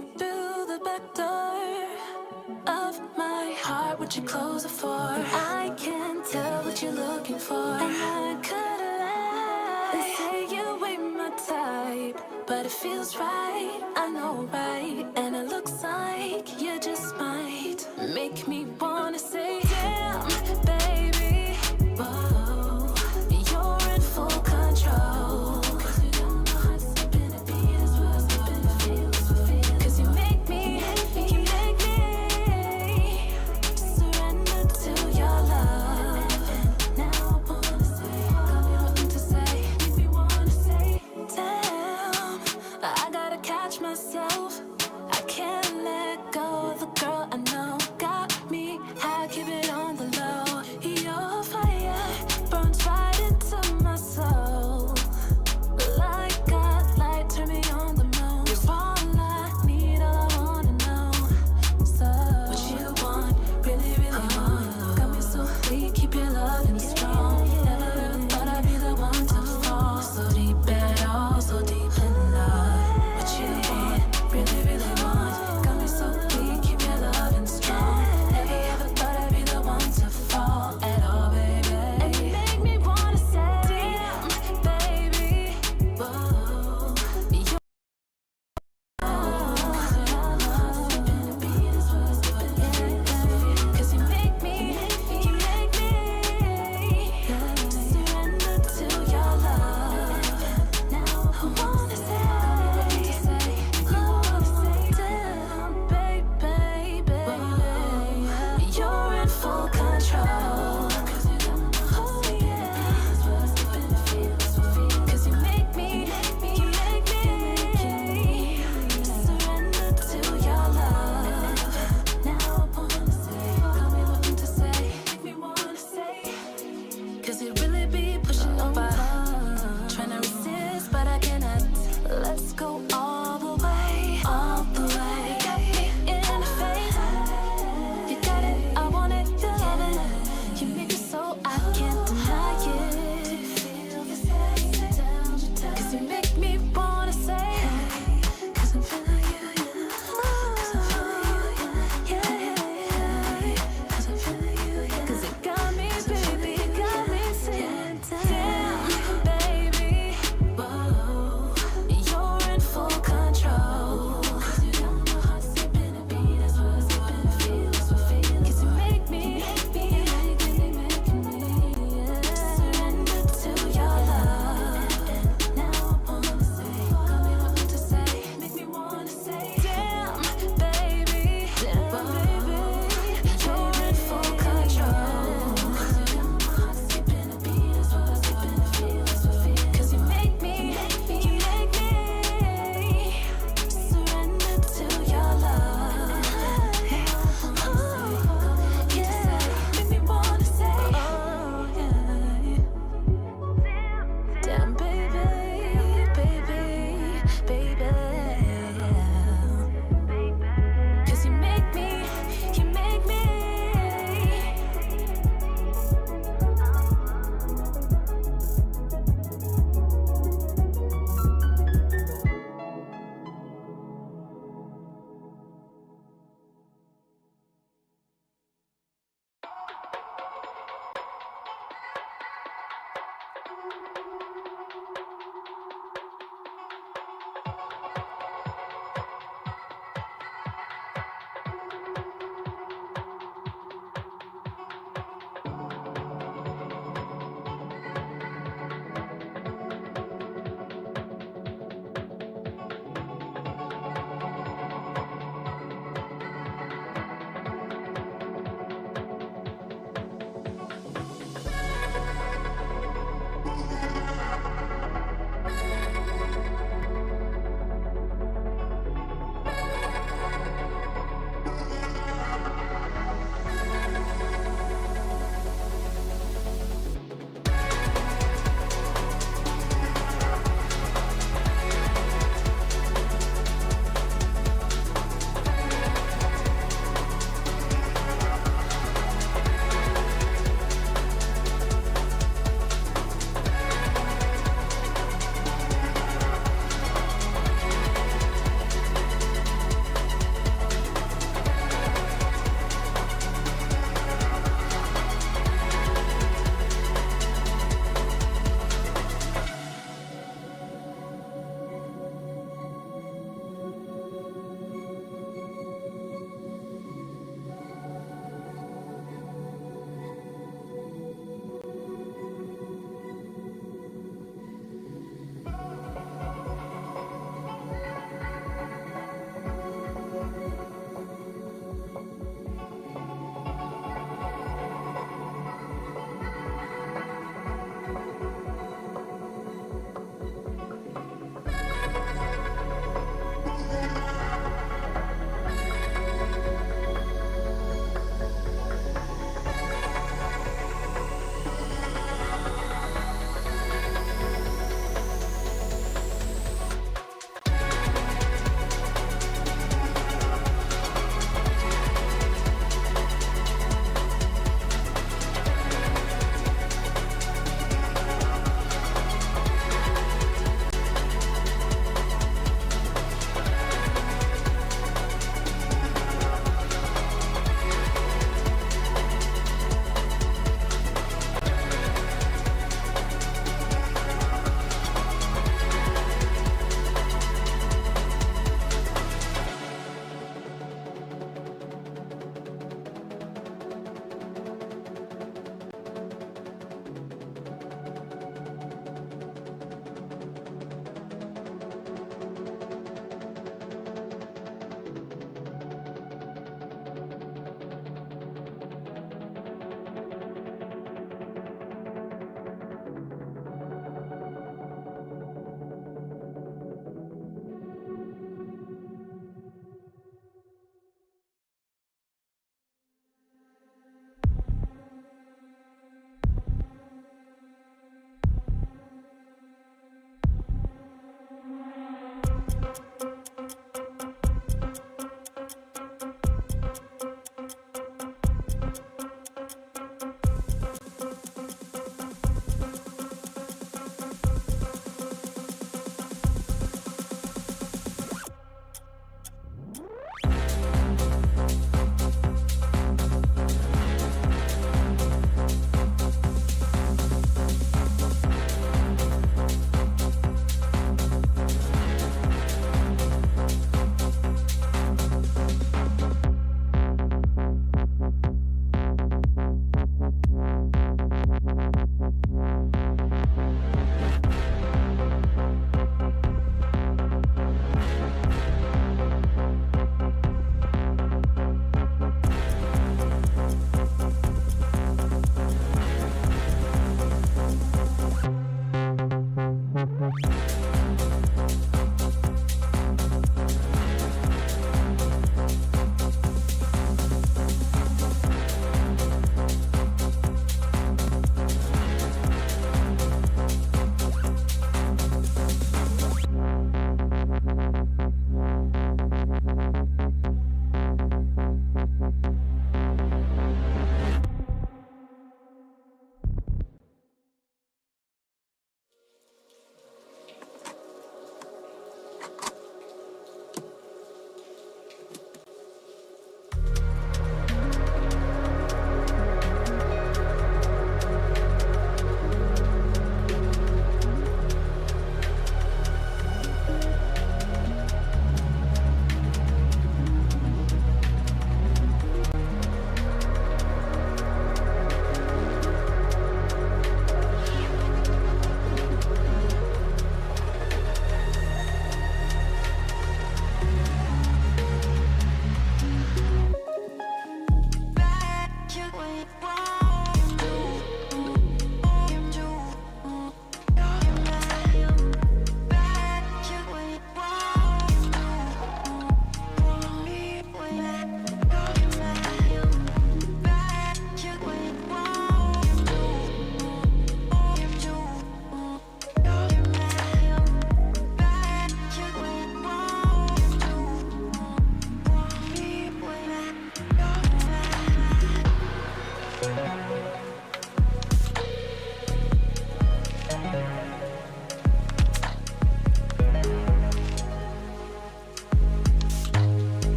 in through the back door of my heart. Would you close the door? I can't tell what you're looking for, and I could lie and say you ain't my type, but it feels right, I know, right? And it looks like you just might make me wanna say, damn, baby, whoa, you're in full control. 'Cause you don't know how to step in a beat as well as step in a feel. 'Cause you make me surrender to your love. And now I wanna say, got me wanting to say, make me wanna say, damn, I gotta catch myself. I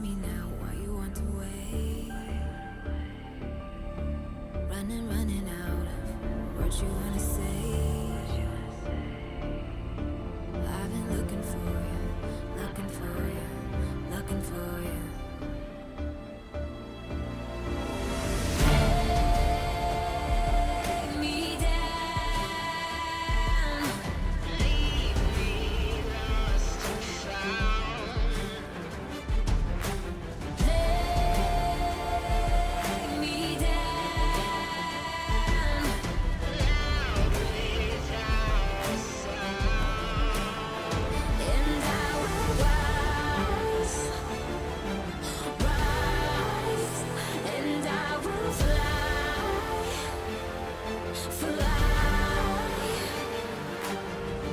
me now, why you want to wait? Running out of words you wanna say. I've been looking for you, looking for you, looking for you. Take me down, leave me lost and found. Take me down, loud without a sound, and I will rise, rise, and I will fly, fly,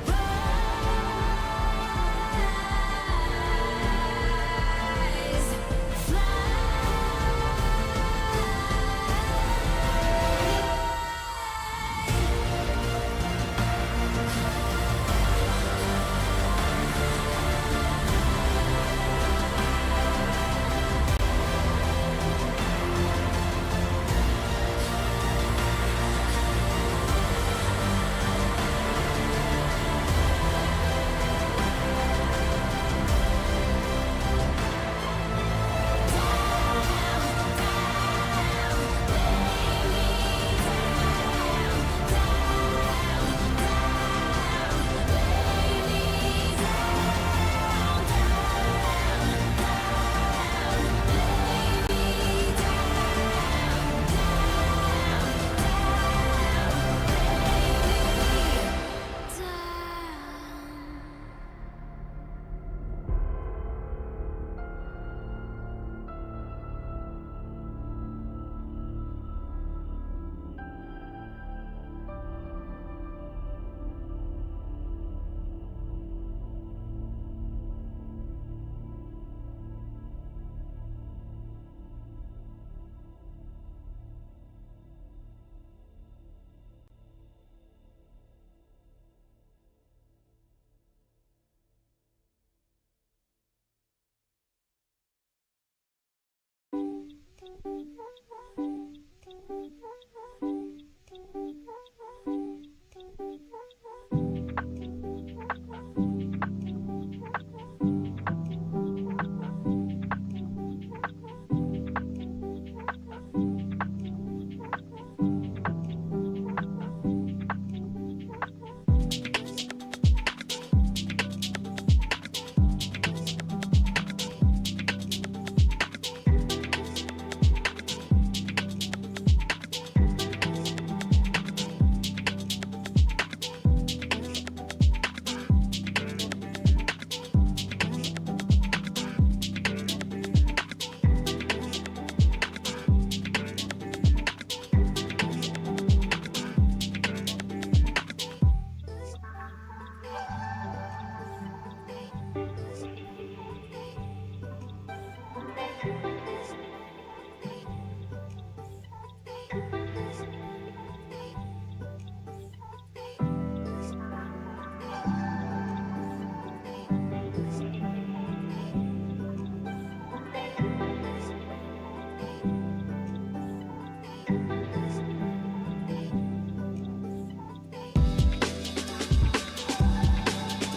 rise,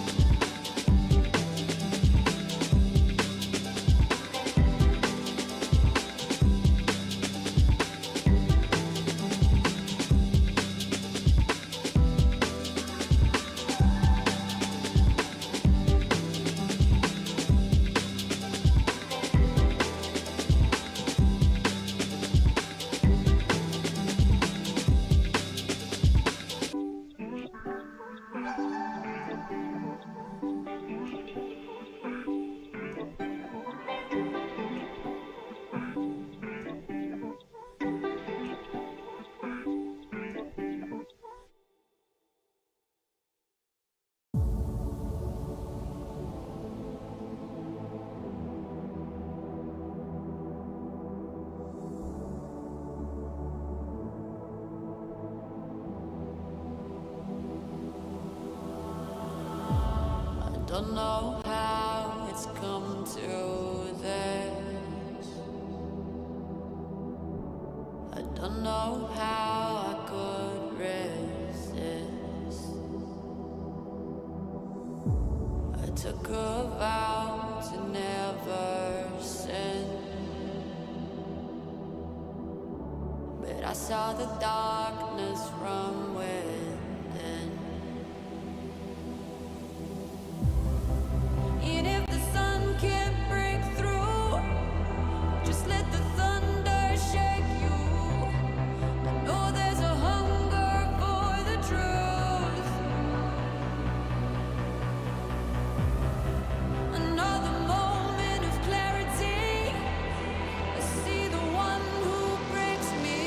Don't know how it's come to this. Don't know how I could resist. I took a vow to never sin, but I saw the darkness from within. And if the sun can't break through, just let the thunder shake you. I know there's a hunger for the truth. Another moment of clarity. I see the one who breaks me.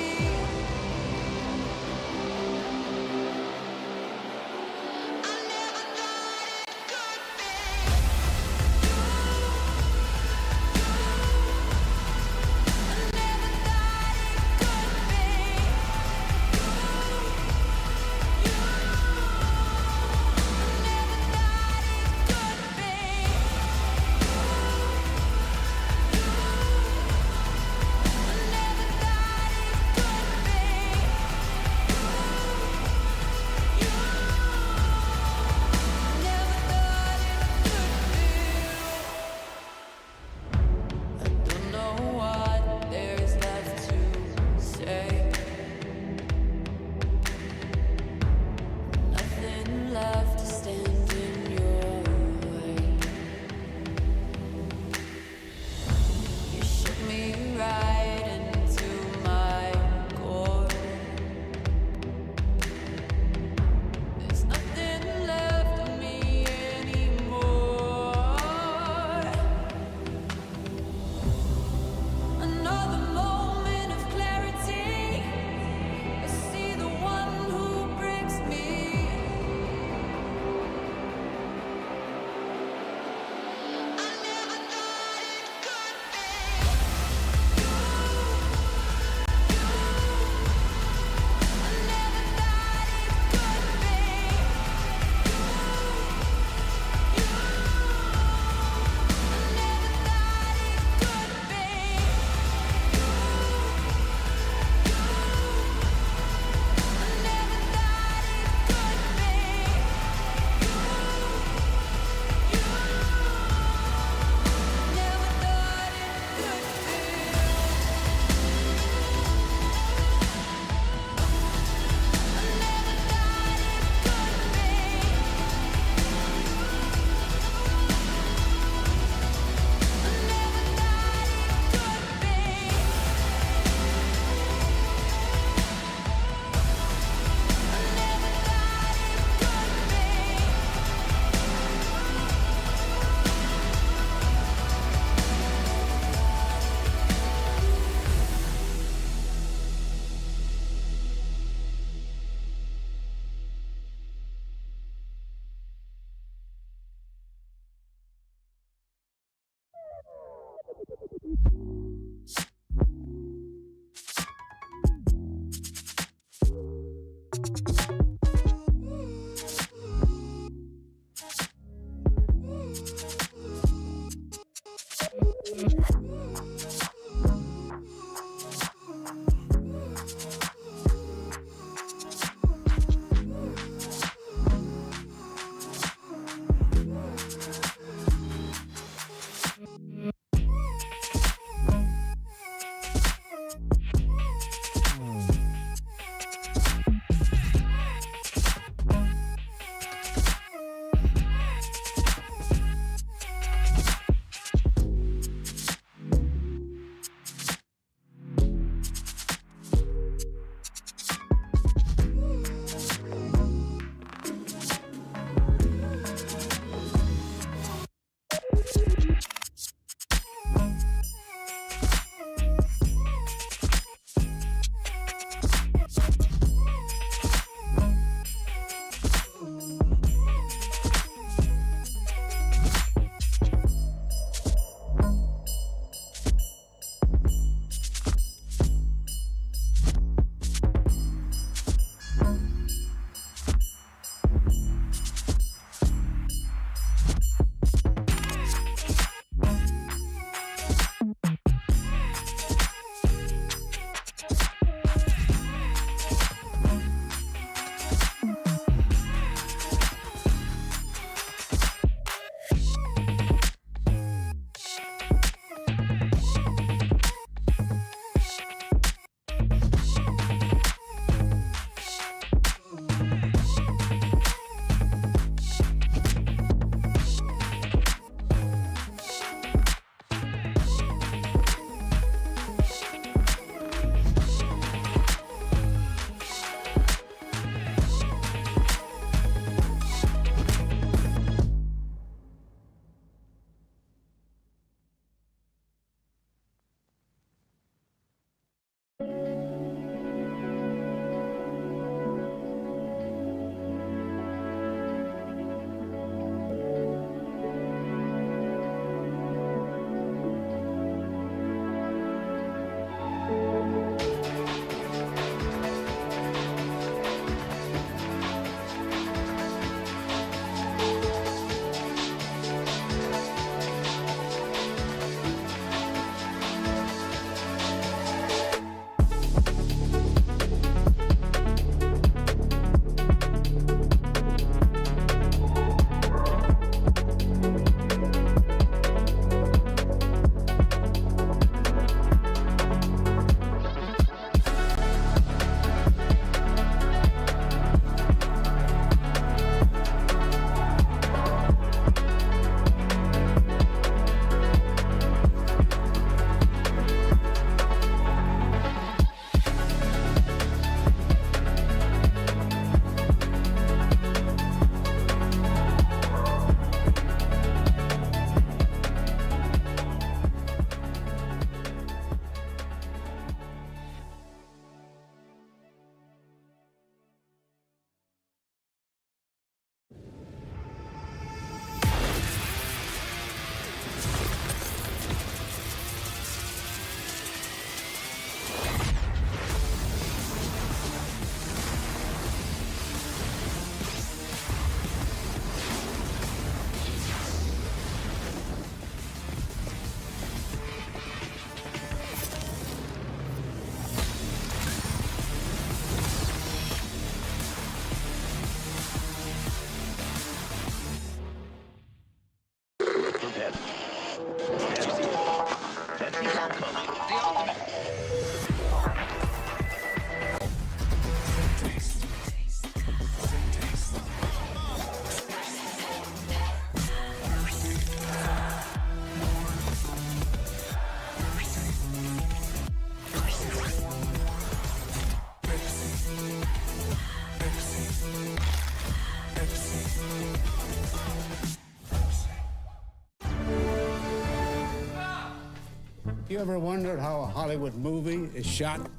You ever wondered how a Hollywood movie is shot?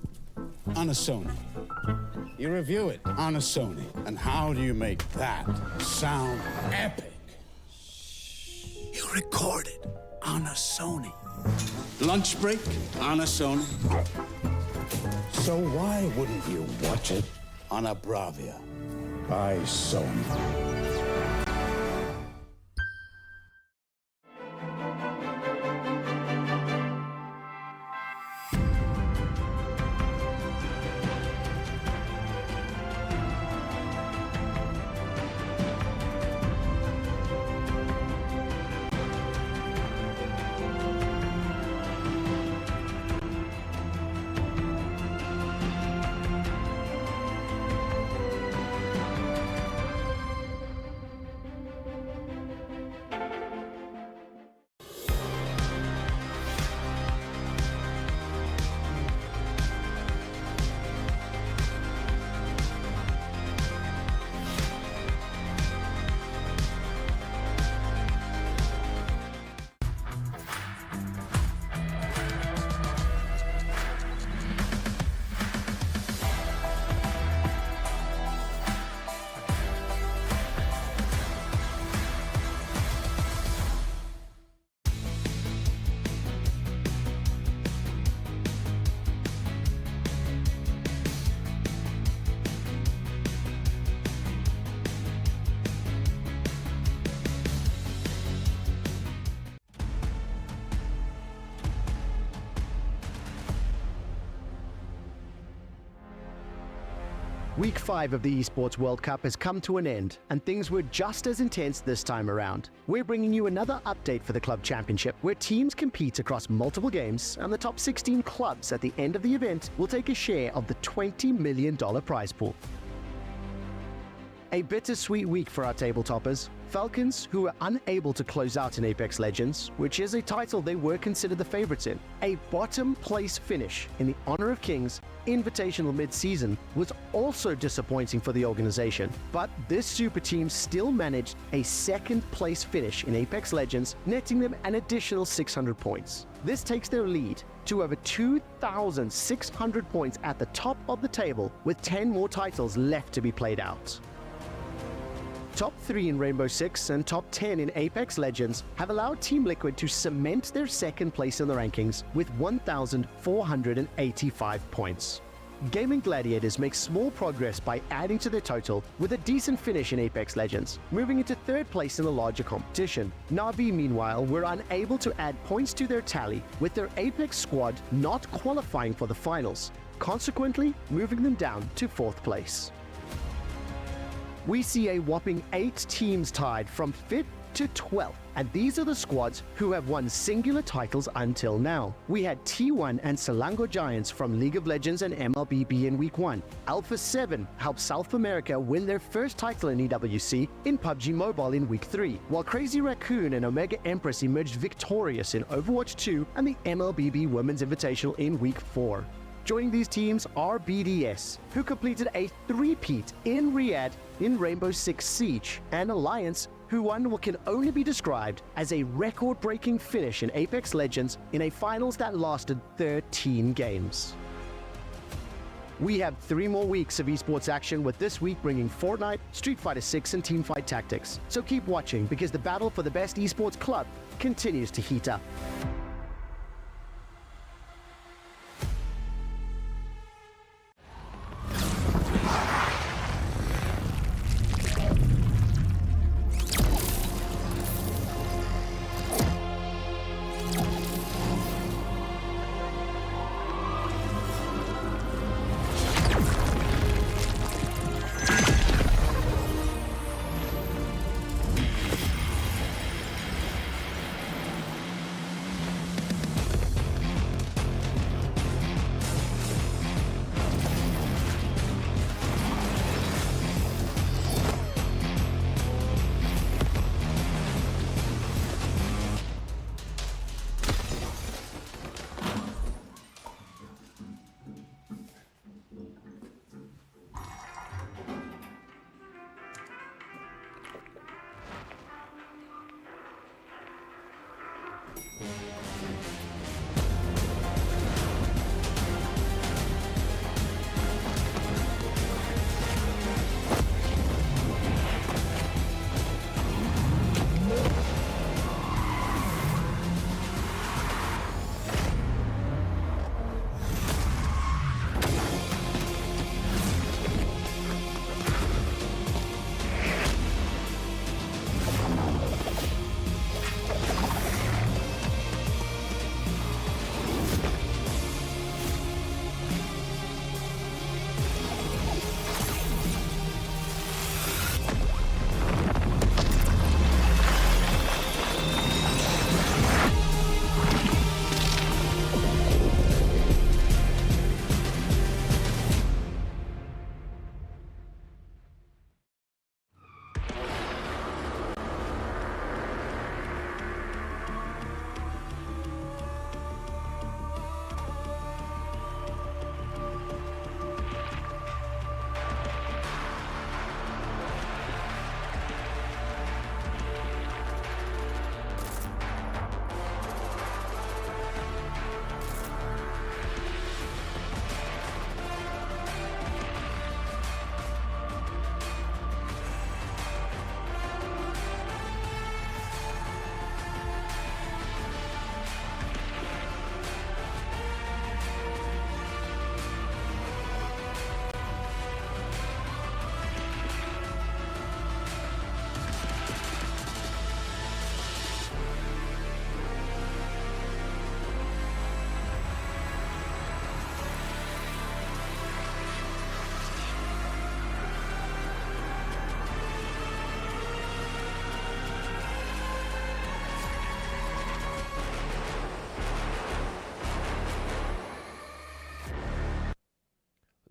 On a Sony. You review it on a Sony. And how do you make that sound epic? You record it on a Sony. Lunch break on a Sony. So why wouldn't you watch it on a Bravia by Sony? Week 5 of the Esports World Cup has come to an end, and things were just as intense this time around. We're bringing you another update for the Club Championship, where teams compete across multiple games, and the top 16 clubs at the end of the event will take a share of the $20 million prize pool. A bittersweet week for our table toppers. Falcons, who were unable to close out in Apex Legends, which is a title they were considered the favorites in. A bottom place finish in the Honor of Kings Invitational mid-season was also disappointing for the organization, but this super team still managed a second place finish in Apex Legends, netting them an additional 600 points. This takes their lead to over 2,600 points at the top of the table, with 10 more titles left to be played out. Top 3 in Rainbow Six and top 10 in Apex Legends have allowed Team Liquid to cement their second place in the rankings with 1,485 points. Gaming Gladiators make small progress by adding to their total with a decent finish in Apex Legends, moving into third place in the larger competition. Na'Vi, meanwhile, were unable to add points to their tally, with their Apex squad not qualifying for the finals, consequently moving them down to fourth place. We see a whopping 8 teams tied from 5th to 12th, and these are the squads who have won singular titles until now. We had T1 and Selangor Giants from League of Legends and MLBB in Week 1. Alpha 7 helped South America win their first title in EWC in PUBG Mobile in Week 3, while Crazy Raccoon and Omega Empress emerged victorious in Overwatch 2 and the MLBB Women's Invitational in Week 4. Joining these teams are BDS, who completed a three-peat in Riyadh in Rainbow Six Siege, and Alliance, who won what can only be described as a record-breaking finish in Apex Legends in a finals that lasted 13 games. We have 3 more weeks of esports action, with this week bringing Fortnite, Street Fighter 6, and Teamfight Tactics. So keep watching, because the battle for the best esports club continues to heat up.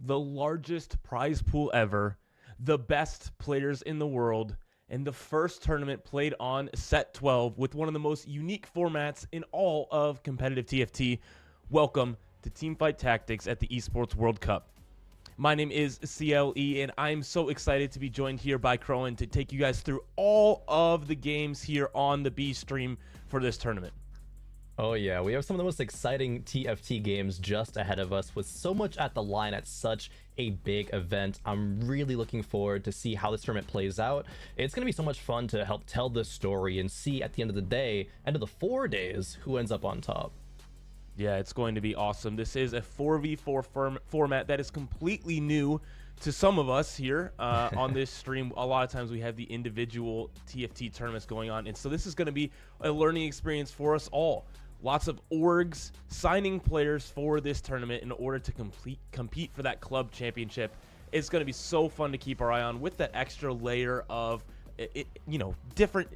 the largest prize pool ever, the best players in the world, and the first tournament played on Set 12 with one of the most unique formats in all of competitive TFT. Welcome to Teamfight Tactics at the Esports World Cup. My name is CLE, and I'm so excited to be joined here by Crowan to take you guys through all of the games here on the B stream for this tournament. Oh yeah, we have some of the most exciting TFT games just ahead of us with so much at the line at such a big event. I'm really looking forward to see how this tournament plays out. It's going to be so much fun to help tell this story and see at the end of the day, end of the 4 days, who ends up on top. Yeah, it's going to be awesome. This is a 4v4 format that is completely new to some of us here on this stream. A lot of times we have the individual TFT tournaments going on, and so this is going to be a learning experience for us all. Lots of orgs signing players for this tournament in order to compete for that club championship. It's going to be so fun to keep our eye on with that extra layer of, different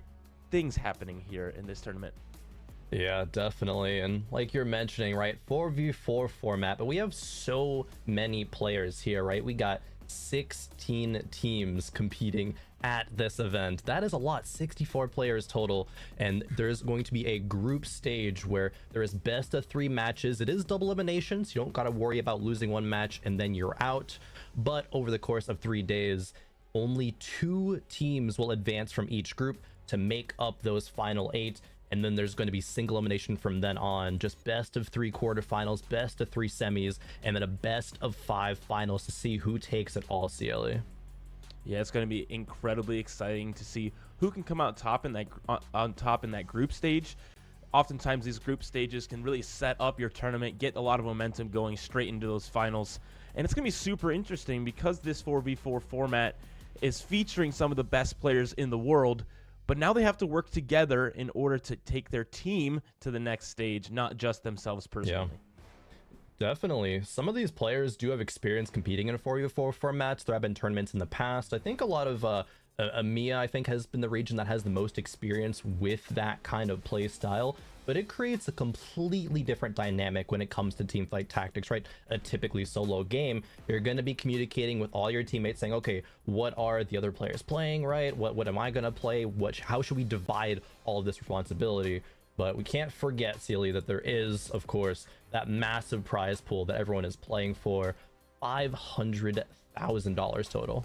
things happening here in this tournament. Yeah, definitely. And like you're mentioning, right, 4v4 format, but we have so many players here, right? We got 16 teams competing at this event. That is a lot, 64 players total. And there's going to be a group stage where there is best of 3 matches. It is double elimination, so you don't got to worry about losing one match and then you're out. But over the course of 3 days, only 2 teams will advance from each group to make up those final 8. And then there's going to be single elimination from then on, just best of 3 quarterfinals, best of 3 semis, and then a best of 5 finals to see who takes it all, CLE. Yeah, it's going to be incredibly exciting to see who can come out top in that on top in that group stage. Oftentimes these group stages can really set up your tournament, get a lot of momentum going straight into those finals. And it's going to be super interesting because this 4v4 format is featuring some of the best players in the world. But now they have to work together in order to take their team to the next stage, not just themselves personally. Yeah, definitely. Some of these players do have experience competing in a 4v4 format. There have been tournaments in the past. I think a lot of EMEA, I think, has been the region that has the most experience with that kind of play style. But it creates a completely different dynamic when it comes to Teamfight Tactics, right? A typically solo game, you're going to be communicating with all your teammates saying, okay, what are the other players playing, right? What am I going to play? How should we divide all of this responsibility? But we can't forget, CLE, that there is, of course, that massive prize pool that everyone is playing for, $500,000 total.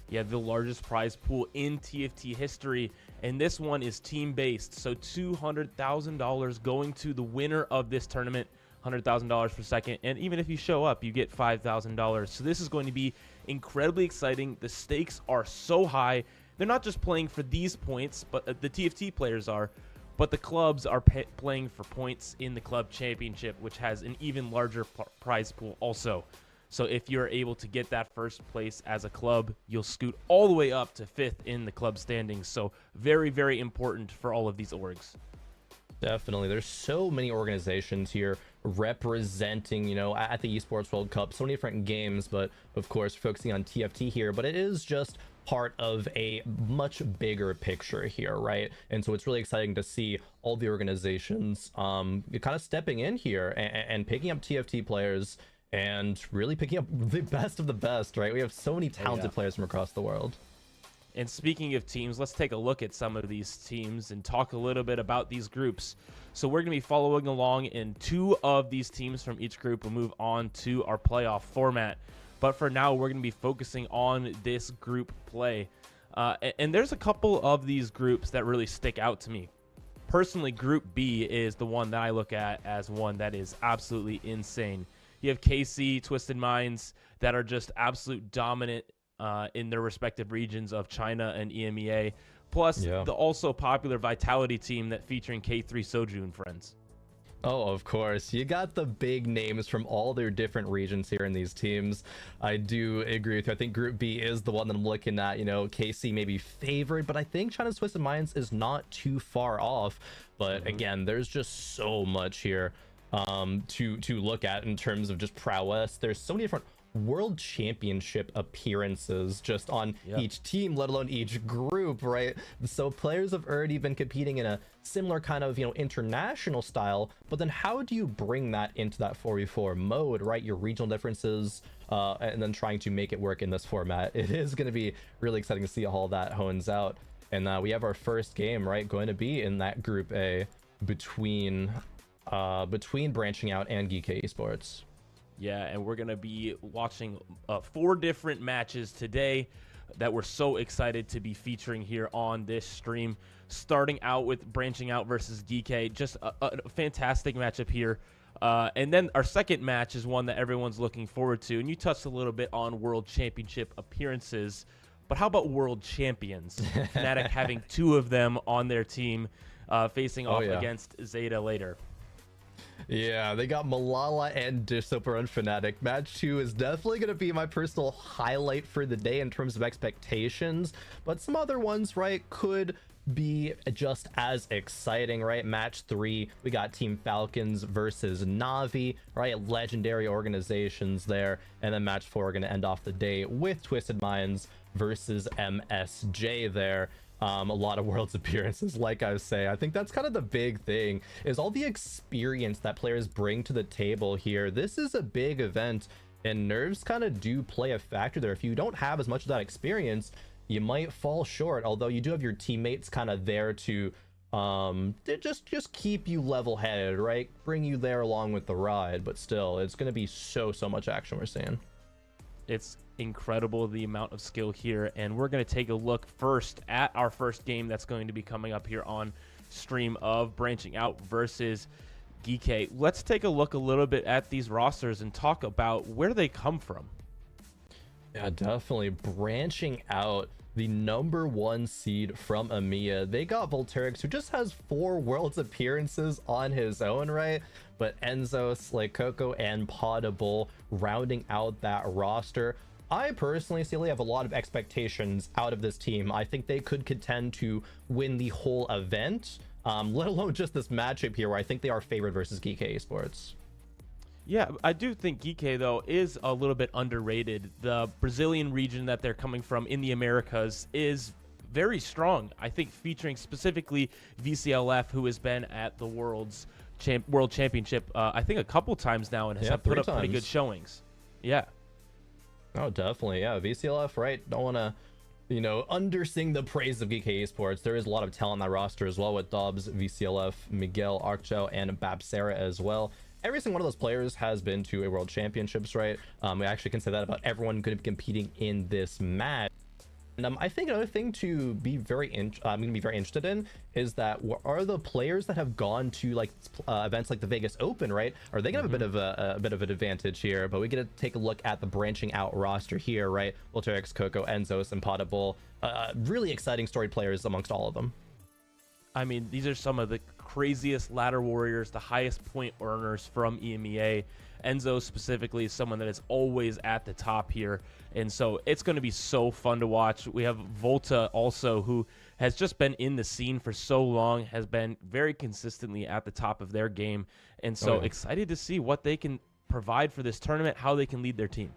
Yeah, the largest prize pool in TFT history, and this one is team-based, so $200,000 going to the winner of this tournament, $100,000 for second, and even if you show up, you get $5,000. So this is going to be incredibly exciting. The stakes are so high. They're not just playing for these points, but the TFT players are, but the clubs are playing for points in the club championship, which has an even larger prize pool also. So if you're able to get that first place as a club, you'll scoot all the way up to 5th in the club standings. So very, very important for all of these orgs. Definitely. There's so many organizations here representing, at the Esports World Cup, so many different games, but of course, focusing on TFT here, but it is just part of a much bigger picture here, right? And so it's really exciting to see all the organizations kind of stepping in here and picking up TFT players and really picking up the best of the best, right? We have so many talented players from across the world. And speaking of teams, let's take a look at some of these teams and talk a little bit about these groups. So we're going to be following along in 2 of these teams from each group. We'll move on to our playoff format. But for now, we're going to be focusing on this group play. And there's a couple of these groups that really stick out to me. Personally, Group B is the one that I look at as one that is absolutely insane. You have KC, Twisted Minds, that are just absolute dominant in their respective regions of China and EMEA, plus the also popular Vitality team that featuring K3 Soju and friends. Oh, of course. You got the big names from all their different regions here in these teams. I do agree with you. I think Group B is the one that I'm looking at. KC may be favored, but I think China's Twisted Minds is not too far off. But again, there's just so much here to look at in terms of just prowess. There's so many different world championship appearances just on each team, let alone each group, right? So players have already been competing in a similar kind of, you know, international style, but then how do you bring that into that 4v4 mode, right? Your regional differences, and then trying to make it work in this format. It is going to be really exciting to see how all that hones out. And we have our first game, right, going to be in that group A between Branching Out and Geek Esports. Yeah, and we're going to be watching 4 different matches today that we're so excited to be featuring here on this stream. Starting out with Branching Out versus Geek, just a fantastic matchup here. And then our second match is one that everyone's looking forward to. And you touched a little bit on World Championship appearances, but how about World Champions? Fnatic having 2 of them on their team, facing off against Zeta later. Yeah, they got Malala and Dissoper on Fnatic. Match 2 is definitely going to be my personal highlight for the day in terms of expectations, but some other ones, right, could be just as exciting, right? Match 3, we got Team Falcons versus Na'Vi, right? Legendary organizations there. And then match 4, we're going to end off the day with Twisted Minds versus MSJ there. A lot of Worlds appearances, like I was saying. I think that's kind of the big thing, is all the experience that players bring to the table here. This is a big event, and nerves kind of do play a factor there. If you don't have as much of that experience, you might fall short, although you do have your teammates kind of there to just keep you level-headed, right? Bring you there along with the ride, but still, it's going to be so much action we're seeing. It's incredible, the amount of skill here, and we're going to take a look first at our first game that's going to be coming up here on stream of Branching Out versus Geek. Let's take a look a little bit at these rosters and talk about where they come from. Yeah, definitely. Branching Out, the #1 seed from EMEA. They got Volterix, who just has 4 Worlds appearances on his own, right? But Enzos, like Coco, and Potable rounding out that roster. I personally still have a lot of expectations out of this team. I think they could contend to win the whole event, let alone just this matchup here, where I think they are favored versus Geek Esports. Yeah, I do think Geek, though, is a little bit underrated. The Brazilian region that they're coming from in the Americas is very strong. I think featuring specifically VCLF, who has been at the World Championship, I think a couple times now, and has put up pretty good showings. Yeah. Oh, definitely. Yeah, VCLF, right? Don't want to, you know, undersing the praise of Geek Esports. There is a lot of talent on that roster as well, with Dobbs, VCLF, Miguel, Archo, and Babsera as well. Every single one of those players has been to a World Championships, right? We actually can say that about everyone going to be competing in this match. And I think another thing to be I'm going to be very interested in is that what are the players that have gone to like events like the Vegas Open, right? Are they going to have a bit of an advantage here? But we get to take a look at the Branching Out roster here, right? Volterix, Coco, Enzos, and Potable. Really exciting storied players amongst all of them. I mean, these are some of the craziest ladder warriors, the highest point earners from EMEA. Enzo specifically is someone that is always at the top here, and so it's going to be so fun to watch. We have Volta also, who has just been in the scene for so long, has been very consistently at the top of their game, and so excited to see what they can provide for this tournament, how they can lead their team.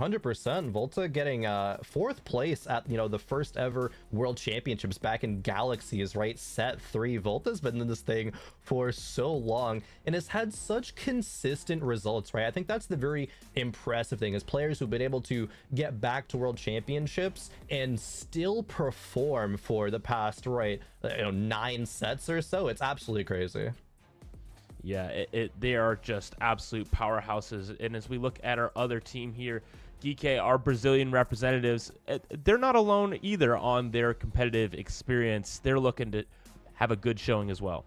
100%. Volta getting 4th place at, you know, the first ever World Championships back in Galaxies, right? Set 3. Volta's been in this thing for so long and has had such consistent results, right? I think that's the very impressive thing, is players who've been able to get back to World Championships and still perform for the past, right, 9 sets or so. It's absolutely crazy. Yeah, they are just absolute powerhouses. And as we look at our other team here, Geek, our Brazilian representatives, they're not alone either on their competitive experience. They're looking to have a good showing as well.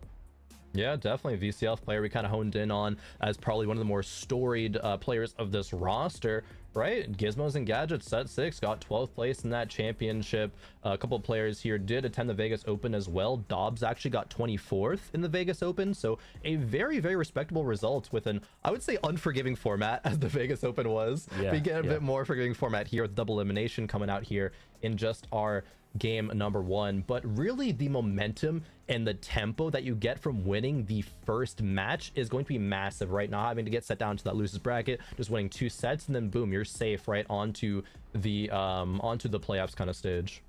Yeah, definitely. VCLF player we kind of honed in on as probably one of the more storied players of this roster, right? Gizmos and Gadgets, set 6, got 12th place in that championship. A couple of players here did attend the Vegas Open as well. Dobbs actually got 24th in the Vegas Open, so a very respectable result with an, I would say, unforgiving format as the Vegas Open was. We get a bit more forgiving format here with double elimination coming out here in just our game number 1, but really the momentum and the tempo that you get from winning the first match is going to be massive, right? Not having to get set down to that losers bracket, just winning 2 sets, and then boom, you're safe right onto the playoffs kind of stage.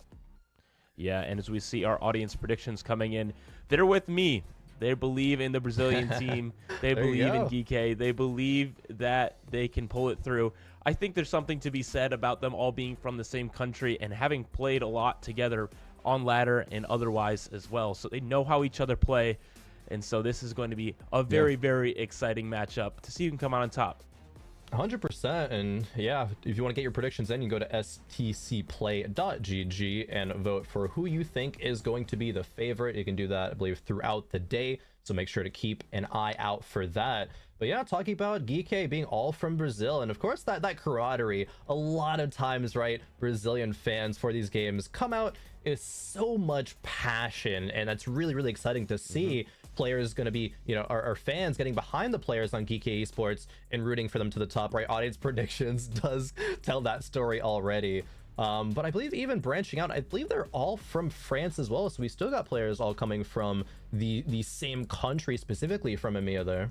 Yeah, and as we see our audience predictions coming in, they're with me. They believe in the Brazilian team. They believe in GK. They believe that they can pull it through. I think there's something to be said about them all being from the same country and having played a lot together on ladder and otherwise as well. So they know how each other play. And so this is going to be a very, very exciting matchup to see who can come out on top. 100%. And yeah, if you want to get your predictions in, you go to stcplay.gg and vote for who you think is going to be the favorite. You can do that, I believe, throughout the day, so make sure to keep an eye out for that. But yeah, talking about GK being all from Brazil, and of course that camaraderie, a lot of times, right, Brazilian fans for these games come out with so much passion, and that's really, really exciting to see. Players going to be, you know, our fans getting behind the players on GK Esports and rooting for them to the top, right? Audience predictions does tell that story already. But I believe even branching out, I believe they're all from France as well, so we still got players all coming from the same country, specifically from EMEA there.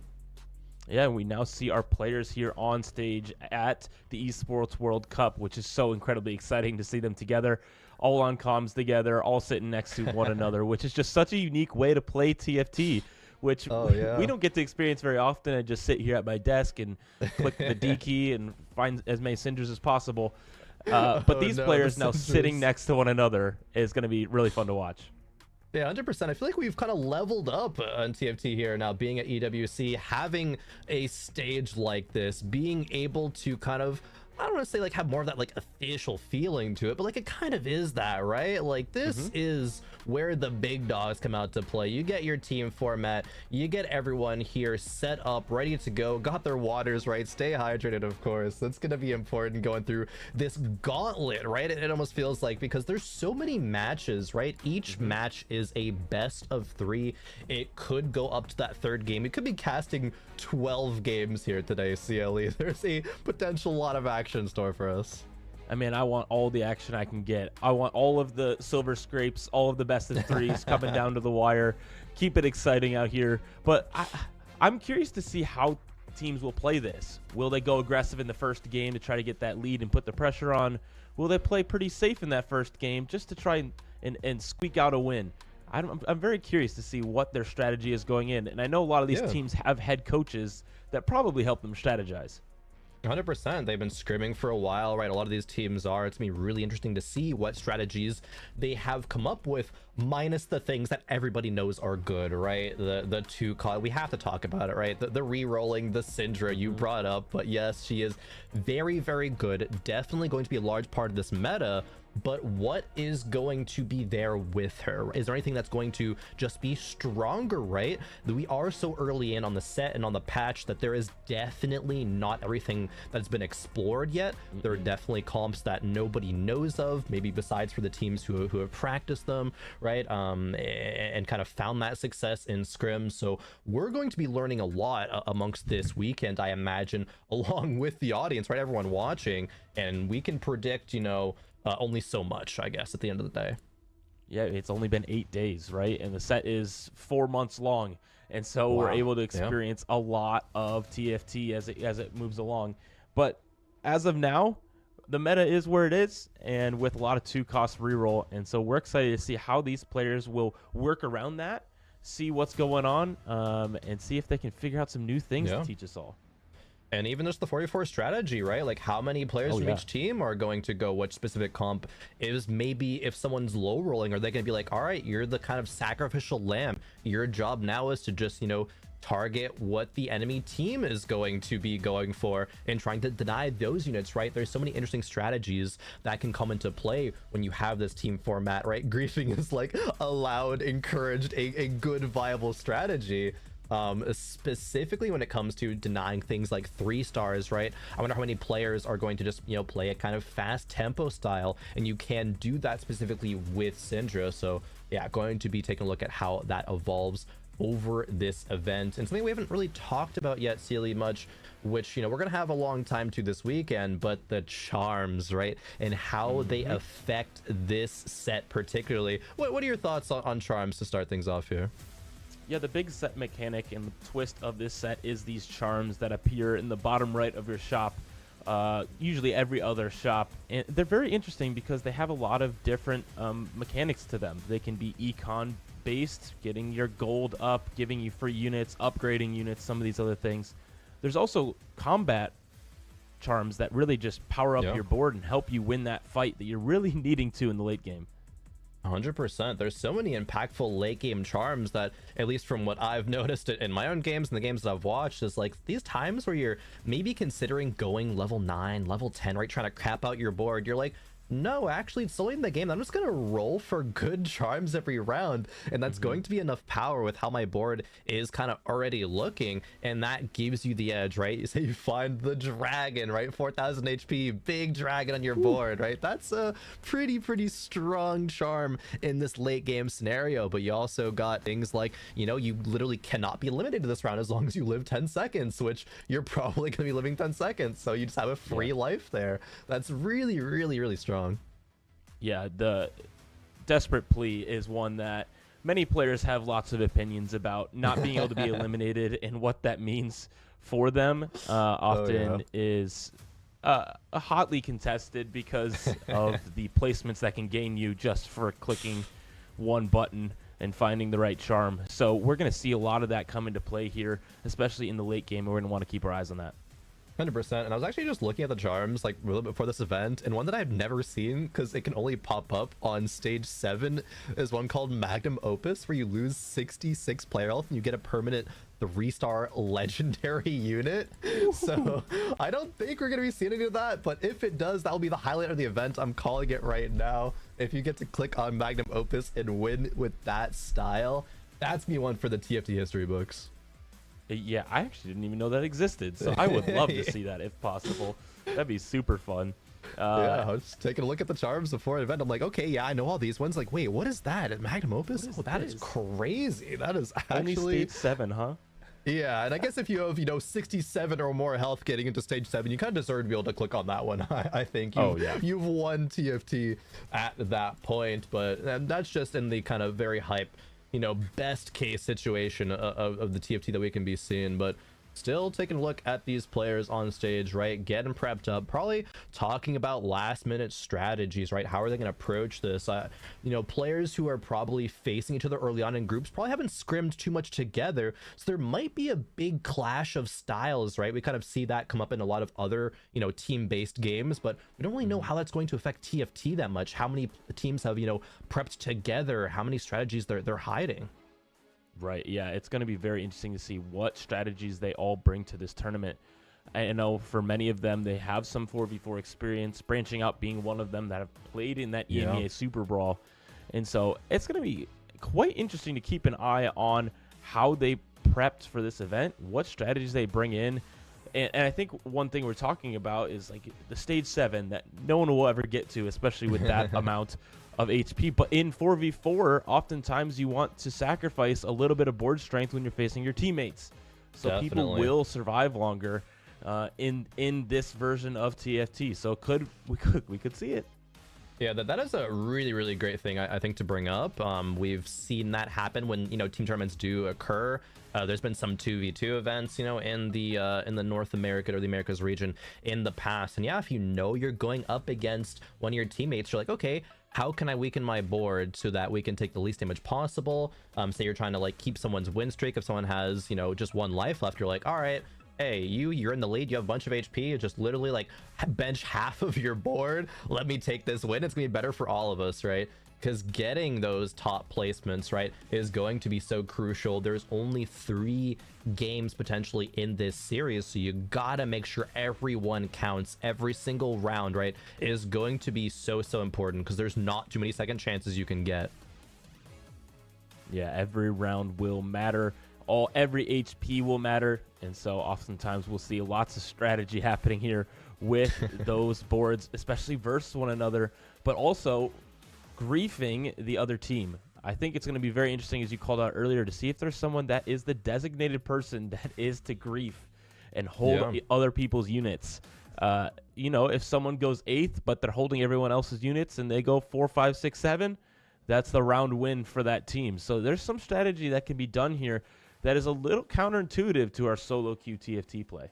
Yeah, we now see our players here on stage at the Esports World Cup, which is so incredibly exciting to see them together, all on comms together, all sitting next to one another, which is just such a unique way to play TFT, which we don't get to experience very often. I just sit here at my desk and click the D key and find as many Synders as possible. But these players now sitting next to one another is going to be really fun to watch. Yeah, 100%. I feel like we've kind of leveled up on TFT here now, being at EWC, having a stage like this, being able to kind of, I don't want to say like have more of that like official feeling to it, but like it kind of is that, right? Like this is where the big dogs come out to play. You get your team format, you get everyone here set up, ready to go, got their waters right, stay hydrated, of course. That's going to be important going through this gauntlet, right? It almost feels like, because there's so many matches, right? Each match is a best of 3. It could go up to that 3rd game. It could be casting 12 games here today, CLE. There's a potential lot of action in store for us. I mean, I want all the action I can get. I want all of the silver scrapes, all of the best of 3s coming down to the wire. Keep it exciting out here. But I'm curious to see how teams will play this. Will they go aggressive in the first game to try to get that lead and put the pressure on? Will they play pretty safe in that first game just to try and squeak out a win? I'm very curious to see what their strategy is going in. And I know a lot of these teams have head coaches that probably help them strategize. 100%. They've been scrimming for a while, right? A lot of these teams are. It's gonna be really interesting to see what strategies they have come up with, minus the things that everybody knows are good, right? The 2 we have to talk about it, right? The re-rolling, the Syndra you brought up, but yes, she is very, very good. Definitely going to be a large part of this meta. But what is going to be there with her? Is there anything that's going to just be stronger, right? We are so early in on the set and on the patch that there is definitely not everything that's been explored yet. There are definitely comps that nobody knows of, maybe besides for the teams who have practiced them, right? And kind of found that success in scrim. So we're going to be learning a lot amongst this weekend, I imagine, along with the audience, right? Everyone watching, and we can predict, you know, only so much, I guess, at the end of the day. Yeah, it's only been 8 days, right? And the set is 4 months long. And so we're able to experience a lot of TFT as it moves along. But as of now, the meta is where it is, and with a lot of 2-cost reroll. And so we're excited to see how these players will work around that, see what's going on, and see if they can figure out some new things to teach us all. And even just the 44 strategy, right? Like how many players from each team are going to go which specific comp is, maybe if someone's low rolling, are they going to be like, all right, you're the kind of sacrificial lamb. Your job now is to just, you know, target what the enemy team is going to be going for and trying to deny those units, right? There's so many interesting strategies that can come into play when you have this team format, right? Griefing is like allowed, encouraged, a good viable strategy. Specifically when it comes to denying things like 3 stars, right? I wonder how many players are going to just, you know, play a kind of fast tempo style, and you can do that specifically with Syndra. So yeah, going to be taking a look at how that evolves over this event. And something we haven't really talked about yet, Sealy, much, which, we're going to have a long time to this weekend, but the charms, right? And how they affect this set particularly. What are your thoughts on charms to start things off here? Yeah, the big set mechanic and the twist of this set is these charms that appear in the bottom right of your shop, usually every other shop. And they're very interesting because they have a lot of different mechanics to them. They can be econ based, getting your gold up, giving you free units, upgrading units, some of these other things. There's also combat charms that really just power up your board and help you win that fight that you're really needing to in the late game. 100%. There's so many impactful late game charms that, at least from what I've noticed in my own games and the games that I've watched, is like these times where you're maybe considering going level 9, level 10, right? Trying to cap out your board. You're like, no, actually, it's solely in the game. I'm just going to roll for good charms every round. And that's going to be enough power with how my board is kind of already looking. And that gives you the edge, right? You say you find the dragon, right? 4,000 HP, big dragon on your board, right? That's a pretty strong charm in this late game scenario. But you also got things like, you literally cannot be eliminated this round as long as you live 10 seconds, which you're probably going to be living 10 seconds. So you just have a free life there. That's really strong. Yeah, the desperate plea is one that many players have lots of opinions about. Not being able to be eliminated and what that means for them often is hotly contested because of the placements that can gain you just for clicking one button and finding the right charm. So we're going to see a lot of that come into play here, especially in the late game, and we're going to want to keep our eyes on that. 100%. And I was actually just looking at the charms like a little bit before this event, and one that I've never seen because it can only pop up on stage 7 is one called Magnum Opus, where you lose 66 player health and you get a permanent 3-star legendary unit. So I don't think we're gonna be seeing any of that, but if it does, that'll be the highlight of the event. I'm calling it right now. If you get to click on Magnum Opus and win with that style, that's me one for the TFT history books. Yeah, I actually didn't even know that existed, so I would love to see that if possible. That'd be super fun. Yeah, I was taking a look at the charms before the event. I'm like, okay, yeah, I know all these ones. Like, wait, what is that? Magnum Opus? Oh, that is crazy. That is actually only stage 7, huh? Yeah, and I guess if you have 67 or more health getting into stage 7, you kind of deserve to be able to click on that one. I think you've won TFT at that point, but that's just in the kind of very hype, best case situation of the TFT that we can be seeing. But still taking a look at these players on stage, right? Getting prepped up, probably talking about last minute strategies, right? How are they going to approach this? Players who are probably facing each other early on in groups probably haven't scrimmed too much together. So there might be a big clash of styles, right? We kind of see that come up in a lot of other, team-based games, but we don't really know how that's going to affect TFT that much. How many teams have, prepped together? How many strategies they're hiding? Right, yeah, it's going to be very interesting to see what strategies they all bring to this tournament. I know for many of them, they have some 4v4 experience, branching out being one of them that have played in that EMEA Super Brawl. And so it's going to be quite interesting to keep an eye on how they prepped for this event, what strategies they bring in. And I think one thing we're talking about is like the stage 7 that no one will ever get to, especially with that amount of HP. But in 4v4, oftentimes you want to sacrifice a little bit of board strength when you're facing your teammates. So people will survive longer in this version of TFT. So we could see it. Yeah, that is a really great thing I think to bring up. We've seen that happen when team tournaments do occur. There's been some 2v2 events in the North America or the Americas region in the past, and yeah, if you're going up against one of your teammates, you're like, okay, how can I weaken my board so that we can take the least damage possible? Say you're trying to like keep someone's win streak. If someone has just 1 life left, you're like, all right, hey, you're in the lead, you have a bunch of HP, you just literally like bench half of your board, let me take this win. It's gonna be better for all of us, right? Because getting those top placements, right, is going to be so crucial. There's only 3 games potentially in this series, so you gotta make sure everyone counts. Every single round, right, is going to be so important because there's not too many second chances you can get. Yeah, every round will matter. Every HP will matter, and so oftentimes we'll see lots of strategy happening here with those boards, especially versus one another, but also griefing the other team. I think it's going to be very interesting, as you called out earlier, to see if there's someone that is the designated person that is to grief and hold other people's units. You know, if someone goes 8th, but they're holding everyone else's units and they go 4, 5, 6, 7, that's the round win for that team. So there's some strategy that can be done here that is a little counterintuitive to our solo queue TFT play.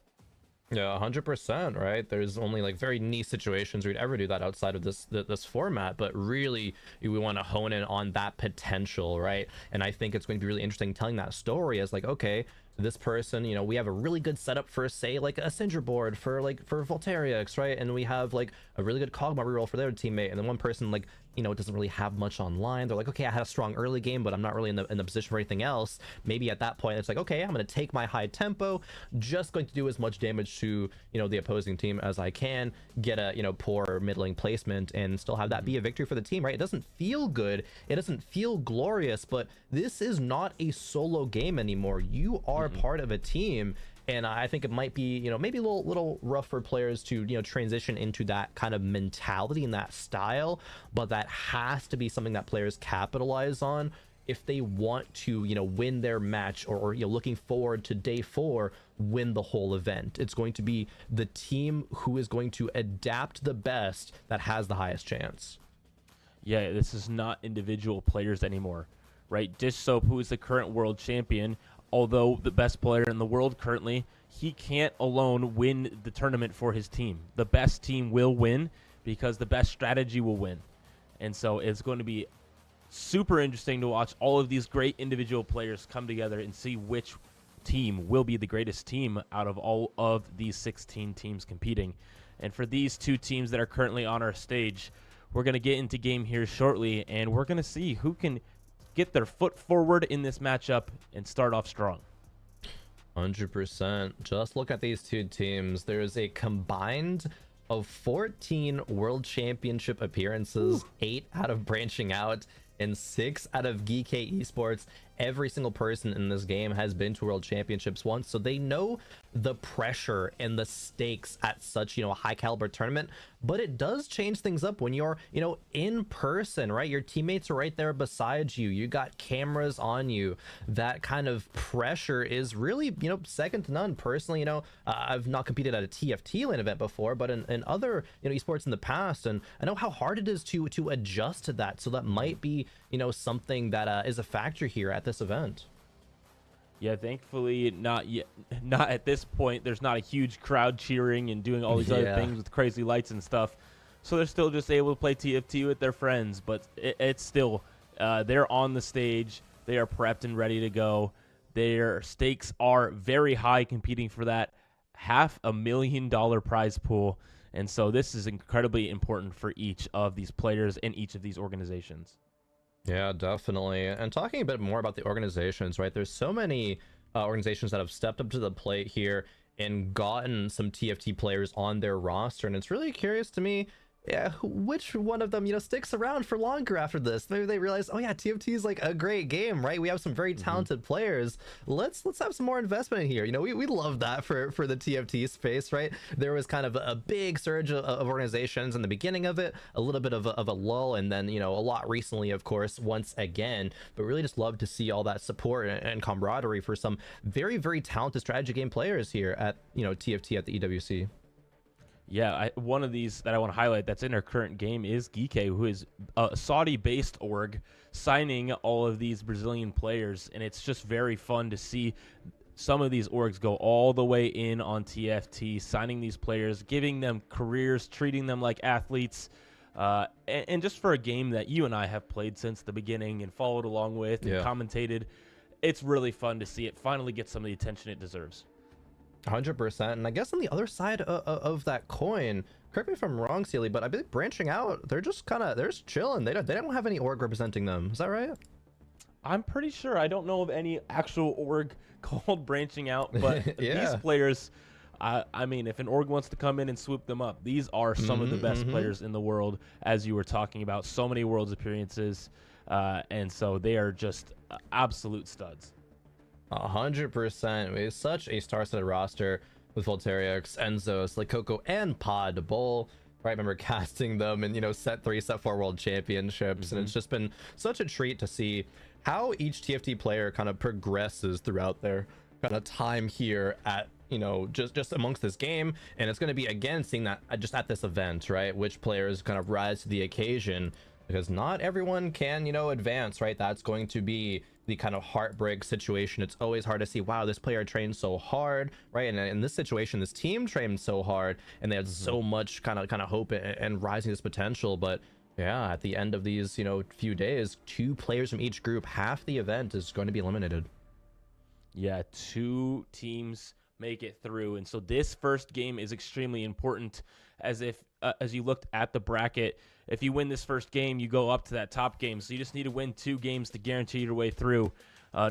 Yeah, 100%, right? There's only like very niche situations we'd ever do that outside of this format, but really we want to hone in on that potential, right? And I think it's going to be really interesting telling that story as like, okay, this person, you know, we have a really good setup for, say, like a Cinder board for Voltairix, right? And we have like a really good Kog'Maw reroll for their teammate, and then one person, like, you know, doesn't really have much online. They're like, okay, I had a strong early game, but I'm not really in the position for anything else. Maybe at that point it's like, okay, I'm going to take my high tempo, just going to do as much damage to, you know, the opposing team as I can, get a, you know, poor middling placement, and still have that be a victory for the team, right? It doesn't feel good, it doesn't feel glorious, but this is not a solo game anymore. You are part of a team. And I think it might be, you know, maybe a little rough for players to, you know, transition into that kind of mentality and that style, but that has to be something that players capitalize on if they want to, you know, win their match, or you know, looking forward to day 4, win the whole event. It's going to be the team who is going to adapt the best that has the highest chance. Yeah, this is not individual players anymore, right? Dish Soap, who is the current world champion, although the best player in the world currently, he can't alone win the tournament for his team. The best team will win because the best strategy will win. And so it's going to be super interesting to watch all of these great individual players come together and see which team will be the greatest team out of all of these 16 teams competing. And for these 2 teams that are currently on our stage, we're going to get into game here shortly, and we're going to see who can get their foot forward in this matchup and start off strong. 100%. Just look at these 2 teams. There's a combined of 14 world championship appearances, 8 out of branching out, and 6 out of GK Esports. Every single person in this game has been to world championships once, so they know the pressure and the stakes at such, you know, a high caliber tournament. But it does change things up when you're, you know, in person, right? Your teammates are right there beside you, you got cameras on you. That kind of pressure is really, you know, second to none. Personally, you know, I've not competed at a TFT lane event before, but in other, you know, esports in the past, and I know how hard it is to adjust to that. So that might be, you know, something that is a factor here at this event. Yeah, thankfully not yet. Not at this point. There's not a huge crowd cheering and doing all these other things with crazy lights and stuff. So they're still just able to play TFT with their friends. But it's still, they're on the stage. They are prepped and ready to go. Their stakes are very high, competing for that $500,000 prize pool. And so this is incredibly important for each of these players and each of these organizations. Yeah, definitely. And talking a bit more about the organizations, right? There's so many organizations that have stepped up to the plate here and gotten some TFT players on their roster. And it's really curious to me, yeah, which one of them, you know, sticks around for longer after this. Maybe they realize, oh yeah, TFT is like a great game, right? We have some very talented players. Let's have some more investment in here. You know, we love that for the TFT space, right? There was kind of a big surge of organizations in the beginning of it, a little bit of a lull, and then, you know, a lot recently, of course, once again. But really just love to see all that support and camaraderie for some very, very talented strategy game players here at, you know, TFT at the EWC. Yeah, one of these that I want to highlight that's in our current game is Geeke, who is a Saudi-based org signing all of these Brazilian players, and it's just very fun to see some of these orgs go all the way in on TFT, signing these players, giving them careers, treating them like athletes, and just for a game that you and I have played since the beginning and followed along with and commentated, it's really fun to see it finally get some of the attention it deserves. 100%. And I guess on the other side of that coin, correct me if I'm wrong, Sealy, but I believe branching out, they're just they're just chilling. They don't have any org representing them. Is that right? I'm pretty sure. I don't know of any actual org called branching out, but these players, I mean, if an org wants to come in and swoop them up, these are some of the best players in the world, as you were talking about. So many Worlds appearances, and so they are just absolute studs. 100%. We have such a star-studded roster with Voltairix, Enzos, Coco, and Pod Bowl. right? I remember casting them in, you know, set 3, set 4 world championships, and it's just been such a treat to see how each TFT player kind of progresses throughout their kind of time here at, you know, just amongst this game. And it's going to be, again, seeing that just at this event, right, which players kind of rise to the occasion, because not everyone can, you know, advance, right? That's going to be the kind of heartbreak situation. It's always hard to see, wow, this player trained so hard, right? And in this situation, this team trained so hard, and they had so much kind of hope and rising this potential. But yeah, at the end of these, you know, few days, 2 players from each group, half the event is going to be eliminated. Yeah, 2 teams make it through, and so this first game is extremely important. As you looked at the bracket, if you win this first game, you go up to that top game. So you just need to win 2 games to guarantee your way through,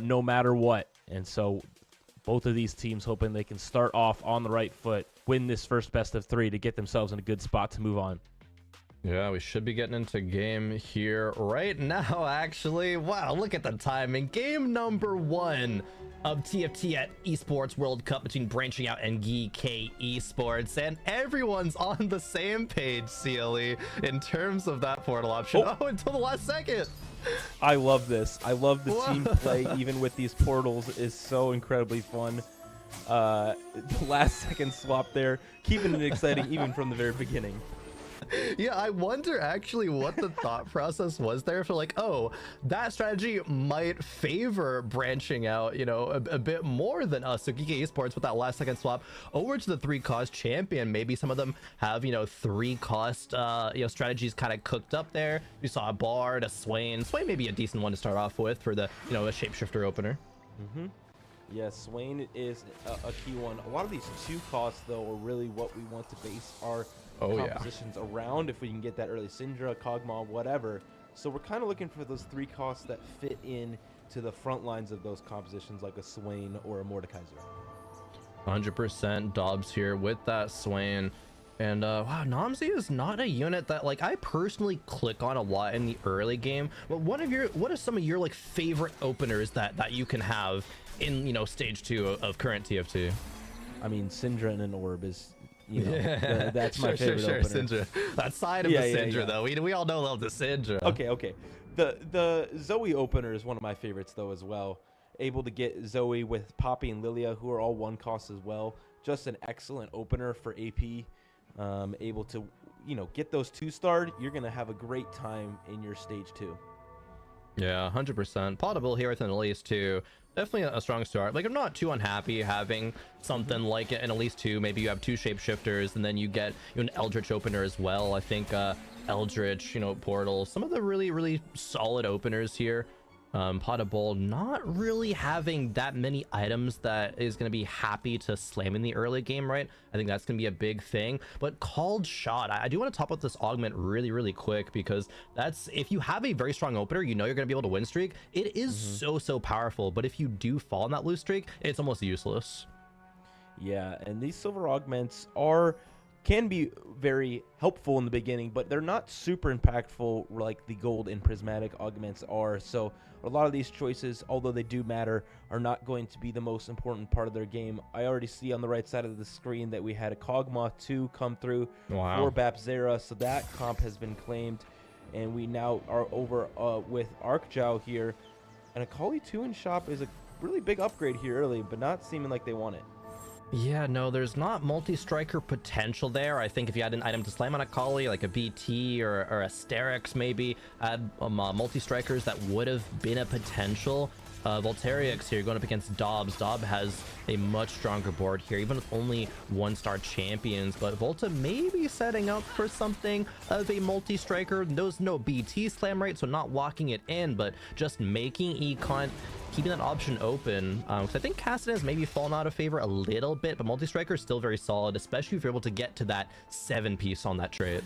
no matter what. And so both of these teams hoping they can start off on the right foot, win this first best of 3 to get themselves in a good spot to move on. Yeah, we should be getting into game here right now, actually. Wow, look at the timing. Game number 1 of TFT at Esports World Cup between Branching Out and GK Esports, and everyone's on the same page, CLE, in terms of that portal option. Oh, until the last second. I love this. I love the team play, even with these portals, is so incredibly fun. The last second swap there, keeping it exciting even from the very beginning. Yeah, I wonder actually what the thought process was there for, like, oh, that strategy might favor Branching Out, you know, a bit more than us. So GK Esports with that last second swap over to the 3-cost champion. Maybe some of them have, you know, 3-cost you know, strategies kind of cooked up there. You saw a Bard, a Swain may be a decent one to start off with for the, you know, a shapeshifter opener. Yeah, Swain is a key one. A lot of these 2 costs, though, are really what we want to base our compositions around, if we can get that early Syndra, Kog'Maw, whatever. So we're kind of looking for those 3 costs that fit in to the front lines of those compositions, like a Swain or a Mordekaiser. 100% Dobbs here with that Swain. And wow, Namzi is not a unit that, like, I personally click on a lot in the early game. But what are some of your, like, favorite openers that you can have in, you know, stage 2 of current TFT? I mean, Syndra and an Orb is, you know, that's my favorite opener. Syndra. That side of the Syndra, though. We all know the Syndra. Okay. The Zoe opener is one of my favorites, though, as well. Able to get Zoe with Poppy and Lilia, who are all 1 cost as well. Just an excellent opener for AP. Able to, you know, get those 2-starred. You're going to have a great time in your stage 2. Yeah, 100%. Potable here with an Elise 2. Definitely a strong start. Like, I'm not too unhappy having something like an Elise 2. Maybe you have 2 shapeshifters, and then you get, you know, an Eldritch opener as well. I think Eldritch, you know, Portal, some of the really, really solid openers here. Pot of Bowl not really having that many items that is going to be happy to slam in the early game, right? I think that's going to be a big thing. But Called Shot, I do want to top up this augment really, really quick, because that's, if you have a very strong opener, you know you're going to be able to win streak. It is so powerful, but if you do fall in that lose streak, it's almost useless. Yeah, and these silver augments can be very helpful in the beginning, but they're not super impactful like the gold and prismatic augments are. So a lot of these choices, although they do matter, are not going to be the most important part of their game. I already see on the right side of the screen that we had a Kog'Maw 2 come through for Bapzera, so that comp has been claimed, and we now are over with Arcjow here, and a Kali 2 in shop is a really big upgrade here early, but not seeming like they want it. Yeah, no, there's not multi-striker potential there. I think if you had an item to slam on a Kali, like a BT or a Sterix, maybe add multi-strikers, that would have been a potential. Voltairix here going up against Dobbs. Dobbs has a much stronger board here, even with only 1-star champions. But Volta may be setting up for something of a multi-striker. There's no BT slam rate, so not locking it in, but just making Econ, keeping that option open. Because I think Cassidon has maybe fallen out of favor a little bit, but multi-striker is still very solid, especially if you're able to get to that 7-piece on that trait.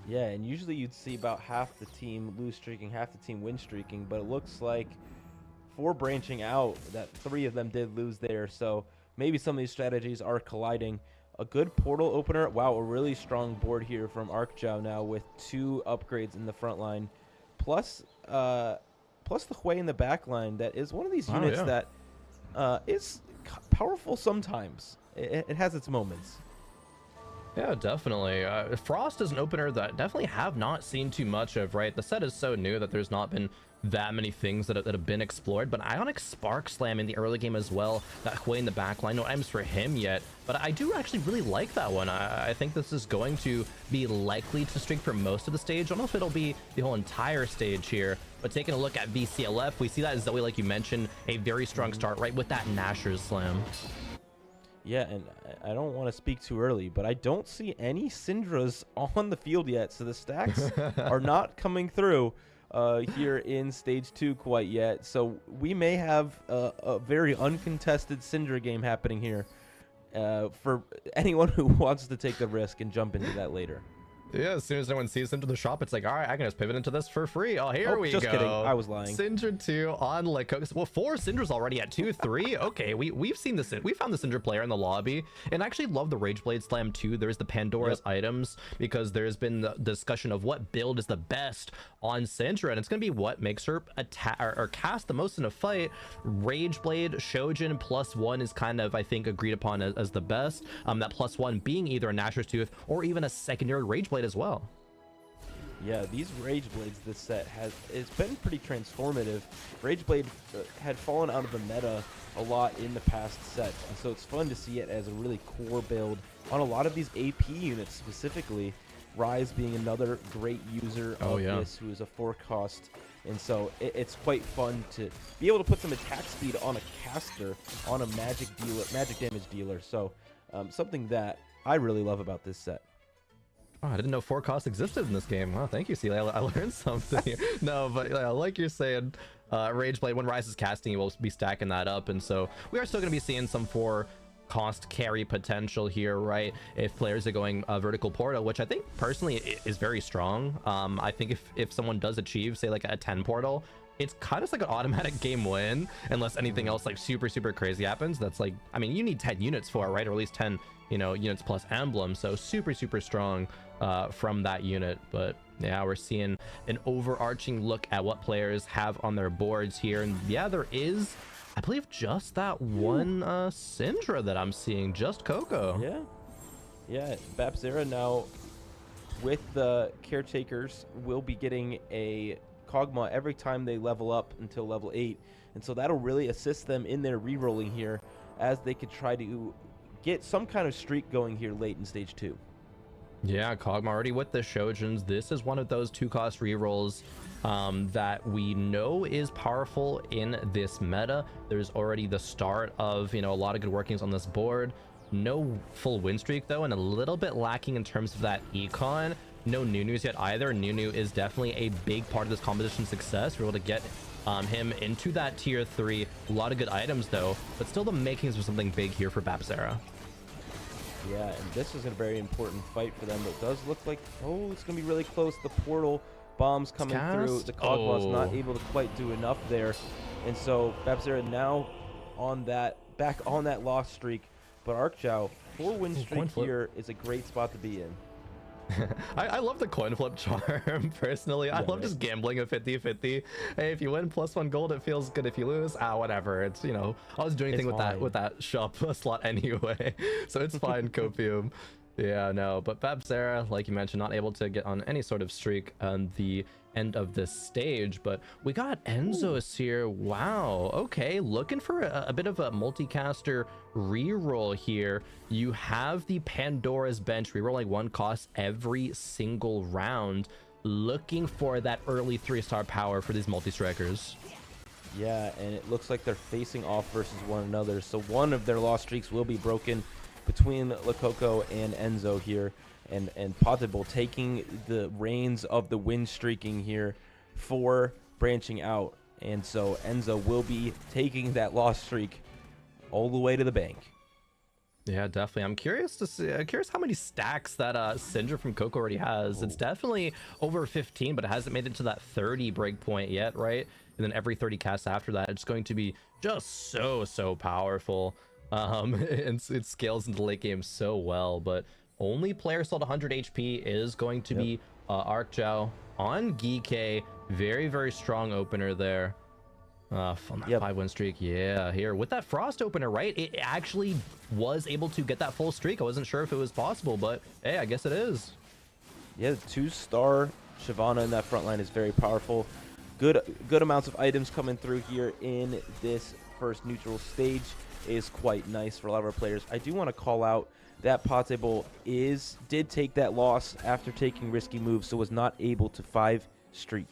Yeah, and usually you'd see about half the team lose streaking, half the team win streaking, but it looks like for Branching Out that 3 of them did lose there, so maybe some of these strategies are colliding. A good portal opener. Wow, a really strong board here from Arcjow now with 2 upgrades in the front line, plus the Hui in the back line. That is one of these units that is powerful sometimes. It has its moments. Yeah, definitely. Frost is an opener that definitely have not seen too much of, right? The set is so new that there's not been that many things that have been explored, but Ionic Spark Slam in the early game as well, that Hui in the backline, no items for him yet, but I do actually really like that one. I think this is going to be likely to streak for most of the stage. I don't know if it'll be the whole entire stage here, but taking a look at VCLF, we see that Zoe, like you mentioned, a very strong start, right, with that Nashor's Slam. Yeah, and I don't want to speak too early, but I don't see any Syndras on the field yet, so the stacks are not coming through here in stage 2 quite yet. So we may have a very uncontested Syndra game happening here for anyone who wants to take the risk and jump into that later. Yeah, as soon as anyone sees them to the shop, it's like, all right, I can just pivot into this for free. Oh, here we go. Just kidding. I was lying. Syndra 2 on Lecoq. Well, 4 Syndras already at 2-3. Okay, we've seen this. We found the Syndra player in the lobby, and I actually love the Rageblade Slam too. There's the Pandora's items, because there's been the discussion of what build is the best on Syndra, and it's going to be what makes her attack or cast the most in a fight. Rageblade Shojin +1 is kind of, I think, agreed upon as the best. That +1 being either a Nashor's Tooth or even a secondary Rageblade as well. Yeah, these Rage Blades this set it's been pretty transformative. Rageblade had fallen out of the meta a lot in the past sets, and so it's fun to see it as a really core build on a lot of these AP units specifically. Rise being another great user of this, who is a 4-cost, and so it's quite fun to be able to put some attack speed on a caster, on a magic damage dealer. So something that I really love about this set. Oh, I didn't know 4 costs existed in this game. Wow, thank you, Celia. I learned something here. No, but like you're saying, Rageblade, when Rise is casting, you will be stacking that up, and so we are still going to be seeing some 4 cost carry potential here, right? If players are going vertical portal, which I think personally is very strong. I think if someone does achieve, say, like a 10 portal, it's kind of like an automatic game win, unless anything else like super crazy happens. That's like, I mean, you need 10 units for it, right? Or at least 10 units plus emblem, so super strong from that unit. But yeah, we're seeing an overarching look at what players have on their boards here, and yeah, there is, I believe, just that one Syndra that I'm seeing, just Coco. Yeah, Babzera now with the caretakers will be getting a Kog'Maw every time they level up until level 8, and so that'll really assist them in their re-rolling here, as they could try to get some kind of streak going here late in stage 2. Yeah, Kog'Maw already with the Shojins. This is one of those 2-cost rerolls that we know is powerful in this meta. There's already the start of, a lot of good workings on this board. No full win streak though, and a little bit lacking in terms of that econ. No Nunu's yet either. Nunu is definitely a big part of this competition's success. We're able to get him into that tier 3. A lot of good items though, but still the makings of something big here for Babzera. Yeah, and this is a very important fight for them. It does look like, it's going to be really close. The portal bombs coming through. The Kog'Maw's not able to quite do enough there. And so Babzera now back on that loss streak. But Arcjow, 4-win streak here is a great spot to be in. I love the coin flip charm personally. I love just gambling a 50-50. Hey, if you win +1 gold, it feels good. If you lose, whatever. It's, I was doing anything with that shop slot anyway, so it's fine. Copium. Yeah, no, but Babzera, like you mentioned, not able to get on any sort of streak on the end of this stage, but we got Enzo's here. Wow, okay, looking for a bit of a multicaster reroll here. You have the Pandora's Bench rerolling 1 cost every single round, looking for that early 3-star power for these multi-strikers. Yeah, and it looks like they're facing off versus one another, so one of their lost streaks will be broken between Lococo and Enzo here, and Potable taking the reins of the win streaking here for branching out. And so Enzo will be taking that loss streak all the way to the bank. Yeah, definitely. I'm curious how many stacks that Syndra from Coco already has. It's definitely over 15, but it hasn't made it to that 30 breakpoint yet, right? And then every 30 casts after that, it's going to be just so powerful. And it scales into the late game so well, but only player sold 100 HP is going to be Arcjow on Geek. Very strong opener there. On that Yep. 5-win streak, yeah. Here with that Frost opener, right? It actually was able to get that full streak. I wasn't sure if it was possible, but hey, I guess it is. Yeah, the 2-star Shyvana in that front line is very powerful. Good amounts of items coming through here in this first neutral stage is quite nice for a lot of our players. I do want to call out that Potable did take that loss after taking risky moves, so was not able to 5 streak.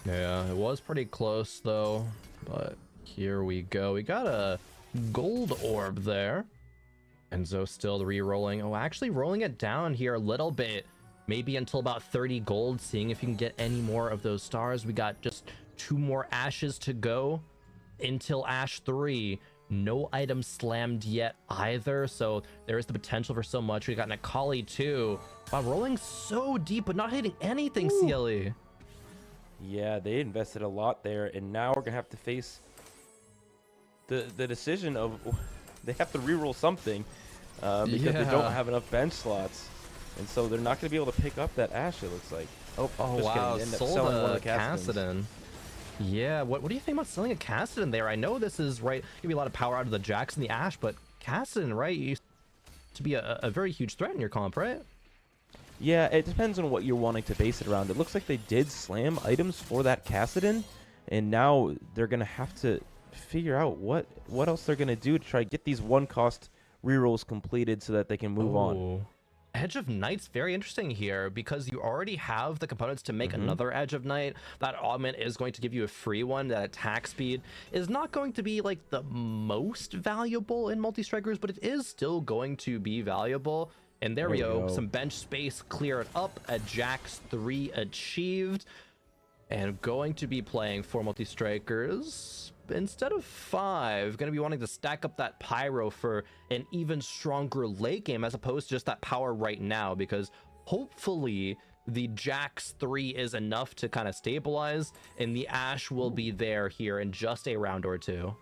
Yeah, it was pretty close though, but here we go. We got a gold orb there. Enzo still re-rolling. Oh, actually rolling it down here a little bit, maybe until about 30 gold, seeing if you can get any more of those stars. We got just 2 more ashes to go until Ash 3. No item slammed yet either, so there is the potential for so much. We got Nakali too. Wow, rolling so deep but not hitting anything. Ooh. CLE. Yeah, they invested a lot there, and now we're gonna have to face the decision of they have to reroll something because they don't have enough bench slots, and so they're not gonna be able to pick up that Ash. It looks like. Oh wow! End up Sold selling one of the Kassadin. Yeah, what do you think about selling a Kassadin there? I know this is right. Give me a lot of power out of the Jax and the Ash, but Kassadin, right? Used to be a very huge threat in your comp, right? Yeah, it depends on what you're wanting to base it around. It looks like they did slam items for that Kassadin, and now they're gonna have to figure out what else they're gonna do to try to get these 1-cost rerolls completed so that they can move on. Edge of Night's very interesting here because you already have the components to make another Edge of Night. That augment is going to give you a free one. That attack speed is not going to be like the most valuable in multi-strikers, but it is still going to be valuable. And there we go. Some bench space cleared up. A Jax 3 achieved. And going to be playing 4 multi-strikers instead of 5. Going to be wanting to stack up that Pyro for an even stronger late game as opposed to just that power right now, because hopefully the Jax 3 is enough to kind of stabilize and the Ash will be there here in just a round or 2.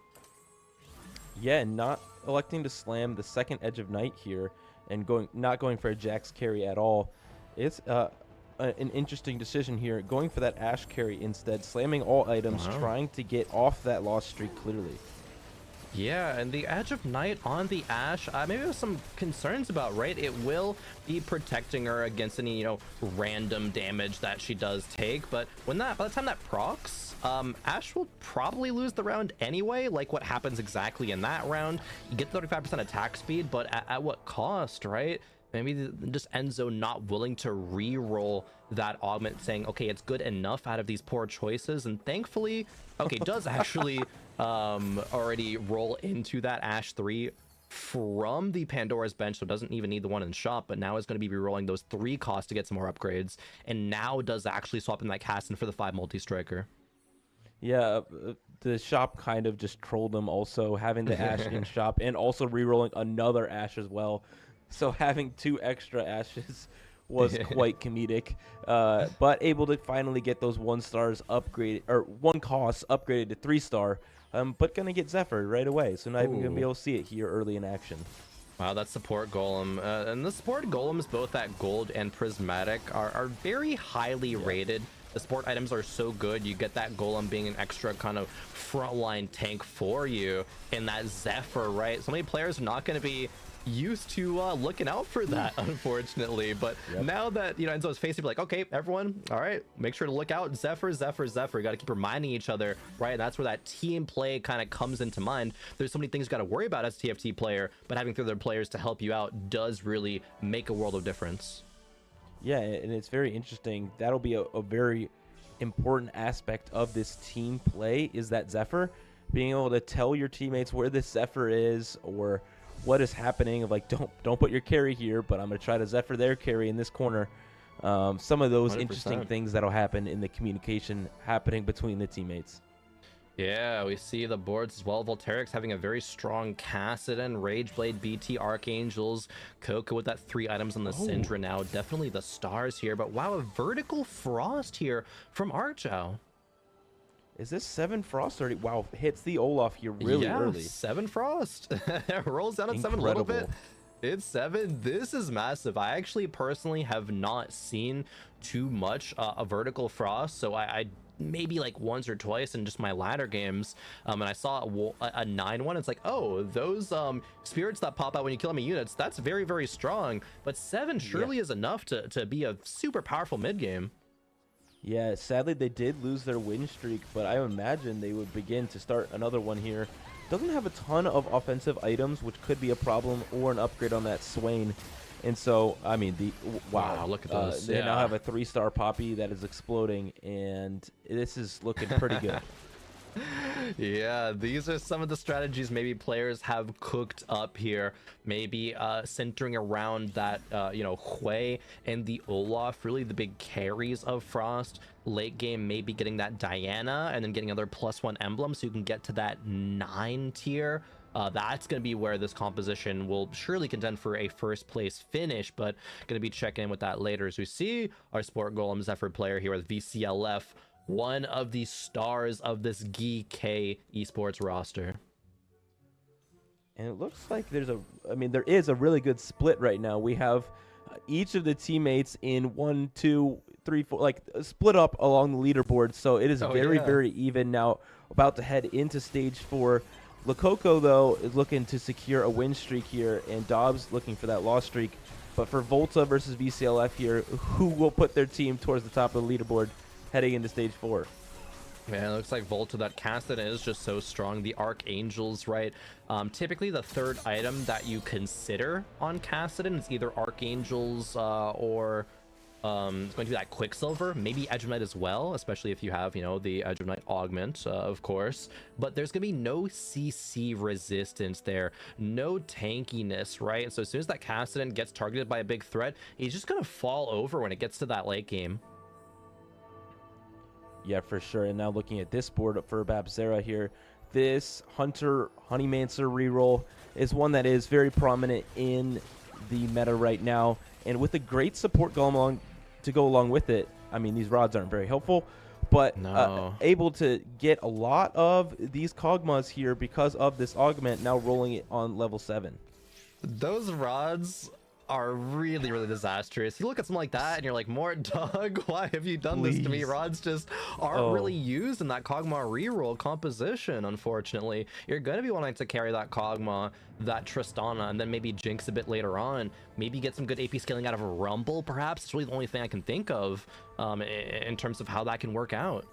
Yeah, and not electing to slam the second Edge of Night here and not going for a Jax carry at all. It's an interesting decision here, going for that Ash carry instead, slamming all items, trying to get off that loss streak clearly. Yeah, and the Edge of Night on the Ash, maybe there's some concerns about, right? It will be protecting her against any, random damage that she does take, but by the time that procs, Ash will probably lose the round anyway, like what happens exactly in that round. You get 35% attack speed, but at what cost, right? Maybe just Enzo not willing to re-roll that augment, saying, okay, it's good enough out of these poor choices, and thankfully, okay, does actually already roll into that Ash 3 from the Pandora's bench, so doesn't even need the one in shop, but now is going to be re-rolling those 3 costs to get some more upgrades, and now does actually swap in that Kassadin for the 5 multi-striker. Yeah, the shop kind of just trolled them also, having the Ash in shop and also re-rolling another Ash as well. So having 2 extra Ashes was quite comedic, but able to finally get those 1-stars upgraded, or 1 cost upgraded to 3-star, but gonna get Zephyr right away, so not even gonna be able to see it here early in action. Wow, that support golem, and the support golems, both at gold and prismatic, are very highly rated. The support items are so good. You get that golem being an extra kind of frontline tank for you, and that Zephyr, right? So many players are not going to be used to looking out for that, unfortunately, but now that Enzo's facing, like, okay, everyone, all right, make sure to look out. Zephyr, you got to keep reminding each other, right? And that's where that team play kind of comes into mind. There's so many things you got to worry about as a TFT player, but having 3 other players to help you out does really make a world of difference. Yeah, and it's very interesting. That'll be a very important aspect of this team play, is that Zephyr, being able to tell your teammates where this Zephyr is or what is happening, of like, don't put your carry here, but I'm going to try to Zephyr their carry in this corner. Some of those 100%. Interesting things that'll happen in the communication happening between the teammates. Yeah, we see the boards as well. Volterix having a very strong Kassadin, Rageblade, BT, Archangels, Coco with that 3 items on the Syndra now. Definitely the stars here, but wow, a vertical frost here from Archao. Is this 7 frost already? Wow, hits the Olaf here really early. 7 frost. Rolls down at 7 a little bit. It's 7. This is massive. I actually personally have not seen too much a vertical frost, so I maybe like once or twice in just my ladder games, and I saw a 9-1. It's like, oh, those spirits that pop out when you kill enemy units, that's very, very strong, but 7 surely is enough to be a super powerful mid game. Yeah, sadly they did lose their win streak, but I imagine they would begin to start another one here. Doesn't have a ton of offensive items, which could be a problem, or an upgrade on that Swain. And so, I mean, wow, look at this. They now have a 3-star Poppy that is exploding, and this is looking pretty good. Yeah, these are some of the strategies maybe players have cooked up here. Maybe centering around that, you know, Hui and the Olaf, really the big carries of Frost. Late game, maybe getting that Diana and then getting another +1 emblem so you can get to that 9 tier. That's going to be where this composition will surely contend for a first place finish, but going to be checking in with that later as we see our Sport Golem Zephyr player here with VCLF, one of the stars of this GK esports roster. And it looks like there is a really good split right now. We have each of the teammates in 1, 2, 3, 4, like split up along the leaderboard. So it is very even now, about to head into stage 4. Lococo, though, is looking to secure a win streak here, and Dobbs looking for that loss streak. But for Volta versus VCLF here, who will put their team towards the top of the leaderboard heading into stage 4? Man, it looks like Volta, that Cassidy is just so strong. The Archangels, right? Typically, the third item that you consider on Cassidy is either Archangels or it's going to be that Quicksilver, maybe Edge of Night as well, especially if you have, you know, the Edge of Night augment, of course. But there's going to be no CC resistance there, no tankiness, right? So as soon as that Cassidy gets targeted by a big threat, he's just going to fall over when it gets to that late game. Yeah, for sure. And now looking at this board for Babzera here, this Hunter Honeymancer reroll is one that is very prominent in the meta right now. And with a great support to go along with it, I mean, these rods aren't very helpful, but able to get a lot of these Kog'Maws here because of this augment, now rolling it on level 7. Those rods are really, really disastrous. You look at something like that and you're like, Mort Dog, why have you done this to me? Rods just aren't really used in that Kog'Maw reroll composition, unfortunately. You're going to be wanting to carry that Kog'Maw, that Tristana, and then maybe Jinx a bit later on. Maybe get some good AP scaling out of a Rumble, perhaps. It's really the only thing I can think of in terms of how that can work out.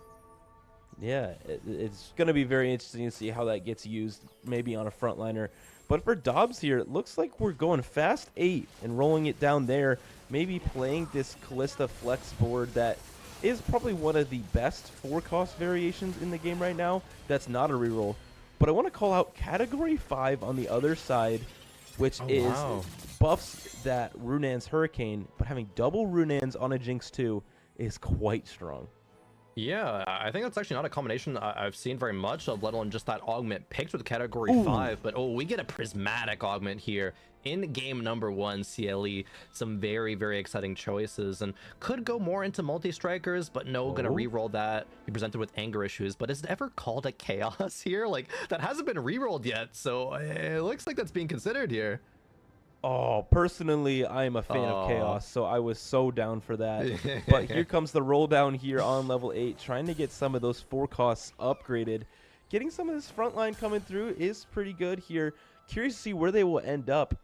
Yeah, it's going to be very interesting to see how that gets used, maybe on a frontliner. But for Dobbs here, it looks like we're going fast 8 and rolling it down there, maybe playing this Callista Flex board that is probably one of the best 4-cost variations in the game right now. That's not a reroll. But I want to call out Category 5 on the other side, which buffs that Runan's Hurricane, but having double Runan's on a Jinx 2 is quite strong. Yeah, I think that's actually not a combination I've seen very much of, let alone just that augment picked with Category 5. But we get a prismatic augment here in game number 1 CLE. Some very, very exciting choices, and could go more into multi-strikers, but no, gonna re-roll that. Be presented with anger issues, but is it ever called a chaos here? Like, that hasn't been re-rolled yet, so it looks like that's being considered here. Oh, personally, I'm a fan of Chaos, so I was so down for that. But here comes the roll down here on level 8, trying to get some of those 4 costs upgraded. Getting some of this front line coming through is pretty good here. Curious to see where they will end up,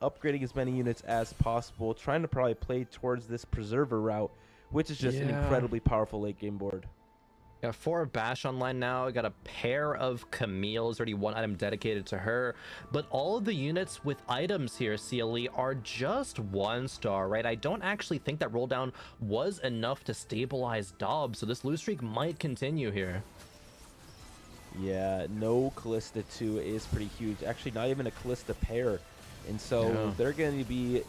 upgrading as many units as possible, trying to probably play towards this Preserver route, which is just an incredibly powerful late game board. Got 4 Bash online now. Got a pair of Camille's, already 1 item dedicated to her. But all of the units with items here, CLE, are just 1-star, right? I don't actually think that roll down was enough to stabilize Dobbs, so this lose streak might continue here. Yeah, no Callista 2 is pretty huge. Actually, not even a Callista pair. And so they're going to be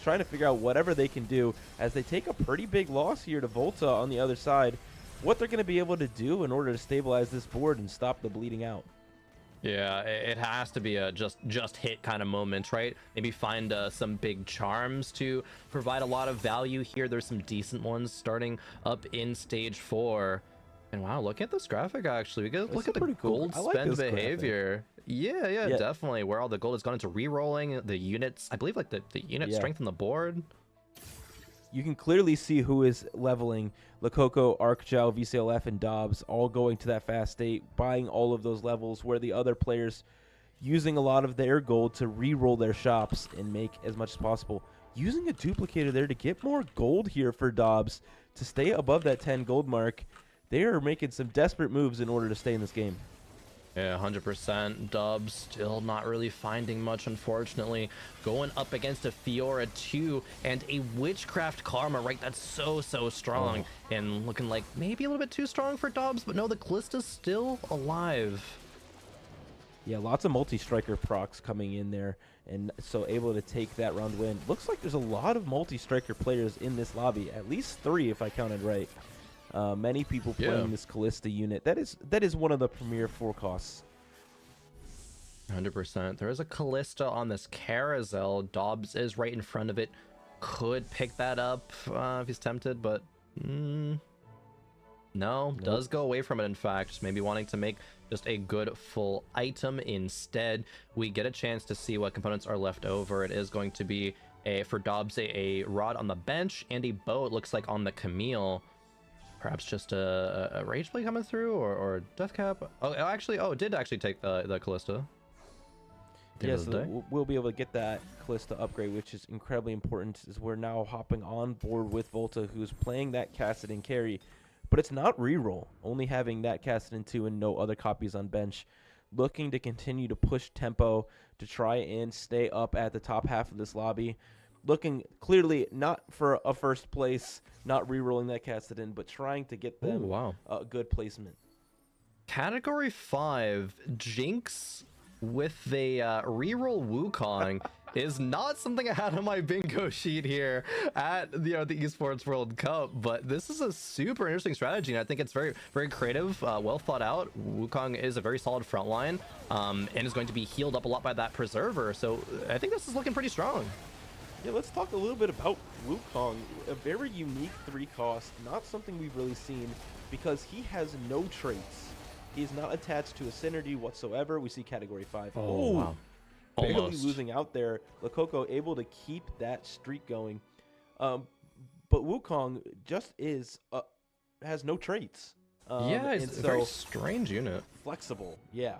trying to figure out whatever they can do as they take a pretty big loss here to Volta on the other side. What they're going to be able to do in order to stabilize this board and stop the bleeding out. Yeah, it has to be a just hit kind of moment, right? Maybe find some big charms to provide a lot of value here. There's some decent ones starting up in stage 4. And wow, look at this graphic actually. We get look at the gold spend behavior. Yeah, definitely. Where all the gold has gone into re-rolling the units. I believe like the unit strength on the board. you can clearly see who is leveling. Lakoko, Arcgel, VCLF, and Dobbs all going to that fast state, buying all of those levels, where the other players using a lot of their gold to re-roll their shops and make as much as possible. Using a duplicator there to get more gold here for Dobbs to stay above that 10 gold mark. They are making some desperate moves in order to stay in this game. Yeah, 100%. Dubs still not really finding much, unfortunately. Going up against a Fiora 2 and a Witchcraft Karma, right? That's so strong. And looking like maybe a little bit too strong for Dubs, but no, the Callista's still alive. Yeah, lots of multi-striker procs coming in there, and so able to take that round win. Looks like there's a lot of multi-striker players in this lobby, at least 3 if I counted right. Many people playing this Callista unit. That is one of the premier forecasts. 100%. There is a Callista on this Carousel. Dobbs is right in front of it. Could pick that up if he's tempted, but no. Nope. Does go away from it, in fact. Maybe wanting to make just a good full item instead. We get a chance to see what components are left over. It is going to be, for Dobbs, a rod on the bench and a bow, it looks like, on the Camille. Perhaps just a Rage Blade coming through, or Death Cap. It did actually take the Callista. Yes, we'll be able to get that Callista upgrade, which is incredibly important, as we're now hopping on board with Volta, who's playing that Kassadin carry. But it's not reroll, only having that Kassadin 2 and no other copies on bench. Looking to continue to push tempo to try and stay up at the top half of this lobby. Looking clearly not for a first place, not re-rolling that Kassadin, but trying to get them a good placement. Category 5, Jinx with the re-roll Wukong is not something I had on my bingo sheet here at the Esports World Cup, but this is a super interesting strategy, and I think it's very creative, well thought out. Wukong is a very solid front line, and is going to be healed up a lot by that Preserver, so I think this is looking pretty strong. Yeah, let's talk a little bit about Wukong. A very unique 3-cost, not something we've really seen, because he has no traits. He is not attached to a synergy whatsoever. We see category 5. Oh, wow. Barely Almost losing out there. Lakoko able to keep that streak going. But Wukong just has no traits. Yeah, it's a very strange unit. Flexible, yeah.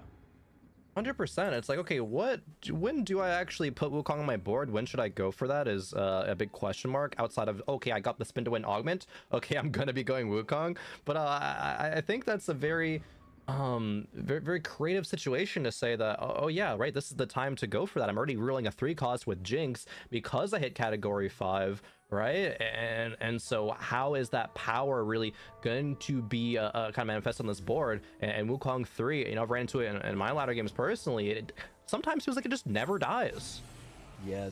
100%. It's like, okay, when do I actually put Wukong on my board? When should I go for that is a big question mark, outside of, okay, I got the spin to win augment. Okay, I'm going to be going Wukong. But I think that's a very creative situation to say that, oh yeah, right, this is the time to go for that. I'm already ruling a 3-cost with Jinx because I hit category 5. Right, and so how is that power really going to be kind of manifest on this board? And Wukong 3, I've ran into it in my ladder games personally. It sometimes feels like it just never dies. Yeah,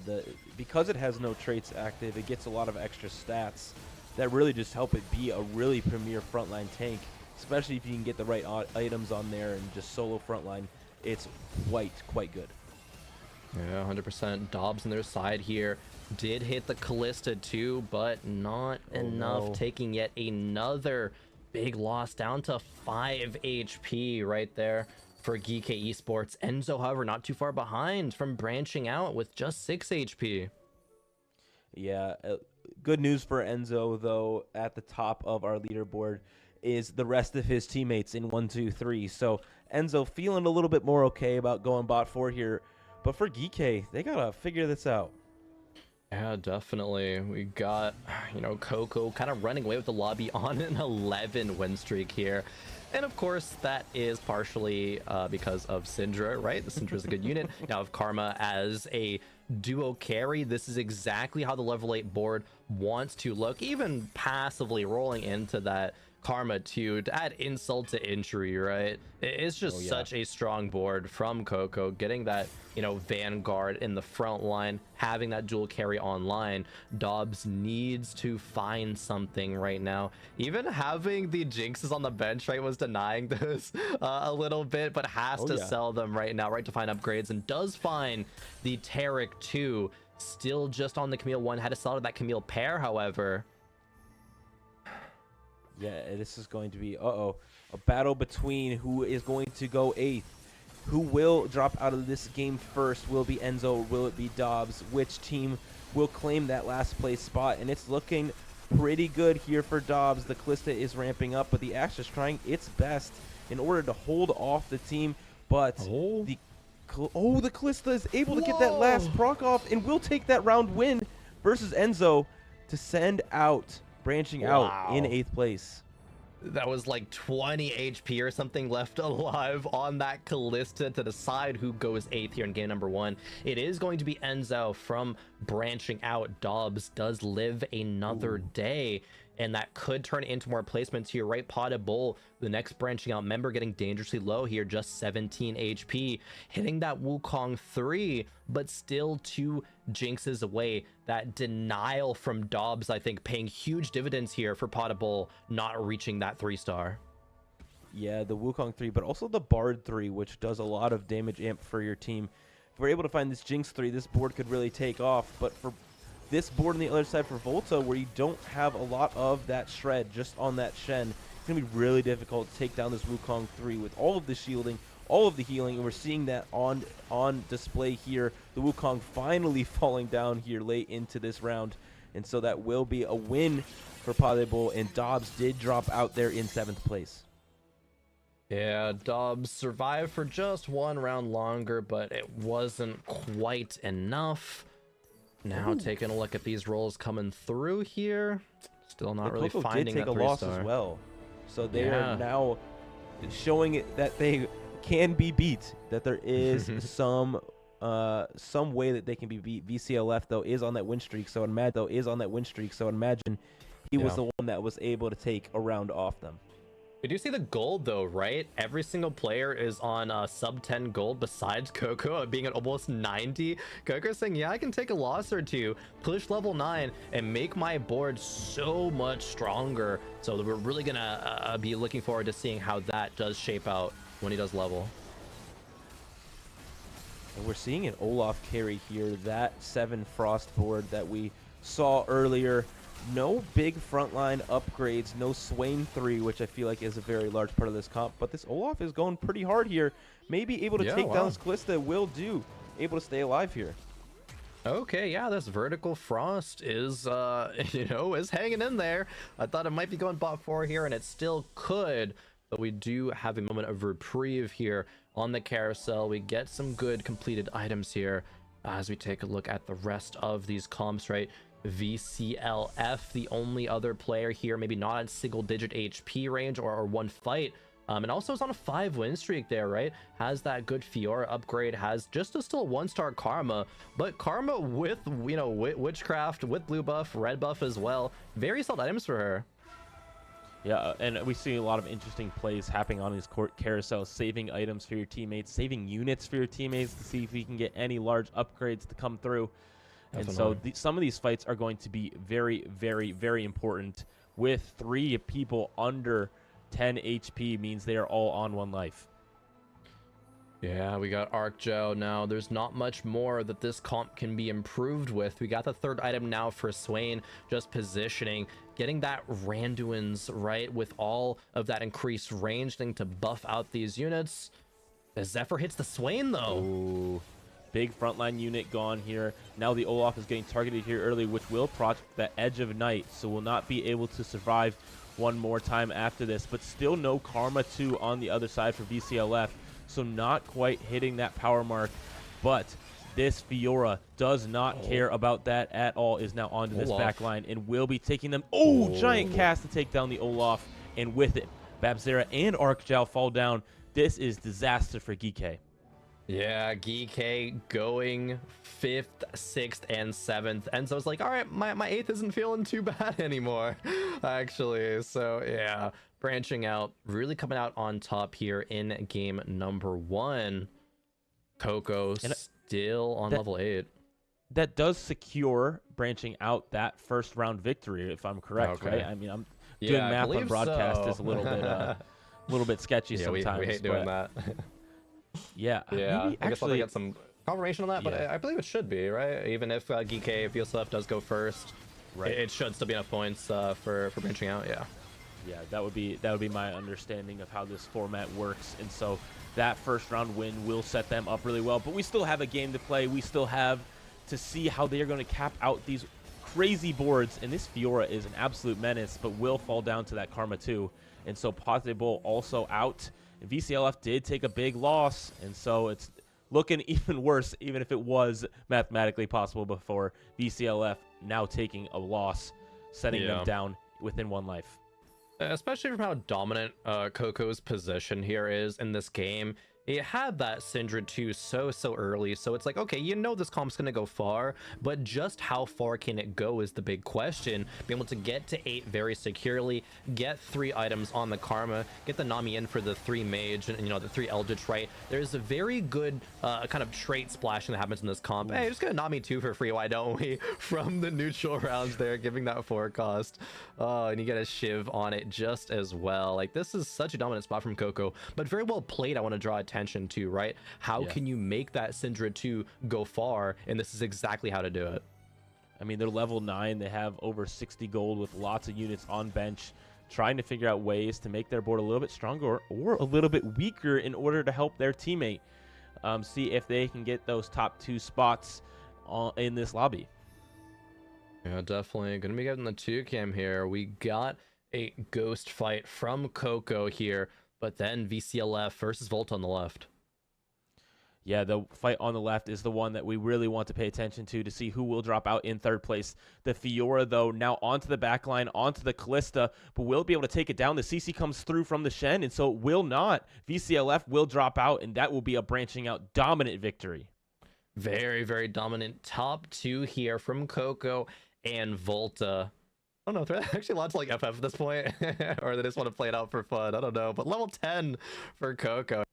because it has no traits active, it gets a lot of extra stats that really just help it be a really premier frontline tank. Especially if you can get the right items on there and just solo frontline, it's quite good. Yeah, 100%. Dobbs on their side here did hit the Callista too, but not enough. Taking yet another big loss, down to 5 HP right there for GK Esports. Enzo, however, not too far behind from branching out with just 6 HP. Yeah, good news for Enzo, though, at the top of our leaderboard is the rest of his teammates in 1, 2, 3. So Enzo feeling a little bit more okay about going bot 4 here. But for GK, they gotta figure this out. Yeah, definitely. We got, Coco kind of running away with the lobby on an 11 win streak here. And of course, that is partially because of Syndra, right? The Syndra is a good unit. Now, with Karma as a duo carry, this is exactly how the level 8 board wants to look, even passively rolling into that Karma to add insult to injury, right? It's just such a strong board from Coco, getting that, Vanguard in the front line, having that dual carry online. Dobbs needs to find something right now. Even having the Jinxes on the bench, right, was denying this a little bit, but has to sell them right now, right, to find upgrades, and does find the Tarek 2, still just on the Camille 1, had to sell to that Camille pair, however. Yeah, this is going to be, a battle between who is going to go 8th. Who will drop out of this game first? Will it be Enzo? Will it be Dobbs? Which team will claim that last place spot, and it's looking pretty good here for Dobbs. The Kalista is ramping up, but the Axe is trying its best in order to hold off the team, but the Kalista is able to get that last proc off and will take that round win versus Enzo to send out Branching Out in 8th place. That was like 20 HP or something left alive on that Kalista to decide who goes 8th here in game number 1. It is going to be Enzo from Branching Out. Dobbs does live another day, and that could turn into more placements here, right? Potted Bull, the next Branching Out member, getting dangerously low here, just 17 HP, hitting that Wukong 3, but still 2 jinxes away. That denial from Dobbs, I think, paying huge dividends here for Potted Bull, not reaching that 3-star. Yeah, the Wukong 3, but also the Bard 3, which does a lot of damage amp for your team. If we're able to find this Jinx 3, this board could really take off, but for this board on the other side for Volta, where you don't have a lot of that shred just on that Shen, it's going to be really difficult to take down this Wukong 3 with all of the shielding, all of the healing, and we're seeing that on display here. The Wukong finally falling down here late into this round, and so that will be a win for Potted Bull, and Dobbs did drop out there in 7th place. Yeah, Dobbs survived for just 1 round longer, but it wasn't quite enough. Now taking a look at these rolls coming through here, still not really finding that 3-star. Did take a loss as well, so they are now showing it that they can be beat. That there is some way that they can be beat. VCLF though is on that win streak, so imagine he was the one that was able to take a round off them. We do see the gold though, right? Every single player is on sub 10 gold besides Coco being at almost 90. Coco's saying, yeah, I can take a loss or two, push level 9, and make my board so much stronger. So we're really gonna be looking forward to seeing how that does shape out when he does level. And we're seeing an Olaf carry here, that 7 Frost board that we saw earlier. No big frontline upgrades, no Swain 3, which I feel like is a very large part of this comp, but this Olaf is going pretty hard here. Maybe able to take down this Kalista, will do. Able to stay alive here. Okay, yeah, this vertical frost is, is hanging in there. I thought it might be going bot 4 here, and it still could, but we do have a moment of reprieve here on the carousel. We get some good completed items here as we take a look at the rest of these comps, right? VCLF, the only other player here, maybe not at single-digit HP range or 1 fight, and also is on a 5 win streak there, right? Has that good Fiora upgrade, has just a still 1-star Karma, but Karma with, Witchcraft, with blue buff, red buff as well. Very solid items for her. Yeah, and we see a lot of interesting plays happening on these carousels, saving items for your teammates, saving units for your teammates to see if we can get any large upgrades to come through. Definitely. And so some of these fights are going to be very, very, very important. With 3 people under 10 HP means they are all on 1 life. Yeah, we got Arcjo now. There's not much more that this comp can be improved with. We got the 3rd item now for Swain, just positioning, getting that Randuin's, right, with all of that increased range thing to buff out these units. As Zephyr hits the Swain, though. Ooh. Big frontline unit gone here. Now the Olaf is getting targeted here early, which will project that Edge of Night, so will not be able to survive one more time after this. But still no Karma 2 on the other side for VCLF, so not quite hitting that power mark. But this Fiora does not care about that at all, is now onto this back line and will be taking them. Giant cast to take down the Olaf, and with it, Babzera and Arcjal fall down. This is disaster for Geek. Yeah, Geek going 5th, 6th, and 7th. And so it's like, all right, my 8th isn't feeling too bad anymore, actually. So yeah, Branching Out, really coming out on top here in game number 1. Coco still on level 8. That does secure Branching Out that 1st round victory, if I'm correct, right? I mean, I'm doing math on broadcast is a little bit sketchy sometimes. We hate doing that. Yeah, I guess I'll get some confirmation on that, but I believe it should be, right? Even if Geek VSLF does go first, right, it should still be enough points for Branching Out. Yeah, that would be my understanding of how this format works, and so that 1st round win will set them up really well. But we still have a game to play. We still have to see how they are going to cap out these crazy boards. And this Fiora is an absolute menace, but will fall down to that Karma too. And so Possible also out. And VCLF did take a big loss, and so it's looking even worse, even if it was mathematically possible before. VCLF now taking a loss, setting them down within one life. Especially from how dominant Coco's position here is in this game. It had that Syndra 2 so early, so it's like, okay, you know this comp's gonna go far, but just how far can it go is the big question. Being able to get to 8 very securely, get 3 items on the Karma, get the Nami in for the 3 Mage, and you know, the 3 Eldritch, right? There's a very good kind of trait splashing that happens in this comp. Hey, just get a Nami 2 for free, why don't we? From the neutral rounds there, giving that 4 cost. And you get a Shiv on it just as well. Like, this is such a dominant spot from Coco, but very well played. I want to draw attention to, right? How can you make that Syndra 2 go far? And this is exactly how to do it. I mean, they're level 9. They have over 60 gold with lots of units on bench, trying to figure out ways to make their board a little bit stronger or a little bit weaker in order to help their teammate. See if they can get those top 2 spots in this lobby. Yeah, definitely gonna be getting the 2 cam here. We got a ghost fight from Coco here, but then VCLF versus Volta on the left. Yeah, the fight on the left is the one that we really want to pay attention to see who will drop out in 3rd place. The Fiora, though, now onto the back line, onto the Callista, but will be able to take it down. The CC comes through from the Shen, and so it will not. VCLF will drop out, and that will be a branching out dominant victory. Very dominant top 2 here from Coco and Volta. I don't know if they're actually allowed to like FF at this point, or they just want to play it out for fun. I don't know, but level 10 for Coco.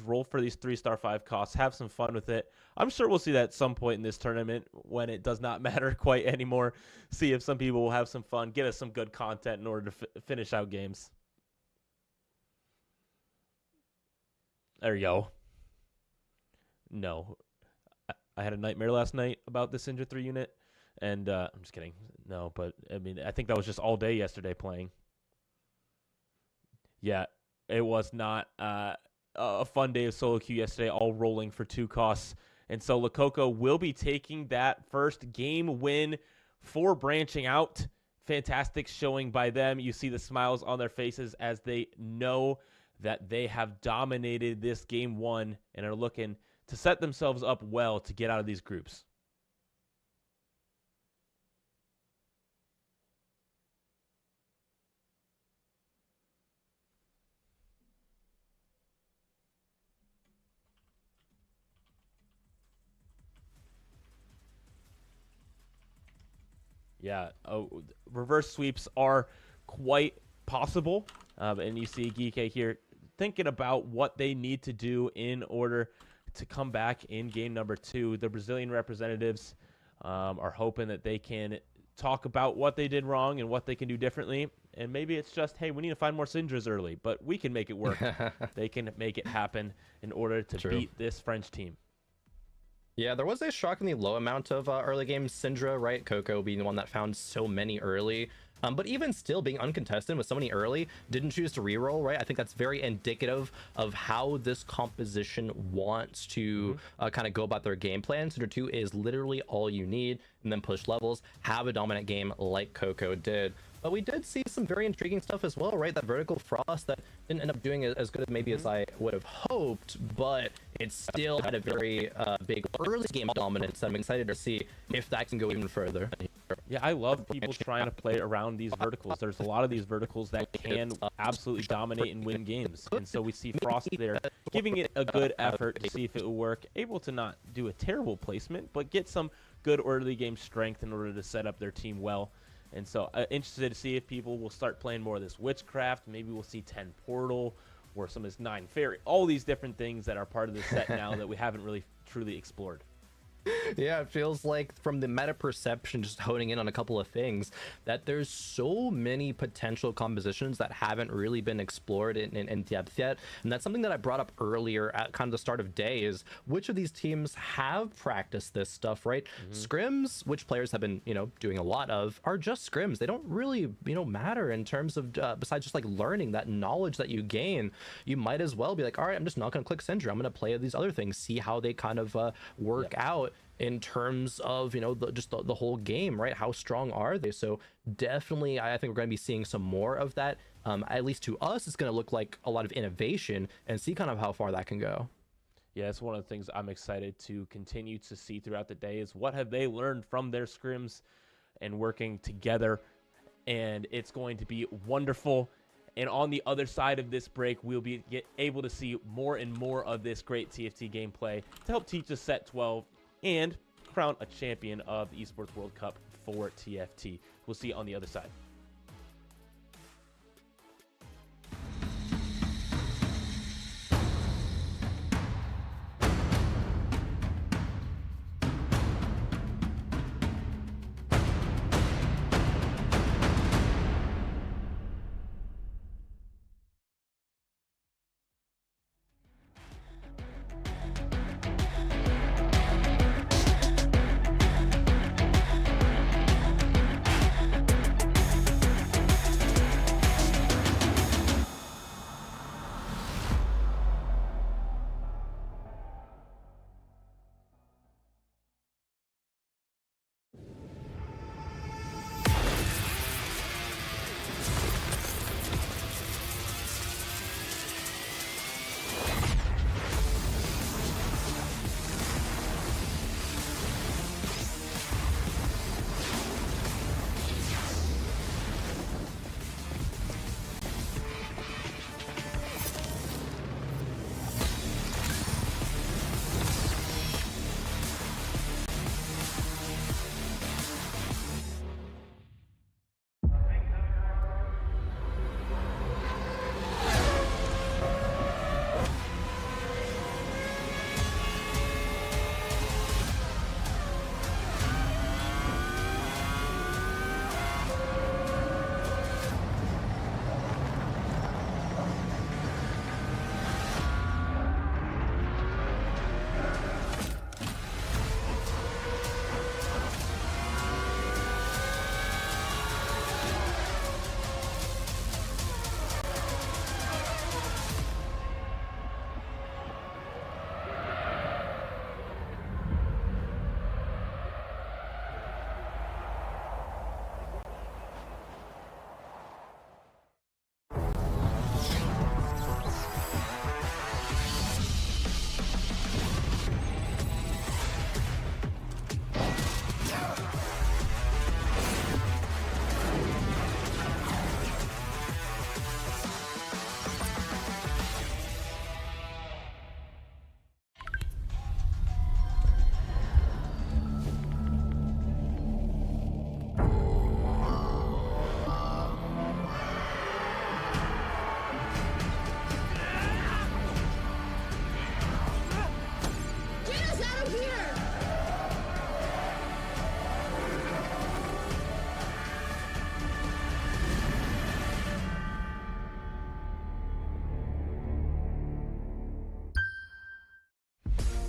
Roll for these 3-star 5 costs, have some fun with it. I'm sure we'll see that at some point in this tournament when it does not matter quite anymore. See if some people will have some fun, get us some good content in order to finish out games. There you go. No. I had a nightmare last night about the Syndra 3 unit, and I'm just kidding. No, but I mean, I think that was just all day yesterday playing. Yeah, it was not a fun day of solo queue yesterday, all rolling for 2 costs. And so Lakoko will be taking that first game win for branching out. Fantastic showing by them. You see the smiles on their faces as they know that they have dominated this game 1 and are looking to set themselves up well to get out of these groups. Yeah, reverse sweeps are quite possible. And you see Geeke here thinking about what they need to do in order to come back in game number 2. The Brazilian representatives are hoping that they can talk about what they did wrong and what they can do differently. And maybe it's just, hey, we need to find more Syndras early, but we can make it work. They can make it happen in order to beat this French team. Yeah, there was a shockingly low amount of early game Syndra, right? Coco being the one that found so many early. But even still being uncontested with so many early, didn't choose to reroll, right? I think that's very indicative of how this composition wants to kind of go about their game plan. Syndra 2 is literally all you need, and then push levels, have a dominant game like Coco did. But we did see some very intriguing stuff as well, right? That vertical frost that didn't end up doing as good maybe as I would have hoped, but it still had a very big early game dominance. I'm excited to see if that can go even further. Yeah, I love people trying to play around these verticals. There's a lot of these verticals that can absolutely dominate and win games. And so we see Frost there giving it a good effort to see if it will work. Able to not do a terrible placement, but get some good early game strength in order to set up their team well. And so interested to see if people will start playing more of this Witchcraft. Maybe we'll see 10 Portal or some of this 9 Fairy. All these different things that are part of the set now that we haven't really truly explored. Yeah, it feels like from the meta perception, just honing in on a couple of things, that there's so many potential compositions that haven't really been explored in depth yet. And that's something that I brought up earlier at kind of the start of day, is which of these teams have practiced this stuff, right? Scrims, which players have been, doing a lot of, are just scrims. They don't really, matter in terms of, besides just like learning that knowledge that you gain. You might as well be like, all right, I'm just not going to click Syndra. I'm going to play these other things, see how they kind of work out in terms of the whole game, right? How strong are they? So definitely I think we're going to be seeing some more of that. At least to us, it's going to look like a lot of innovation, and see kind of how far that can go. Yeah, it's one of the things I'm excited to continue to see throughout the day, is what have they learned from their scrims and working together. And it's going to be wonderful. And on the other side of this break, we'll be able to see more and more of this great TFT gameplay to help teach us Set 12 and crown a champion of the Esports World Cup for TFT. We'll see you on the other side.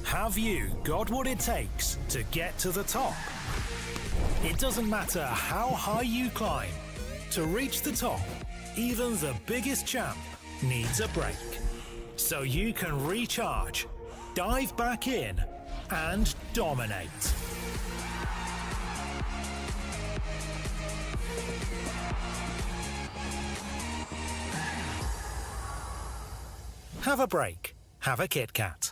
Have you got what it takes to get to the top? It doesn't matter how high you climb. To reach the top, even the biggest champ needs a break. So you can recharge, dive back in, and dominate. Have a break. Have a Kit Kat.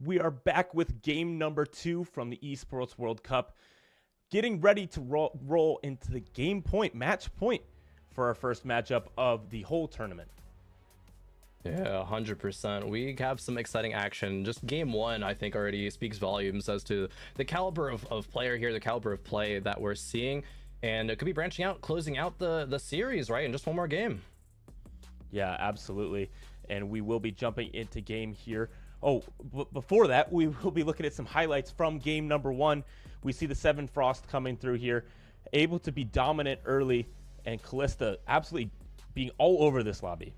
We are back with game number 2 from the Esports World Cup, getting ready to roll into the match point for our first matchup of the whole tournament. Yeah, 100%. We have some exciting action. Just game 1, I think, already speaks volumes as to the caliber of player here, the caliber of play that we're seeing. And it could be branching out, closing out the series, right? In just one more game. Yeah, absolutely. And we will be jumping into game here. Oh, before that, we will be looking at some highlights from game number 1. We see the 7 Frost coming through here, able to be dominant early, and Kalista absolutely being all over this lobby.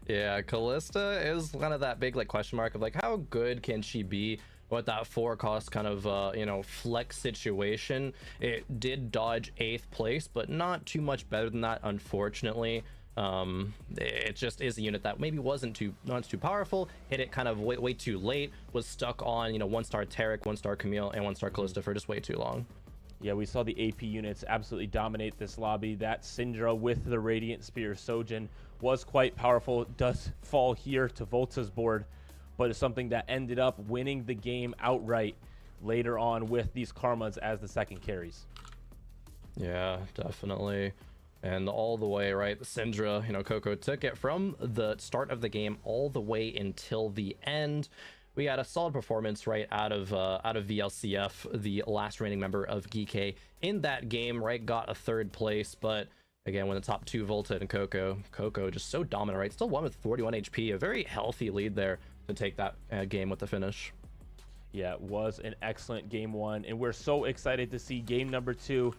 Yeah, Kalista is kind of that big question mark of how good can she be with that 4 cost kind of flex situation. It did dodge 8th place, but not too much better than that, unfortunately. It just is a unit that maybe not too powerful, hit it kind of way too late, was stuck on 1-star Tarek, 1-star Camille, and 1-star Kalista for just way too long. Yeah, we saw the AP units absolutely dominate this lobby. That Syndra with the Radiant Spear Sojin was quite powerful. Does fall here to Volta's board, but it's something that ended up winning the game outright later on with these Karmas as the second carries. Yeah, definitely. And all the way, right, Syndra, Coco took it from the start of the game all the way until the end. We had a solid performance right out of VLCF, the last reigning member of GK in that game, right? Got a 3rd place, but again, when the top 2, Volta and Coco just so dominant, right? Still won with 41 HP, a very healthy lead there to take that game with the finish. Yeah, it was an excellent game 1, and we're so excited to see game number 2,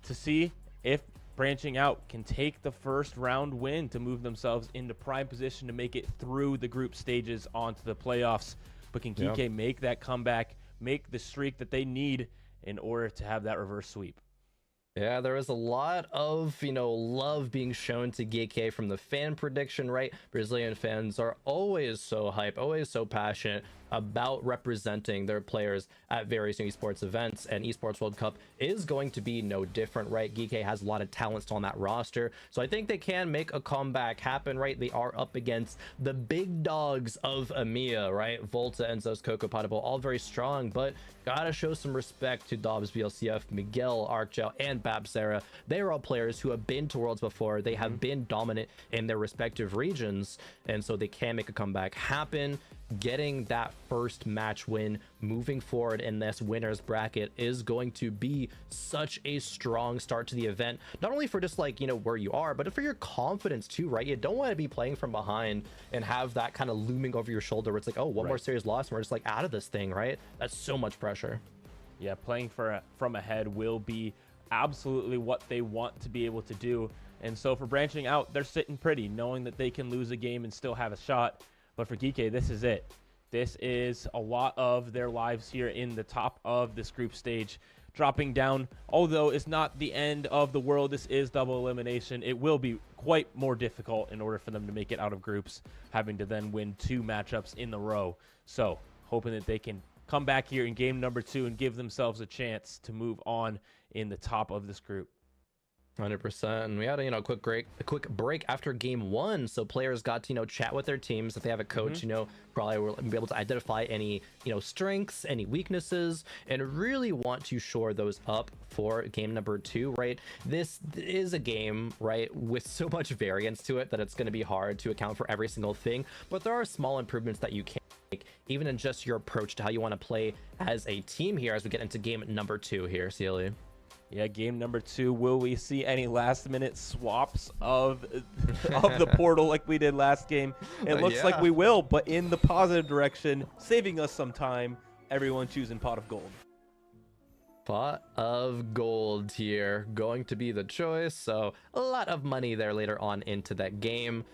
to see if Branching Out can take the first round win to move themselves into prime position to make it through the group stages onto the playoffs. But can GK make that comeback, make the streak that they need in order to have that reverse sweep? Yeah, there was a lot of, love being shown to GK from the fan prediction, right? Brazilian fans are always so hype, always so passionate about representing their players at various esports events, and Esports World Cup is going to be no different, right? GK has a lot of talent still on that roster, so I think they can make a comeback happen, right? They are up against the big dogs of EMEA, right? Volta, Enzos, Coco, Potable, all very strong, but gotta show some respect to Dobbs, VLCF, Miguel, Archel, and Babsera. They are all players who have been to Worlds before. They have been dominant in their respective regions, and so they can make a comeback happen. Getting that first match win moving forward in this winners bracket is going to be such a strong start to the event, not only for just where you are, but for your confidence too, right? You don't want to be playing from behind and have that kind of looming over your shoulder where it's oh, one more series lost and we're just out of this thing, right? That's so much pressure. Yeah, playing from ahead will be absolutely what they want to be able to do. And so for Branching Out, they're sitting pretty, knowing that they can lose a game and still have a shot. But for GK, this is it. This is a lot of their lives here in the top of this group stage. Dropping down, although it's not the end of the world, this is double elimination. It will be quite more difficult in order for them to make it out of groups, having to then win 2 matchups in a row. So, hoping that they can come back here in game number 2 and give themselves a chance to move on in the top of this group. 100%. And we had a quick break after game 1, so players got to chat with their teams. If they have a coach, probably will be able to identify any strengths, any weaknesses, and really want to shore those up for game number 2, right? This is a game, right, with so much variance to it that it's going to be hard to account for every single thing, but there are small improvements that you can make even in just your approach to how you want to play as a team here as we get into game number 2 here, CLE. Yeah, game number 2. Will we see any last-minute swaps of the portal like we did last game? It looks like we will, but in the positive direction, saving us some time. Everyone choosing Pot of Gold. Pot of Gold here, going to be the choice. So a lot of money there later on into that game.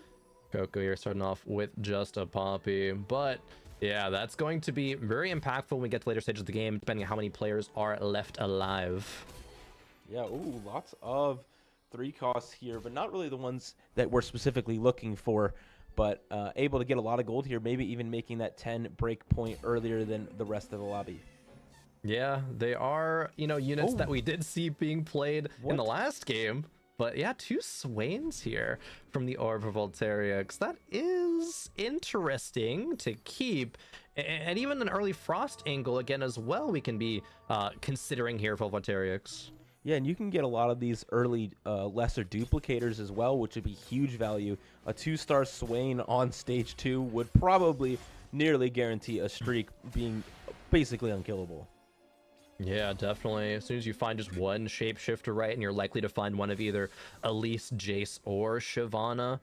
Coco here starting off with just a Poppy, but yeah, that's going to be very impactful when we get to later stages of the game, depending on how many players are left alive. Yeah, ooh, lots of 3 costs here, but not really the ones that we're specifically looking for, but able to get a lot of gold here, maybe even making that 10 break point earlier than the rest of the lobby. Yeah, they are, units that we did see being played in the last game. But yeah, 2 Swains here from the Orb of Volterix. That is interesting to keep. And even an early Frost angle again as well we can be considering here for Volterix. Yeah, and you can get a lot of these early lesser duplicators as well, which would be huge value. A 2-star Swain on stage 2 would probably nearly guarantee a streak being basically unkillable. Yeah, definitely. As soon as you find just one shapeshifter, right, and you're likely to find one of either Elise, Jace, or Shyvana.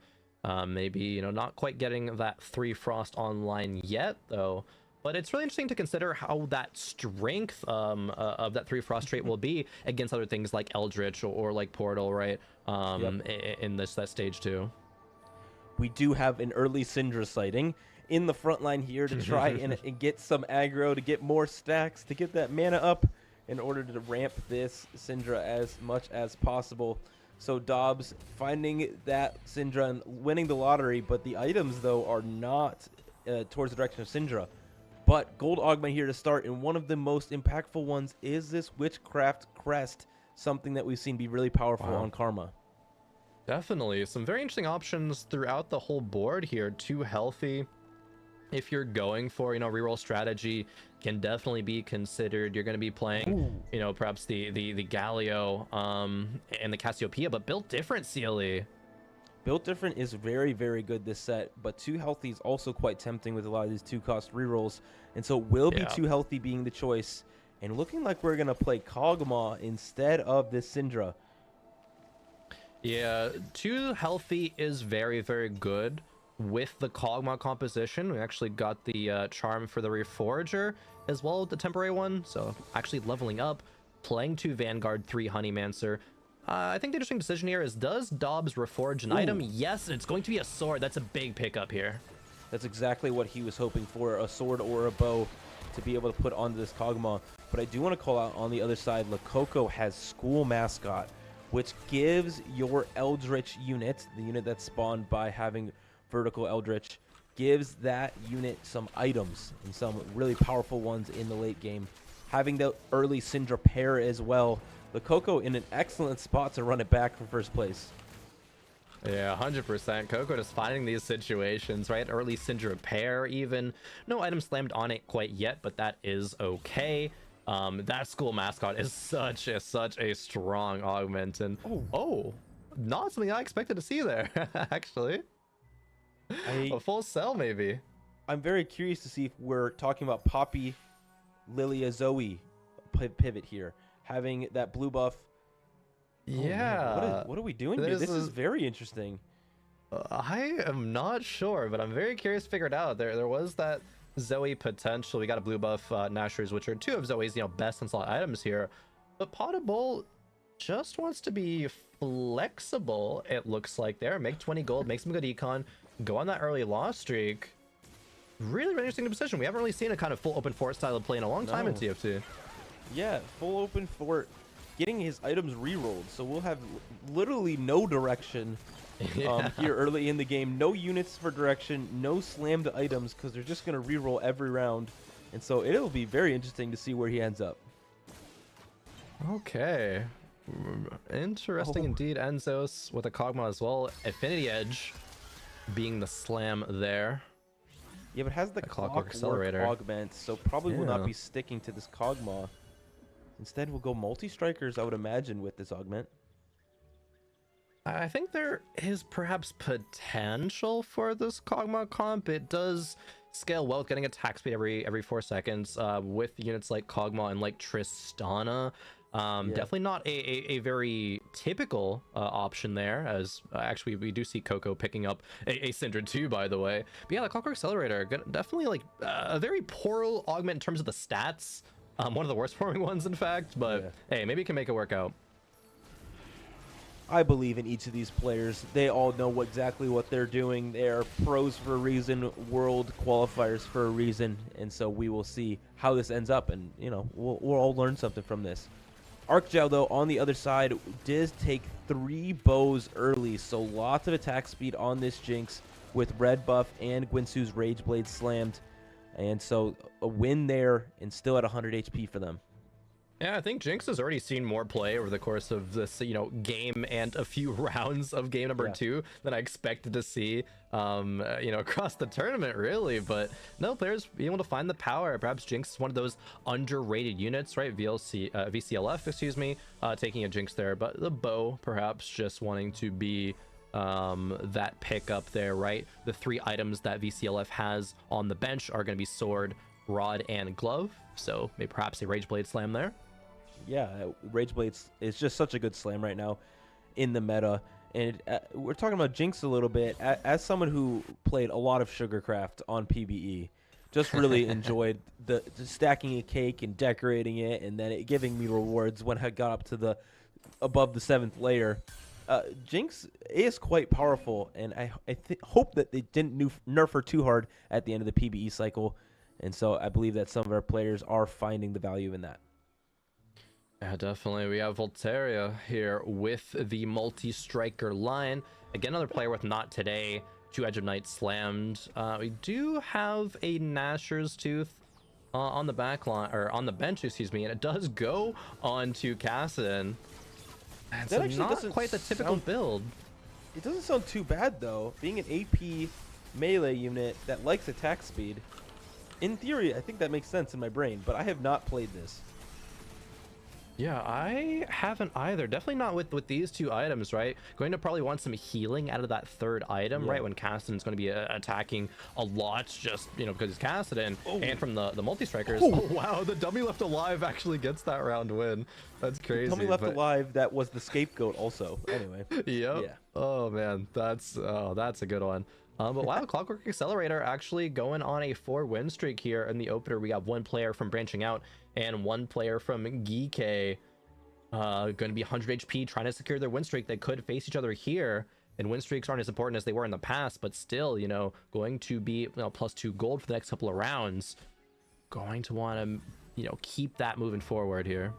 Maybe, you know, not quite getting that 3 Frost online yet, though. But it's really interesting to consider how that strength of that 3 Frost trait will be against other things like Eldritch or like Portal, right? In that stage 2. We do have an early Syndra sighting in the front line here to try and get some aggro, to get more stacks, to get that mana up in order to ramp this Syndra as much as possible. So Dobbs finding that Syndra and winning the lottery, but the items, though, are not towards the direction of Syndra. But Gold Augment here to start, and one of the most impactful ones is this Witchcraft Crest, something that we've seen be really powerful on Karma. Definitely. Some very interesting options throughout the whole board here. 2 healthy. If you're going for, you know, reroll strategy, can definitely be considered. You're going to be playing, you know, perhaps the Galio and the Cassiopeia, but built different, CLE. Built different is very, very good this set, but 2 healthy is also quite tempting with a lot of these 2-cost rerolls, and so will be 2 healthy being the choice, and looking like we're going to play Kog'Maw instead of this Syndra. Yeah, 2 healthy is very, very good. With the Kog'Maw composition, we actually got the charm for the Reforger as well as the temporary one, so actually leveling up, playing 2 Vanguard, 3 Honeymancer. I think the interesting decision here is, does Dobbs reforge an item? Yes, and it's going to be a sword. That's a big pickup here. That's exactly what he was hoping for, a sword or a bow to be able to put onto this Kog'Maw. But I do want to call out on the other side, Lakoko has School Mascot, which gives your Eldritch unit, the unit that's spawned by having Vertical Eldritch, gives that unit some items and some really powerful ones in the late game. Having the early Syndra pair as well, Lakoko in an excellent spot to run it back from first place. Yeah, 100%. Coco just finding these situations, right? Early Syndra pair even. No item slammed on it quite yet, but that is okay. That School Mascot is such a strong augment, and not something I expected to see there, actually. A full cell, maybe. I'm very curious to see if we're talking about Poppy, Lilia, Zoe pivot here, having that blue buff. Yeah. What are we doing here? This is very interesting. I am not sure, but I'm very curious to figure it out. There was that Zoe potential. We got a blue buff Nashers, which are 2 of Zoe's, you know, best in slot items here. But Potable just wants to be flexible, it looks like there. Make 20 gold, make some good econ, go on that early loss streak. Really, really interesting position. We haven't really seen a kind of full open fort style of play in a long time in TFT. Yeah, full open fort, getting his items re-rolled, so we'll have literally no direction here early in the game. No units for direction, no slammed items, because they're just going to re-roll every round. And so it'll be very interesting to see where he ends up. Okay. Interesting indeed. Enzos with a Kog'Maw as well. Affinity Edge being the slam there. Yeah, but has the Clockwork Accelerator augment, so probably will not be sticking to this Kog'Maw. Instead, we'll go multi-strikers, I would imagine, with this augment. I think there is perhaps potential for this Kog'Maw comp. It does scale well with getting attack speed every 4 seconds with units like Kog'Maw and like Tristana. Definitely not a very typical option there, as actually we do see Coco picking up a Syndra too, by the way. But yeah, the Clockwork Accelerator, definitely like a very poor augment in terms of the stats. One of the worst performing ones, in fact, but hey, maybe it can make it work out. I believe in each of these players. They all know exactly what they're doing. They are pros for a reason, world qualifiers for a reason, and so we will see how this ends up, and you know, we'll all learn something from this. Arcgel, though, on the other side, does take 3 bows early, so lots of attack speed on this Jinx with red buff and Guinsoo's Rage Blade slammed, and so a win there and still at 100 HP for them. Yeah, I think Jinx has already seen more play over the course of this, game and a few rounds of game number 2 than I expected to see, across the tournament, really. But no, players being able to find the power. Perhaps Jinx is one of those underrated units, right? VCLF, excuse me, taking a Jinx there. But the bow, perhaps just wanting to be that pick up there, right? The 3 items that VCLF has on the bench are going to be sword, rod, and glove. So maybe perhaps a Rage Blade slam there. Yeah, Rage Blades is just such a good slam right now in the meta. And we're talking about Jinx a little bit. As someone who played a lot of Sugarcraft on PBE, just really enjoyed the stacking a cake and decorating it, and then it giving me rewards when I got up to above the 7th layer. Jinx is quite powerful, and I hope that they didn't nerf her too hard at the end of the PBE cycle. And so I believe that some of our players are finding the value in that. Yeah, definitely. We have Voltaria here with the multi-striker line. Again, another player with Not Today. 2 Edge of Night slammed. We do have a Nashor's Tooth on the back line, or on the bench, excuse me, and it does go onto Kassadin. And so not quite the typical build. It doesn't sound too bad, though. Being an AP melee unit that likes attack speed, in theory, I think that makes sense in my brain, but I have not played this. Yeah, I haven't either. Definitely not with these 2 items, right? Going to probably want some healing out of that 3rd item, right? When Kassadin's going to be attacking a lot, just, because it's Kassadin. And from the multi-strikers. Oh, wow, the dummy left alive actually gets that round win. That's crazy. The dummy left alive, that was the scapegoat also. Anyway. Yep. Yeah. Oh, man, that's a good one. But wow, Clockwork Accelerator actually going on a 4-win streak here in the opener. We have 1 player from Branching Out and 1 player from Geekay. Going to be 100 HP, trying to secure their win streak. They could face each other here, and win streaks aren't as important as they were in the past, but still, going to be +2 gold for the next couple of rounds. Going to want to, keep that moving forward here.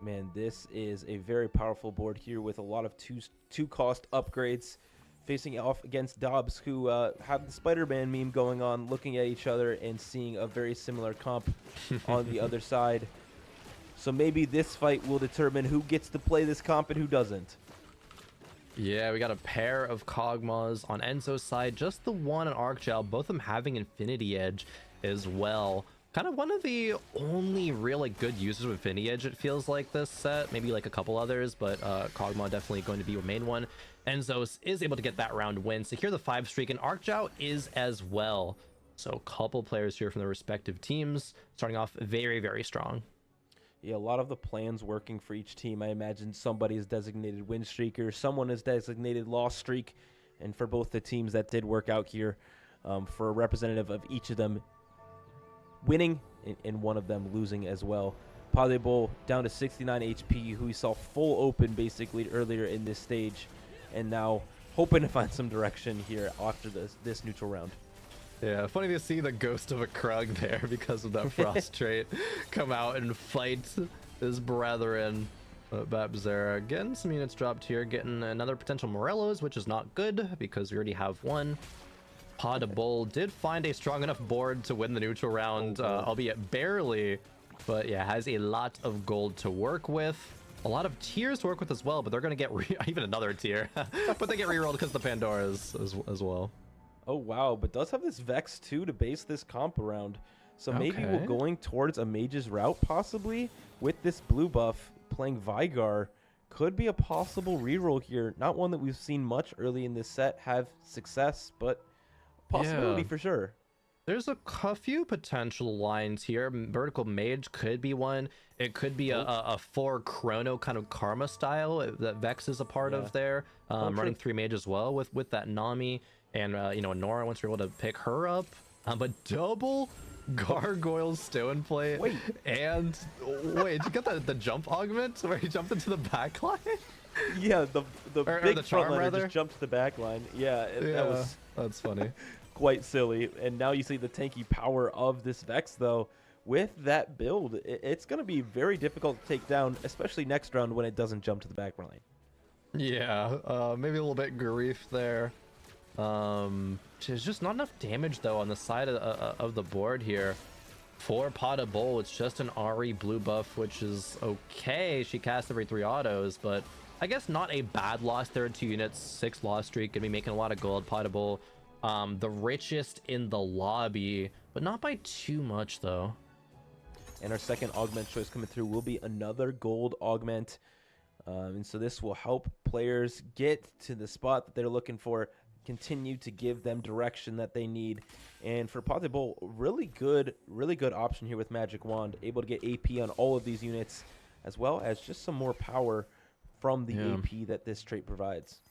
Man, this is a very powerful board here with a lot of two cost upgrades. Facing off against Dobbs, who have the Spider-Man meme going on, looking at each other and seeing a very similar comp on the other side. So maybe this fight will determine who gets to play this comp and who doesn't. Yeah, we got a pair of Kog'Maws on Enzo's side, just the one on Arcgel, both of them having Infinity Edge as well. Kind of one of the only real good users of Infinity Edge, it feels like, this set. Maybe a couple others, but Kog'Maw definitely going to be a main one. Enzo is able to get that round win, secure the 5 streak, and Arcgel is as well. So a couple players here from their respective teams starting off very, very strong. Yeah, a lot of the plans working for each team. I imagine somebody is designated win streaker, someone is designated loss streak, and for both the teams that did work out here, for a representative of each of them winning and one of them losing as well. Padebo down to 69 HP, who we saw full open basically earlier in this stage, and now hoping to find some direction here after this neutral round. Yeah, funny to see the ghost of a Krug there because of that frost trait come out and fight his brethren. Babzera getting some units dropped here, getting another potential Morellos, which is not good because we already have one. Padebo did find a strong enough board to win the neutral round, albeit barely, but yeah, has a lot of gold to work with. A lot of tiers to work with as well, but they're going to get even another tier, but they get rerolled because the Pandoras as well. Oh, wow, but does have this Vex, too, to base this comp around. So maybe we're going towards a mage's route, possibly, with this blue buff. Playing Vigar could be a possible reroll here. Not one that we've seen much early in this set have success, but possibility for sure. There's a few potential lines here. Vertical Mage could be one. It could be a 4 Chrono kind of Karma style that Vex is a part of there. Running 3 Mage as well with that Nami. And, Nora, once you're able to pick her up. But double Gargoyle Stone Plate. Wait, did you get the jump augment where he jumped into the backline? Yeah, the big frontliner just jumped to the backline. Yeah, that's funny. Quite silly. And now you see the tanky power of this Vex, though. With that build, it's going to be very difficult to take down, especially next round when it doesn't jump to the backline. Yeah, maybe a little bit grief there. There's just not enough damage though on the side of the board here. For Pot of Bowl, it's just an Ari blue buff, which is okay. She casts every 3 autos, but I guess not a bad loss there. 2 units, 6 loss streak, gonna be making a lot of gold. Pot of Bowl, the richest in the lobby, but not by too much though. And our second augment choice coming through will be another gold augment. And so this will help players get to the spot that they're looking for, continue to give them direction that they need. And for Pot de Bowl, really good option here with Magic Wand, able to get AP on all of these units, as well as just some more power from the AP that this trait provides.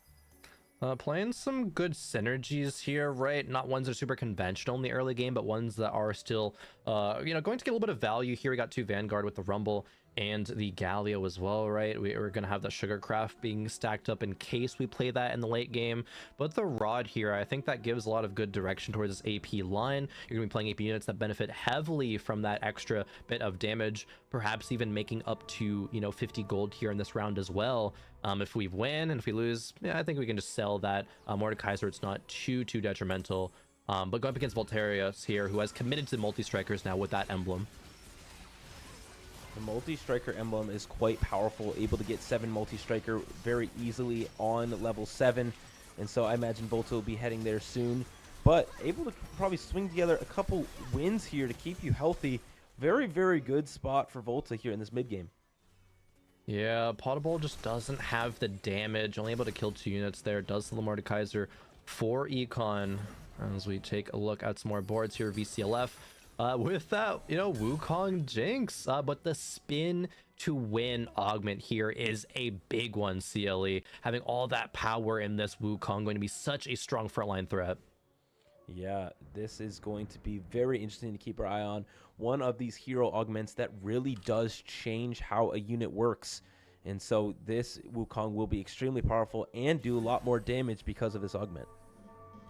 Playing some good synergies here, right? Not ones that are super conventional in the early game, but ones that are still, you know, going to get a little bit of value here. We got 2 Vanguard with the Rumble and the Galio as well, right? We're going to have the Sugarcraft being stacked up in case we play that in the late game. But the Rod here, I think that gives a lot of good direction towards this AP line. You're going to be playing AP units that benefit heavily from that extra bit of damage, perhaps even making up to, you know, 50 gold here in this round as well. If we win, and if we lose, yeah, I think we can just sell that Mordekaiser. It's not too detrimental. But going up against Voltarius here, who has committed to multi-strikers now with that emblem. The multi-striker emblem is quite powerful, able to get 7 multi-striker very easily on level 7. And so I imagine Volta will be heading there soon. But able to probably swing together a couple wins here to keep you healthy. Very good spot for Volta here in this mid-game. Yeah, Potable just doesn't have the damage. Only able to kill 2 units there. Does the Mordekaiser for Econ. As we take a look at some more boards here, VCLF. With that, you know, Wukong Jinx, but the spin to win augment here is a big one. CLE having all that power in this Wukong, going to be such a strong frontline threat. Yeah, this is going to be very interesting to keep our eye on. One of these hero augments that really does change how a unit works. And so this Wukong will be extremely powerful and do a lot more damage because of this augment.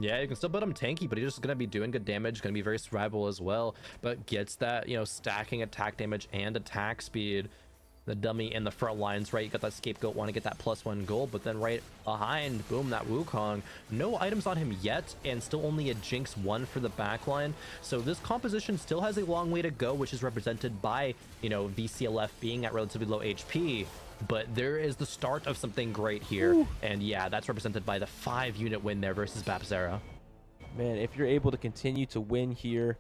Yeah, you can still build him tanky, but he's just going to be doing good damage, going to be very survivable as well, but gets that, you know, stacking attack damage and attack speed. The dummy in the front lines, right? You got that scapegoat, want to get that +1 gold, but then right behind, boom, that Wukong. No items on him yet, and still only a Jinx 1 for the backline. So this composition still has a long way to go, which is represented by, you know, VCLF being at relatively low HP. But there is the start of something great here. Ooh. And yeah, that's represented by the 5-unit win there versus Bapzera. Man, if you're able to continue to win here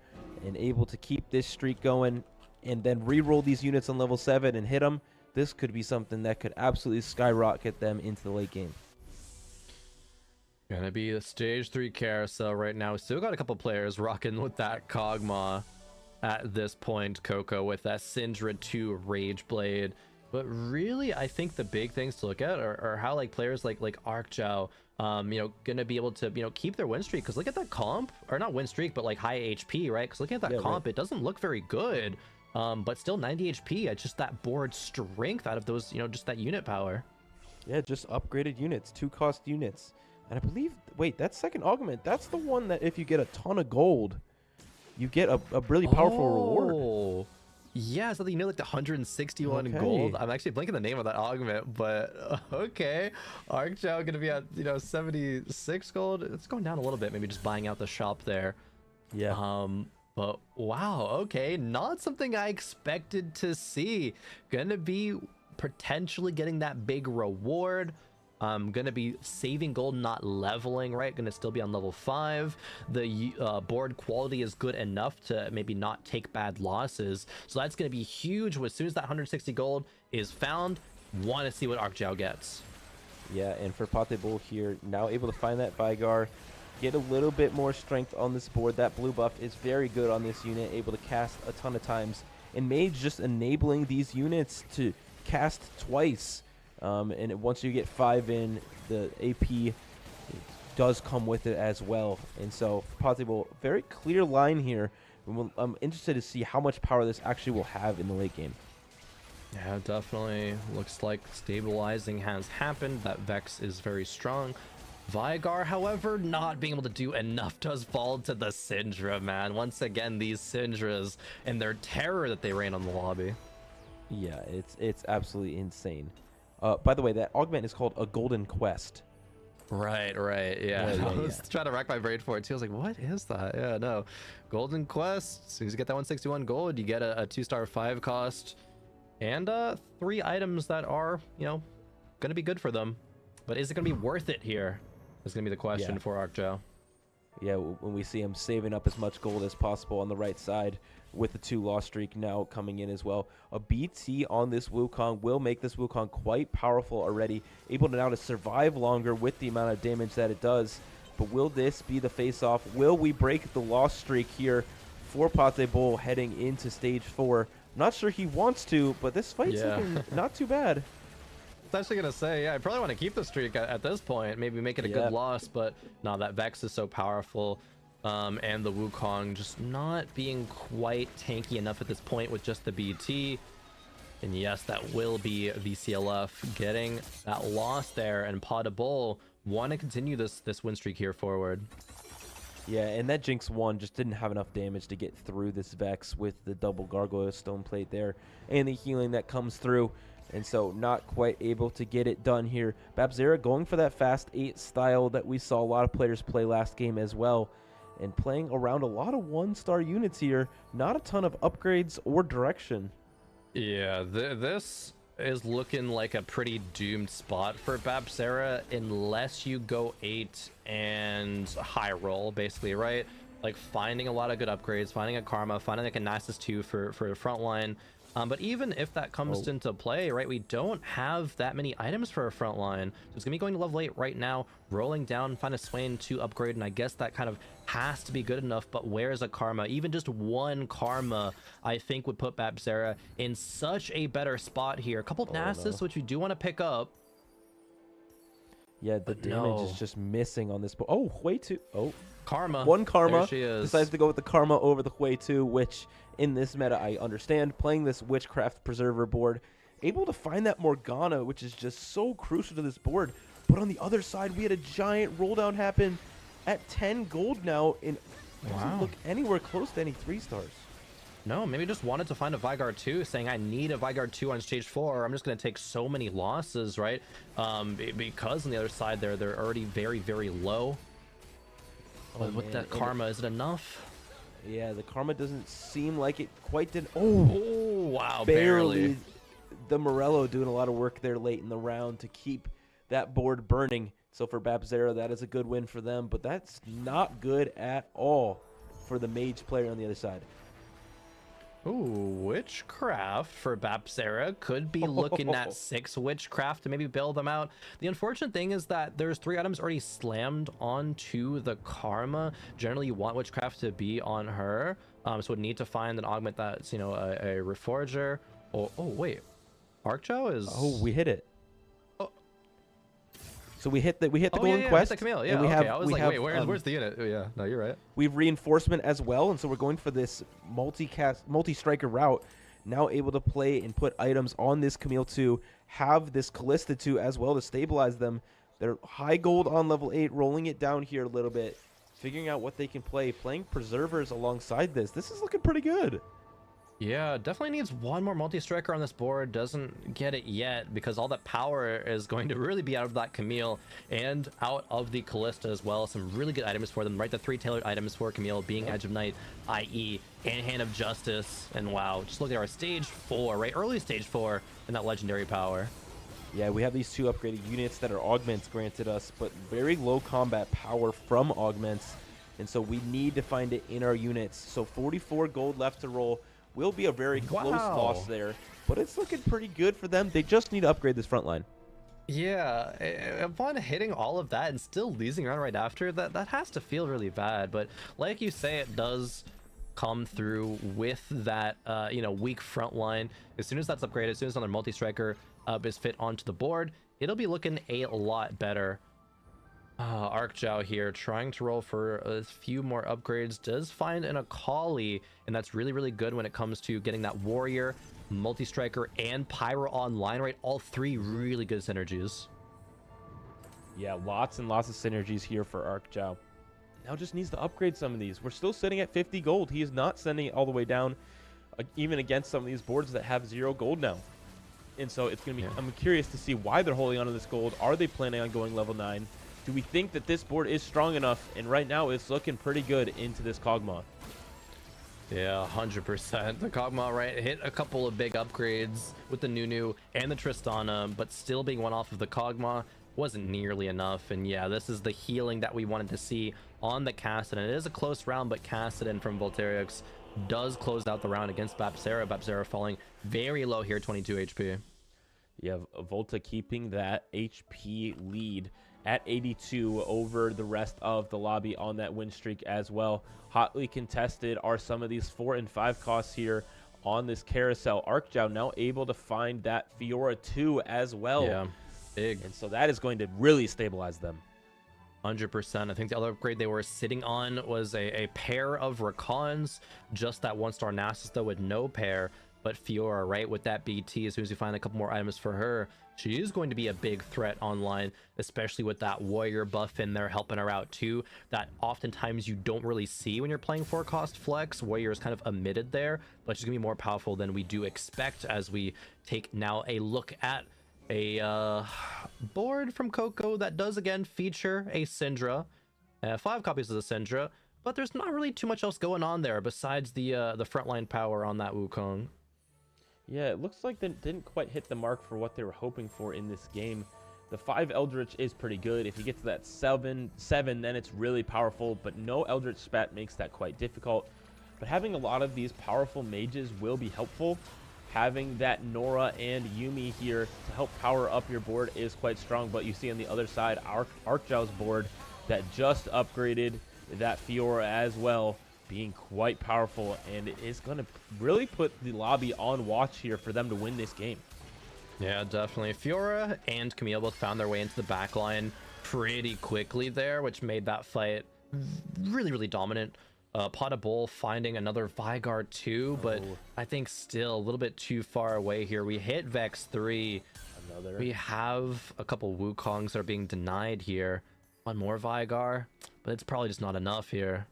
and able to keep this streak going and then re-roll these units on level 7 and hit them, this could be something that could absolutely skyrocket them into the late game. Gonna be the stage 3 carousel right now. We still got a couple players rocking with that Kog'Maw at this point. Coco with that Syndra 2 Rage Blade. But really, I think the big things to look at are how like players like Arcjao, you know, gonna be able to, you know, keep their win streak. Because look at that comp, or not win streak, but like high HP, right? Because looking at that comp, right, it doesn't look very good. But still 90 HP. Just that board strength out of those, you know, just that unit power. Yeah, just upgraded units, 2-cost units. And I believe, wait, that second augment, that's the one that if you get a ton of gold, you get a really powerful reward. Yeah, so you know, like the 161 gold. I'm actually blanking the name of that augment, but okay. Arcjao gonna be at, you know, 76 gold. It's going down a little bit, maybe just buying out the shop there. Yeah. But wow, okay, not something I expected to see. Gonna be potentially getting that big reward. Gonna be saving gold, not leveling, right? Gonna still be on level 5. The board quality is good enough to maybe not take bad losses, so that's gonna be huge. As soon as that 160 gold is found, want to see what Arcjao gets. Yeah, and for Pate Bull here, now able to find that Vigar, get a little bit more strength on this board. That blue buff is very good on this unit, able to cast a ton of times, and Mage just enabling these units to cast twice. And once you get 5 in, the AP does come with it as well. And so Potable, very clear line here. I'm interested to see how much power this actually will have in the late game. Yeah, definitely looks like stabilizing has happened. That Vex is very strong. Vigar, however, not being able to do enough does fall to the Syndra, man. Once again, these Syndras and their terror that they rain on the lobby. Yeah, it's absolutely insane. By the way, that augment is called a Golden Quest. Right, yeah. I was trying to rack my brain for it too. I was like, what is that? Yeah, no. Golden Quest. As soon as you get that 161 gold, you get a 2-star 5 cost and 3 items that are, gonna be good for them. But is it gonna be worth it here? Is gonna be the question for ArcJoe. Yeah, when we see him saving up as much gold as possible on the right side with the 2 loss streak now coming in as well. A BT on this Wukong will make this Wukong quite powerful already, able to now to survive longer with the amount of damage that it does. But will this be the face-off? Will we break the loss streak here for Pate Bull heading into stage 4? Not sure he wants to, but this fight's looking not too bad. I was actually gonna say, I probably want to keep the streak at this point. Maybe make it a good loss, but no, that Vex is so powerful. And the Wukong just not being quite tanky enough at this point with just the BT. And yes, that will be VCLF getting that loss there, and Pate Bull want to continue this win streak here forward. Yeah, and that Jinx 1 just didn't have enough damage to get through this Vex with the double Gargoyle Stone Plate there and the healing that comes through. And so not quite able to get it done here. Babzera going for that fast 8 style that we saw a lot of players play last game as well. And playing around a lot of 1-star units here. Not a ton of upgrades or direction. Yeah, this is looking like a pretty doomed spot for Babzera unless you go 8 and high roll, basically, right? Like finding a lot of good upgrades, finding a Karma, finding like a Nasus 2 for the front line. But even if that comes into play, right, we don't have that many items for a front line. So it's gonna be going to level 8 right now, rolling down, find a Swain to upgrade, and I guess that kind of has to be good enough. But where's a Karma? Even just 1 Karma, I think, would put Babzera in such a better spot here. A couple of Nasus, which we do want to pick up. Yeah, the damage is just missing on this. Oh, Hui 2. Oh, Karma. 1 Karma. There she is. Decides to go with the Karma over the Hui 2, which in this meta I understand. Playing this Witchcraft Preserver board, able to find that Morgana, which is just so crucial to this board. But on the other side, we had a giant roll down happen at 10 gold now. Doesn't look anywhere close to any 3-stars. No, maybe just wanted to find a Vigard 2, saying I need a Vigard 2 on stage 4. I'm just going to take so many losses, right? Because on the other side they're already very, very low. But with that Karma, is it enough? Yeah, the Karma doesn't seem like it quite did. Oh, wow, barely. The Morello doing a lot of work there late in the round to keep that board burning. So for Babzera, that is a good win for them, but that's not good at all for the Mage player on the other side. Ooh, Witchcraft for Babzera could be looking at 6 Witchcraft to maybe bail them out. The unfortunate thing is that there's 3 items already slammed onto the Karma. Generally, you want Witchcraft to be on her, so would need to find an augment that's, a Reforger. Oh, wait, ArcJoe is... Oh, we hit it. So we hit the Golden Quest. Quest. The Camille. Yeah, and we okay. have, I was like, wait, where's the unit? Oh, yeah, no, you're right. We have reinforcement as well, and so we're going for this multi-striker route. Now able to play and put items on this Camille 2, have this Callista 2 as well to stabilize them. They're high gold on level 8, rolling it down here a little bit, figuring out what they can play, playing Preservers alongside this. This is looking pretty good. Yeah, definitely needs 1 more multi-striker on this board. Doesn't get it yet because all that power is going to really be out of that Camille and out of the Callista as well. Some really good items for them, right? The 3 tailored items for Camille being Edge of Night, i.e. and Hand of Justice. And wow, just look at our stage 4, right? Early stage 4 and that legendary power. Yeah, we have these 2 upgraded units that are augments granted us, but very low combat power from augments. And so we need to find it in our units. So 44 gold left to roll. Will be a very close loss there, but it's looking pretty good for them. They just need to upgrade this front line. Yeah, upon hitting all of that and still losing around right after, that has to feel really bad. But like you say, it does come through with that weak front line. As soon as that's upgraded, as soon as another multi-striker is fit onto the board, it'll be looking a lot better. ArcJoe here trying to roll for a few more upgrades, does find an Akali, and that's really, really good when it comes to getting that Warrior, Multi-Striker, and Pyro online, right? All 3 really good synergies. Yeah, lots and lots of synergies here for ArcJoe. Now just needs to upgrade some of these. We're still sitting at 50 gold. He is not sending it all the way down, even against some of these boards that have 0 gold now. And so it's going to be, I'm curious to see why they're holding on to this gold. Are they planning on going level 9? Do we think that this board is strong enough? And right now it's looking pretty good into this Kog'Maw. Yeah, 100%. The Kog'Maw, right, hit a couple of big upgrades with the Nunu and the Tristana, but still being one off of the Kog'Maw wasn't nearly enough. And yeah, this is the healing that we wanted to see on the Kassadin. It is a close round, but Kassadin from Volterix does close out the round against Bapsera. Bapsera falling very low here, 22 HP. You have Volta keeping that HP lead at 82 over the rest of the lobby on that win streak as well. Hotly contested are some of these 4 and 5 costs here on this carousel. Arcjow now able to find that Fiora 2 as well. Yeah, big. And so that is going to really stabilize them. 100%. I think the other upgrade they were sitting on was a pair of Rakans, just that 1-star Nasus though with no pair. But Fiora, right, with that BT, as soon as you find a couple more items for her, she is going to be a big threat online, especially with that warrior buff in there helping her out too. That oftentimes you don't really see when you're playing 4-cost flex. Warrior is kind of omitted there, but she's gonna be more powerful than we do expect as we take now a look at a board from Coco that does again feature a Syndra, 5 copies of the Syndra, but there's not really too much else going on there besides the frontline power on that Wukong. Yeah, it looks like they didn't quite hit the mark for what they were hoping for in this game. The 5 Eldritch is pretty good. If you get to that 7, then it's really powerful, but no Eldritch Spat makes that quite difficult. But having a lot of these powerful mages will be helpful. Having that Nora and Yuumi here to help power up your board is quite strong, but you see on the other side, Arcjow's board that just upgraded that Fiora as well, being quite powerful, and it is going to really put the lobby on watch here for them to win this game. Yeah, definitely. Fiora and Camille both found their way into the backline pretty quickly there, which made that fight really, really dominant. Pot of Bull finding another Vigard too, but I think still a little bit too far away here. We hit Vex 3. We have a couple Wukongs that are being denied here. One more Vigar, but it's probably just not enough here.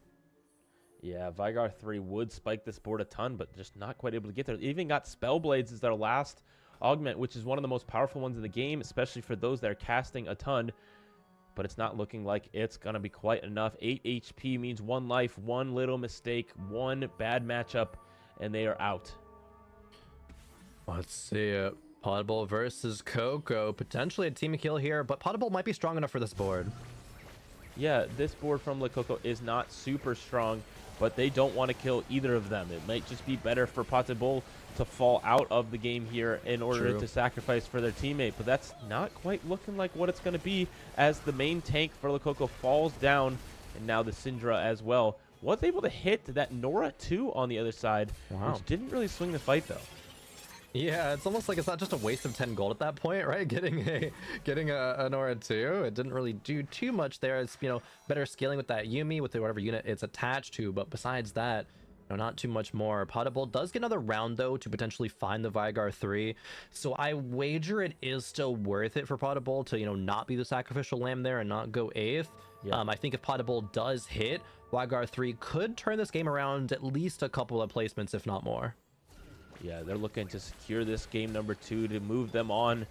Yeah, Vigar 3 would spike this board a ton, but just not quite able to get there. They even got Spellblades as their last augment, which is one of the most powerful ones in the game, especially for those that are casting a ton. But it's not looking like it's going to be quite enough. 8 HP means 1 life, 1 little mistake, 1 bad matchup, and they are out. Let's see it. Potable versus Coco. Potentially a team kill here, but Potable might be strong enough for this board. Yeah, this board from Le Coco is not super strong, but they don't want to kill either of them. It might just be better for Potable to fall out of the game here in order to sacrifice for their teammate, but that's not quite looking like what it's going to be as the main tank for Le Coco falls down, and now the Syndra as well was able to hit that Nora 2 on the other side, which didn't really swing the fight though. Yeah, it's almost like it's not just a waste of 10 gold at that point, right? Getting a Nora 2, it didn't really do too much there. It's, you know, better scaling with that Yuumi with whatever unit it's attached to, but besides that, you know, not too much more. Potable does get another round though to potentially find the Vigar 3, so I wager it is still worth it for Potable to, you know, not be the sacrificial lamb there and not go 8th. Yeah. I think if Potable does hit, Vigar 3 could turn this game around at least a couple of placements, if not more. Yeah, they're looking to secure this game number 2 to move them on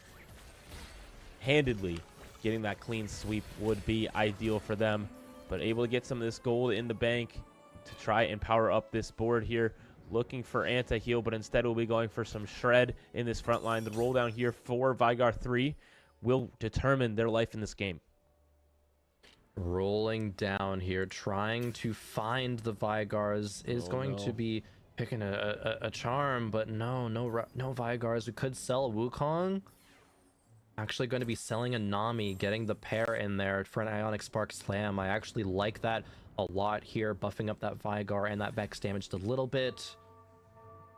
handedly. Getting that clean sweep would be ideal for them, but able to get some of this gold in the bank to try and power up this board here. Looking for anti-heal, but instead we'll be going for some shred in this front line. The roll down here for Vigar 3 will determine their life in this game. Rolling down here, trying to find the Vigars is going to be picking a charm, but no Vigars. We could sell a Wukong. Actually going to be selling a Nami, getting the pair in there for an Ionic Spark Slam. I actually like that a lot here, buffing up that Vigar and that Vex damage a little bit,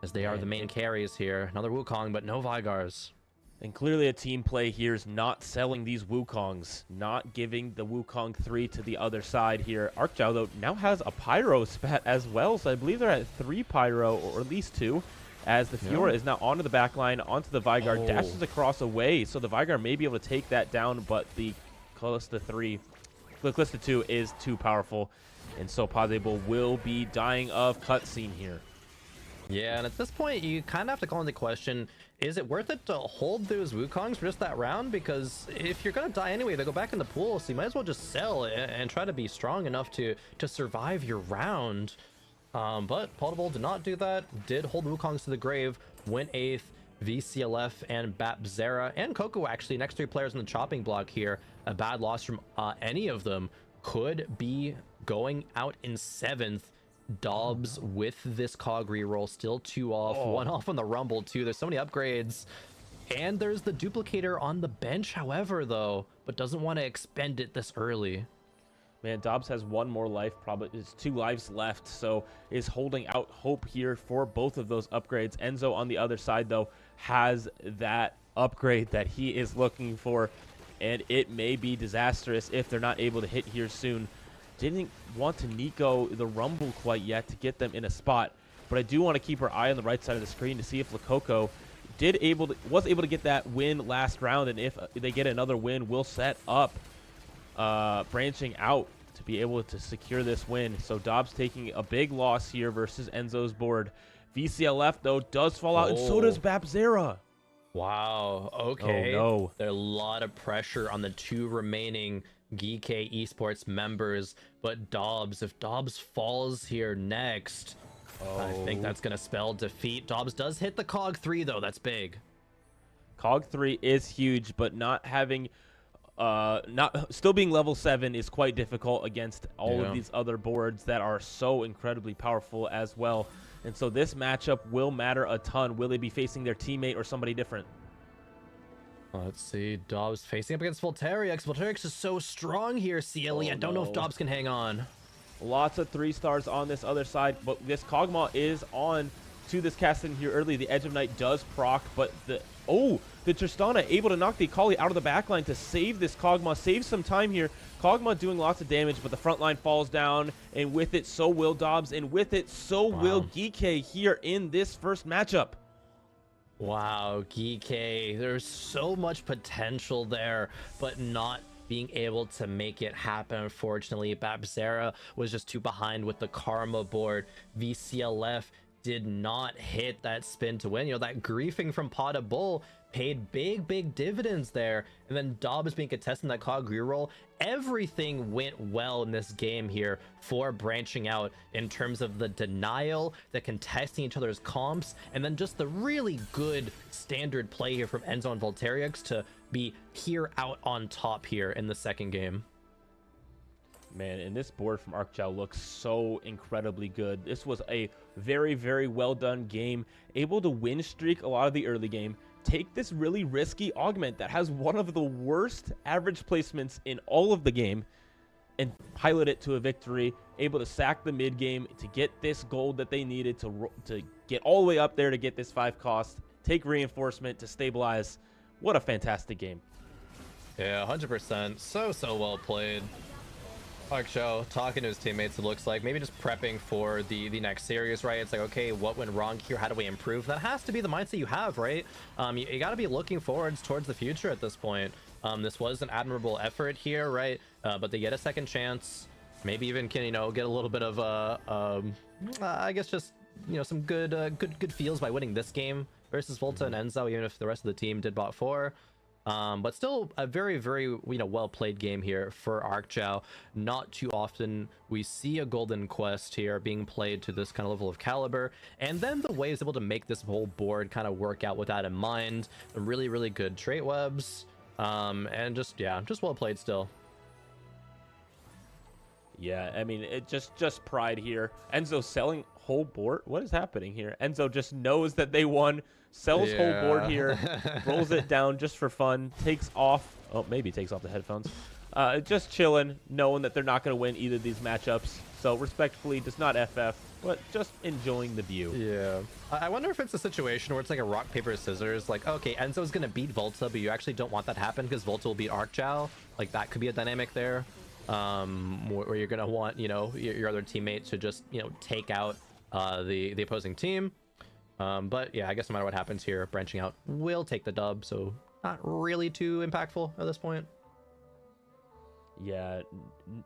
as they are the main carries here. Another Wukong, but no Vigars. And clearly a team play here is not selling these Wukongs, not giving the Wukong 3 to the other side here. Arcjow, though, now has a Pyro spat as well, so I believe they're at 3 Pyro, or at least 2, as the Fiora is now onto the backline, onto the Vigar, dashes across away, so the Vigar may be able to take that down, but the Callista 2 is too powerful, and so Potable will be dying of cutscene here. Yeah, and at this point, you kind of have to call into question, is it worth it to hold those Wukongs for just that round? Because if you're going to die anyway, they go back in the pool, so you might as well just sell and try to be strong enough to survive your round. But Potable did not do that, did hold Wukongs to the grave, went 8th, VCLF and Bapzera and Coco actually, next 3 players in the chopping block here. A bad loss from any of them could be going out in 7th. Dobbs with this cog reroll, still 2 off, 1 off on the Rumble too. There's so many upgrades. And there's the duplicator on the bench, however, though, but doesn't want to expend it this early. Man, Dobbs has 1 more life, probably it's 2 lives left, so is holding out hope here for both of those upgrades. Enzo on the other side, though, has that upgrade that he is looking for, and it may be disastrous if they're not able to hit here soon. Didn't want to Nico the Rumble quite yet to get them in a spot, but I do want to keep our eye on the right side of the screen to see if Lakoko was able to get that win last round, and if they get another win, will set up branching out to be able to secure this win. So Dobbs taking a big loss here versus Enzo's board. VCLF, though, does fall out, and so does Bapzera. Wow, okay. Oh, no. There's a lot of pressure on the 2 remaining GK Esports members, but Dobbs, if Dobbs falls here next, I think that's going to spell defeat. Dobbs does hit the Cog 3, though. That's big. Cog 3 is huge, but not having... still being level 7 is quite difficult against all of these other boards that are so incredibly powerful as well. And so this matchup will matter a ton. Will they be facing their teammate or somebody different? Let's see. Dobbs facing up against Volterix. Volterix is so strong here, CLE. I don't know if Dobbs can hang on. Lots of 3 stars on this other side, but this Kog'Maw is on to this cast in here early. The Edge of Night does proc, but the Tristana able to knock the Akali out of the backline to save this Kog'Maw, save some time here. Kog'Maw doing lots of damage, but the front line falls down, and with it, so will Dobbs, and with it, so will Geeke here in this first matchup. Wow, Geeke, there's so much potential there, but not being able to make it happen. Unfortunately, Bapzera was just too behind with the Karma board. VCLF did not hit that spin to win. You know, that griefing from Pata Bull paid big dividends there. And then Dobbs being contested in that Cog reroll. Everything went well in this game here for branching out in terms of the denial, the contesting each other's comps, and then just the really good standard play here from Enzo and Volterix to be here out on top here in the second game. Man, and this board from ArcJow looks so incredibly good. This was a very well done game, able to win streak a lot of the early game, take this really risky augment that has one of the worst average placements in all of the game, and pilot it to a victory, able to sack the mid game to get this gold that they needed to get all the way up there to get this 5 cost, take reinforcement to stabilize. What a fantastic game. Yeah, 100%. So well played. ArcJow talking to his teammates, it looks like maybe just prepping for the next series, right? It's like, okay, what went wrong here? How do we improve? That has to be the mindset you have, right? You got to be looking forwards towards the future at this point. This was an admirable effort here, right? But they get a second chance, maybe even can, you know, get a little bit of I guess just, you know, some good feels by winning this game versus Volta and Enzo, even if the rest of the team did bot 4. But still a very, you know, well played game here for ArcJow. Not too often we see a golden quest here being played to this kind of level of caliber, and then the way is able to make this whole board kind of work out with that in mind. Really good trait webs, and just well played still. Yeah, I mean, it just pride here. Enzo selling whole board. What is happening here? Enzo just knows that they won, sells whole board here, rolls it down just for fun, takes off. Oh, maybe takes off the headphones. Just chilling, knowing that they're not going to win either of these matchups. So respectfully, does not FF, but just enjoying the view. Yeah. I wonder if it's a situation where it's like a rock, paper, scissors. Like, okay, Enzo's going to beat Volta, but you actually don't want that to happen because Volta will beat ArcJow. Like, that could be a dynamic there. Where you're going to want, you know, your other teammate to just, you know, take out the opposing team. But yeah, I guess no matter what happens here, branching out will take the dub, so not really too impactful at this point. Yeah,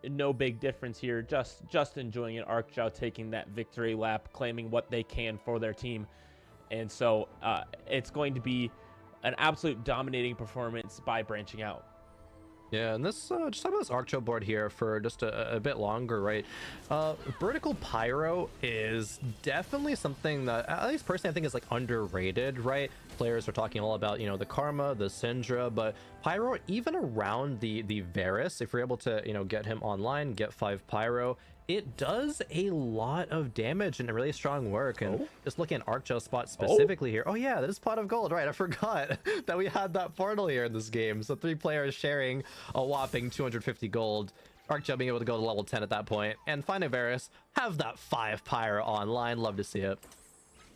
no big difference here. Just enjoying it. ArcJao taking that victory lap, claiming what they can for their team. And so it's going to be an absolute dominating performance by branching out. Yeah, and this just talk about this ArcJao board here for just a bit longer, right? Vertical Pyro is definitely something that, at least personally, I think is like underrated, right? Players are talking all about, you know, the Karma, the Syndra, but Pyro, even around the Varus, if you're able to, you know, get him online, get 5 Pyro, it does a lot of damage and really strong work. And just looking at ArcJao's spot specifically here. Oh yeah, this pot of gold, right? I forgot that we had that portal here in this game. So 3 players sharing a whopping 250 gold. ArcJao being able to go to level 10 at that point. And finally Varus have that 5 Pyro online. Love to see it.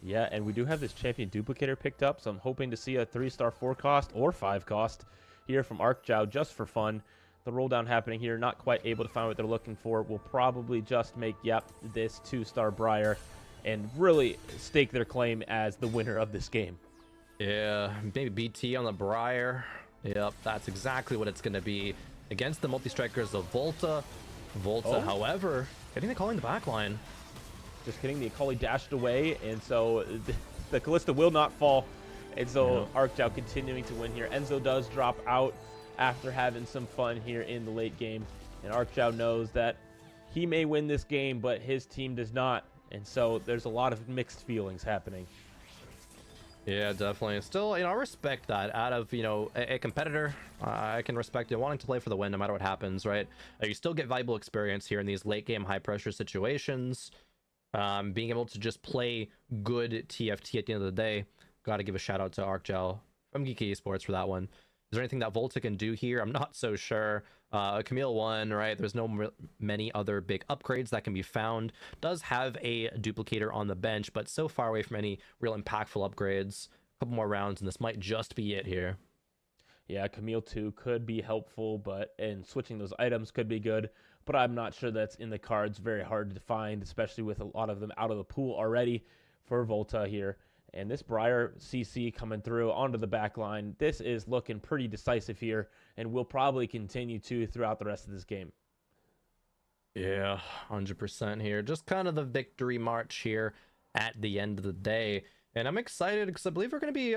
Yeah, and we do have this champion duplicator picked up, so I'm hoping to see a 3-star 4 cost or 5 cost here from ArcJao just for fun. The roll down happening here, not quite able to find what they're looking for. Will probably just make, yep, this 2-star Briar and really stake their claim as the winner of this game. Yeah, maybe BT on the Briar. Yep, that's exactly what it's going to be against the multi-strikers of Volta. However, getting the calling the backline. Just kidding, the Akali dashed away, and so the Kalista will not fall. And so ArcJao continuing to win here. Enzo does drop out after having some fun here in the late game, and ArcJao knows that he may win this game, but his team does not, and so there's a lot of mixed feelings happening. Yeah, definitely. Still, you know, I respect that. Out of, you know, a competitor, I can respect it, wanting to play for the win no matter what happens, right? You still get valuable experience here in these late game high pressure situations. Being able to just play good TFT at the end of the day. Got to give a shout out to ArcJao from Geeky Esports for that one. Is there anything that Volta can do here? I'm not so sure. Camille won, right? There's no many other big upgrades that can be found. Does have a duplicator on the bench, but so far away from any real impactful upgrades. A couple more rounds, and this might just be it here. Yeah, Camille 2 could be helpful, and switching those items could be good, but I'm not sure that's in the cards. Very hard to find, especially with a lot of them out of the pool already for Volta here. And this Briar CC coming through onto the back line. This is looking pretty decisive here, and will probably continue to throughout the rest of this game. Yeah, 100% here. Just kind of the victory march here at the end of the day. And I'm excited because I believe we're gonna be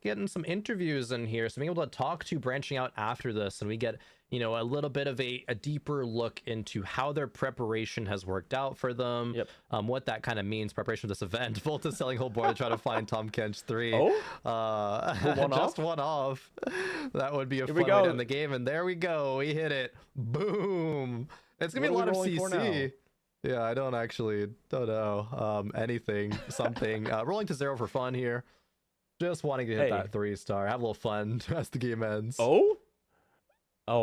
getting some interviews in here, so being able to talk to branching out after this, and we get, you know, a little bit of a deeper look into how their preparation has worked out for them. Yep. What that kind of means, preparation for this event. Volta selling whole board to try to find Tom Kench 3. Just one off. That would be a fun way to end the game, and there we go. We hit it. Boom. It's gonna be a lot of CC. Yeah, I don't know anything, something. Rolling to 0 for fun here. Just wanting to hit that 3-star. Have a little fun as the game ends. Oh,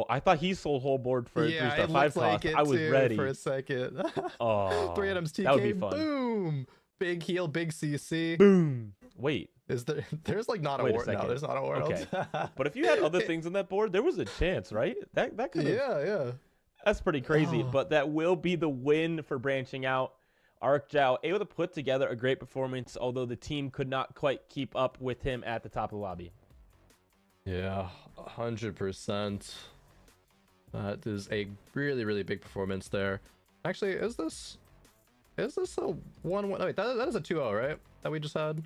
I thought he sold whole board for a 3-star 5 cost. I was ready for a second. Oh, 3 items TK. That would be fun. Boom. Big heal, big CC. Boom. Wait. Is there's like not a ward? No, there's not a ward. Okay. But if you had other things on that board, there was a chance, right? That could have. Yeah. That's pretty crazy, but that will be the win for branching out. ArcJao able to put together a great performance, although the team could not quite keep up with him at the top of the lobby. Yeah, 100%. That is a really, really big performance there. Actually, is this a 1-1? Wait, that is a 2-0, right? That we just had?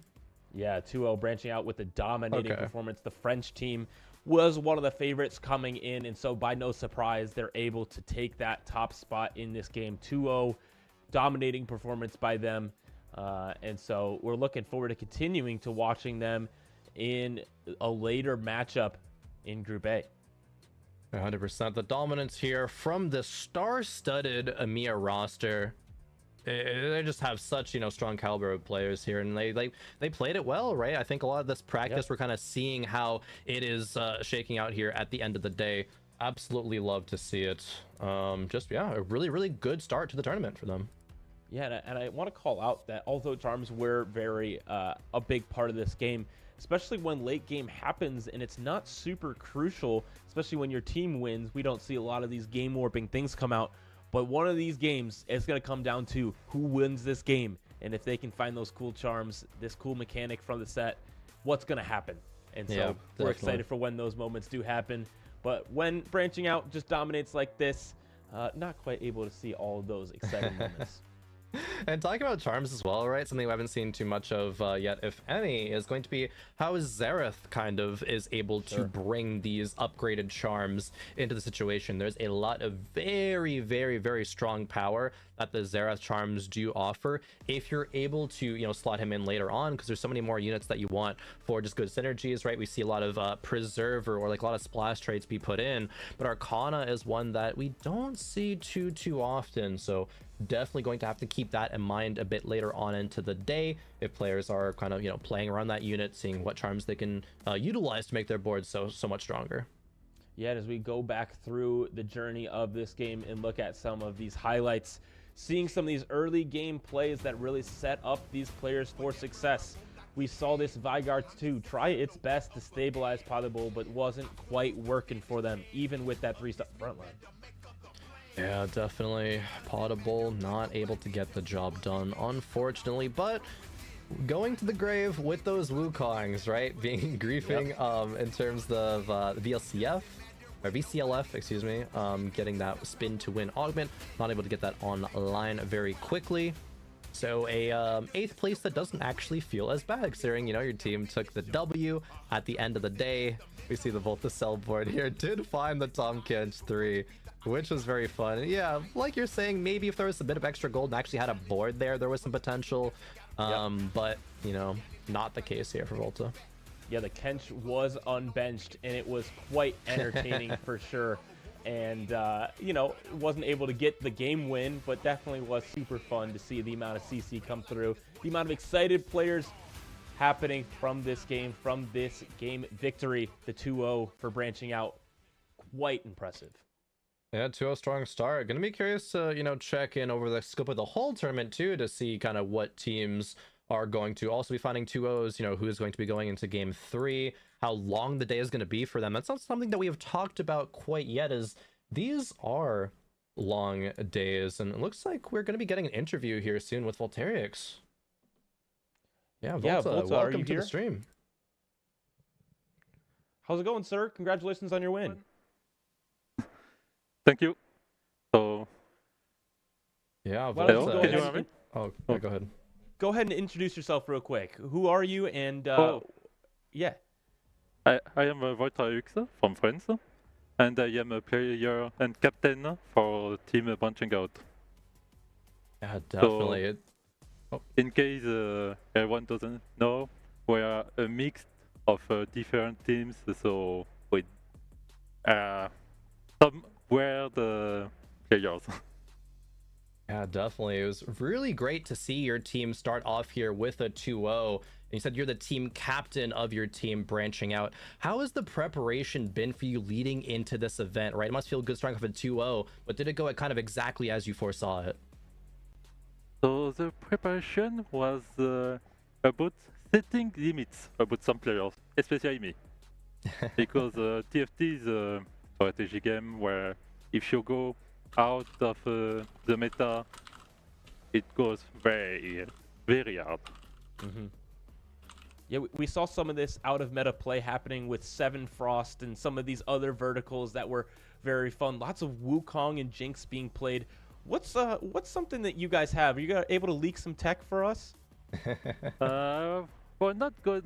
Yeah, 2-0, branching out with a dominating performance. The French team was one of the favorites coming in, and so by no surprise, they're able to take that top spot in this game. 2-0, dominating performance by them, and so we're looking forward to continuing to watching them in a later matchup in Group A. 100%. The dominance here from the star-studded EMEA roster. They just have such, you know, strong caliber of players here, and they played it well, right? I think a lot of this practice, we're kind of seeing how it is shaking out here at the end of the day. Absolutely love to see it. A really, really good start to the tournament for them. Yeah, and I want to call out that although charms were very a big part of this game, especially when late game happens and it's not super crucial, especially when your team wins. We don't see a lot of these game warping things come out. But one of these games is going to come down to who wins this game. And if they can find those cool charms, this cool mechanic from the set, what's going to happen? And so we're excited for when those moments do happen. But when branching out just dominates like this, not quite able to see all of those exciting moments. And talking about charms as well, right? Something we haven't seen too much of yet, if any, is going to be how Xerath kind of is able to bring these upgraded charms into the situation. There's a lot of very, very, very strong power that the Xerath charms do offer if you're able to, you know, slot him in later on, because there's so many more units that you want for just good synergies, right? We see a lot of Preserver or like a lot of splash traits be put in, but Arcana is one that we don't see too often. So definitely going to have to keep that in mind a bit later on into the day if players are kind of, you know, playing around that unit, seeing what charms they can utilize to make their boards so much stronger. Yeah, as we go back through the journey of this game and look at some of these highlights, seeing some of these early game plays that really set up these players for success. We saw this Vigard 2 try its best to stabilize Potable, but wasn't quite working for them, even with that 3-star front line. Yeah, definitely. Potable not able to get the job done, unfortunately, but going to the grave with those Wukongs, right? Being griefing in terms of VLCF, or VCLF, excuse me, getting that spin to win augment, not able to get that online very quickly. So a 8th place that doesn't actually feel as bad, considering, you know, your team took the W at the end of the day. We see the Volta Cell board here did find the Tom Kench 3, which was very fun. And yeah, like you're saying, maybe if there was a bit of extra gold and actually had a board there was some potential. But, you know, not the case here for Volta. Yeah, the Kench was unbenched, and it was quite entertaining for sure. And, you know, wasn't able to get the game win, but definitely was super fun to see the amount of CC come through, the amount of excited players happening from this game victory, the 2-0 for branching out. Quite impressive. Yeah, 2-0 strong start. Gonna be curious to, you know, check in over the scope of the whole tournament too, to see kind of what teams are going to also be finding 2-0s, you know, who is going to be going into game 3, how long the day is going to be for them. That's not something that we have talked about quite yet, as these are long days, and it looks like we're going to be getting an interview here soon with Volterix. Yeah, Volta, welcome to the stream. How's it going, sir? Congratulations on your win. Thank you. So, yeah, Volta. Go ahead. Go ahead and introduce yourself real quick. Who are you? And yeah. I am Volterix from France, and I am a player and captain for Team Branching Out. Yeah, definitely. So, in case everyone doesn't know, we are a mix of different teams, so with some weird players. Yeah, definitely. It was really great to see your team start off here with a 2-0. And you said you're the team captain of your team branching out. How has the preparation been for you leading into this event, right? It must feel good starting off at 2-0, but did it go kind of exactly as you foresaw it? So the preparation was about setting limits about some players, especially me. Because TFT is a strategy game where if you go out of the meta, it goes very, very hard. Mm-hmm. Yeah, we saw some of this out of meta play happening with Seven Frost and some of these other verticals that were very fun. Lots of Wukong and Jinx being played. What's something that you guys have? Are you able to leak some tech for us? Well, not good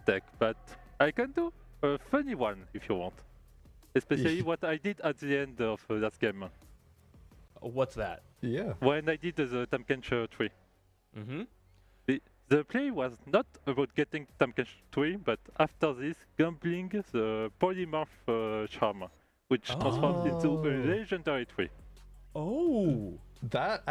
tech, but I can do a funny one if you want. Especially what I did at the end of that game. What's that? Yeah. When I did the Tamkench 3. Mm-hmm. The play was not about getting Tamkench 3, but after this, gambling the polymorph charm, which transforms into a legendary 3. Oh. That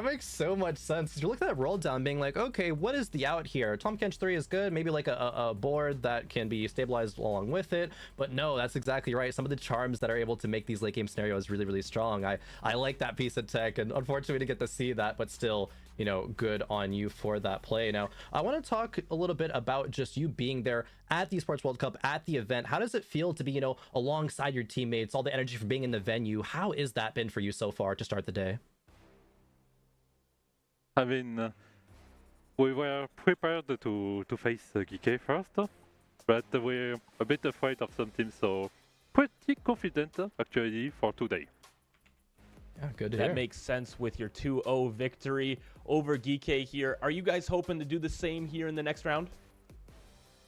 makes so much sense. You're looking at that roll down being like, okay, what is the out here? Tom Kench 3 is good, maybe like a board that can be stabilized along with it, but no, that's exactly right. Some of the charms that are able to make these late game scenarios really, really strong. I like that piece of tech, and unfortunately we didn't get to see that, but still, you know, good on you for that play. Now, I want to talk a little bit about just you being there at the Esports World Cup, at the event. How does it feel to be, you know, alongside your teammates, all the energy from being in the venue? How has that been for you so far to start the day? I mean, we were prepared to face GK first, but we're a bit afraid of some teams, so pretty confident actually for today. Yeah, good to That hear. makes sense with your 2-0 victory over GK here. Are you guys hoping to do the same here in the next round?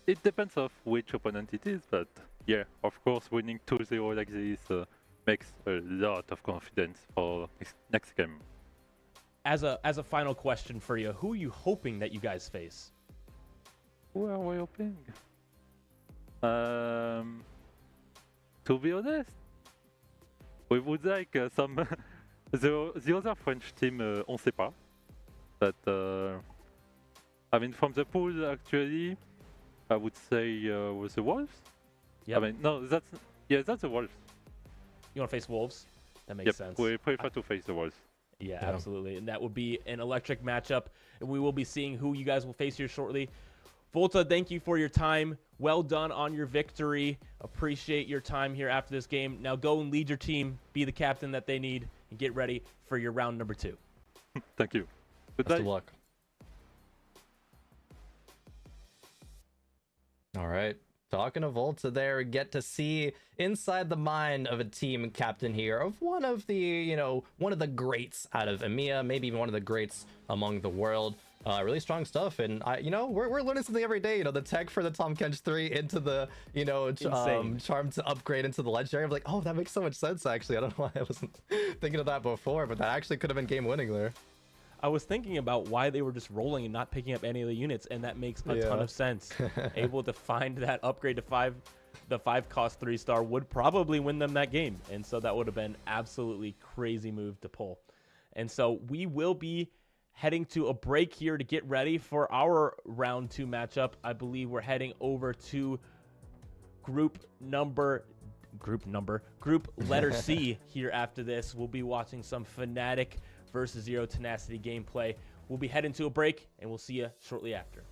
It depends of which opponent it is, but yeah, of course, winning 2-0 like this makes a lot of confidence for next game. As a final question for you, who are you hoping that you guys face? Who are we hoping? To be honest, we would like some the other French team. On sait pas, but I mean from the pool actually, I would say was the Wolves. Yep. I mean no, that's the Wolves. You want to face Wolves? That makes Yep, sense. we prefer to face the Wolves. Yeah, absolutely. And that would be an electric matchup. And we will be seeing who you guys will face here shortly. Volta, thank you for your time. Well done on your victory. Appreciate your time here after this game. Now go and lead your team, be the captain that they need, and get ready for your round number 2. Thank you. Good Best night. of luck. All right. Talking to Volta there, get to see inside the mind of a team captain here of one of the, one of the greats out of EMEA, maybe even one of the greats among the world. Really strong stuff, and we're learning something every day. The tech for the Tom Kench 3 into the charm to upgrade into the legendary. I'm like, oh, that makes so much sense. Actually, I don't know why I wasn't thinking of that before, but that actually could have been game winning there. I was thinking about why they were just rolling and not picking up any of the units, and that makes a ton of sense. Able to find that upgrade to 5, the 5 cost 3-star would probably win them that game, and so that would have been absolutely crazy move to pull. And so we will be heading to a break here to get ready for our round 2 matchup. I believe we're heading over to group letter C here after this. We'll be watching some Fnatic versus Zero Tenacity gameplay. We'll be heading to a break, and we'll see you shortly after.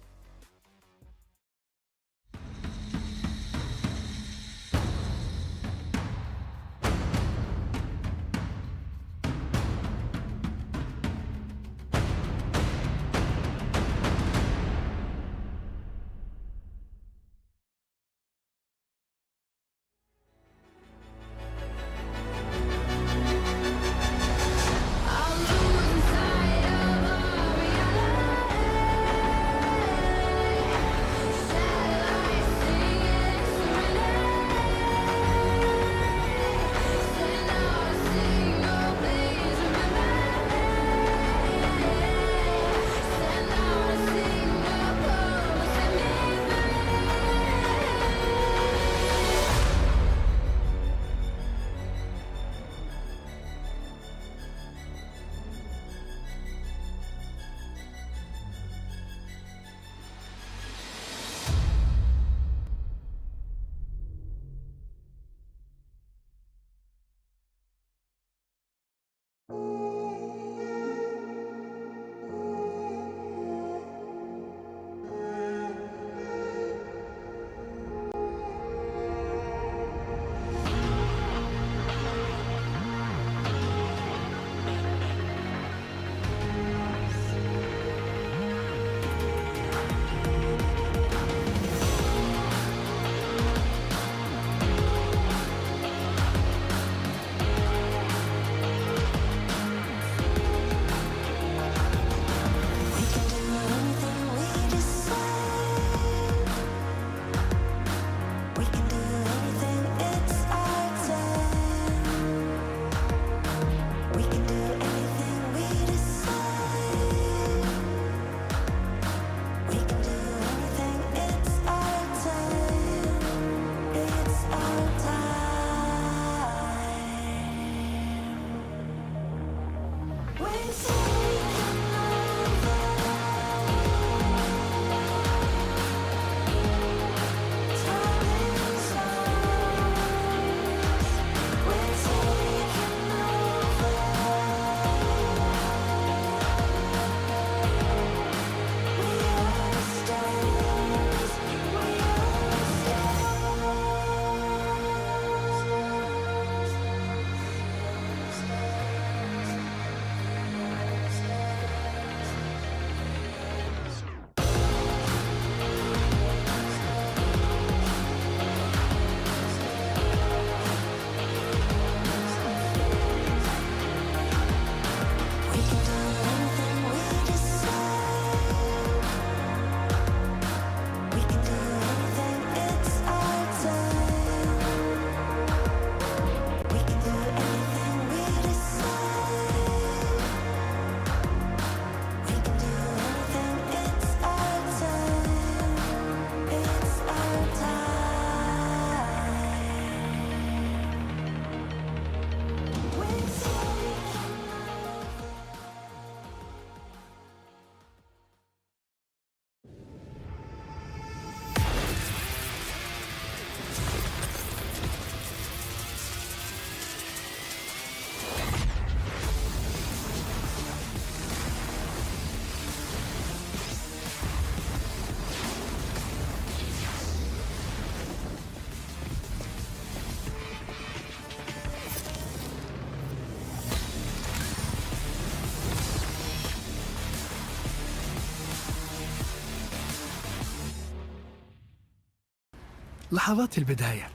لحظات البداية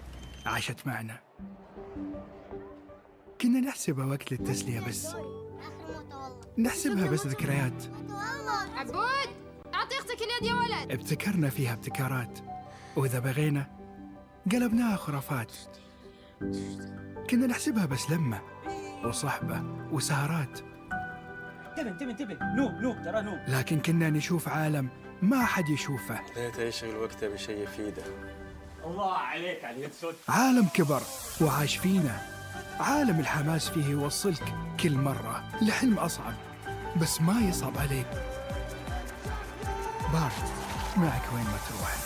عاشت معنا، كنا نحسبها وقت للتسلية بس، نحسبها بس ذكريات. عبود أعطي أختك اليد يا ولد. ابتكرنا فيها ابتكارات، وإذا بغينا قلبناها خرافات. كنا نحسبها بس لمة وصحبة وسهرات، انتبه نوب ترى نوب. لكن كنا نشوف عالم ما حد يشوفه. ليت يشغل وقته بشيء يفيده. الله عليك على اليد سود. عالم كبر وعاش فينا، عالم الحماس فيه يوصلك كل مرة لحلم أصعب، بس ما يصعب عليك. بارت معك وين ما تروح.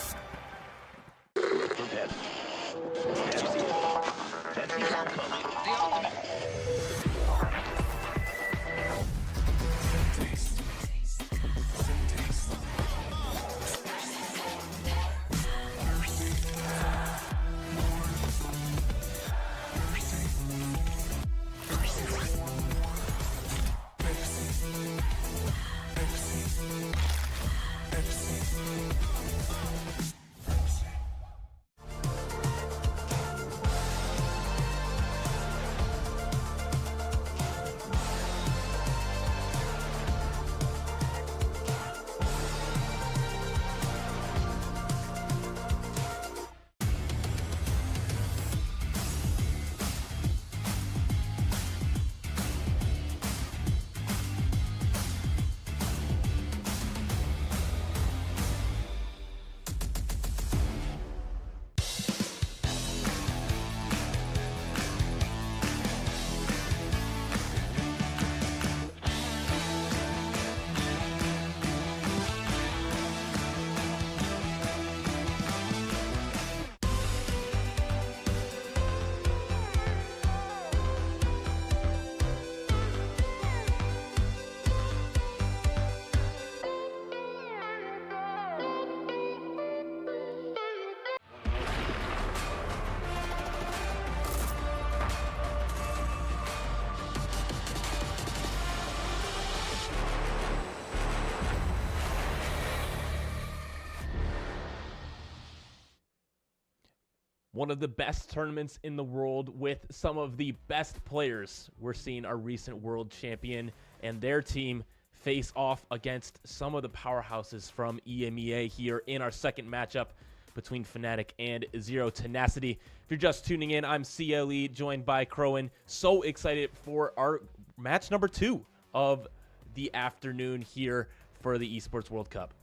One of the best tournaments in the world with some of the best players. We're seeing our recent world champion and their team face off against some of the powerhouses from EMEA here in our second matchup between Fnatic and Zero Tenacity. If you're just tuning in, I'm CLE, joined by Crowan. So excited for our match number 2 of the afternoon here for the Esports World Cup.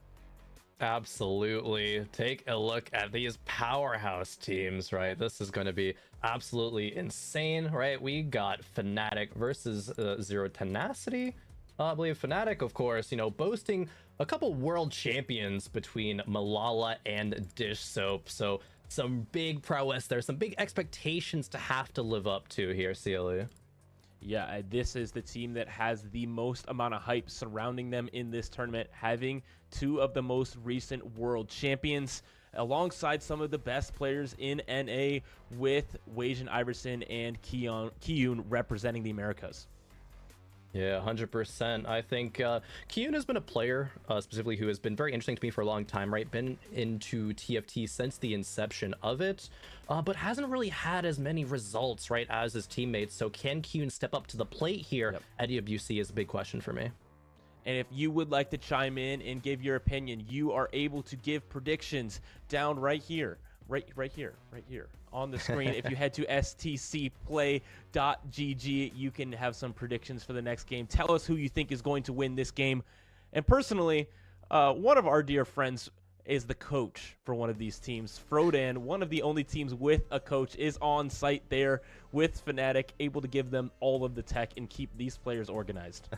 Absolutely. Take a look at these powerhouse teams, right? This is going to be absolutely insane, right? We got Fnatic versus Zero Tenacity. I believe Fnatic, of course, you know, boasting a couple world champions between Malala and Dish Soap. So some big prowess there, some big expectations to have to live up to here, CLE. Yeah, this is the team that has the most amount of hype surrounding them in this tournament, having 2 of the most recent world champions alongside some of the best players in NA, with Wajan Iverson and Kiyun representing the Americas. Yeah, 100%. I think Kiyun has been a player specifically who has been very interesting to me for a long time, right? Been into TFT since the inception of it, but hasn't really had as many results, right, as his teammates. So can Kiyun step up to the plate here at EWC is a big question for me. And if you would like to chime in and give your opinion, you are able to give predictions down right here. Right here on the screen. If you head to stcplay.gg, you can have some predictions for the next game. Tell us who you think is going to win this game. And personally, one of our dear friends is the coach for one of these teams. Frodan, one of the only teams with a coach, is on site there with Fnatic, able to give them all of the tech and keep these players organized.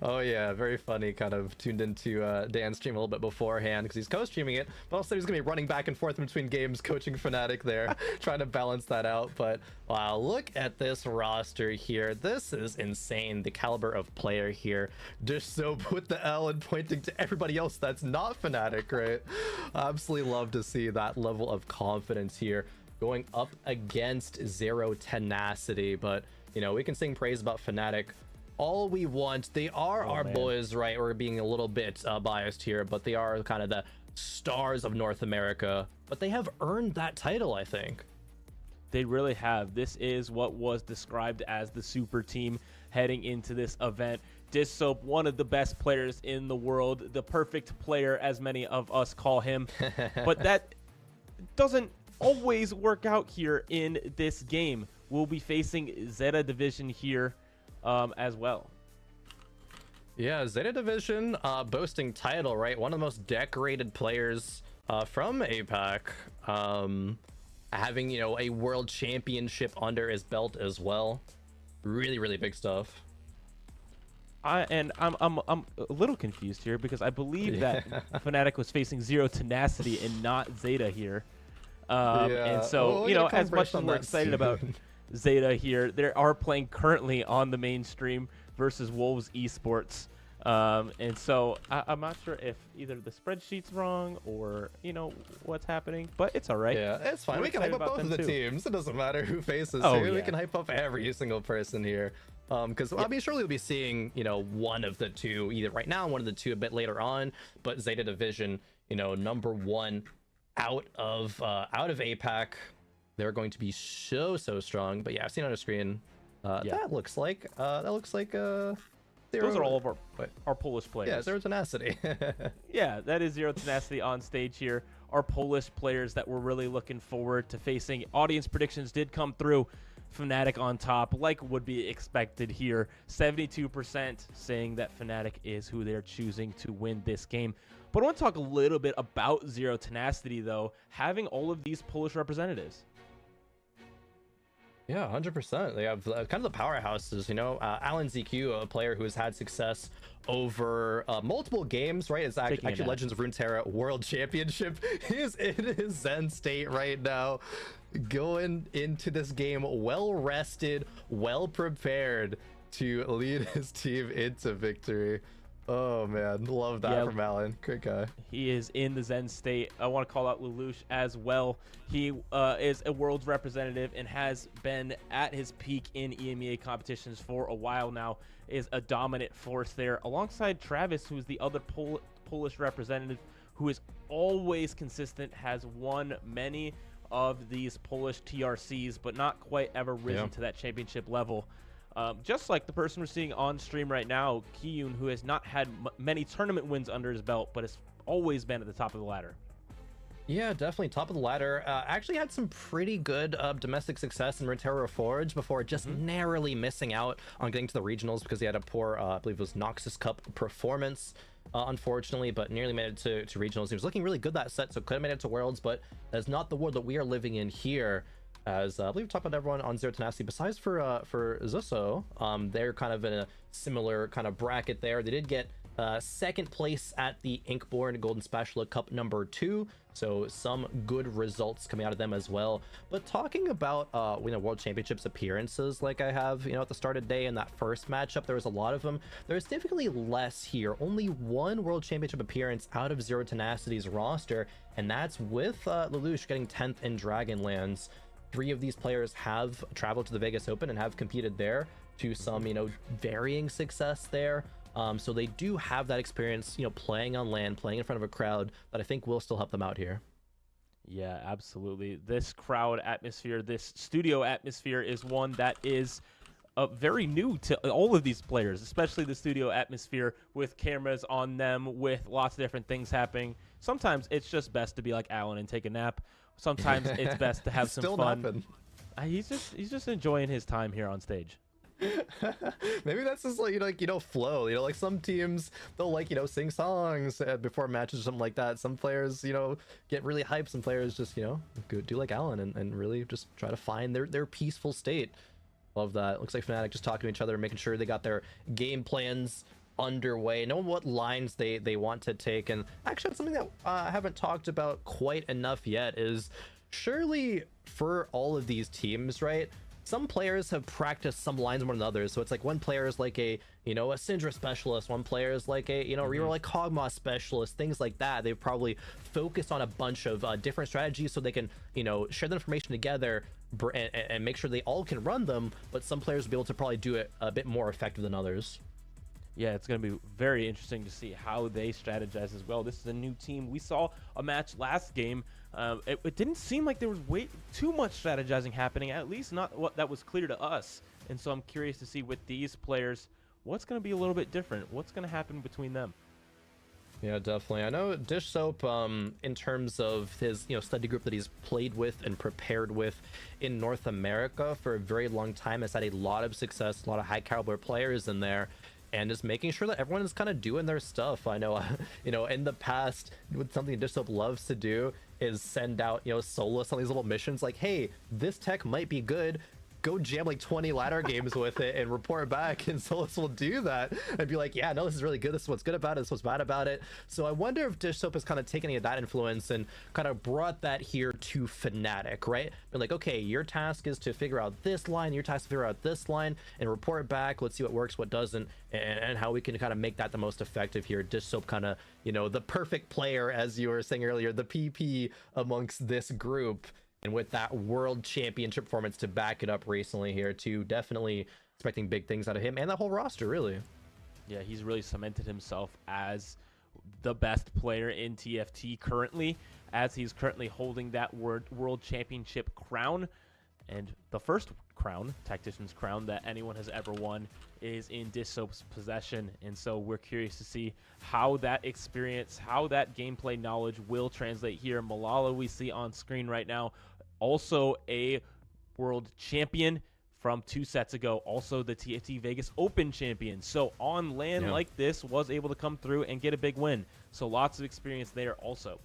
Oh yeah, very funny. Kind of tuned into Dan's stream a little bit beforehand because he's co-streaming it, but also he's gonna be running back and forth in between games, coaching Fnatic there, trying to balance that out. But wow, look at this roster here. This is insane. The caliber of player here. Dish Soap with the L and pointing to everybody else that's not Fnatic, right? Absolutely love to see that level of confidence here going up against Zero Tenacity. But you know, we can sing praise about Fnatic all we want. They are our boys, right? We're being a little bit biased here, but they are kind of the stars of North America, but they have earned that title, I think. They really have. This is what was described as the super team heading into this event. Dissoap, one of the best players in the world, the perfect player, as many of us call him. But that doesn't always work out here in this game. We'll be facing Zeta Division here as well. Yeah, Zeta Division boasting title, right? One of the most decorated players from APAC. Having, you know, a world championship under his belt as well. Really, really big stuff. I'm a little confused here because I believe that Fnatic was facing Zero Tenacity and not Zeta here. And so, you know, as much as we're excited about Zeta here, they are playing currently on the mainstream versus Wolves Esports. And so I'm not sure if either the spreadsheet's wrong or, you know, what's happening, but it's all right. Yeah, it's fine. We can hype up both of the teams. It doesn't matter who faces who. Yeah. We can hype up every single person here. Because I mean, surely we'll be seeing, you know, one of the two either right now, one of the two a bit later on. But Zeta Division, you know, number one out of APAC, they're going to be so strong. But yeah, I've seen on the screen. That looks like those are all of our Polish players. Yeah, Zero Tenacity. Yeah, that is Zero Tenacity on stage here. Our Polish players that we're really looking forward to facing. Audience predictions did come through. Fnatic on top, like would be expected here. 72% saying that Fnatic is who they're choosing to win this game. But I want to talk a little bit about Zero Tenacity, though, having all of these Polish representatives. Yeah, 100%. They have kind of the powerhouses, you know. Alan ZQ, a player who has had success over multiple games, right? It's actually Legends of Runeterra World Championship. He is in his Zen state right now, going into this game well rested, well prepared to lead his team into victory. Oh man, love that from Alan. Great guy. He is in the Zen state. I want to call out Lelouch as well. He is a world's representative and has been at his peak in EMEA competitions for a while now. Is a dominant force there alongside Travis, who's the other Polish representative who is always consistent, has won many of these Polish TRCs, but not quite ever risen to that championship level. Just like the person we're seeing on stream right now, Kiyun, who has not had many tournament wins under his belt, but has always been at the top of the ladder. Yeah, definitely top of the ladder. Actually had some pretty good domestic success in Runeterra Forge before just narrowly missing out on getting to the regionals because he had a poor, I believe it was Noxus Cup performance, unfortunately, but nearly made it to regionals. He was looking really good that set, so could have made it to Worlds, but that's not the world that we are living in here. As I believe we talked about everyone on Zero Tenacity, besides for Zusso, they're kind of in a similar kind of bracket there. They did get second place at the Inkborn Golden Spatula Cup number 2, so some good results coming out of them as well. But talking about you know, World Championships appearances, like I have, you know, at the start of the day in that first matchup, there was a lot of them. There's significantly less here. Only one World Championship appearance out of Zero Tenacity's roster, and that's with Lelouch getting 10th in Dragonlands. 3 of these players have traveled to the Vegas Open and have competed there to some, you know, varying success there. So they do have that experience, you know, playing on land, playing in front of a crowd that I think will still help them out here. Yeah, absolutely. This crowd atmosphere, this studio atmosphere is one that is very new to all of these players, especially the studio atmosphere with cameras on them, with lots of different things happening. Sometimes it's just best to be like Alan and take a nap. Sometimes it's best to have some fun. He's just enjoying his time here on stage. Maybe that's just like, you know, flow. You know, like some teams, they'll like, you know, sing songs before matches or something like that. Some players, you know, get really hyped. Some players just, you know, do like Alan and really just try to find their peaceful state. Love that. Looks like Fnatic just talking to each other, making sure they got their game plans underway, knowing what lines they want to take. And actually, something that I haven't talked about quite enough yet is surely for all of these teams, right, some players have practiced some lines more than others. So it's like one player is like a, you know, a Syndra specialist, one player is like a, you know, reroll like Kog'Maw specialist, things like that. They've probably focused on a bunch of different strategies so they can, you know, share the information together and make sure they all can run them, but some players will be able to probably do it a bit more effective than others. Yeah, it's going to be very interesting to see how they strategize as well. This is a new team. We saw a match last game. It didn't seem like there was way too much strategizing happening, at least not what that was clear to us. And so I'm curious to see with these players, what's going to be a little bit different? What's going to happen between them? Yeah, definitely. I know Dish Soap, in terms of his, study group that he's played with and prepared with in North America for a very long time, has had a lot of success, a lot of high caliber players in there, and just making sure that everyone is kind of doing their stuff. I know, in the past, something Dish Soap loves to do is send out, Solus on these little missions like, hey, this tech might be good. Go jam like 20 ladder games with it and report back, and Solus will do that and be like, yeah, no, this is really good, this is what's good about it, this is what's bad about it. So I wonder if Dish Soap has kind of taken any of that influence and kind of brought that here to Fnatic, right? But like, okay, your task is to figure out this line, your task to figure out this line and report back. Let's see what works, what doesn't, and how we can kind of make that the most effective here. Dish Soap kind of, the perfect player, as you were saying earlier, the PP amongst this group. And with that world championship performance to back it up recently here too, definitely expecting big things out of him and that whole roster, really. Yeah, he's really cemented himself as the best player in TFT currently, as he's currently holding that world championship crown. And the first crown, Tactician's crown, that anyone has ever won is in Dish Soap's possession. And so we're curious to see how that experience, how that gameplay knowledge will translate here. Malala, we see on screen right now, also a world champion from 2 sets ago, also the TFT Vegas Open champion. So on land like this, was able to come through and get a big win. So lots of experience there also.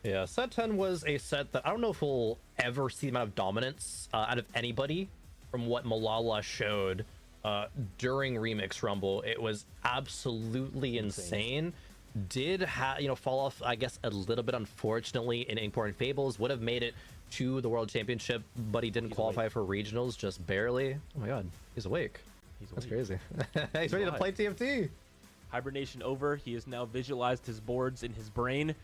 Yeah, set 10 was a set that I don't know if we'll ever see the amount of dominance out of anybody from what Malala showed during Remix Rumble. It was absolutely insane. Did fall off, I guess, a little bit, unfortunately, in Important Fables. Would have made it to the World Championship, but he didn't qualify for regionals, just barely. Oh my god, he's awake. That's crazy. He's ready to play TFT. Hibernation over. He has now visualized his boards in his brain.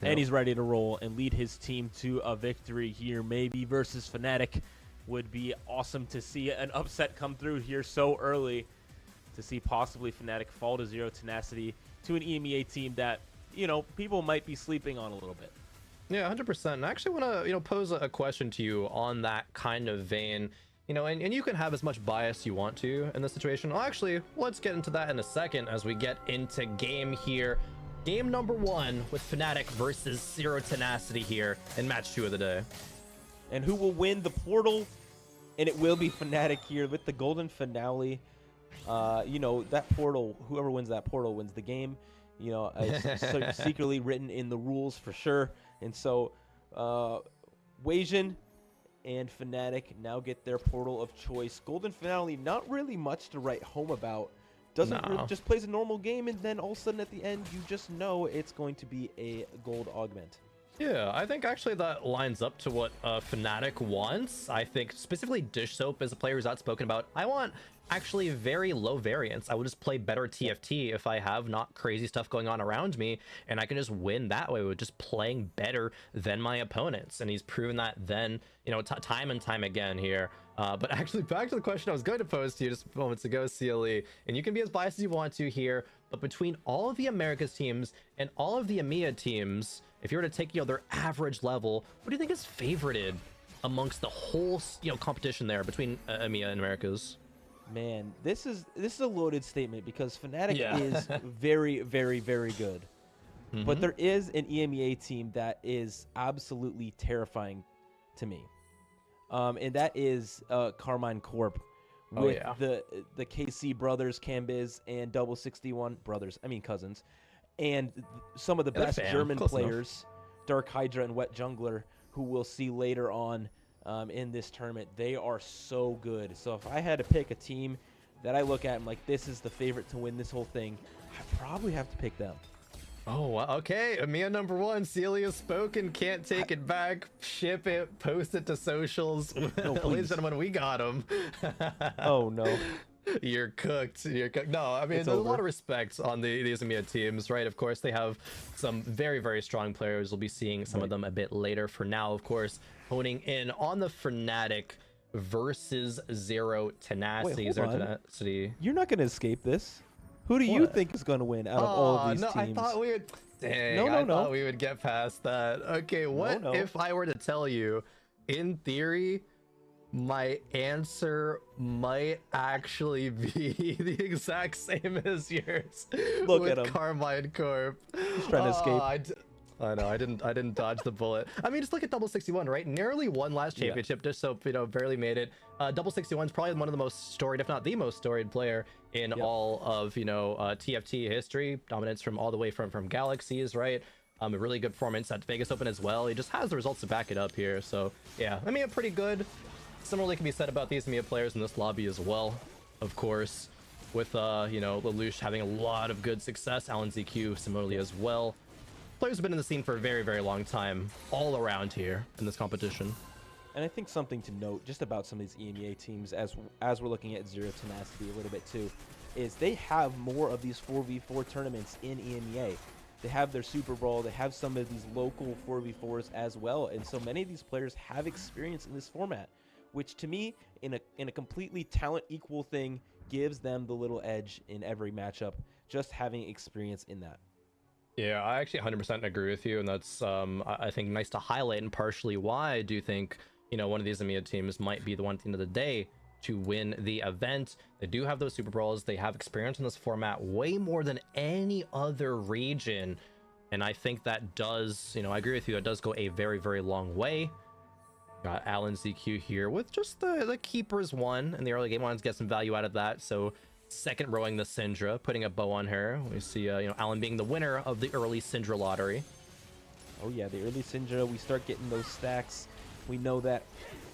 And he's ready to roll and lead his team to a victory here. Maybe versus Fnatic. Would be awesome to see an upset come through here so early. To see possibly Fnatic fall to 0 Tenacity to an EMEA team that, people might be sleeping on a little bit. Yeah, 100%. And I actually want to, pose a question to you on that kind of vein. And you can have as much bias you want to in this situation. Well, actually, let's get into that in a second as we get into game here. Game number 1 with Fnatic versus 0 Tenacity here in match 2 of the day. And who will win the portal? And it will be Fnatic here with the golden finale. That portal, whoever wins that portal wins the game. It's secretly written in the rules for sure. And so Wasian and Fnatic now get their portal of choice. Golden finale, not really much to write home about. Just plays a normal game, and then all of a sudden at the end, you just know it's going to be a gold augment. Yeah, I think actually that lines up to what Fnatic wants. I think specifically Dish Soap is a player who's outspoken about, I want actually very low variance. I will just play better TFT if I have not crazy stuff going on around me, and I can just win that way with just playing better than my opponents. And he's proven that then, time and time again here. But actually, back to the question I was going to pose to you just moments ago, CLE, and you can be as biased as you want to here, but between all of the Americas teams and all of the EMEA teams, if you were to take, their average level, what do you think is favorited amongst the whole, competition there between EMEA and Americas? Man, this is a loaded statement because Fnatic is very, very, very good. But there is an EMEA team that is absolutely terrifying to me. And that is Carmine Corp with the KC brothers, Cambiz and Double 61 brothers, cousins, and some of the best German players, Dark Hydra and Wet Jungler, who we'll see later on in this tournament. They are so good. So if I had to pick a team that I look at and like, this is the favorite to win this whole thing, I probably have to pick them. Oh, okay. EMEA number 1. Celia spoken. Can't take it back. Ship it. Post it to socials. No, ladies and gentlemen, we got him. Oh, no. You're cooked. You're cooked. No, there's a lot of respect on these EMEA teams, right? Of course, they have some very, very strong players. We'll be seeing some of them a bit later. For now, of course, honing in on the Fnatic versus 0 Tenacity. Wait, hold on. You're not going to escape this. Who do you What? think is going to win out of all of these no, teams? I thought we would. Dang, No, I no. thought we would get past that. Okay, what No. if I were to tell you, in theory, my answer might actually be the exact same as yours? Look with at him. Carmine Corp. He's trying to escape. I know, I didn't dodge the bullet. I mean, just look at Double 61, right? Nearly won last championship, just so, barely made it. Double 61 is probably one of the most storied, if not the most storied player in all of, TFT history. Dominance from all the way from Galaxies, right? A really good performance at Vegas Open as well. He just has the results to back it up here. So, yeah, I mean, pretty good. Similarly can be said about these EMEA players in this lobby as well, of course. With, Lelouch having a lot of good success. Alan ZQ similarly as well. Players have been in the scene for a very, very long time, all around here in this competition. And I think something to note just about some of these EMEA teams, as we're looking at Zero Tenacity a little bit too, is they have more of these 4v4 tournaments in EMEA. They have their Super Bowl, they have some of these local 4v4s as well, and so many of these players have experience in this format, which to me, in a completely talent equal thing, gives them the little edge in every matchup, just having experience in that. Yeah, I actually 100% agree with you, and that's I think nice to highlight, and partially why I do think one of these EMEA teams might be the one at the end of the day to win the event. They do have those Super Bowls, they have experience in this format way more than any other region, and I think that does, I agree with you, it does go a very, very long way. Got Alan ZQ here with just the Keepers one in the early game. Wanted to get some value out of that, so second rowing the Syndra, putting a bow on her. We see, Alan being the winner of the early Syndra lottery. Oh yeah, the early Syndra, we start getting those stacks. We know that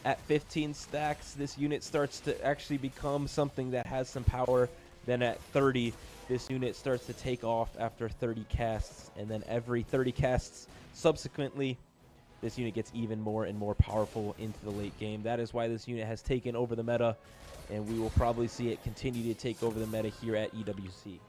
at 15 stacks, this unit starts to actually become something that has some power. Then at 30, this unit starts to take off after 30 casts. And then every 30 casts subsequently, this unit gets even more and more powerful into the late game. That is why this unit has taken over the meta, and we will probably see it continue to take over the meta here at EWC.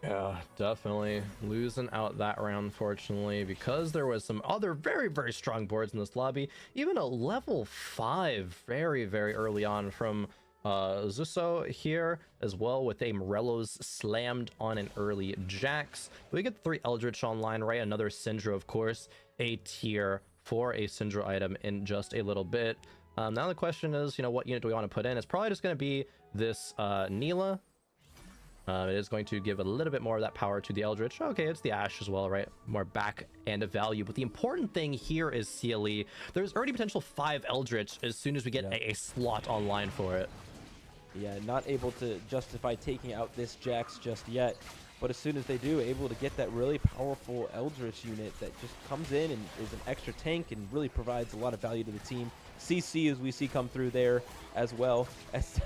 Yeah, definitely losing out that round, unfortunately, because there was some other very, very strong boards in this lobby. Even a level 5 very, very early on from Zusso here as well, with a Morello's slammed on an early Jax. We get 3 Eldritch online, right? Another Syndra, of course, a tier for a Syndra item in just a little bit. Now the question is, what unit do we want to put in? It's probably just going to be this Neela. It is going to give a little bit more of that power to the Eldritch. Okay, it's the Ashe as well, right? More back end of value. But the important thing here is CLE. There's already potential 5 Eldritch as soon as we get a slot online for it. Yeah, not able to justify taking out this Jax just yet. But as soon as they do, able to get that really powerful Eldritch unit that just comes in and is an extra tank and really provides a lot of value to the team. CC, as we see come through there as well, as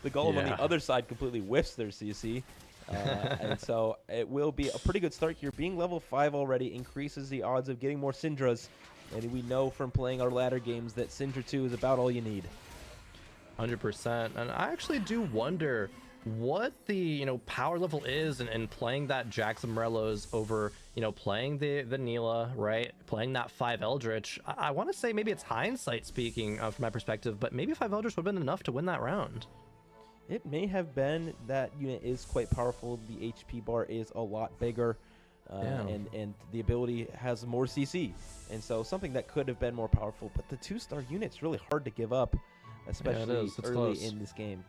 the Golem on the other side completely whiffs their CC. And so it will be a pretty good start here. Being level 5 already increases the odds of getting more Syndras. And we know from playing our ladder games that Syndra 2 is about all you need. 100%. And I actually do wonder what the power level is and playing that Jax and Morello's over playing the Neela, right, playing that 5 Eldritch. I want to say maybe it's hindsight speaking from my perspective, but maybe 5 Eldritch would have been enough to win that round. It may have been. That unit is quite powerful. The HP bar is a lot bigger, and the ability has more CC, and so something that could have been more powerful. But the 2-star unit's really hard to give up, especially early in this game.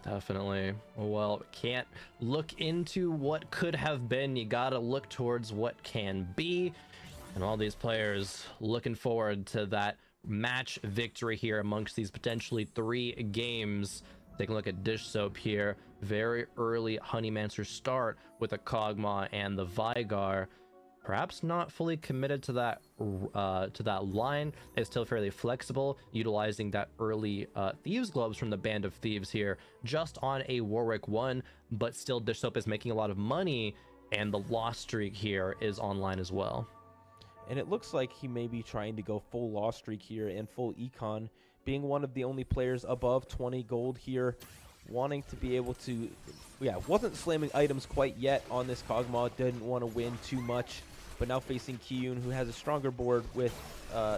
Definitely. Well, can't look into what could have been. You gotta look towards what can be. And all these players looking forward to that match victory here amongst these potentially 3 games. Take a look at Dish Soap here. Very early Honeymancer start with a Kog'Maw and the Vigar. Perhaps not fully committed to that line. It's still fairly flexible, utilizing that early Thieves Globes from the Band of Thieves here, just on a Warwick 1, but still Dish Soap is making a lot of money, and the Lost Streak here is online as well. And it looks like he may be trying to go full Lost Streak here and full Econ, being one of the only players above 20 gold here, wanting to be able to, wasn't slamming items quite yet on this Kog'Maw, didn't want to win too much, but now facing Kiyun, who has a stronger board with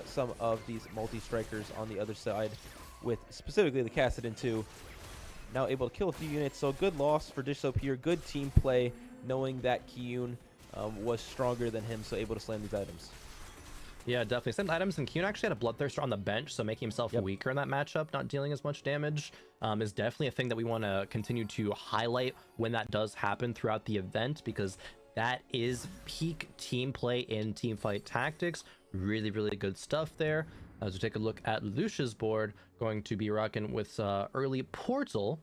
some of these multi-strikers on the other side, with specifically the Kassadin 2. now able to kill a few units. So good loss for Dish Soap here. Good team play, knowing that Kiyun was stronger than him, so able to slam these items. Yeah, definitely. Same items, and Kiyun actually had a Bloodthirster on the bench, so making himself weaker in that matchup, not dealing as much damage, is definitely a thing that we want to continue to highlight when that does happen throughout the event, because that is peak team play in Teamfight Tactics. Really, really good stuff there. As we take a look at Lucia's board, going to be rocking with early Portal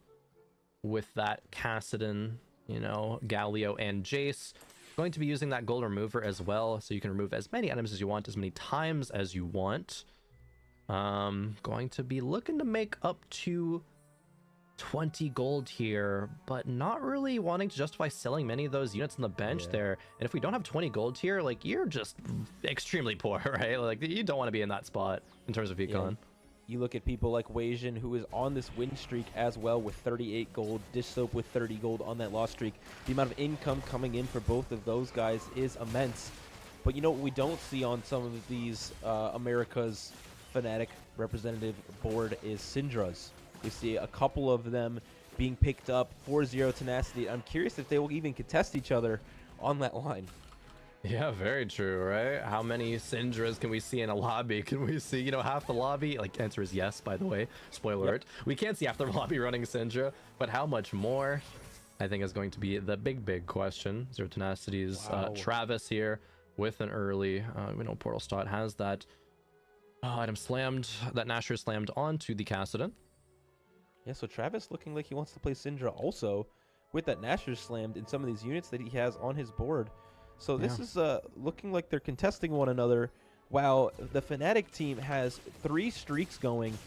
with that Cassidon, you know, Galio, and Jace. Going to be using that gold remover as well, so you can remove as many items as you want, as many times as you want. Going to be looking to make up to 20 gold here, but not really wanting to justify selling many of those units on the bench there. And if we don't have 20 gold here, like, you're just extremely poor, right? Like, you don't want to be in that spot in terms of econ. Yeah. You look at people like Weijin, who is on this win streak as well with 38 gold, Dish Soap with 30 gold on that loss streak. The amount of income coming in for both of those guys is immense. But you know what we don't see on some of these America's Fnatic representative board is Syndra's. We see a couple of them being picked up for Zero Tenacity. I'm curious if they will even contest each other on that line. Yeah, very true, right? How many Syndras can we see in a lobby? Can we see, you know, half the lobby? Like, answer is yes, by the way. Spoiler alert. We can't see half the lobby running Syndra, but how much more, I think, is going to be the big question. Zero Tenacity's Travis here with an early, we know Portal Stot has that item slammed, that Nashor slammed onto the Cassidon. Yeah, so Travis looking like he wants to play Syndra also with that Nashor slammed in some of these units that he has on his board. So this is looking like they're contesting one another, while the Fnatic team has 3 streaks going.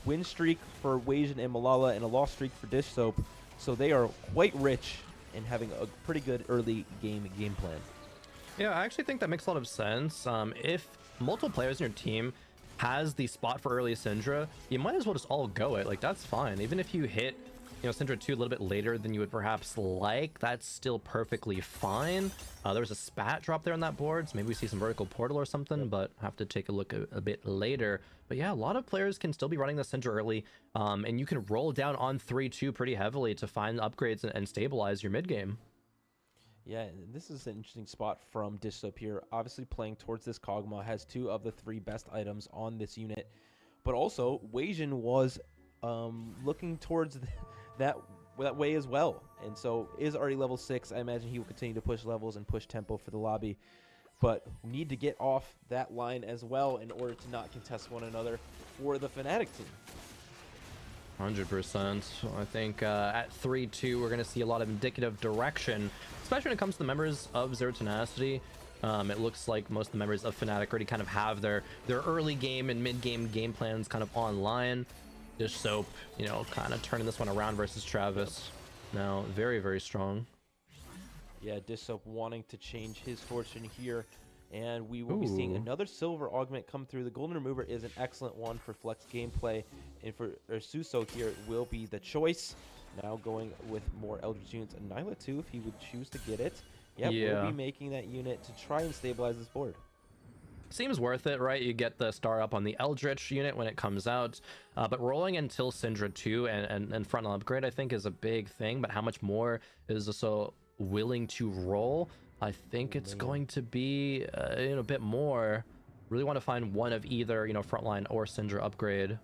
Win streak for Weijin and Malala, and a loss streak for Dish Soap. So they are quite rich in having a pretty good early game plan. Yeah, I actually think that makes a lot of sense. If multiple players in your team has the spot for early Syndra, you might as well just all go it. Like, that's fine. Even if you hit, you know, Syndra 2 a little bit later than you would perhaps like, that's still perfectly fine. There was a spat drop there on that board, so maybe we see some vertical portal or something, but have to take a look a bit later. But yeah, a lot of players can still be running the Syndra early, and you can roll down on 3-2 pretty heavily to find upgrades and stabilize your mid game. Yeah, this is an interesting spot from Dish Soap here. Obviously playing towards this Kog'Maw, has 2 of the 3 best items on this unit. But also, Weijin was looking towards that way as well. And so is already level 6. I imagine he will continue to push levels and push tempo for the lobby. But need to get off that line as well in order to not contest one another for the Fnatic team. 100%. I think at 3-2, we're going to see a lot of indicative direction, especially when it comes to the members of Zero Tenacity. It looks like most of the members of Fnatic already kind of have their early game and mid-game game plans kind of online. Dish Soap, you know, kind of turning this one around versus Travis. Now, very, very strong. Yeah, Dish Soap wanting to change his fortune here. And we will be seeing another silver augment come through. The golden remover is an excellent one for flex gameplay. And for Suso here will be the choice. Now going with more Eldritch units. And Nyla too, if he would choose to get it. Yep, we'll be making that unit to try and stabilize this board. Seems worth it, right? You get the star up on the Eldritch unit when it comes out. But rolling until Syndra 2 and frontal upgrade, I think, is a big thing. But how much more is also willing to roll? I think it's going to be a bit more. Really want to find one of either, you know, frontline or Syndra upgrade.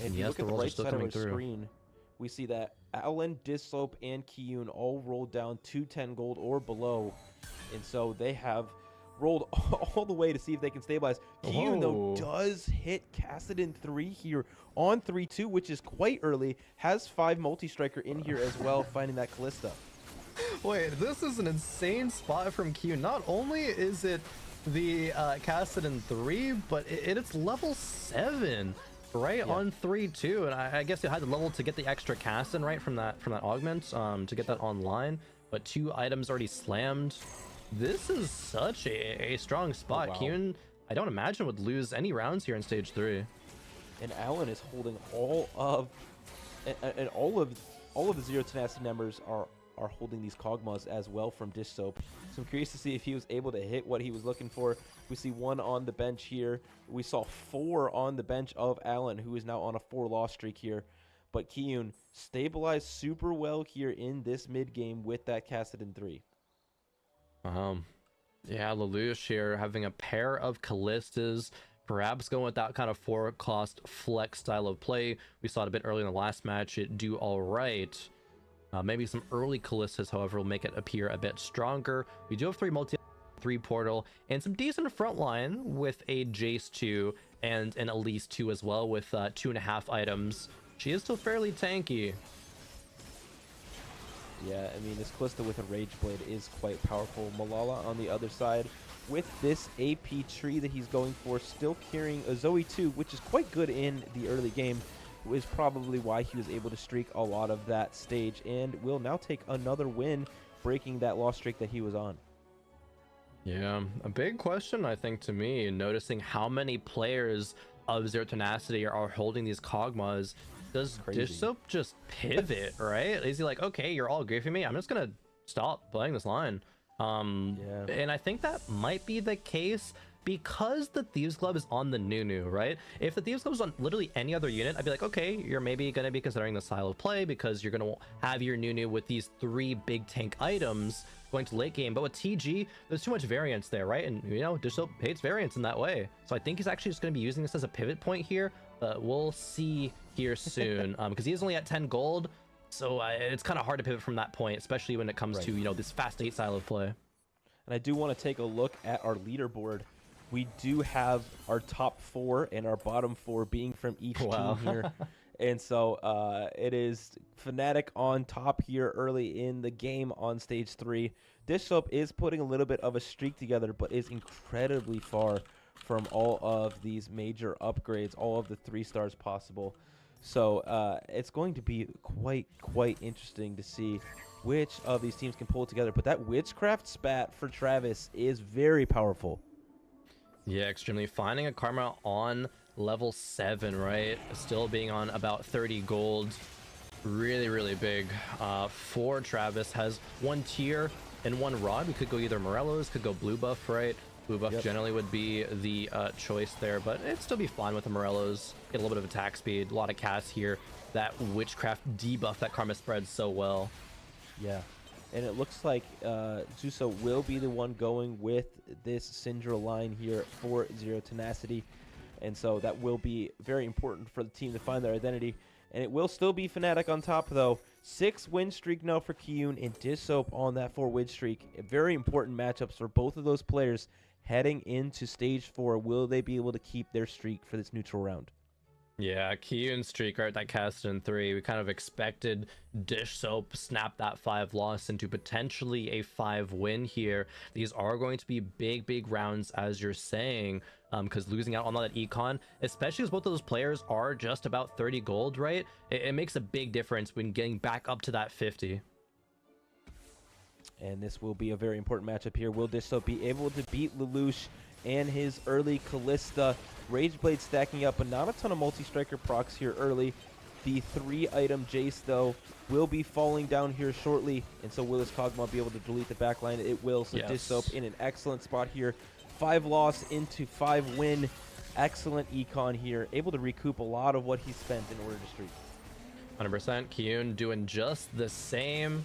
And yes, look at the right side of our screen, we see that Alan, Dish Soap, and Kiyun all rolled down to 10 gold or below. And so they have rolled all the way to see if they can stabilize. Kiyun, though, does hit Cassidon 3 here on 3-2, which is quite early. Has 5 multi-striker in here as well, finding that Callista. Wait, this is an insane spot from Q. Not only is it the Cassidon 3, but it's level 7, right? On 3-2, and I guess you had the level to get the extra Cassidon, right, from that augment to get that online. But 2 items already slammed. This is such a strong spot. Q, I don't imagine would lose any rounds here in stage 3. And Alan is holding all of the Zero Tenacity members are holding these Kog'Maws as well from Dish Soap. So I'm curious to see if he was able to hit what he was looking for. We see 1 on the bench here. We saw 4 on the bench of Alan, who is now on a 4 loss streak here. But Kiyun stabilized super well here in this mid game with that casted in 3. Yeah, Lelouch here having a pair of Callistas, perhaps going with that kind of 4-cost flex style of play. We saw it a bit early in the last match, it do all right. Maybe some early Callistas, however, will make it appear a bit stronger. We do have 3 multi, 3 portal, and some decent frontline with a Jace 2 and an Elise 2 as well, with 2.5 items. She is still fairly tanky. Yeah, I mean, this Callista with a Rage Blade is quite powerful. Malala on the other side with this AP tree that he's going for, still carrying a Zoe 2, which is quite good in the early game, is probably why he was able to streak a lot of that stage, and will now take another win, breaking that loss streak that he was on. Yeah, a big question, I think, to me, noticing how many players of Zero Tenacity are holding these Kog'Maws. Does Dish Soap just pivot, right? Is he like, okay, you're all griefing me, I'm just gonna stop playing this line? And I think that might be the case because the Thieves Club is on the Nunu, right? If the Thieves Club was on literally any other unit, I'd be like, okay, you're maybe going to be considering the style of play because you're going to have your Nunu with these 3 big tank items going to late game. But with TG, there's too much variance there, right? And, you know, Dish Soap hates variance in that way. So I think he's actually just going to be using this as a pivot point here. But we'll see here soon because he is only at 10 gold. So it's kind of hard to pivot from that point, especially when it comes to, you know, this fast 8 style of play. And I do want to take a look at our leaderboard. We do have our top 4 and our bottom 4 being from each team here. And so it is Fnatic on top here early in the game on stage 3. Dish Soap is putting a little bit of a streak together, but is incredibly far from all of these major upgrades, all of the 3 stars possible. So it's going to be quite interesting to see which of these teams can pull it together. But that Witchcraft spat for Travis is very powerful. Yeah, extremely. Finding a Karma on level 7, right? Still being on about 30 gold. Really big for Travis. Has 1 tier and 1 rod. We could go either Morello's, could go blue buff, right? Blue buff generally would be the choice there, but it'd still be fine with the Morello's. Get a little bit of attack speed, a lot of cast here. That Witchcraft debuff that Karma spreads so well. Yeah. And it looks like Zuso will be the one going with this Syndra line here for Zero Tenacity. And so that will be very important for the team to find their identity. And it will still be Fnatic on top, though. 6 win streak now for Kiyun and Dish Soap on that 4 win streak. Very important matchups for both of those players heading into stage 4. Will they be able to keep their streak for this neutral round? Yeah, Kiyun streak, right? That cast in 3. We kind of expected Dish Soap snap that 5 loss into potentially a 5 win here. These are going to be big rounds, as you're saying, because losing out on that econ, especially as both of those players are just about 30 gold, right? It makes a big difference when getting back up to that 50. And this will be a very important matchup here. Will Dish Soap be able to beat Lelouch and his early Callista? Rageblade stacking up, but not a ton of multi-striker procs here early. The 3-item Jace, though, will be falling down here shortly. And so will his Kog'Maw be able to delete the backline? It will. So Dish Soap in an excellent spot here. 5 loss into 5 win. Excellent econ here. Able to recoup a lot of what he spent in order to streak. 100%. Kiyun doing just the same.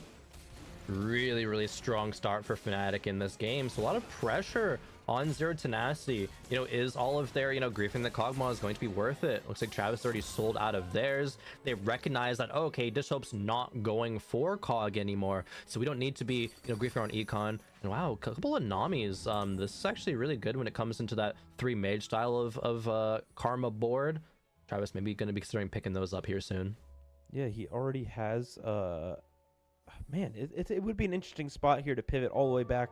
Really strong start for Fnatic in this game. So a lot of pressure on Zero Tenacity. You know, is all of their, you know, griefing the Kog'Maw is going to be worth it? Looks like Travis already sold out of theirs. They recognize that, oh, okay, Dish Soap's not going for Cog anymore, so we don't need to be, you know, griefing on econ. And wow, a couple of Namis. This is actually really good when it comes into that 3 mage style of Karma board. Travis maybe going to be considering picking those up here soon. Yeah, he already has man, it would be an interesting spot here to pivot all the way back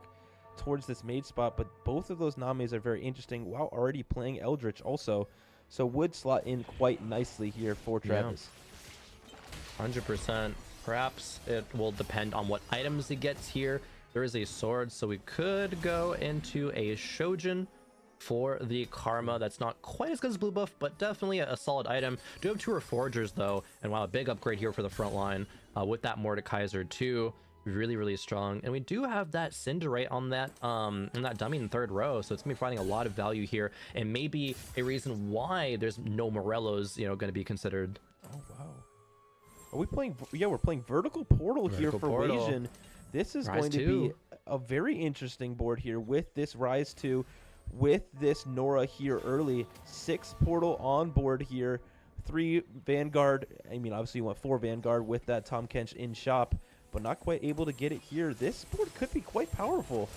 towards this mage spot, but both of those Namis are very interesting while already playing Eldritch also, so would slot in quite nicely here for Travis. 100%. Perhaps it will depend on what items he gets here. There is a sword, so we could go into a Shojin for the Karma. That's not quite as good as blue buff, but definitely a solid item. Do have 2 Reforgers though, and wow, a big upgrade here for the front line with that Mordekaiser too. Really strong. And we do have that Cinderace on that dummy in 3rd row, so it's gonna be finding a lot of value here, and maybe a reason why there's no Morello's, you know, gonna be considered. Oh wow. Are we playing? Yeah, we're playing Vertical Portal here Vertical for Portal. Wasian. This is Rise going to 2. be a very interesting board here with this Rise 2, with this Nora here early. 6 Portal on board here. 3 Vanguard. I mean, obviously you want 4 Vanguard with that Tom Kench in shop, but not quite able to get it here. This board could be quite powerful.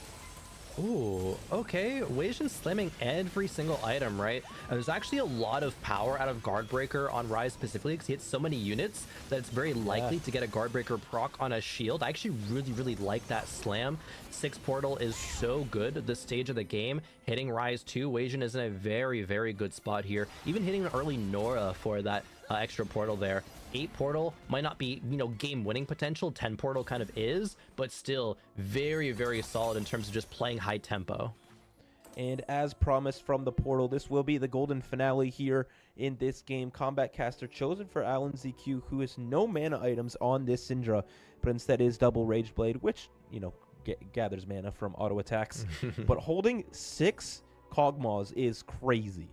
Ooh, okay. Wasian slamming every single item, right? And there's actually a lot of power out of Guard Breaker on Rise specifically because he hits so many units that it's very likely to get a Guard Breaker proc on a shield. I actually really like that slam. 6 Portal is so good at this stage of the game. Hitting Rise 2, Wasian is in a very good spot here. Even hitting an early Nora for that extra Portal there. 8 Portal might not be, you know, game winning potential. 10 Portal kind of is, but still very solid in terms of just playing high tempo. And as promised from the Portal, this will be the golden finale here in this game. Combat Caster chosen for Alan ZQ, who has no mana items on this Syndra, but instead is double Rage Blade, which, you know, gathers mana from auto attacks. But holding 6 Kog'Maws is crazy.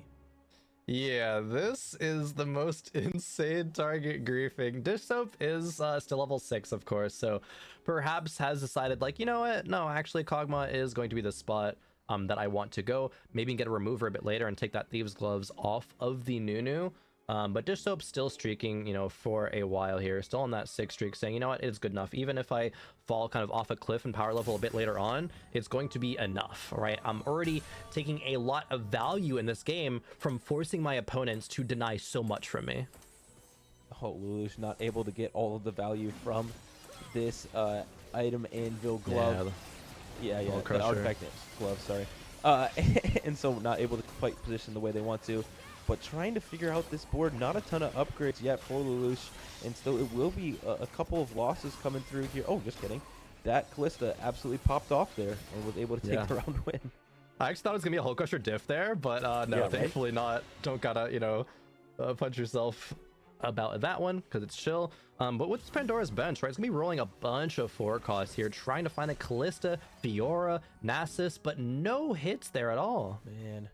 Yeah, this is the most insane target griefing. Dish Soap is still level 6, of course, so perhaps has decided, like, you know what? No, actually, Kog'Maw is going to be the spot that I want to go. Maybe get a remover a bit later and take that Thieves' Gloves off of the Nunu. But Dish Soap's still streaking, you know, for a while here. Still on that 6 streak, saying, you know what, it's good enough. Even if I fall kind of off a cliff and power level a bit later on, it's going to be enough, right? I'm already taking a lot of value in this game from forcing my opponents to deny so much from me. Oh, Lelouch not able to get all of the value from this item Anvil glove. Yeah, the artifact glove, sorry. And so not able to quite position the way they want to. But trying to figure out this board, not a ton of upgrades yet for Lelouch, and still it will be a couple of losses coming through here. Oh, just kidding. That Callista absolutely popped off there and was able to take the round win. I actually thought it was going to be a Hull Crusher diff there, but no, Yeah, thankfully not. Don't gotta, you know, punch yourself about that one because it's chill. But with Pandora's Bench, right, it's going to be rolling a bunch of 4 costs here, trying to find a Callista, Fiora, Nasus, but no hits there at all. Man.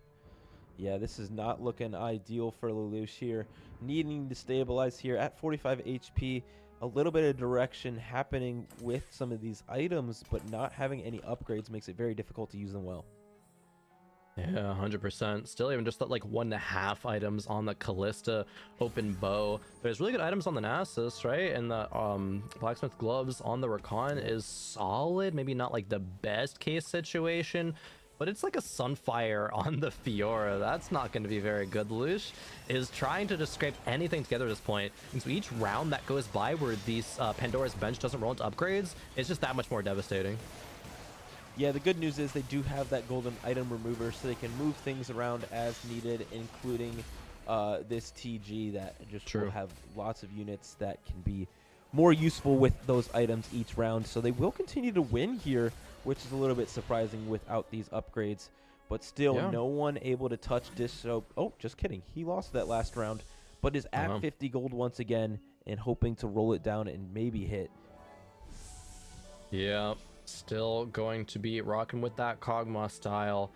Yeah, this is not looking ideal for Lelouch here. Needing to stabilize here at 45 HP. A little bit of direction happening with some of these items, but not having any upgrades makes it very difficult to use them well. Yeah, 100%. Still even just that, like, 1.5 items on the Callista open bow. There's really good items on the Nasus, right? And the Blacksmith Gloves on the Rakan is solid. Maybe not like the best case situation, but it's like a Sunfire on the Fiora. That's not going to be very good. Lelouch is trying to just scrape anything together at this point. And so each round that goes by where these Pandora's Bench doesn't roll into upgrades, it's just that much more devastating. Yeah, the good news is they do have that golden item remover, so they can move things around as needed, including this TG that just will have lots of units that can be more useful with those items each round. So they will continue to win here, which is a little bit surprising without these upgrades. But still, no one able to touch Dish Soap. Oh, just kidding. He lost that last round, but is at 50 gold once again and hoping to roll it down and maybe hit. Yeah, still going to be rocking with that Kog'Maw style.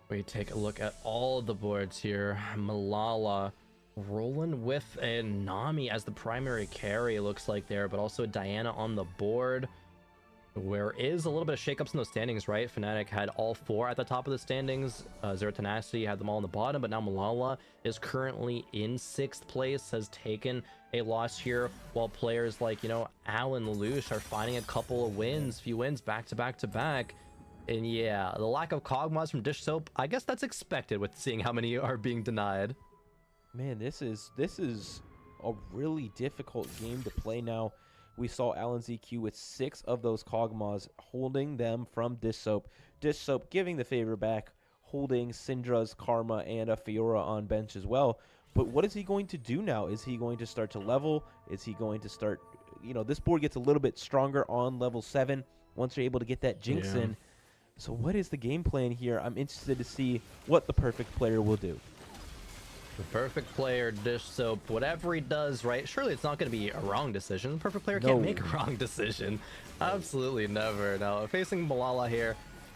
We take a look at all of the boards here. Malala rolling with a Nami as the primary carry, it looks like there, but also Diana on the board. There is a little bit of shakeups in those standings, right? Fnatic had all 4 at the top of the standings. Zero Tenacity had them all on the bottom, but now Malala is currently in 6th place, has taken a loss here, while players like, you know, Alan Lelouch are finding a couple of wins, few wins back to back to back. And yeah, the lack of Kog'Maws from Dish Soap, I guess that's expected with seeing how many are being denied. Man, this is a really difficult game to play now. We saw Alan ZQ with 6 of those Kog'Maws, holding them from Dish Soap. Dish Soap giving the favor back, holding Syndra's Karma and a Fiora on bench as well. But what is he going to do now? Is he going to start to level? Is he going to start, you know, this board gets a little bit stronger on level 7 once you're able to get that Jinx in. So what is the game plan here? I'm interested to see what the perfect player will do. The perfect player, Dish Soap, whatever he does, right? Surely it's not going to be a wrong decision. The perfect player can't make a wrong decision. Absolutely never. Now, facing Malala here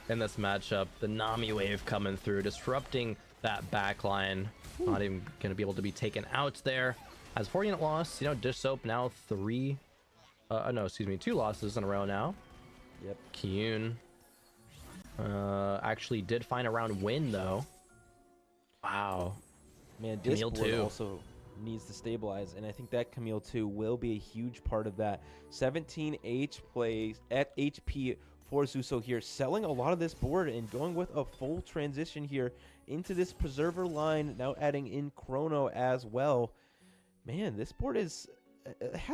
in this matchup, the Nami wave coming through, disrupting that backline. Not even going to be able to be taken out there. Has 4-unit loss. You know, Dish Soap now 2 losses in a row now. Yep. Kyun actually did find a round win though. Wow. Man, this Camille board too. also needs to stabilize, and I think that Camille 2 will be a huge part of that. 17 HP for Zuso here, selling a lot of this board and going with a full transition here into this Preserver line, now adding in Chrono as well. Man, this board has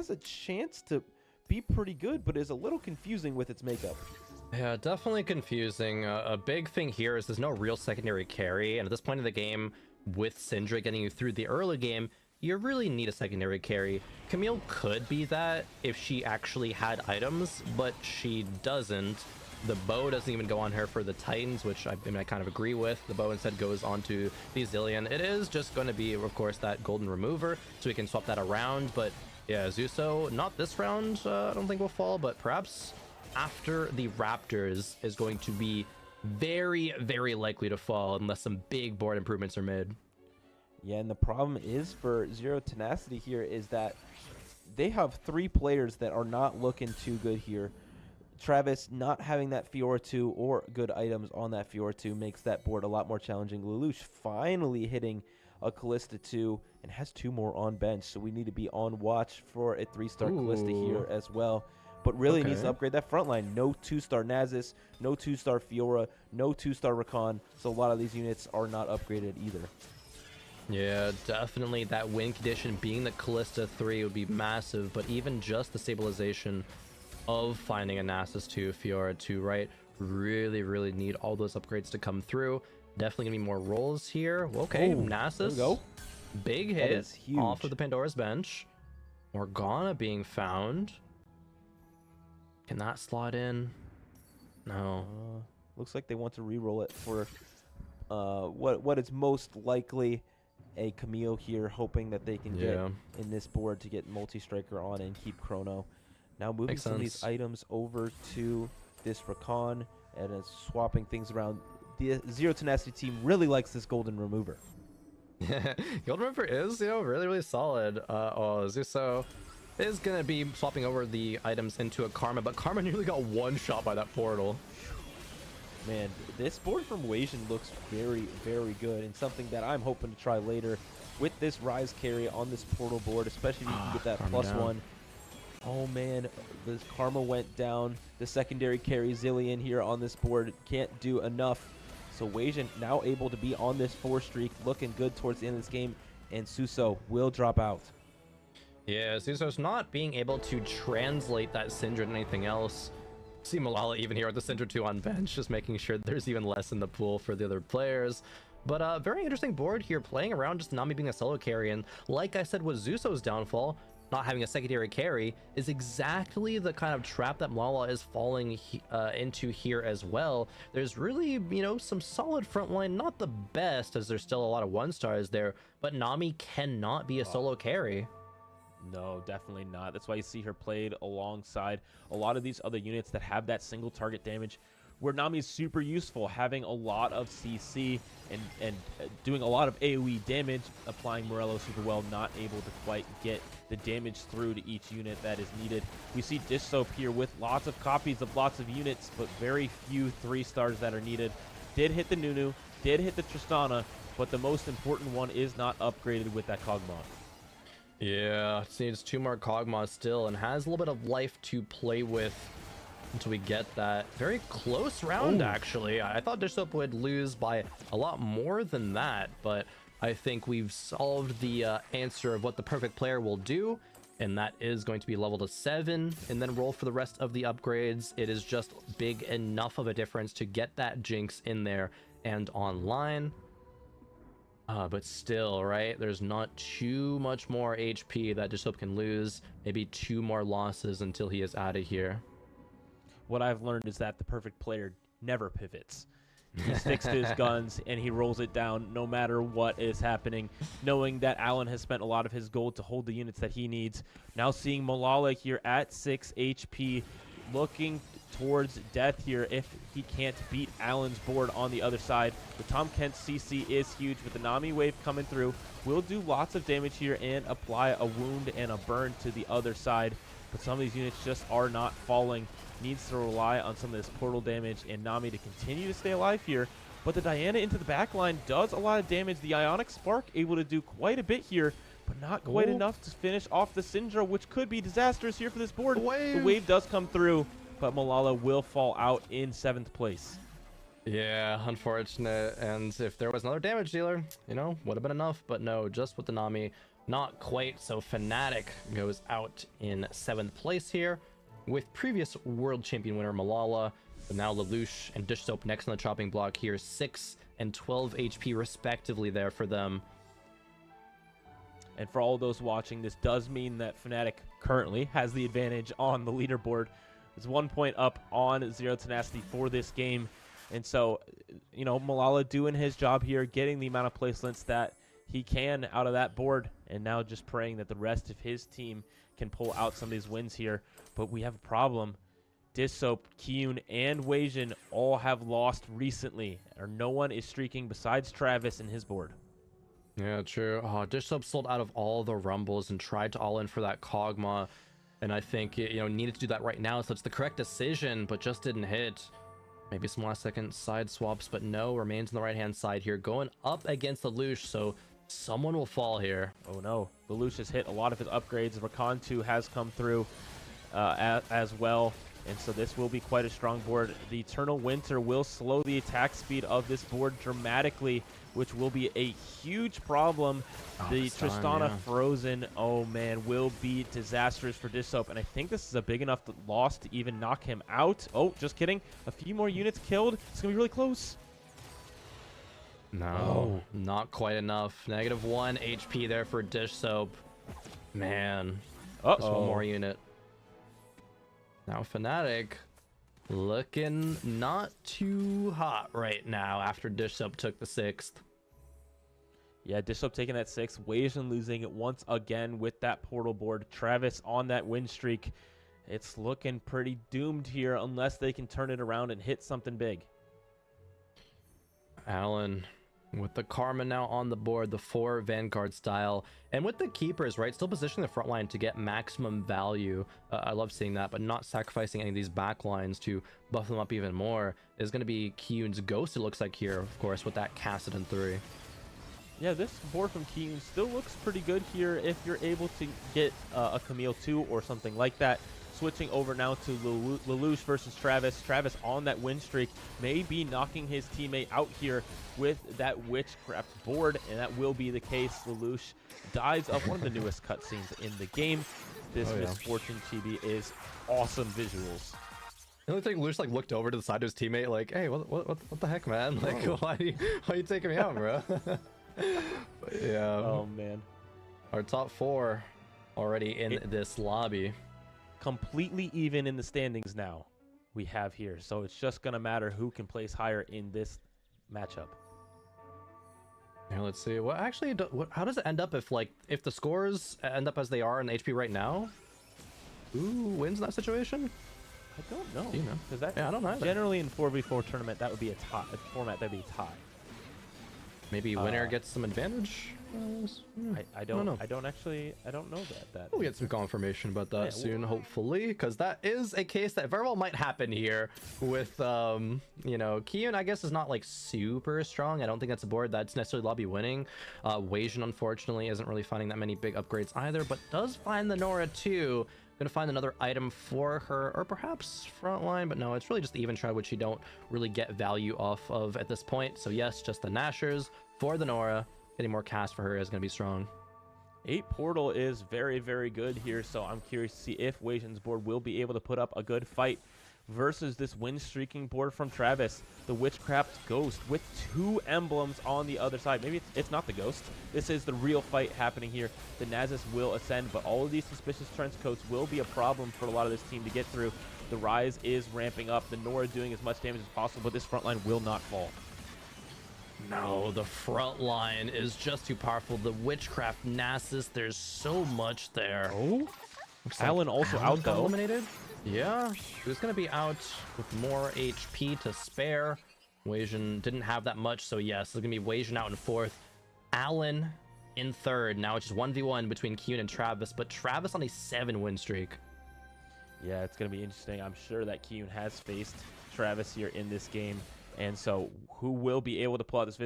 a chance to be pretty good, but is a little confusing with its makeup. Yeah, definitely confusing. A big thing here is there's no real secondary carry, and at this point in the game, with Syndra getting you through the early game, you really need a secondary carry. Camille could be that if she actually had items, but she doesn't. The bow doesn't even go on her for the Titans, which I kind of agree with. The bow instead goes onto the Zillion. It is just going to be, of course, that golden remover, so we can swap that around. But yeah, Zuso, not this round, I don't think will fall, but perhaps after the Raptors is going to be very, very likely to fall unless some big board improvements are made. Yeah, and the problem is for Zero Tenacity here is that they have 3 players that are not looking too good here. Travis not having that Fiora 2 or good items on that Fiora 2 makes that board a lot more challenging. Lelouch finally hitting a Callista 2 and has 2 more on bench, so we need to be on watch for a 3-star Callista here as well. But really needs to upgrade that front line. No 2-star Nasus, no 2-star Fiora, no 2-star Rakan, so a lot of these units are not upgraded either. Yeah, definitely that win condition being the Callista 3 would be massive, but even just the stabilization of finding a Nasus 2, Fiora 2, right? Really, really need all those upgrades to come through. Definitely gonna be more rolls here. Okay, Nasus. There we go. Big That hit is huge. off of the Pandora's bench. Morgana being found. Can that slot in? No. Looks like they want to re-roll it for what is most likely a Camille here, hoping that they can get in this board to get multi-striker on and keep Chrono. Now moving some of these items over to this Rakan and swapping things around. The Zero Tenacity team really likes this golden remover. Golden remover is, really, really solid. Zuso is going to be swapping over the items into a Karma, but Karma nearly got one shot by that portal. Man, this board from Wasian looks very, very good, and something that I'm hoping to try later with this Rise carry on this portal board, especially if you can get that +1. Oh man, this Karma went down. The secondary carry Zillion here on this board can't do enough. So Wasian now able to be on this 4 streak, looking good towards the end of this game, and Suso will drop out. Yeah, Suso's not being able to translate that Syndra into anything else. See Malala even here with the Syndra 2 on bench, just making sure there's even less in the pool for the other players. But very interesting board here, playing around just Nami being a solo carry, and like I said with Zuso's downfall, not having a secondary carry is exactly the kind of trap that Malala is falling into here as well. There's really, some solid front line, not the best as there's still a lot of 1-stars there, but Nami cannot be a solo carry. No, definitely not. That's why you see her played alongside a lot of these other units that have that single target damage, where Nami is super useful, having a lot of CC and doing a lot of AoE damage, applying Morello super well, not able to quite get the damage through to each unit that is needed. We see Dish Soap here with lots of copies of lots of units, but very few 3-stars that are needed. Did hit the Nunu, did hit the Tristana, but the most important one is not upgraded with that Kog'Maw. Yeah, it needs 2 more Kog'Maw still, and has a little bit of life to play with until we get that. Very close round, actually. I thought Dish Soap would lose by a lot more than that, but I think we've solved the answer of what the perfect player will do, and that is going to be level to 7 and then roll for the rest of the upgrades. It is just big enough of a difference to get that Jinx in there and online. But still, right, there's not too much more HP that Dish Soap can lose. Maybe 2 more losses until he is out of here. What I've learned is that the perfect player never pivots. He sticks to his guns and he rolls it down no matter what is happening, knowing that Alan has spent a lot of his gold to hold the units that he needs. Now seeing Malala here at 6 HP, looking towards death here if he can't beat Allen's board on the other side. The Tom Kent CC is huge, but the Nami wave coming through will do lots of damage here and apply a wound and a burn to the other side. But some of these units just are not falling. Needs to rely on some of this portal damage and Nami to continue to stay alive here. But the Diana into the back line does a lot of damage. The Ionic Spark able to do quite a bit here, but not quite enough to finish off the Syndra, which could be disastrous here for this board. The wave does come through, but Malala will fall out in 7th place. Yeah, unfortunate. And if there was another damage dealer, you know, would have been enough. But no, just with the Nami, not quite. So Fnatic goes out in 7th place here with previous world champion winner Malala. But now Lelouch and Dish Soap next on the chopping block here. 6 and 12 HP respectively there for them. And for all those watching, this does mean that Fnatic currently has the advantage on the leaderboard. It's 1 point up on Zero Tenacity for this game. And so, you know, Malala doing his job here, getting the amount of placements that he can out of that board, and now just praying that the rest of his team can pull out some of these wins here. But we have a problem. Dissoap, Kiyun, and Weijin all have lost recently, or no one is streaking besides Travis and his board. Yeah, true. Oh, Dish Soap sold out of all the rumbles and tried to all in for that Kog'Maw, and I think, you know, needed to do that right now, so it's the correct decision, but just didn't hit. Maybe some last second side swaps, but no, remains on the right hand side here, going up against Lelouch, so someone will fall here. Oh no, Lelouch has hit a lot of his upgrades. Rakan 2 has come through as well. And so this will be quite a strong board. The Eternal Winter will slow the attack speed of this board dramatically, which will be a huge problem. The Tristana Frozen, oh man, will be disastrous for Dissoap. And I think this is a big enough loss to even knock him out. Oh, just kidding. A few more units killed. It's going to be really close. No, not quite enough. -1 HP there for Dish Soap. Man, just one more unit. Now Fnatic looking not too hot right now after Dish Soap took the 6th. Yeah, Dish Soap taking that 6th. Weijin losing it once again with that portal board. Travis on that win streak. It's looking pretty doomed here unless they can turn it around and hit something big. Allen with the Karma now on the board, the 4 Vanguard style, and with the Keepers, right, still positioning the front line to get maximum value. I love seeing that, but not sacrificing any of these back lines to buff them up even more is going to be Kiyun's Ghost, it looks like here, of course, with that Cassidon 3. Yeah, this board from Kiyun still looks pretty good here if you're able to get a Camille 2 or something like that. Switching over now to Lelouch versus Travis. Travis on that win streak may be knocking his teammate out here with that Witchcraft board, and that will be the case. Lelouch dies of one of the newest cutscenes in the game. This Misfortune Chibi is awesome visuals. The only thing, Lelouch like looked over to the side of his teammate like, hey, what the heck, man? Like, why are you taking me out, bro? Yeah. Oh man. Our top 4 already in this lobby. Completely even in the standings now we have here, so it's just gonna matter who can place higher in this matchup. Yeah, let's see. What actually how does it end up if the scores end up as they are in HP right now? Who wins in that situation? I don't know. You know, because that I don't know either. Generally in 4v4 tournament that would be a format that'd be a tie. Maybe winner gets some advantage. I don't know that. We'll get some confirmation about that soon, hopefully, because that is a case that very well might happen here with, you know, Kiyun, I guess, is not like super strong. I don't think that's a board that's necessarily lobby winning. Weijin, unfortunately, isn't really finding that many big upgrades either, but does find the Nora too. Gonna find another item for her, or perhaps frontline, but no, it's really just the even shroud, which you don't really get value off of at this point. So yes, just the Nashers for the Nora. Getting more cast for her is going to be strong. 8 portal is very, very good here, so I'm curious to see if Weijin's board will be able to put up a good fight versus this win streaking board from Travis. The Witchcraft Ghost with 2 emblems on the other side. Maybe it's not the Ghost. This is the real fight happening here. The Nasus will ascend, but all of these suspicious trench coats will be a problem for a lot of this team to get through. The Rise is ramping up. The Nora doing as much damage as possible, but this front line will not fall. No, the front line is just too powerful. The Witchcraft Nasus, there's so much there. Oh, Allen also out though. Eliminated? Yeah, who's going to be out with more HP to spare? Weijin didn't have that much, so yes, it's going to be Weijin out in 4th. Alan in 3rd. Now it's just 1v1 between Kyun and Travis, but Travis on a 7-win streak. Yeah, it's going to be interesting. I'm sure that Kyun has faced Travis here in this game. And so who will be able to pull out this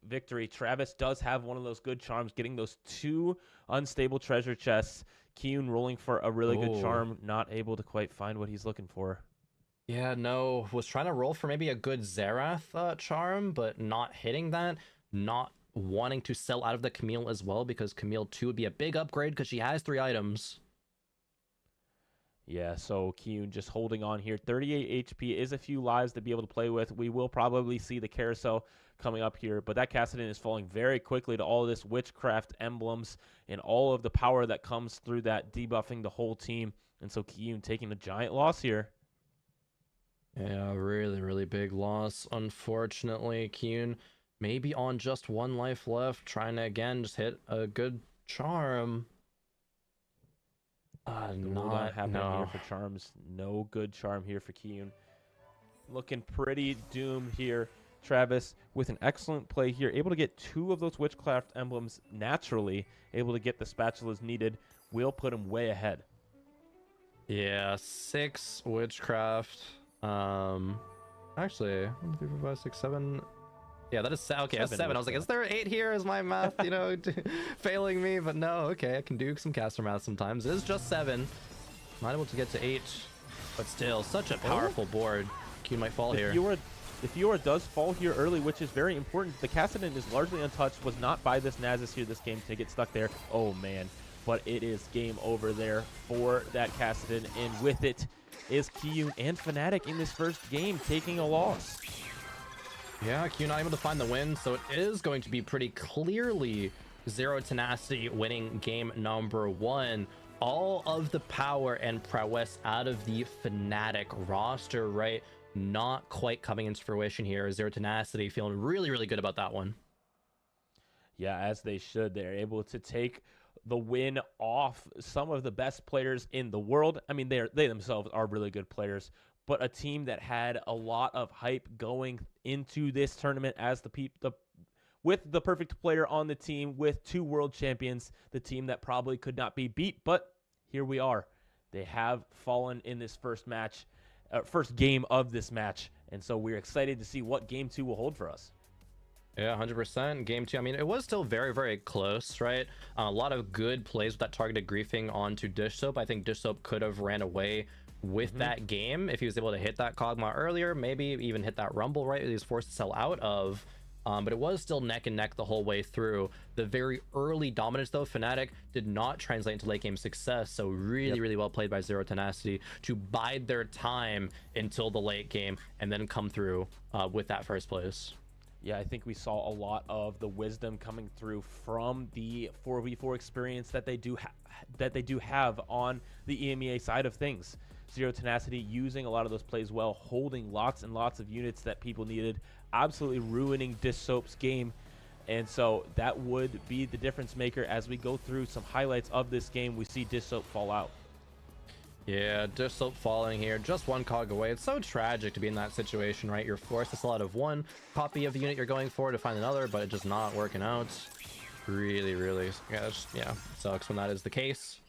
victory? Travis does have one of those good charms, getting those 2 unstable treasure chests. Kyun rolling for a really good charm, not able to quite find what he's looking for. Yeah, no, was trying to roll for maybe a good Xerath charm, but not hitting that. Not wanting to sell out of the Camille as well, because Camille 2 would be a big upgrade because she has 3 items. Yeah, so Kyun just holding on here. 38 HP is a few lives to be able to play with. We will probably see the carousel coming up here, but that Kassadin is falling very quickly to all of this witchcraft emblems and all of the power that comes through that, debuffing the whole team. And so Kyun taking a giant loss here. Yeah, really, really big loss. Unfortunately, Kyun maybe on just 1 life left, trying to again just hit a good charm. Not happening here for charms. No good charm here for Kyun. Looking pretty doomed here. Travis with an excellent play here, able to get 2 of those witchcraft emblems naturally, able to get the spatulas needed, will put him way ahead. Yeah, 6 witchcraft. Actually, 1, 2, 3, 4, 5, 6, 7. Yeah, that is okay. That's 7. I was like, is there 8 here? Is my math, failing me? But no. Okay, I can do some caster math sometimes. It is just 7. Not able to get to 8, but still such a powerful board. Kyun might fall here. The Fiora does fall here early, which is very important. The Kassadin is largely untouched. Was not by this Nasus here this game to get stuck there. Oh man, but it is game over there for that Kassadin, and with it is Kyun and Fnatic in this first game taking a loss. Yeah, Kyun not able to find the win, so it is going to be pretty clearly Zero Tenacity winning game number 1. All of the power and prowess out of the Fnatic roster, right? Not quite coming into fruition here. Zero Tenacity feeling really, really good about that one. Yeah, as they should. They're able to take the win off some of the best players in the world. I mean, they themselves are really good players, but a team that had a lot of hype going into this tournament as with the perfect player on the team, with 2 world champions, the team that probably could not be beat, but here we are. They have fallen in this first game of this match, and so we're excited to see what game 2 will hold for us. Yeah, 100%. Game 2, I mean, it was still very, very close, right? A lot of good plays with that targeted griefing onto Dish Soap. I think Dish Soap could have ran away with that game if he was able to hit that Kog'Maw earlier, maybe even hit that Rumble, right? He was forced to sell out of. But it was still neck and neck the whole way through. The very early dominance, though, Fnatic did not translate into late game success. So really, really well played by Zero Tenacity to bide their time until the late game and then come through with that first place. Yeah, I think we saw a lot of the wisdom coming through from the 4v4 experience that they do have on the EMEA side of things. Zero Tenacity using a lot of those plays well, holding lots and lots of units that people needed, absolutely ruining Dish Soap's game. And so that would be the difference maker. As we go through some highlights of this game, we see Dish Soap fall out. Yeah, Dish Soap falling here, just 1 cog away. It's so tragic to be in that situation, right? You're forced to sell out of 1 copy of the unit you're going for to find another, but it's just not working out. Really, really, yeah, sucks when that is the case.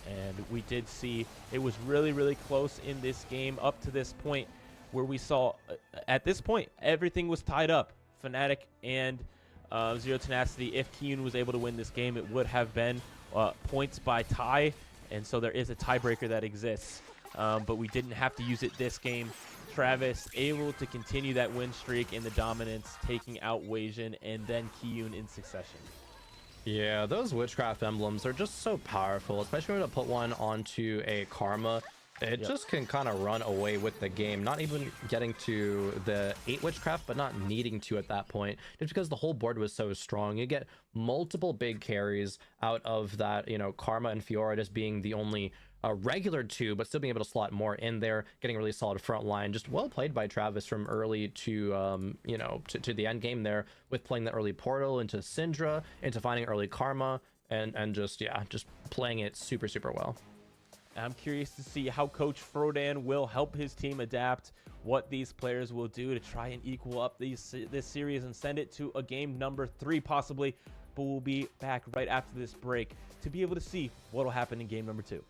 And we did see it was really, really close in this game up to this point, where we saw at this point everything was tied up. Fnatic and Zero Tenacity. If Kyun was able to win this game, it would have been points by tie, and so there is a tiebreaker that exists. But we didn't have to use it this game. Travis able to continue that win streak in the dominance, taking out Weijin and then Kyun in succession. Yeah, those witchcraft emblems are just so powerful, especially when you put one onto a Karma. It just can kind of run away with the game, not even getting to the 8 witchcraft, but not needing to at that point, just because the whole board was so strong. You get multiple big carries out of that, Karma and Fiora just being the only regular 2, but still being able to slot more in there, getting a really solid front line. Just well played by Travis from early to to the end game there, with playing the early portal into Syndra, into finding early Karma, and just playing it super, super well. I'm curious to see how Coach Frodan will help his team adapt, what these players will do to try and equal up this series and send it to a game number 3 possibly. But we'll be back right after this break to be able to see what will happen in game number 2.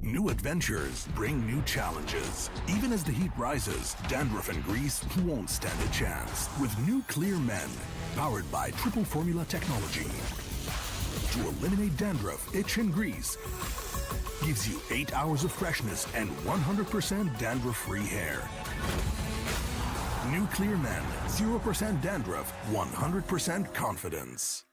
New adventures bring new challenges. Even as the heat rises, dandruff and grease won't stand a chance. With new Clear Men, powered by triple formula technology. To eliminate dandruff, itch and grease, gives you 8 hours of freshness and 100% dandruff-free hair. New Clear Men, 0% dandruff, 100% confidence.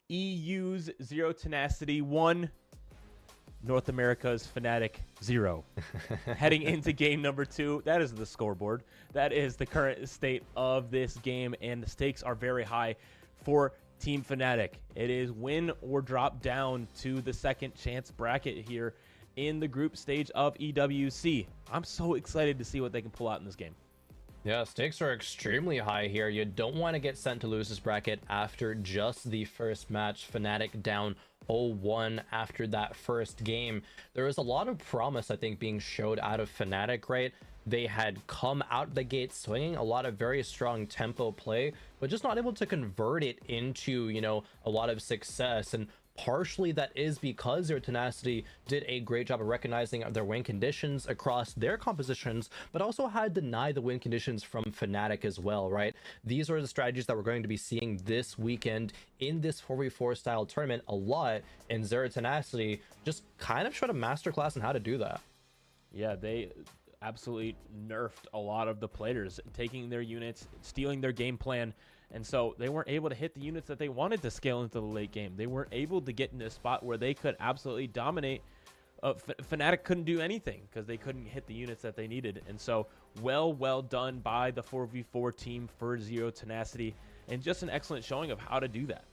EU's Zero Tenacity 1, North America's Fnatic 0. Heading into game number 2, that is the scoreboard. That is the current state of this game, and the stakes are very high for Team Fnatic. It is win or drop down to the second chance bracket here in the group stage of EWC. I'm so excited to see what they can pull out in this game. Yeah, stakes are extremely high here. You don't want to get sent to losers bracket after just the first match. Fnatic down 0-1 after that first game. There was a lot of promise, I think, being showed out of Fnatic, right? They had come out the gate swinging, a lot of very strong tempo play, but just not able to convert it into, you know, a lot of success. And partially that is because Zero Tenacity did a great job of recognizing their win conditions across their compositions, but also had denied the win conditions from Fnatic as well, right? These are the strategies that we're going to be seeing this weekend in this 4v4 style tournament a lot, and Zero Tenacity just kind of showed a masterclass on how to do that. Yeah, they absolutely nerfed a lot of the players, taking their units, stealing their game plan, and so they weren't able to hit the units that they wanted to scale into the late game. They weren't able to get in a spot where they could absolutely dominate. Fnatic couldn't do anything because they couldn't hit the units that they needed. And so well done by the 4v4 team for Zero Tenacity, and just an excellent showing of how to do that.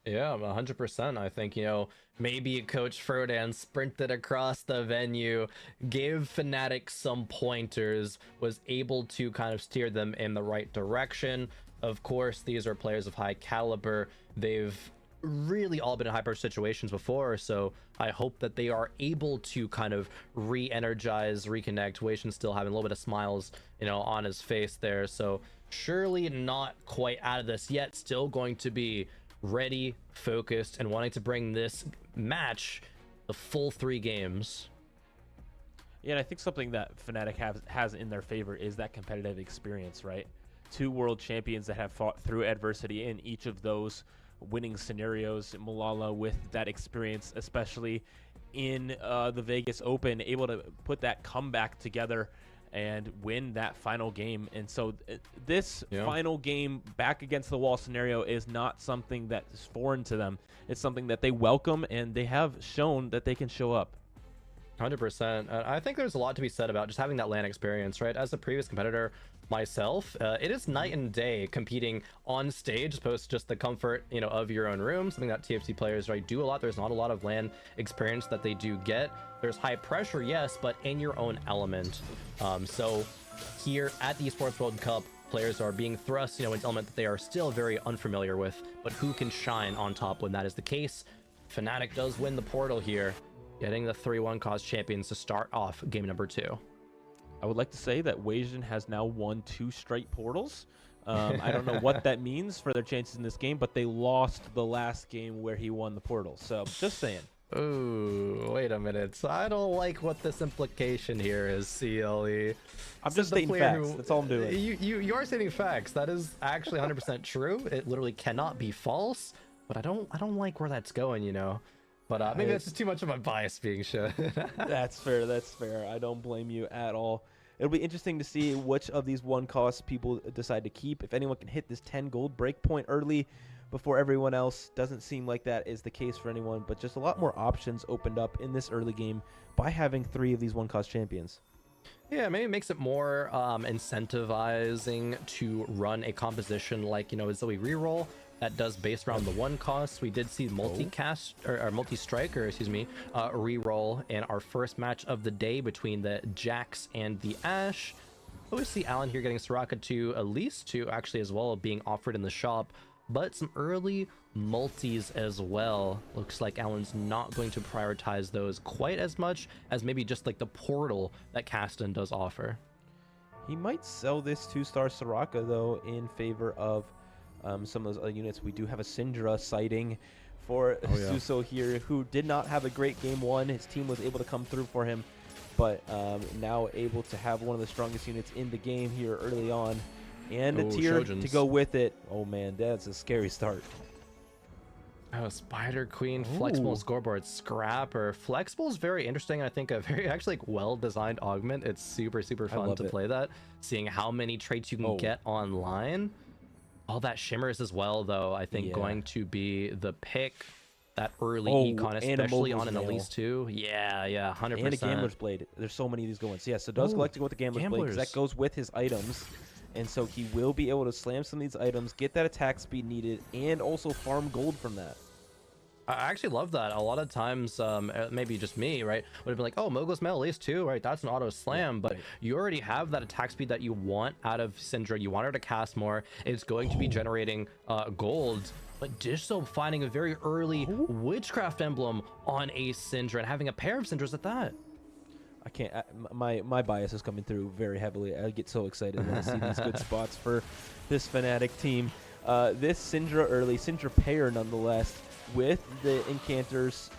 Yeah, 100%. I think, you know, maybe Coach Frodan sprinted across the venue, gave Fnatic some pointers, was able to kind of steer them in the right direction. Of course, these are players of high caliber. They've really all been in high-pressure situations before, so I hope that they are able to kind of re-energize, reconnect. Weishin still having a little bit of smiles, you know, on his face there, so surely not quite out of this yet. Still going to be ready, focused, and wanting to bring this match the full 3 games. Yeah, and I think something that Fnatic has in their favor is that competitive experience, right? 2 world champions that have fought through adversity in each of those winning scenarios. Malala with that experience, especially in the Vegas Open, able to put that comeback together and win that final game. And so this final game back against the wall scenario is not something that is foreign to them. It's something that they welcome, and they have shown that they can show up. 100%. I think there's a lot to be said about just having that LAN experience, right? As a previous competitor myself, it is night and day competing on stage as opposed to just the comfort, you know, of your own room. Something that TFT players, right, do a lot. There's not a lot of LAN experience that they do get. There's high pressure, yes, but in your own element. So here at the Esports World Cup, players are being thrust, you know, into an element that they are still very unfamiliar with, but who can shine on top when that is the case? Fnatic does win the portal here, getting the 3-1 cause champions to start off game number 2. I would like to say that Weishin has now won 2 straight portals. I don't know what that means for their chances in this game, but they lost the last game where he won the portal. So just saying. Ooh, wait a minute. So I don't like what this implication here is, CLE. I'm just stating facts. That's all I'm doing. You are stating facts. That is actually 100% true. It literally cannot be false, but I don't like where that's going, you know. But maybe that's just too much of my bias being shown. That's fair. That's fair. I don't blame you at all. It'll be interesting to see which of these 1 cost people decide to keep. If anyone can hit this 10 gold breakpoint early before everyone else, doesn't seem like that is the case for anyone, but just a lot more options opened up in this early game by having 3 of these 1 cost champions. Yeah, maybe it makes it more incentivizing to run a composition like, you know, a Zoe reroll that does based around the 1 cost. We did see multi-cast or multi-strike, or excuse me, reroll in our first match of the day between the Jax and the Ashe. But we see Alan here getting Soraka to at least 2 actually as well, being offered in the shop, but some early multis as well. Looks like Alan's not going to prioritize those quite as much as maybe just like the portal that Caston does offer. He might sell this 2-star Soraka though in favor of some of those other units. We do have a Syndra sighting for Suso here, who did not have a great game 1. His team was able to come through for him, but now able to have one of the strongest units in the game here early on, and a tier to go with it. Oh man, that's a scary start. Oh, Spider Queen, flexible scoreboard, Scrapper. Flexible is very interesting. I think a very actually like well-designed augment. It's super fun to play that. Seeing how many traits you can get online. All that shimmers as well, though, I think going to be the pick. That early econ, especially on an Elise 2. Yeah, 100%. And a Gambler's Blade. There's so many of these going. So yeah, so does elect to go with the Gambler's Blade because that goes with his items. And so he will be able to slam some of these items, get that attack speed needed, and also farm gold from that. I actually love that. A lot of times, maybe just me, right, would have been like, oh, Mogul's Mail Elise 2, right, that's an auto slam, but you already have that attack speed that you want out of Syndra. You want her to cast more. It's going to be generating gold, but Dishsoap finding a very early Witchcraft emblem on a Syndra and having a pair of Syndras at that. I can't, my bias is coming through very heavily. I get so excited when I see these good spots for this Fnatic team. This Syndra early, Syndra pair nonetheless, with the Incanters,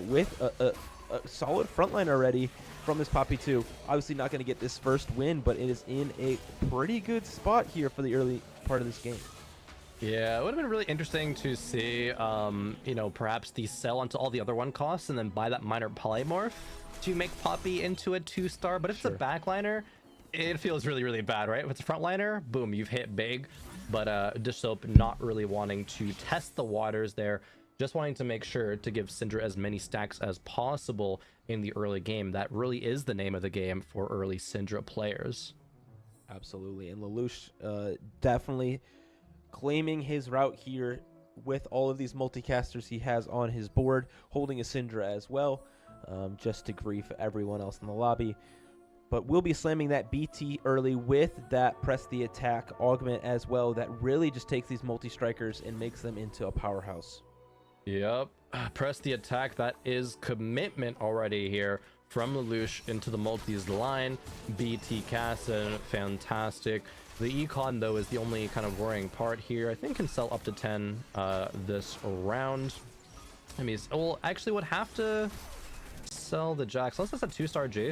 with a solid front line already from this Poppy 2. Obviously not going to get this first win, but it is in a pretty good spot here for the early part of this game. Yeah, it would have been really interesting to see, you know, perhaps the sell onto all the other 1 costs and then buy that minor polymorph to make Poppy into a 2-star. But if it's a backliner, it feels really, really bad, right? If it's a frontliner, boom, you've hit big. But Dishsoap not really wanting to test the waters there, just wanting to make sure to give Syndra as many stacks as possible in the early game. That really is the name of the game for early Syndra players. Absolutely. And Lelouch definitely claiming his route here with all of these multicasters he has on his board, holding a Syndra as well, just to grief everyone else in the lobby. But we'll be slamming that BT early with that press the attack augment as well. That really just takes these multi-strikers and makes them into a powerhouse. Yep, press the attack. That is commitment already here from Lelouch into the multis line. BT Cassin, fantastic. The econ though is the only kind of worrying part here. I think can sell up to 10 this round. I mean, well, actually would have to sell the Jax. Unless that's a 2-star Jace.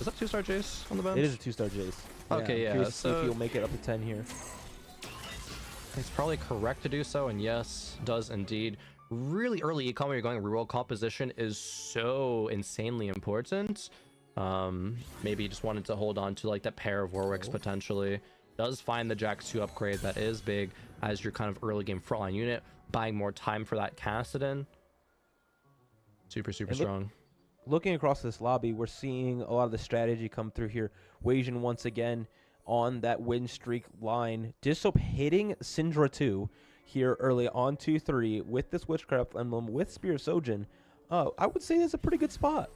Is that 2-star Jace on the bench? It is a 2-star Jace. Okay, yeah. Curious to see if he'll make it up to 10 here. It's probably correct to do so, and yes, does indeed. Really early econ when you're going reroll composition is so insanely important. Maybe you just wanted to hold on to like that pair of Warwicks potentially. Does find the Jax 2 upgrade. That is big as your kind of early game frontline unit, buying more time for that Kassadin. Super strong. Looking across this lobby, we're seeing a lot of the strategy come through here. Wasian once again on that win streak line. Dishsoap hitting Syndra 2 here early on 2-3 with this Witchcraft Emblem with Spear of Sojin. I would say this is a pretty good spot.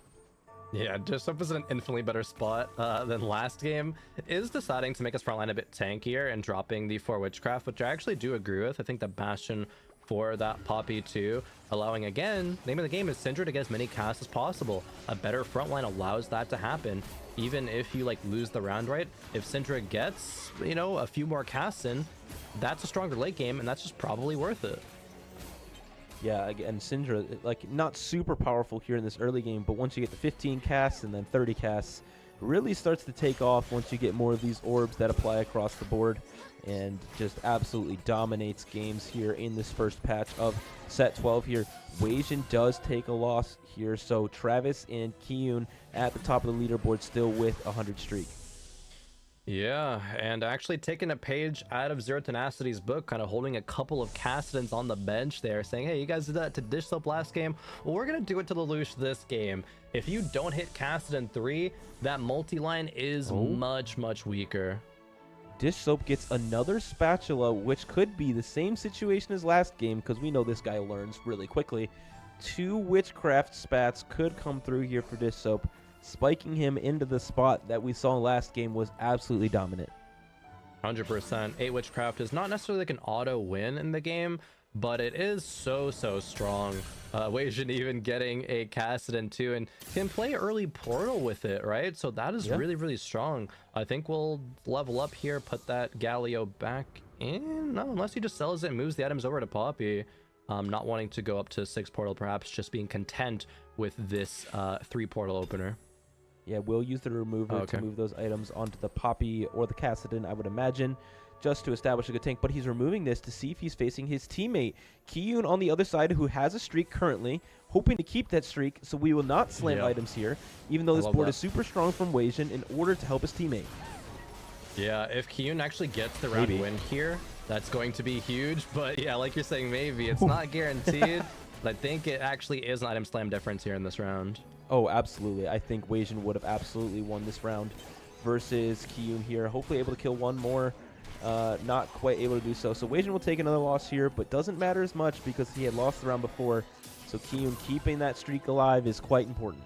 Yeah, Dishsoap is in an infinitely better spot than last game. Is deciding to make his frontline a bit tankier and dropping the 4 Witchcraft, which I actually do agree with. I think the Bastion for that Poppy 2, allowing, again, name of the game is Syndra to get as many casts as possible. A better frontline allows that to happen. Even if you like lose the round, right? If Syndra gets, you know, a few more casts in, that's a stronger late game, and that's just probably worth it. Yeah, again, Syndra, like, not super powerful here in this early game, but once you get to 15 casts and then 30 casts, it really starts to take off once you get more of these orbs that apply across the board, and just absolutely dominates games here in this first patch of set 12 here. Wasian does take a loss here, so Travis and Kiyun at the top of the leaderboard still with 100 streak. Yeah, and actually taking a page out of Zero Tenacity's book, kind of holding a couple of Kassadins on the bench there, saying, hey, you guys did that to Dishsoap last game, well, we're going to do it to Lelouch this game. If you don't hit Kassadin 3, that multi-line is much weaker. Dishsoap gets another spatula, which could be the same situation as last game, because we know this guy learns really quickly. 2 Witchcraft spats could come through here for Dishsoap. Spiking him into the spot that we saw last game was absolutely dominant. 100%. 8 Witchcraft is not necessarily like an auto win in the game, but it is so strong. Wasian even getting a Kassadin too, and can play early portal with it, right? So that is really strong. I think we'll level up here, put that Galio back in. No, unless he just sells it and moves the items over to Poppy. Not wanting to go up to 6 portal, perhaps just being content with this 3 portal opener. Yeah, we'll use the remover to move those items onto the Poppy or the Kassadin, I would imagine, just to establish a good tank. But he's removing this to see if he's facing his teammate, Kiyun, on the other side, who has a streak currently, hoping to keep that streak, so we will not slam items here, even though this board is super strong from Wasian in order to help his teammate. Yeah, if Kiyun actually gets the round win here, that's going to be huge. But yeah, like you're saying, maybe. It's not guaranteed. But I think it actually is an item slam difference here in this round. Oh, absolutely. I think Wasian would have absolutely won this round versus Kiyun here. Hopefully able to kill one more. Not quite able to do so. So Wasian will take another loss here, but doesn't matter as much because he had lost the round before. So Kiyun keeping that streak alive is quite important.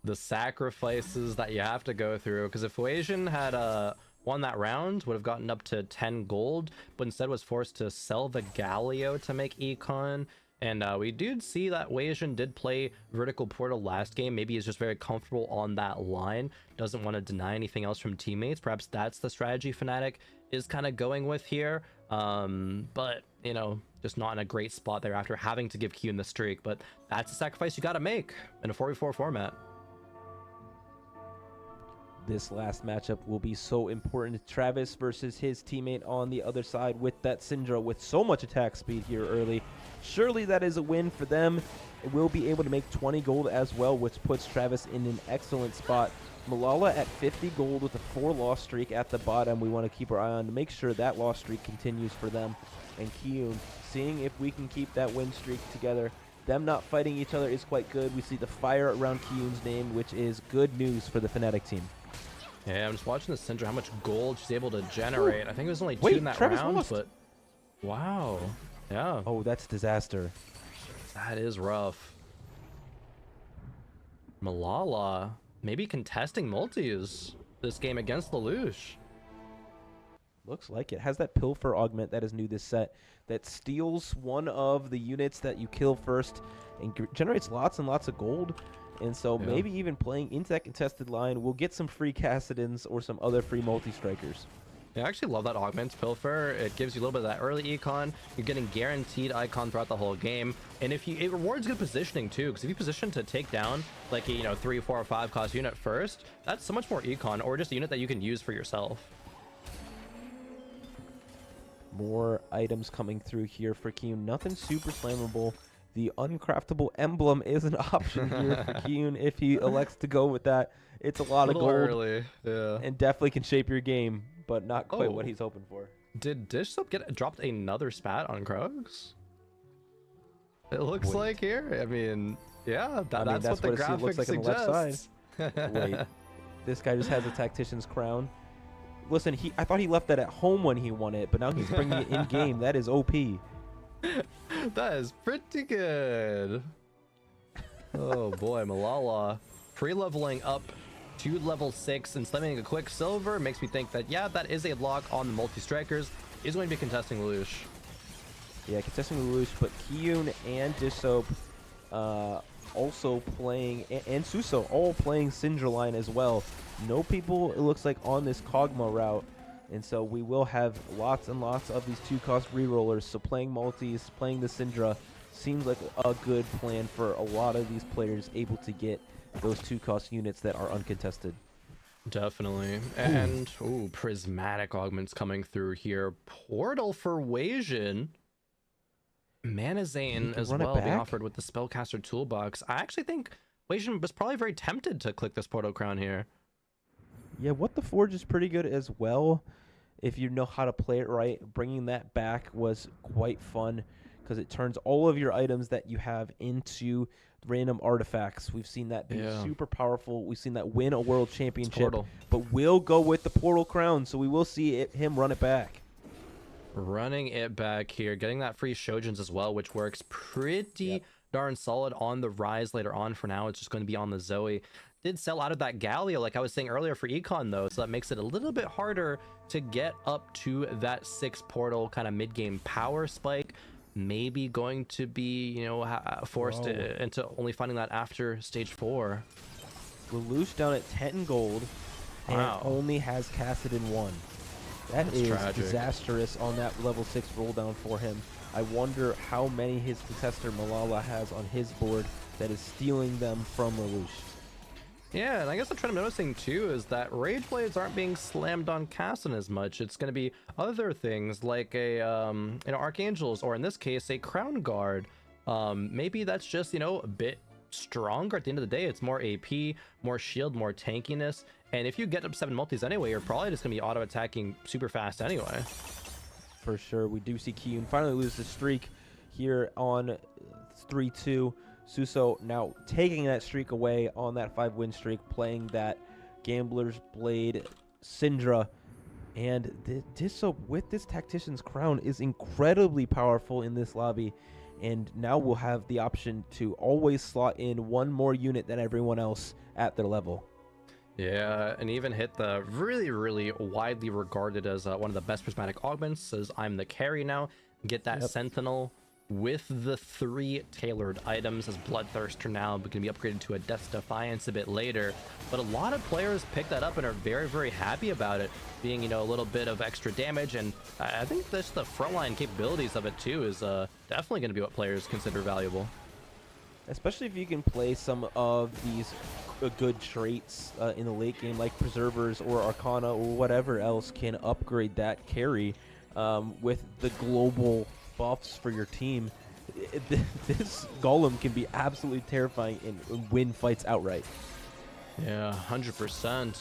The sacrifices that you have to go through, because if Wasian had won that round, would have gotten up to 10 gold, but instead was forced to sell the Galio to make econ. And we did see that Weijin did play vertical portal last game. Maybe he's just very comfortable on that line, doesn't want to deny anything else from teammates. Perhaps that's the strategy Fnatic is kind of going with here. But, you know, just not in a great spot there after having to give Kyun the streak. But that's a sacrifice you got to make in a 4v4 format. This last matchup will be so important. Travis versus his teammate on the other side with that Syndra with so much attack speed here early. Surely that is a win for them. It will be able to make 20 gold as well, which puts Travis in an excellent spot. Malala at 50 gold with a 4-loss streak at the bottom. We want to keep our eye on to make sure that loss streak continues for them. And Kyun, seeing if we can keep that win streak together. Them not fighting each other is quite good. We see the fire around Kyun's name, which is good news for the Fnatic team. Yeah, I'm just watching the Syndra, how much gold she's able to generate. I think it was only 2 in that Travis round, lost. but wow. Yeah. Oh, that's disaster. That is rough. Malala maybe contesting multis this game against Lelouch. Looks like it. Has that Pilfer augment that is new this set that steals one of the units that you kill first and generates lots and lots of gold. And so maybe even playing into that contested line, we'll get some free Cassidans or some other free multi-strikers. Yeah, I actually love that augment Pilfer. It gives you a little bit of that early econ. You're getting guaranteed icon throughout the whole game, and if you, it rewards good positioning too. Because if you position to take down like a 3, 4, or 5 cost unit first, that's so much more econ, or just a unit that you can use for yourself. More items coming through here for Kyun. Nothing super slammable. The uncraftable emblem is an option here for Kyun if he elects to go with that. It's a lot of gold early. Yeah. and definitely can shape your game, but not quite what he's hoping for. Did Dish Soap get dropped another spat on Krugs? It looks like here. I mean, yeah, that's what the graphic looks like on the left suggests. Wait, this guy just has a tactician's crown. Listen, I thought he left that at home when he won it, but now he's bringing it in game. That is OP. That is pretty good. Oh boy, Malala pre-leveling up to level 6 and slamming a quick silver makes me think that, yeah, that is a lock on the multi-strikers. Is going to be contesting Lelouch. Yeah, contesting Lelouch, but Kyun and Dishsoap also playing, and Suso all playing Syndra line as well. No people, it looks like, on this Kog'Maw route. And so we will have lots and lots of these 2-cost rerollers. So playing multis, playing the Syndra seems like a good plan for a lot of these players able to get those 2-cost units that are uncontested. Definitely. And, ooh, prismatic augments coming through here. Portal for Weijin. Mana Zane as well being offered with the Spellcaster Toolbox. I actually think Weijin was probably very tempted to click this Portal Crown here. Yeah, What the Forge is pretty good as well. If you know how to play it right, bringing that back was quite fun because it turns all of your items that you have into random artifacts. We've seen that be super powerful. We've seen that win a world championship. But we'll go with the Portal Crown, so we will see him run it back. Running it back here, getting that free Shojins as well, which works pretty darn solid on the Rise later on. For now, it's just going to be on the Zoe. Did sell out of that Galio, like I was saying earlier, for Econ, though, so that makes it a little bit harder to get up to that 6 portal kind of mid-game power spike. Maybe going to be, forced into only finding that after stage 4. Lelouch down at 10 gold and only has Cassidon 1. That's is tragic. Disastrous on that level 6 roll down for him. I wonder how many his contester Malala has on his board that is stealing them from Lelouch. Yeah, and I guess the trend I'm noticing too is that Rage Blades aren't being slammed on Cassin as much. It's going to be other things like a Archangels, or in this case a Crown Guard. Maybe that's just a bit stronger at the end of the day. It's more AP, more shield, more tankiness, and if you get up 7 multis anyway, you're probably just going to be auto attacking super fast anyway. For sure. We do see Kyun finally lose the streak here on 3-2. Suso now taking that streak away on that 5-win streak, playing that Gambler's Blade Syndra. And Dishsoap with this Tactician's Crown is incredibly powerful in this lobby. And now we'll have the option to always slot in one more unit than everyone else at their level. Yeah, and even hit the really, really widely regarded as one of the best prismatic augments, as I'm the carry now. Get that Sentinel with the 3 tailored items, as Bloodthirster now going to be upgraded to a Death's Defiance a bit later. But a lot of players pick that up and are very, very happy about it, being, you know, a little bit of extra damage. And I think that's the frontline capabilities of it too is definitely going to be what players consider valuable. Especially if you can play some of these good traits in the late game, like Preservers or Arcana or whatever else can upgrade that carry with the global buffs for your team. This Golem can be absolutely terrifying and win fights outright. Yeah, 100%.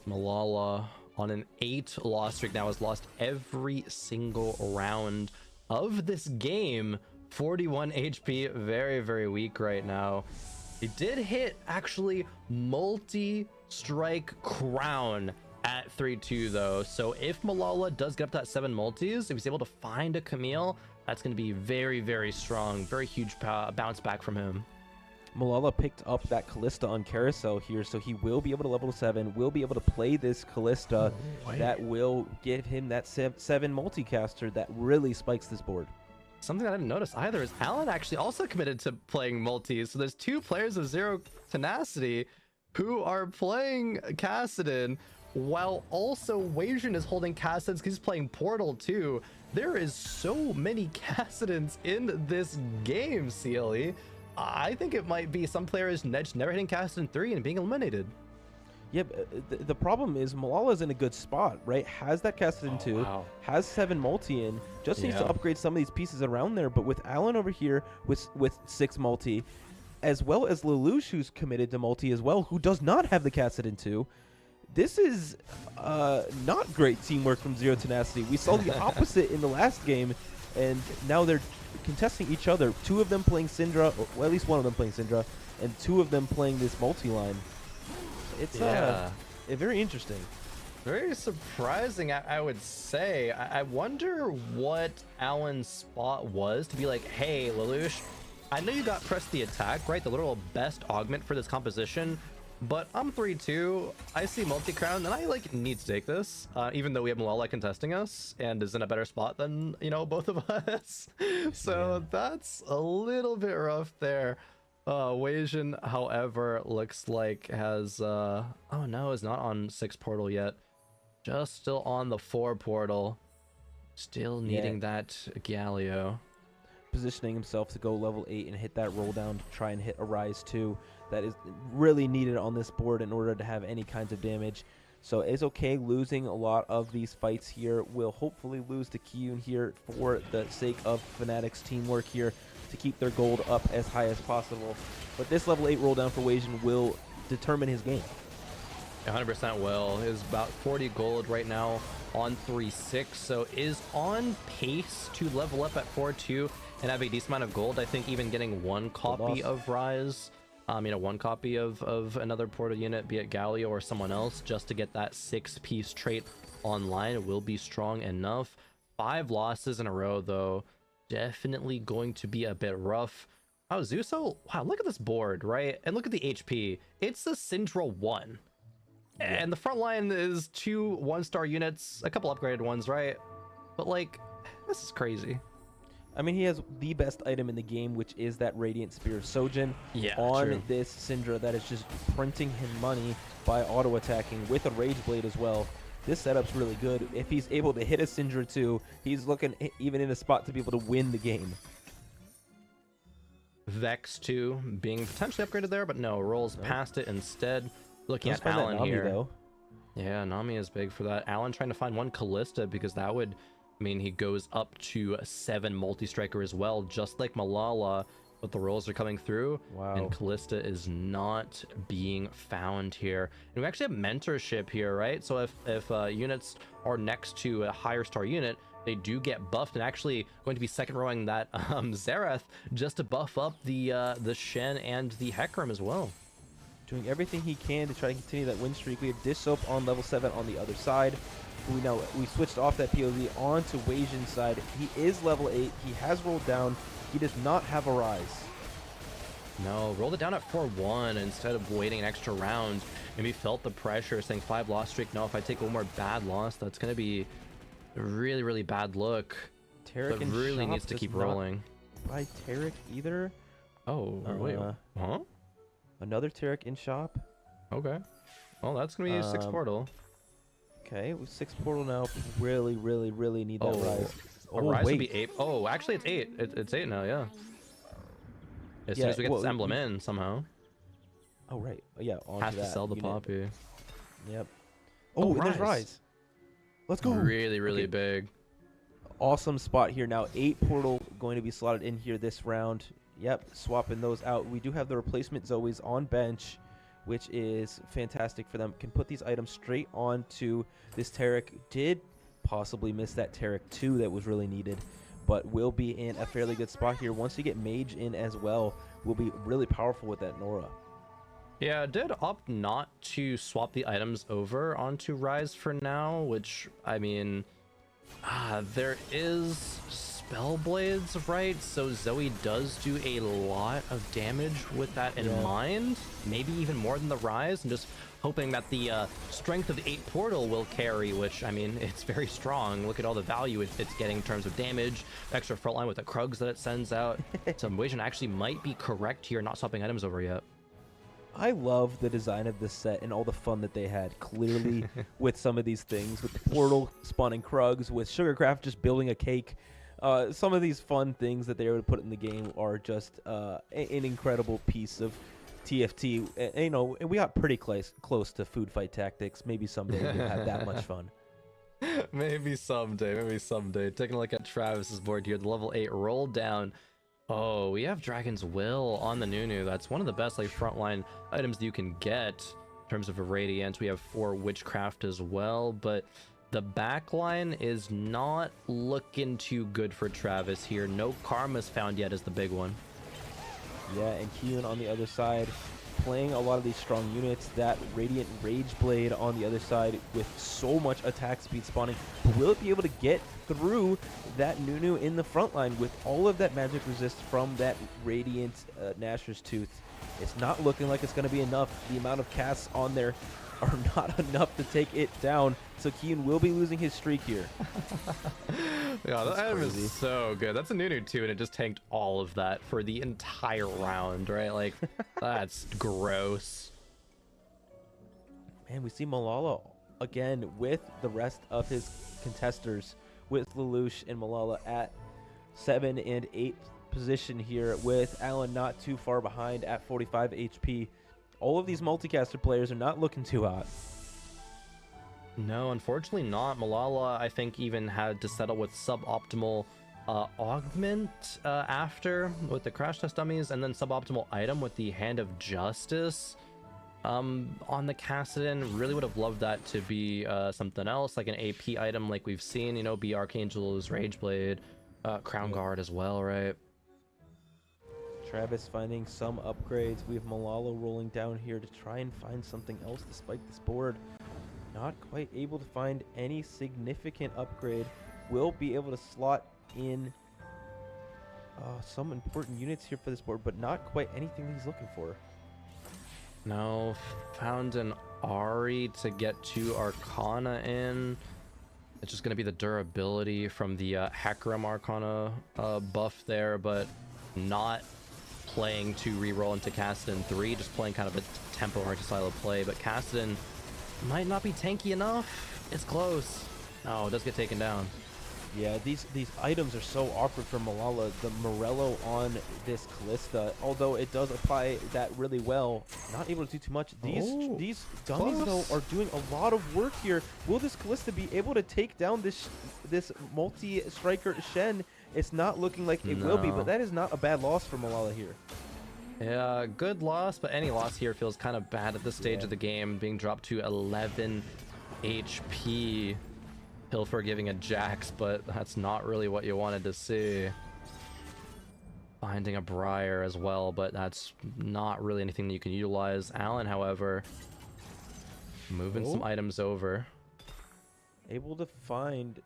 Malala on an 8 loss streak now, has lost every single round of this game. 41 HP, very, very weak right now. It did hit actually multi-strike crown at 3-2 though. So if Malala does get up to that 7 multis, if he's able to find a Camille, that's going to be very, very strong. Very huge bounce back from him. Malala picked up that Callista on Carousel here, so he will be able to level 7, will be able to play this Callista that will give him that 7 multicaster that really spikes this board. Something I didn't notice either is Alan actually also committed to playing multis. So there's 2 players of Zero Tenacity who are playing Kassadin, while also Wajan is holding Kassadins because he's playing Portal too. There is so many Kassadins in this game, CLE. I think it might be some players never hitting Kassadin 3 and being eliminated. Yeah, the problem is Malala's in a good spot, right? Has that Kassadin 2, has 7 multi in, just needs to upgrade some of these pieces around there. But with Alan over here with 6 multi, as well as Lelouch, who's committed to multi as well, who does not have the Kassadin 2, this is not great teamwork from Zero Tenacity. We saw the opposite in the last game, and now they're contesting each other. 2 of them playing Syndra, or well, at least 1 of them playing Syndra, and 2 of them playing this multi-line. It's very interesting. Very surprising, I would say. I wonder what Alan's spot was to be like, hey, Lelouch, I know you got Press the Attack, right? The literal best augment for this composition, but I'm 3-2. I see multi-crown, and I need to take this, even though we have Malala contesting us and is in a better spot than, you know, both of us. So that's a little bit rough there. Wajan, however, looks like has oh no, is not on 6 portal yet, just still on the 4 portal, still needing that Galio, positioning himself to go level 8 and hit that roll down to try and hit a Rise 2 that is really needed on this board in order to have any kinds of damage. So it's okay losing a lot of these fights here. We'll hopefully lose to Kiyun here for the sake of Fnatic's teamwork here to keep their gold up as high as possible. But this level 8 roll down for Wajan will determine his game. 100% will. Is about 40 gold right now on 3-6, so is on pace to level up at 4-2 and have a decent amount of gold. I think even getting 1 copy of Rise, you know, 1 copy of another portal unit, be it Galio or someone else, just to get that 6-piece trait online will be strong enough. 5 losses in a row though, definitely going to be a bit rough. Oh, Zuso, wow, look at this board, right? And look at the HP. It's a Syndra 1. And the front line is 2 1-star units, a couple upgraded ones, right? But like, this is crazy. I mean, he has the best item in the game, which is that Radiant Spear of Sojin on this Syndra that is just printing him money by auto-attacking with a Rage Blade as well. This setup's really good. If he's able to hit a Syndra too, he's looking even in a spot to be able to win the game. Vex 2 being potentially upgraded there, but no, rolls past it instead. Looking at Alan Nami, here. Though. Yeah, Nami is big for that. Alan trying to find 1 Callista because that would mean he goes up to 7 multi-striker as well, just like Malala, but the rolls are coming through. Wow. And Callista is not being found here. And we actually have mentorship here, right? So if units are next to a higher star unit, they do get buffed, and actually going to be second rowing that Xerath just to buff up the Shen and the Hecarim as well. Doing everything he can to try to continue that win streak. We have Dish Soap on level 7 on the other side. We switched off that POV onto Wajan's side. He is level 8. He has rolled down. He does not have a Rise. No, rolled it down at 4-1 instead of waiting an extra round. Maybe felt the pressure, saying 5 loss streak. No, if I take 1 more bad loss, that's going to be a really, really bad look. Tarek but and really Shop needs to does keep not rolling. Buy Tarek either. Oh, wait. Huh? Another Tarek in shop. Okay. Well, that's going to be a 6 portal. Okay, with 6 portal now. Really, really, really need that rise. A rise would be 8. Oh, actually, it's 8. It's 8 now, yeah. As soon as we get this emblem in, somehow. Oh, right. Yeah, has to sell the poppy. Yep. Oh, and there's rise. Let's go. Really, really big. Awesome spot here now. 8 portal going to be slotted in here this round. Yep, swapping those out. We do have the replacement Zoes on bench, which is fantastic for them. Can put these items straight onto this Tarek. Did possibly miss that Tarek 2 that was really needed, but will be in a fairly good spot here. Once you get Mage in as well, will be really powerful with that Nora. Yeah, did opt not to swap the items over onto Rise for now, which, I mean, there is Spell Blades, right? So Zoe does do a lot of damage with that in mind, maybe even more than the Rise, and just hoping that the strength of the 8 portal will carry, which, I mean, it's very strong. Look at all the value it's getting in terms of damage, extra frontline with the Krugs that it sends out. So Invasion actually might be correct here, not swapping items over yet. I love the design of this set and all the fun that they had, clearly, with some of these things, with the portal spawning Krugs, with Sugarcraft just building a cake. Some of these fun things that they were able to put in the game are just an incredible piece of TFT. And, you know, and we got pretty close to Food Fight Tactics. Maybe someday we'll have that much fun. Maybe someday. Taking a look at Travis's board here, the level 8 roll down. Oh, we have Dragon's Will on the Nunu. That's one of the best like frontline items that you can get in terms of a Radiant. We have 4 Witchcraft as well, but the backline is not looking too good for Travis here. No Karma's found yet is the big one. Yeah, and Keelan on the other side, playing a lot of these strong units. That Radiant Rage Blade on the other side with so much attack speed spawning. Will it be able to get through that Nunu in the front line with all of that magic resist from that Radiant Gnasher's Tooth? It's not looking like it's going to be enough. The amount of casts on there are not enough to take it down. So Keelan will be losing his streak here. Yeah, that item is so good. That's a Nunu too, and it just tanked all of that for the entire round, right? Like, that's gross. Man, we see Malala again with the rest of his contesters, with Lelouch and Malala at 7 and 8 position here, with Alan not too far behind at 45 HP. All of these multicaster players are not looking too hot. No, unfortunately not. Malala, I think, even had to settle with suboptimal augment after with the crash test dummies, and then suboptimal item with the Hand of Justice on the Kassadin. Really would have loved that to be something else, like an AP item like we've seen, you know, be Archangel's Rageblade, Crown Guard as well, right? Travis finding some upgrades. We have Malala rolling down here to try and find something else to spike this board. Not quite able to find any significant upgrade. Will be able to slot in some important units here for this board, but not quite anything he's looking for. No, found an Ari to get 2 Arcana in. It's just going to be the durability from the Hecarim Arcana buff there, but not playing to reroll into Kassadin 3, just playing kind of a tempo hard style of play, but Kassadin might not be tanky enough. It's close. Oh, it does get taken down. Yeah, these items are so awkward for Malala. The Morello on this Callista, although it does apply that really well, not able to do too much. These dummies though are doing a lot of work here. Will this Callista be able to take down this multi-striker Shen? It's not looking like it will be, but that is not a bad loss for Malala here. Yeah, good loss, but any loss here feels kind of bad at this stage of the game, being dropped to 11 HP. Pilfer giving a Jax, but that's not really what you wanted to see. Finding a Briar as well, but that's not really anything that you can utilize. Alan, however, moving some items over. Able to find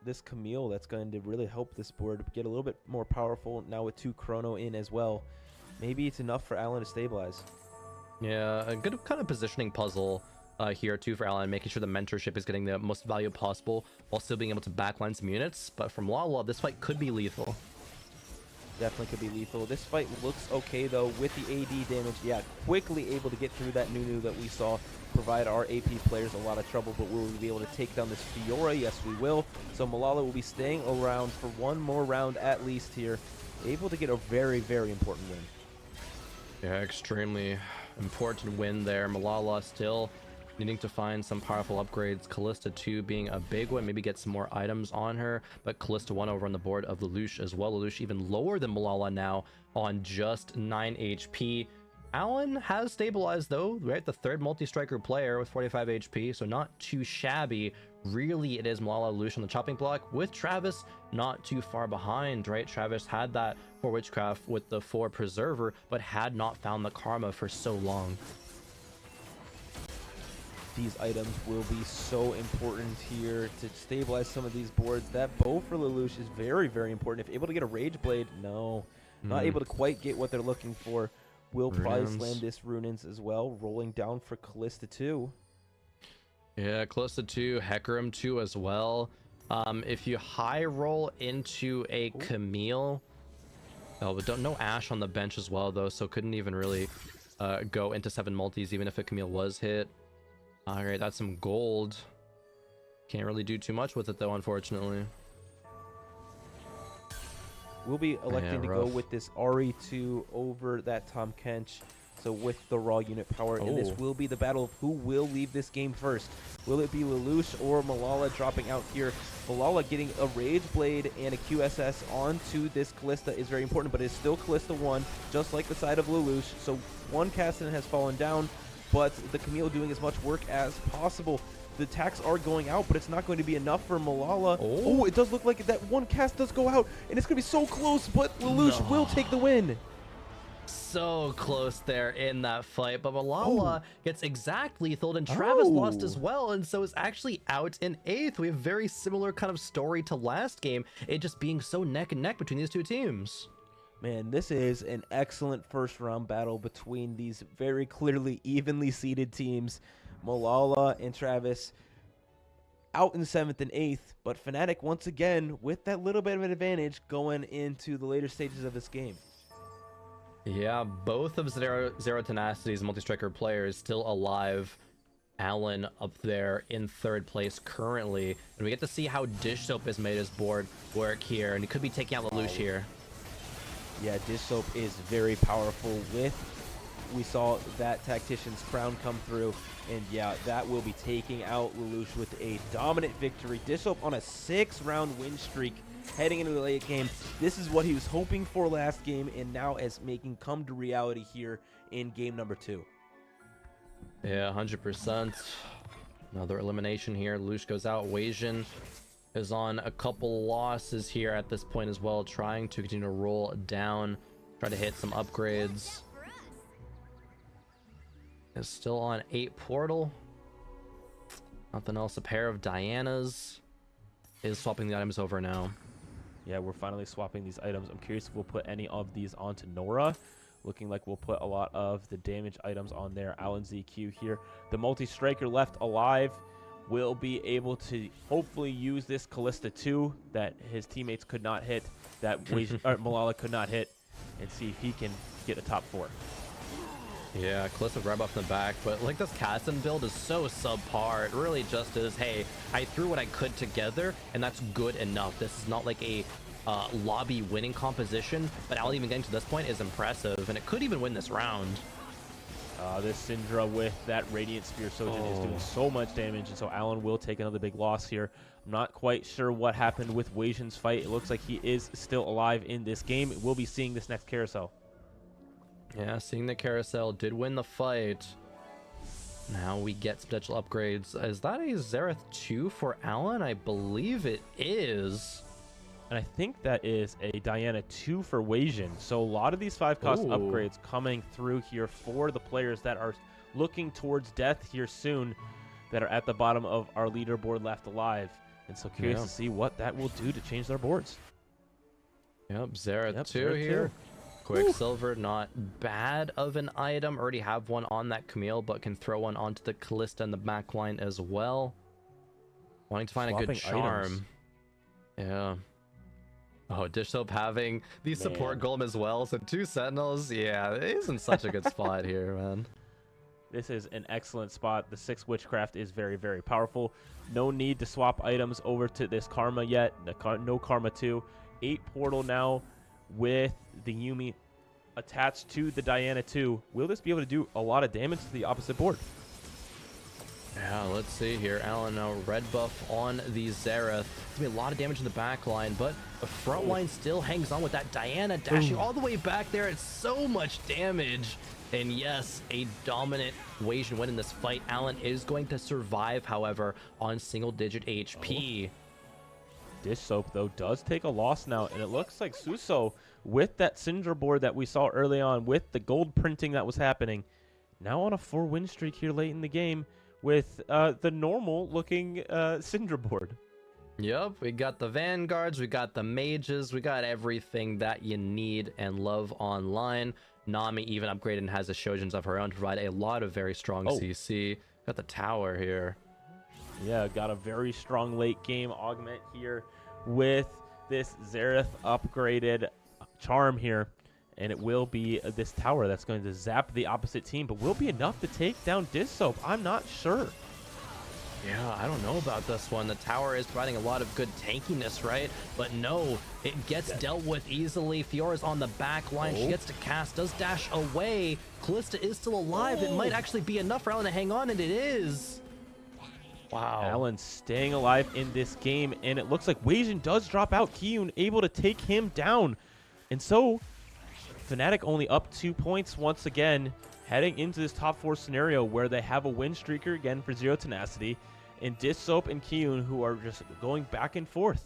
this Camille that's going to really help this board get a little bit more powerful now with 2 Chrono in as well. Maybe it's enough for Alan to stabilize. Yeah, a good kind of positioning puzzle here too for Alan, making sure the mentorship is getting the most value possible while still being able to backline some units. But from Lala, this fight could be lethal. Definitely could be lethal. This fight looks okay though with the AD damage. Yeah, quickly able to get through that Nunu that we saw provide our AP players a lot of trouble, but will we be able to take down this Fiora? Yes, we will. So Malala will be staying around for one more round at least here, able to get a very, very important win. Yeah, extremely important win there. Malala still needing to find some powerful upgrades. Kalista 2 being a big one, maybe get some more items on her, but Kalista 1 over on the board of Lelouch as well. Lelouch even lower than Malala now on just 9 HP. Alan has stabilized though, right? The third multi-striker player with 45 HP, so not too shabby. Really, it is Malala Lelouch on the chopping block with Travis not too far behind, right? Travis had that for Witchcraft with the 4 Preserver, but had not found the Karma for so long. These items will be so important here to stabilize some of these boards. That bow for Lelouch is very, very important. If able to get a Rage Blade, no. Not able to quite get what they're looking for. Will probably slam this Runins as well. Rolling down for Kalista 2. Yeah, Kalista 2, Hecarim 2 as well. If you high roll into a Camille... Oh, but no Ashe on the bench as well though, so couldn't even really go into 7 multis even if a Camille was hit. Alright, that's some gold. Can't really do too much with it though, unfortunately. We'll be electing to go with this RE2 over that Tom Kench. So with the raw unit power, and this will be the battle of who will leave this game first. Will it be Lelouch or Malala dropping out here? Malala getting a Rage Blade and a QSS onto this Kalista is very important, but it's still Kalista 1, just like the side of Lelouch. So one Castan has fallen down, but the Camille doing as much work as possible. The attacks are going out, but it's not going to be enough for Malala. Oh, it does look like that one cast does go out, and it's going to be so close, but Lelouch will take the win. So close there in that fight, but Malala gets exact lethal, and Travis lost as well, and so is actually out in 8th. We have very similar kind of story to last game, it just being so neck and neck between these two teams. Man, this is an excellent first round battle between these very clearly evenly seeded teams. Malala and Travis out in 7th and 8th, but Fnatic once again with that little bit of an advantage going into the later stages of this game. Yeah, both of Zero Tenacity's multi-striker players still alive. Alan up there in 3rd place currently, and we get to see how Dish Soap has made his board work here, and he could be taking out Lelouch here. Yeah, Dish Soap is very powerful with, we saw that Tactician's Crown come through, and yeah, that will be taking out Lelouch with a dominant victory. Dish Soap on a 6-round win streak heading into the late game. This is what he was hoping for last game, and now is making come to reality here in game number 2. Yeah, 100%. Another elimination here. Lelouch goes out. Weijin is on a couple losses here at this point as well, trying to continue to roll down, try to hit some upgrades. Is still on 8 portal. Nothing else. A pair of Dianas is swapping the items over now. Yeah, we're finally swapping these items. I'm curious if we'll put any of these onto Nora. Looking like we'll put a lot of the damage items on there. Alan ZQ here. The multi-striker left alive will be able to hopefully use this Kalista 2 that his teammates could not hit, that Malala could not hit, and see if he can get a top 4. Yeah, Kalista grab off in the back, but like this Castan build is so subpar. It really just is, hey, I threw what I could together, and that's good enough. This is not like a lobby winning composition, but Alan even getting to this point is impressive, and it could even win this round. This Syndra with that Radiant Spear Sojin is doing so much damage, and so Alan will take another big loss here. I'm not quite sure what happened with Weijin's fight. It looks like he is still alive in this game. We'll be seeing this next carousel. Yeah, seeing the carousel did win the fight. Now we get some potential upgrades. Is that a Xerath 2 for Alan? I believe it is. And I think that is a Diana 2 for Weijin. So a lot of these 5-cost upgrades coming through here for the players that are looking towards death here soon, that are at the bottom of our leaderboard left alive. And so curious to see what that will do to change their boards. Yep, Xerath 2 here. Quicksilver, not bad of an item. Already have one on that Camille, but can throw one onto the Callista in the back line as well. Wanting to find a good charm. Items. Yeah. Oh, Dish Soap having the support golem as well, so 2 sentinels. Yeah, it isn't such a good spot here, man. This is an excellent spot. The 6 Witchcraft is very, very powerful. No need to swap items over to this Karma yet. No Karma 2. 8 Portal now with the Yuumi attached to the Diana 2. Will this be able to do a lot of damage to the opposite board? Yeah, let's see here. Alan now red buff on the Xerath. It's gonna be a lot of damage in the back line, but the front line still hangs on with that Diana dashing all the way back there. It's so much damage. And yes, a dominant Wasian win in this fight. Alan is going to survive, however, on single-digit HP. Dish Soap, though, does take a loss now, and it looks like Suso, with that Syndra board that we saw early on, with the gold printing that was happening, now on a 4-win streak here late in the game with the normal-looking Syndra board. Yep, we got the Vanguards, we got the Mages, we got everything that you need and love online. Nami even upgraded and has the Shojins of her own to provide a lot of very strong CC. Got the tower here. Yeah, got a very strong late game augment here with this Xerath upgraded charm here. And it will be this tower that's going to zap the opposite team, but will be enough to take down Dish Soap. I'm not sure. Yeah, I don't know about this one. The tower is providing a lot of good tankiness, right? But no, it gets dealt with easily. Fiora's on the back line. She gets to cast, does dash away. Callista is still alive. It might actually be enough for Alan to hang on, and it is. Wow. Alan staying alive in this game, and it looks like Wasian does drop out. Kiyun able to take him down. And so, Fnatic only up 2 points once again, heading into this top 4 scenario where they have a win streaker again for Zero Tenacity, and Dish Soap and Kiyun, who are just going back and forth.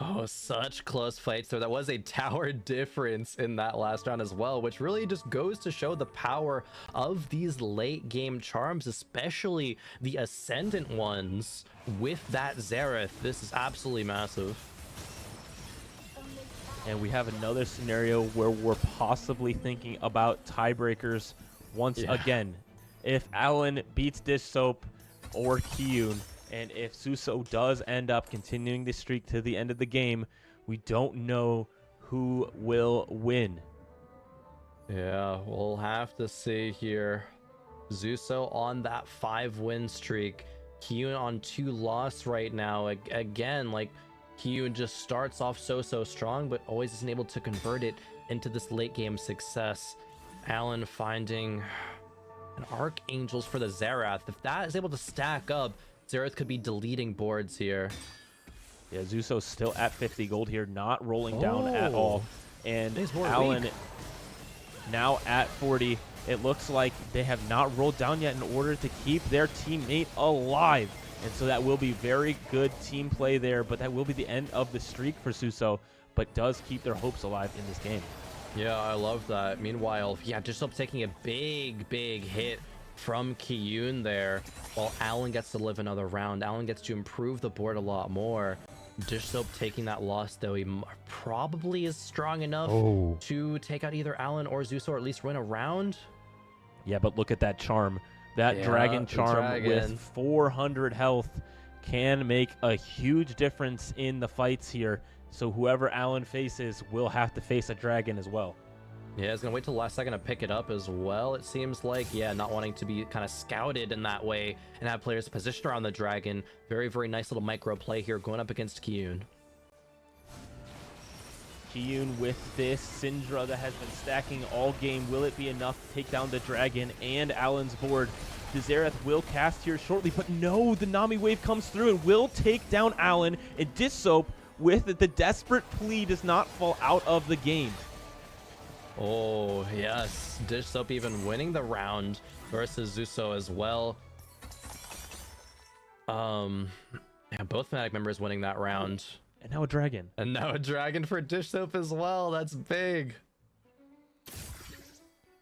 Oh, such close fights. So that was a tower difference in that last round as well, which really just goes to show the power of these late game charms, especially the Ascendant ones with that Xerath. This is absolutely massive. And we have another scenario where we're possibly thinking about tiebreakers once again. If Alan beats Dish Soap or Kiyun, and if Suso does end up continuing the streak to the end of the game, we don't know who will win. Yeah, we'll have to see here. Suso on that 5-win streak. Kiyun on 2 loss right now. Again, like, Kiyun just starts off so strong, but always isn't able to convert it into this late game success. Alan finding an Archangels for the Xerath. If that is able to stack up, Xerath could be deleting boards here. Yeah, Zuso's still at 50 gold here, not rolling down at all. And Alan now at 40. It looks like they have not rolled down yet in order to keep their teammate alive. And so that will be very good team play there, but that will be the end of the streak for Suso, but does keep their hopes alive in this game. Yeah, I love that. Meanwhile, yeah, just up taking a big hit from Kiyun there, while Alan gets to live another round. Alan gets to improve the board a lot more. Dish Soap taking that loss, though, he probably is strong enough to take out either Alan or Zeus, or at least win a round. Yeah, but look at that charm. That dragon charm with 400 health can make a huge difference in the fights here. So whoever Alan faces will have to face a dragon as well. Yeah, he's going to wait till the last second to pick it up as well, it seems like. Yeah, not wanting to be kind of scouted in that way and have players positioned around the dragon. Very nice little micro play here going up against Kiyun. Kiyun with this Syndra that has been stacking all game. Will it be enough to take down the dragon and Alan's board? The Xerath will cast here shortly, but no, the Nami wave comes through and will take down Alan. And Dish Soap with the desperate plea does not fall out of the game. Oh, yes. Dish Soap even winning the round versus Zuso as well. Yeah, both Fnatic members winning that round. And now a dragon. And now a dragon for Dish Soap as well. That's big.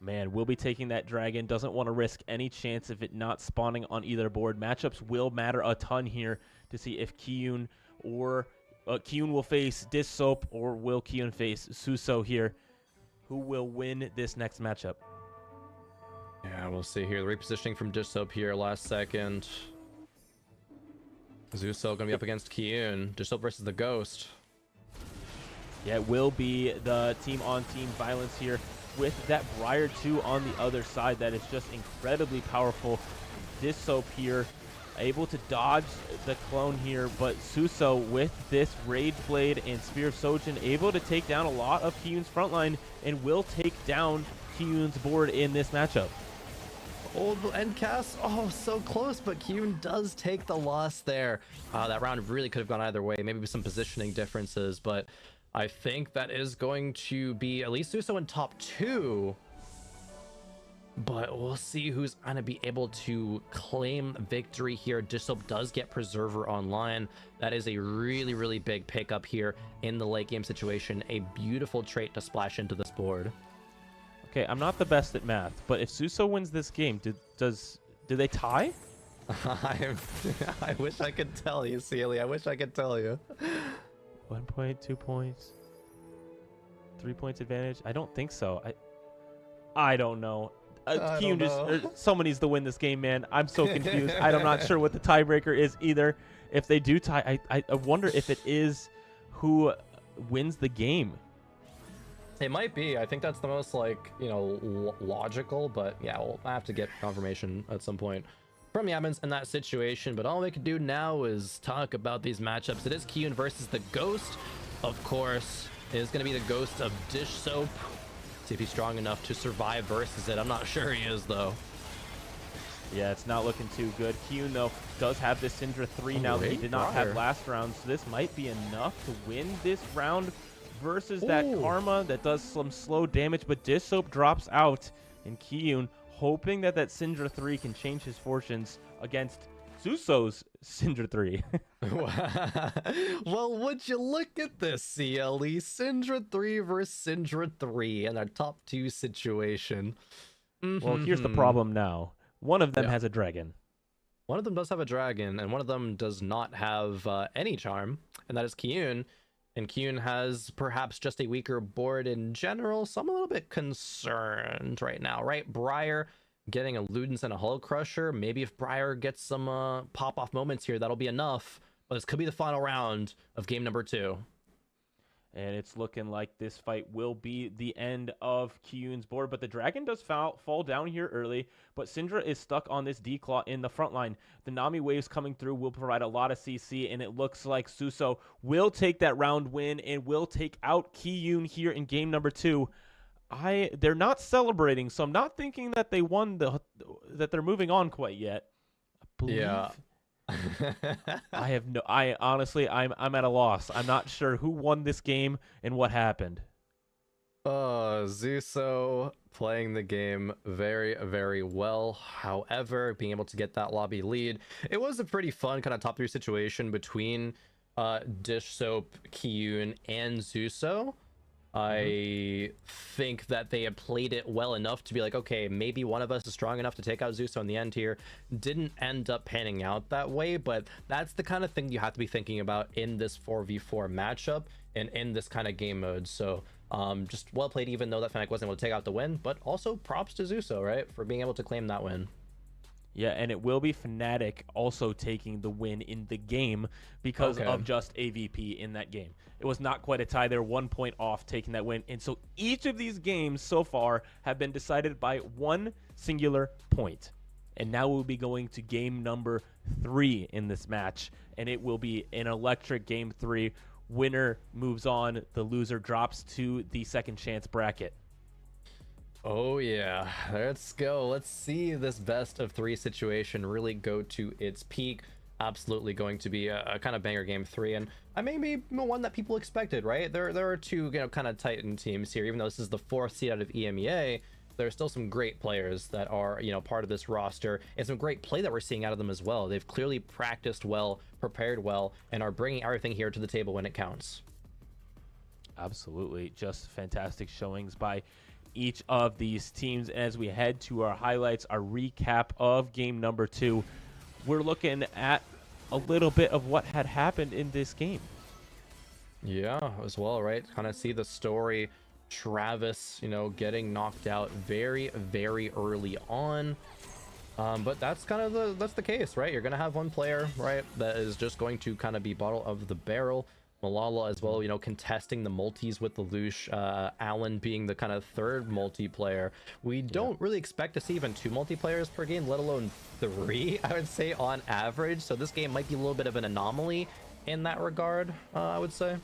Man, we'll be taking that dragon. Doesn't want to risk any chance of it not spawning on either board. Matchups will matter a ton here to see if Kiyun or Kiyun will face Dish Soap, or will Kiyun face Suso here. who will win this next matchup. Yeah, we'll see here. The repositioning from Dishsoap here last second. Zuso gonna be up against Kiyun. Dishsoap versus the Ghost. Yeah, it will be the team-on-team violence here with that Briar 2 on the other side. That is just incredibly powerful. Dishsoap here able to dodge the clone here, but Suso with this Rage Blade and Spear of Sojin able to take down a lot of Kiyun's frontline and will take down Kiyun's board in this matchup. Oh, the end cast. Oh, so close, but Kiyun does take the loss there. That round really could have gone either way, maybe with some positioning differences, but I think that is going to be at least Suso in top 2. But we'll see who's going to be able to claim victory here. Dishsoap does get Preserver online. That is a really, really big pickup here in the late game situation. A beautiful trait to splash into this board. Okay, I'm not the best at math, but if Suso wins this game, do they tie? I wish I could tell you, Sealy. I wish I could tell you. 1 point, 2 points, 3 points advantage? I don't think so. I don't know. Kiyun someone needs to win this game, man. I'm so confused. I'm not sure what the tiebreaker is either. If they do tie, I wonder if it is who wins the game. It might be. I think that's the most, like, you know, logical, but yeah, we'll have to get confirmation at some point from the admins in that situation. But all we can do now is talk about these matchups. It is Kiyun versus the Ghost, of course. It is going to be the Ghost of Dishsoap. See if he's strong enough to survive versus it. I'm not sure he is, though. Yeah, it's not looking too good. Kiyun, though, does have this Syndra 3 now that he did not have last round, so this might be enough to win this round versus that Karma that does some slow damage, but Dishsoap drops out, and Kiyun hoping that that Syndra 3 can change his fortunes against Suso's Syndra 3. Well, would you look at this, CLE? Syndra 3 versus Syndra 3 in our top 2 situation. Well, here's the problem now. One of them has a dragon. One of them does have a dragon, and one of them does not have any charm, and that is Kiyun. And Kiyun has perhaps just a weaker board in general, so I'm a little bit concerned right now, right? Briar getting a Ludens and a Hull Crusher. Maybe if Briar gets some pop-off moments here, that'll be enough. But this could be the final round of game number 2. And it's looking like this fight will be the end of Kiyun's board. But the dragon does fall down here early. But Syndra is stuck on this D-Claw in the front line. The Nami waves coming through will provide a lot of CC. And it looks like Suso will take that round win and will take out Kiyun here in game number 2. They're not celebrating, so I'm not thinking that they won that they're moving on quite yet. I believe. Yeah. I honestly, I'm at a loss. I'm not sure who won this game and what happened. Zuso playing the game very, very well. However, being able to get that lobby lead, it was a pretty fun kind of top 3 situation between Dishsoap, Kiyun, and Zuso. I think that they had played it well enough to be like, okay, maybe one of us is strong enough to take out Zuso in the end here. Didn't end up panning out that way, but that's the kind of thing you have to be thinking about in this 4v4 matchup and in this kind of game mode. So just well played, even though that Fnatic wasn't able to take out the win, but also props to Zuso, right, for being able to claim that win. Yeah, and it will be Fnatic also taking the win in the game because of just AVP in that game. It was not quite a tie. They're 1 point off taking that win. And so each of these games so far have been decided by one singular point. And now we'll be going to game number 3 in this match. And it will be an electric game 3. Winner moves on. The loser drops to the second chance bracket. Oh yeah, let's go. Let's see this best of 3 situation really go to its peak. Absolutely going to be a kind of banger game 3, and I may be one that people expected, right? There are 2, kind of Titan teams here. Even though this is the 4th seed out of EMEA, there are still some great players that are, part of this roster, and some great play that we're seeing out of them as well. They've clearly practiced well, prepared well, and are bringing everything here to the table when it counts. Absolutely, just fantastic showings by each of these teams. As we head to our highlights, our recap of game number 2, we're looking at a little bit of what had happened in this game. Yeah, as well, right? Kind of see the story Travis, you know, getting knocked out very, very early on. But that's kind of that's the case, right? You're gonna have one player, right, that is just going to kind of be bottom of the barrel. Malala as well, you know, contesting the multis with the Lush, Allen being the kind of third multiplayer. We don't really expect to see even 2 multiplayers per game, let alone 3, I would say, on average. So this game might be a little bit of an anomaly in that regard, I would say.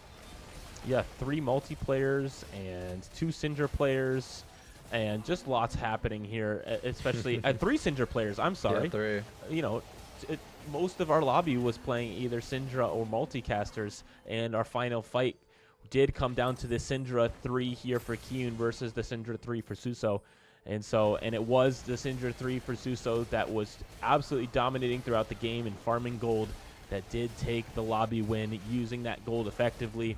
Yeah, 3 multiplayers and 2 Syndra players, and just lots happening here, especially 3 Syndra players. I'm sorry. Yeah, 3. You know, most of our lobby was playing either Syndra or multicasters, and our final fight did come down to the Syndra 3 here for Kyun versus the Syndra 3 for Suso. And it was the Syndra 3 for Suso that was absolutely dominating throughout the game and farming gold that did take the lobby win, using that gold effectively,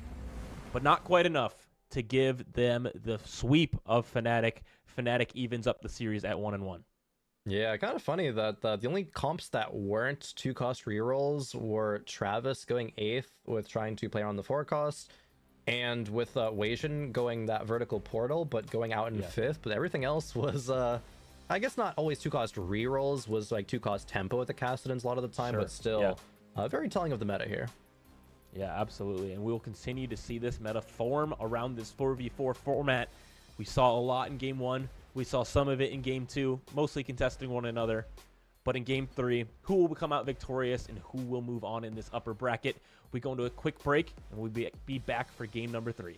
but not quite enough to give them the sweep of Fnatic. Fnatic evens up the series at 1-1. Yeah, kind of funny that the only comps that weren't 2-cost rerolls were Travis going 8th with trying to play on the 4-cost, and with Wasian going that vertical portal, but going out in 5th. But everything else was, I guess not always 2-cost rerolls, was like 2-cost tempo with the Kassadins a lot of the time, but still very telling of the meta here. Yeah, absolutely. And we'll continue to see this meta form around this 4v4 format. We saw a lot in Game 1. We saw some of it in Game 2, mostly contesting one another. But in Game 3, who will come out victorious and who will move on in this upper bracket? We go into a quick break, and we'll be back for Game number 3.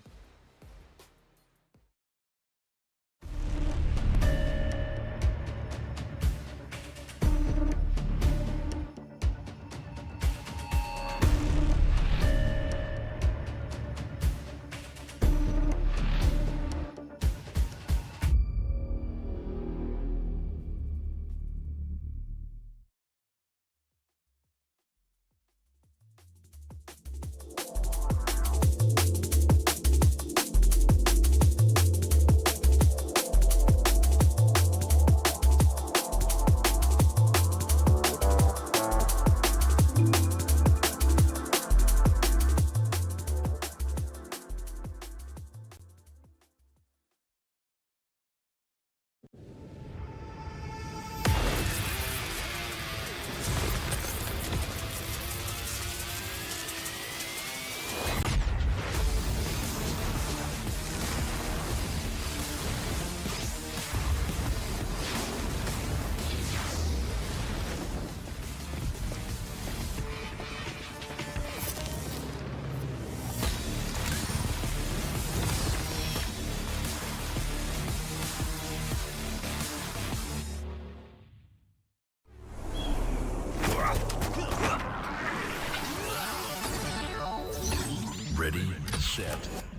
Ready, set,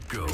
go.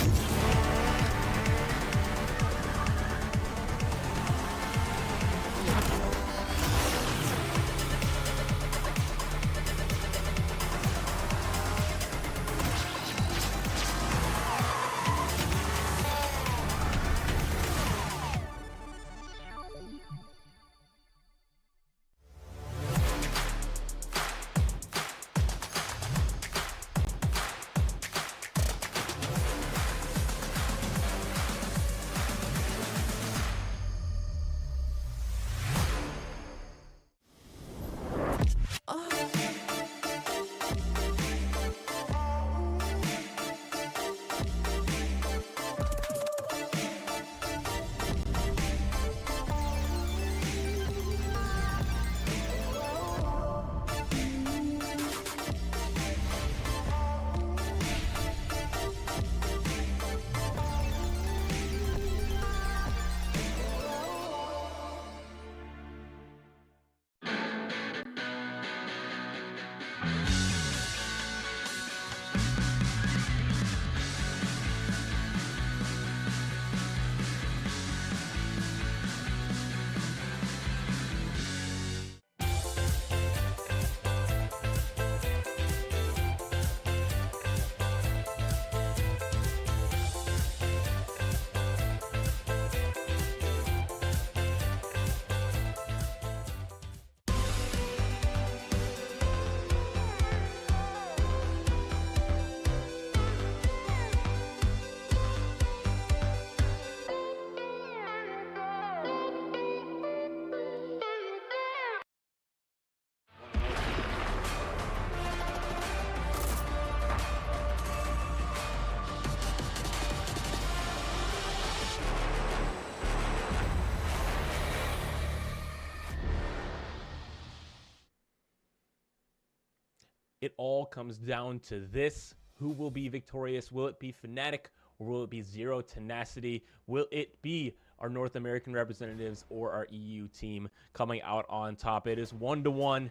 it all comes down to this. Who will be victorious? Will it be Fnatic or will it be Zero Tenacity? Will it be our North American representatives or our EU team coming out on top? It is 1-1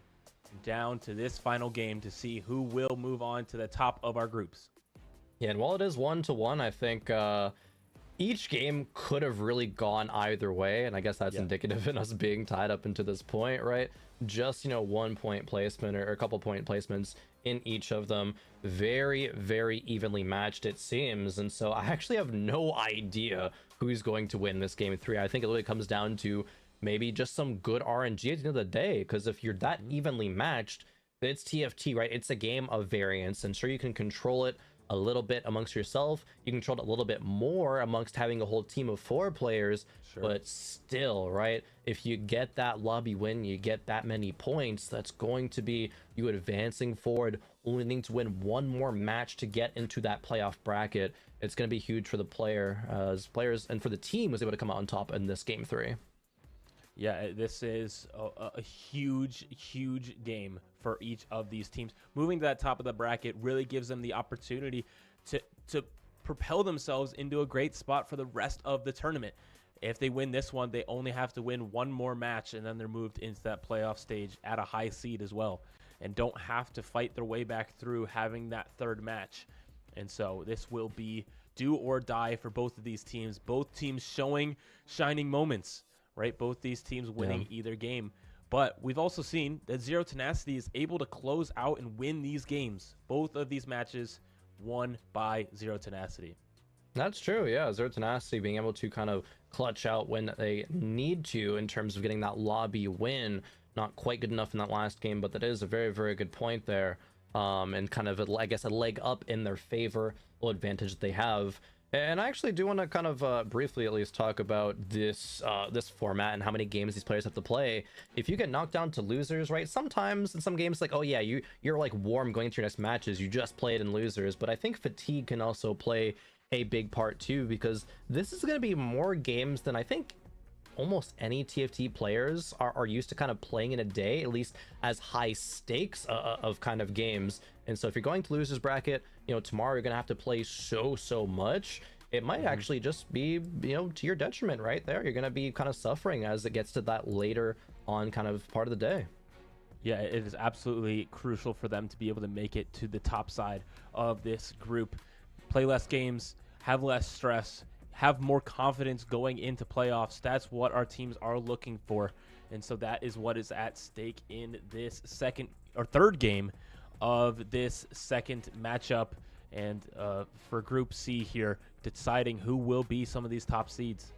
down to this final game to see who will move on to the top of our groups. Yeah, and while it is 1-1, I think each game could have really gone either way, and I guess that's indicative in us being tied up into this point, right? Just, 1 point placement or a couple point placements in each of them. Very, very evenly matched, it seems. And so I actually have no idea who's going to win this game 3. I think it really comes down to maybe just some good RNG at the end of the day, because if you're that evenly matched, it's TFT, right? It's a game of variance, and sure, you can control it a little bit amongst yourself, you control it a little bit more amongst having a whole team of 4 players, but still, right, if you get that lobby win, you get that many points, that's going to be you advancing forward, only needing to win 1 more match to get into that playoff bracket. It's going to be huge for the players and for the team was able to come out on top in this game 3. Yeah, this is a huge, huge game for each of these teams. Moving to that top of the bracket really gives them the opportunity to propel themselves into a great spot for the rest of the tournament. If they win this one, they only have to win 1 more match, and then they're moved into that playoff stage at a high seed as well, and don't have to fight their way back through having that 3rd match. And so this will be do or die for both of these teams. Both teams showing shining moments, right? Both these teams winning either game. But we've also seen that Zero Tenacity is able to close out and win these games. Both of these matches won by Zero Tenacity. That's true, yeah. Zero Tenacity being able to kind of clutch out when they need to in terms of getting that lobby win. Not quite good enough in that last game, but that is a very, very good point there. And kind of, I guess, a leg up in their favor, a little advantage that they have. And I actually do want to kind of briefly at least talk about this this format and how many games these players have to play. If you get knocked down to losers, right, sometimes in some games, like, oh yeah, you're like warm going into your next matches, you just play it in losers. But I think fatigue can also play a big part too, because this is going to be more games than I think almost any TFT players are used to kind of playing in a day, at least as high stakes of kind of games. And so if you're going to losers bracket, tomorrow you're gonna have to play so much. It might actually just be, to your detriment right there. You're gonna be kind of suffering as it gets to that later on kind of part of the day. Yeah, it is absolutely crucial for them to be able to make it to the top side of this group. Play less games, have less stress, have more confidence going into playoffs. That's what our teams are looking for. And so that is what is at stake in this third game of this second matchup. And for Group C here, deciding who will be some of these top seeds.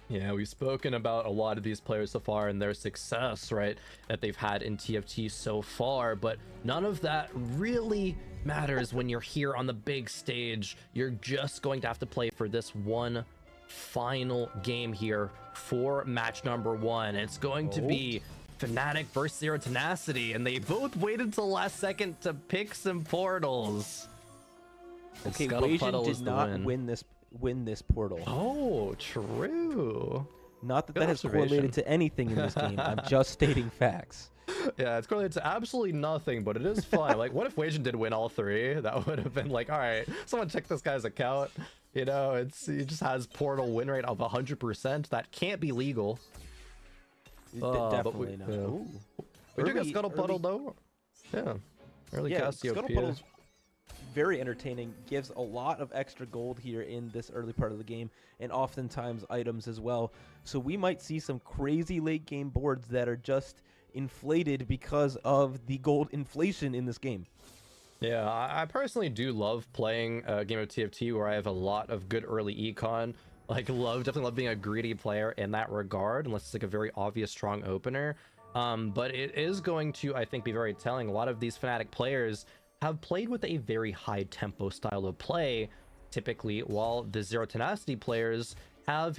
Yeah, we've spoken about a lot of these players so far and their success, right, that they've had in TFT so far, but none of that really matters when you're here on the big stage. You're just going to have to play for this one final game here for match number 1. It's going to be Fnatic versus Zero Tenacity, and they both waited till the last second to pick some portals. Okay, Wasian did not win this portal. Oh, true. Not that that is correlated to anything in this game. I'm just stating facts. Yeah, it's correlated to absolutely nothing, but it is fun. Like, what if Wasian did win all 3? That would have been like, all right, someone check this guy's account. He just has portal win rate of 100%. That can't be legal. Definitely not. We do get Scuttle Puddle though. Yeah, early Cassiopeia. Scuttle Puddle's very entertaining, gives a lot of extra gold here in this early part of the game, and oftentimes items as well. So we might see some crazy late game boards that are just inflated because of the gold inflation in this game. Yeah, I personally do love playing a game of TFT where I have a lot of good early econ. Like, definitely love being a greedy player in that regard, unless it's like a very obvious strong opener. But it is going to, I think, be very telling. A lot of these Fnatic players have played with a very high tempo style of play, typically, while the Zero Tenacity players have,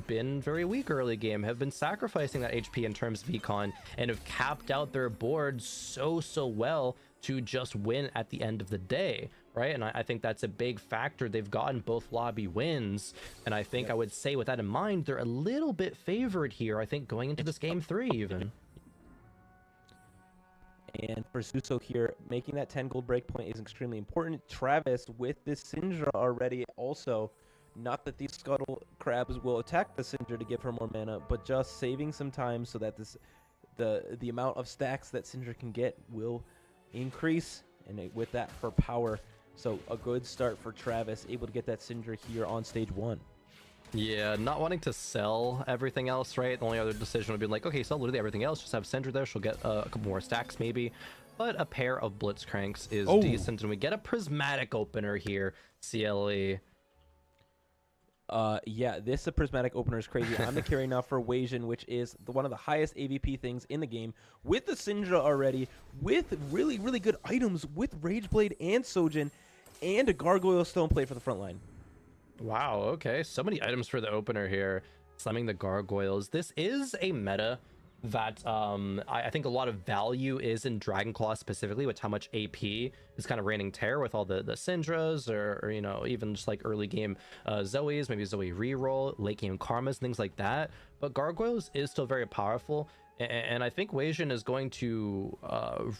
been very weak early game, have been sacrificing that HP in terms of econ, and have capped out their board so well to just win at the end of the day, right? And I think that's a big factor. They've gotten both lobby wins, and I think I would say with that in mind, they're a little bit favored here, I think, going into this game 3 even. And for Zuso here, making that 10 gold breakpoint is extremely important. Travis with this Syndra already also, not that these Scuttle Crabs will attack the Syndra to give her more mana, but just saving some time so that the amount of stacks that Syndra can get will increase, and with that for power. So a good start for Travis, able to get that Syndra here on stage 1. Yeah, not wanting to sell everything else, right? The only other decision would be like, okay, sell literally everything else, just have Syndra there, she'll get a couple more stacks maybe. But a pair of Blitzcranks is decent, and we get a prismatic opener here, CLE. Yeah, this prismatic opener is crazy. I'm the carry now for Wasion, which is one of the highest AVP things in the game, with the Syndra already, with really, really good items, with Rageblade and Sojin, and a Gargoyle Stone plate for the front line. Wow, okay, so many items for the opener here. Slamming the Gargoyles. This is a meta that I think a lot of value is in Dragonclaw specifically, with how much AP is kind of reigning terror with all the Syndras, or you know, even just like early game Zoes, maybe Zoe reroll, late game Karmas, things like that. But Gargoyles is still very powerful, and I think Wasion is going to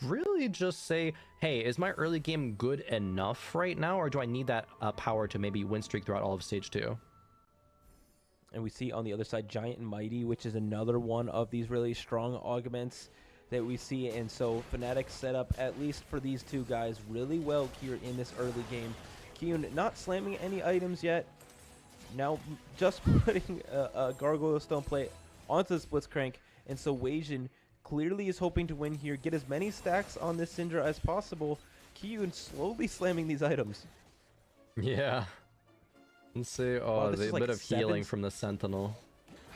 really just say, hey, is my early game good enough right now, or do I need that power to maybe win streak throughout all of stage 2? And we see on the other side Giant and Mighty, which is another one of these really strong augments that we see. And so Fnatic set up, at least for these two guys, really well here in this early game. Kyun not slamming any items yet. Now just putting a Gargoyle Stone plate onto the Blitzcrank. And so Wasion clearly is hoping to win here, get as many stacks on this Syndra as possible. Kyun slowly slamming these items. Yeah. Let's see. Oh, this a is like bit of healing from the Sentinel.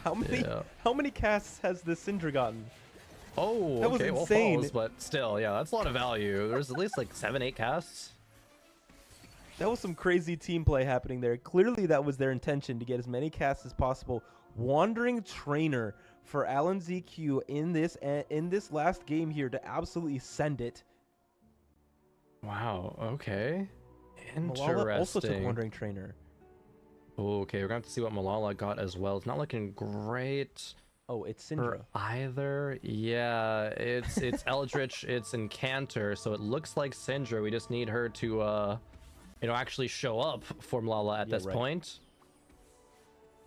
How many casts has this Syndra gotten? Oh, that was okay, insane. Well, but still, yeah, that's a lot of value. There's at least like 7-8 casts. That was some crazy team play happening there. Clearly, that was their intention, to get as many casts as possible. Wandering Trainer for Alan ZQ in this last game here to absolutely send it. Wow. Okay. Interesting. Malala also took Wandering Trainer. Okay, we're gonna have to see what Malala got as well. It's not looking great. Oh, it's Syndra. Either. Yeah, it's Eldritch, it's Incanter, so it looks like Syndra. We just need her to you know, actually show up for Malala at this point.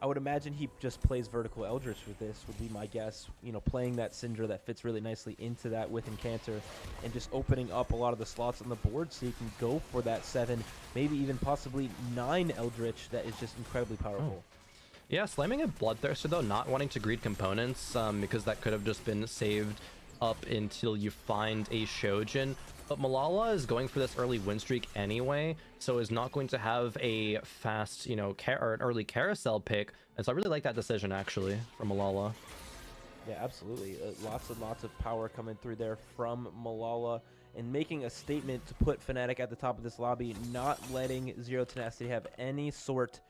I would imagine he just plays Vertical Eldritch with this, would be my guess. You know, playing that Syndra that fits really nicely into that with Incanter, and just opening up a lot of the slots on the board so you can go for that 7, maybe even possibly 9 Eldritch that is just incredibly powerful. Yeah, slamming a Bloodthirster though, not wanting to greed components, because that could have just been saved up until you find a Shojin. But Malala is going for this early win streak anyway, so is not going to have a fast, you know, or an early carousel pick. And so I really like that decision, actually, from Malala. Yeah, absolutely. Lots and lots of power coming through there from Malala, and making a statement to put Fnatic at the top of this lobby, not letting Zero Tenacity have any sort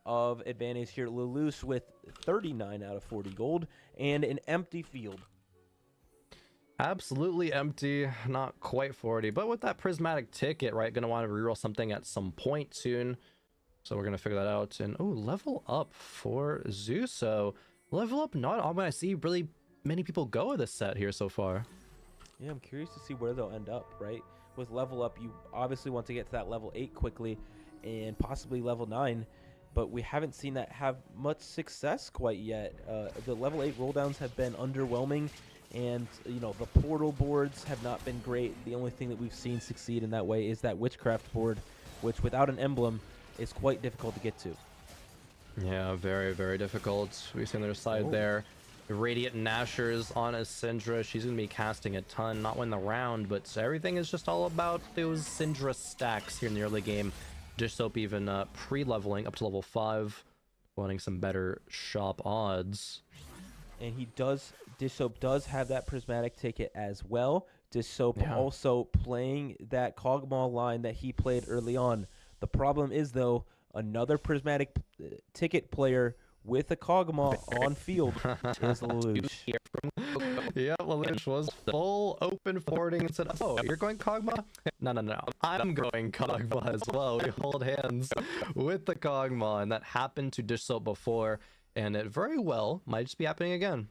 of advantage here. Lelouch with 39 out of 40 gold and an empty field. Absolutely empty, not quite 40, but with that prismatic ticket, right, gonna want to reroll something at some point soon, so we're gonna figure that out. And oh, level up for Zuso. Level up, not all I see really many people go with this set here so far. Yeah, I'm curious to see where they'll end up, right? With level up, you obviously want to get to that level 8 quickly, and possibly level 9, but we haven't seen that have much success quite yet. The level 8 rolldowns have been underwhelming, and you know, the portal boards have not been great. The only thing that we've seen succeed in that way is that witchcraft board, which without an emblem is quite difficult to get to. Yeah, very, very difficult. We see on their side there, Radiant Nashers on a Syndra. She's going to be casting a ton, not win the round, but everything is just all about those Syndra stacks here in the early game. Dish Soap even pre-leveling up to level 5, wanting some better shop odds. And Dish Soap does have that prismatic ticket as well. Dish Soap also playing that Kog'Maw line that he played early on. The problem is, though, another prismatic ticket player with a Kog'Maw on field is Lelouch. Yeah, Lelouch was full open forwarding and said, oh, you're going Kog'Maw? No. I'm going Kog'Maw as well. We hold hands with the Kog'Maw, and that happened to Dish Soap before, and it very well might just be happening again.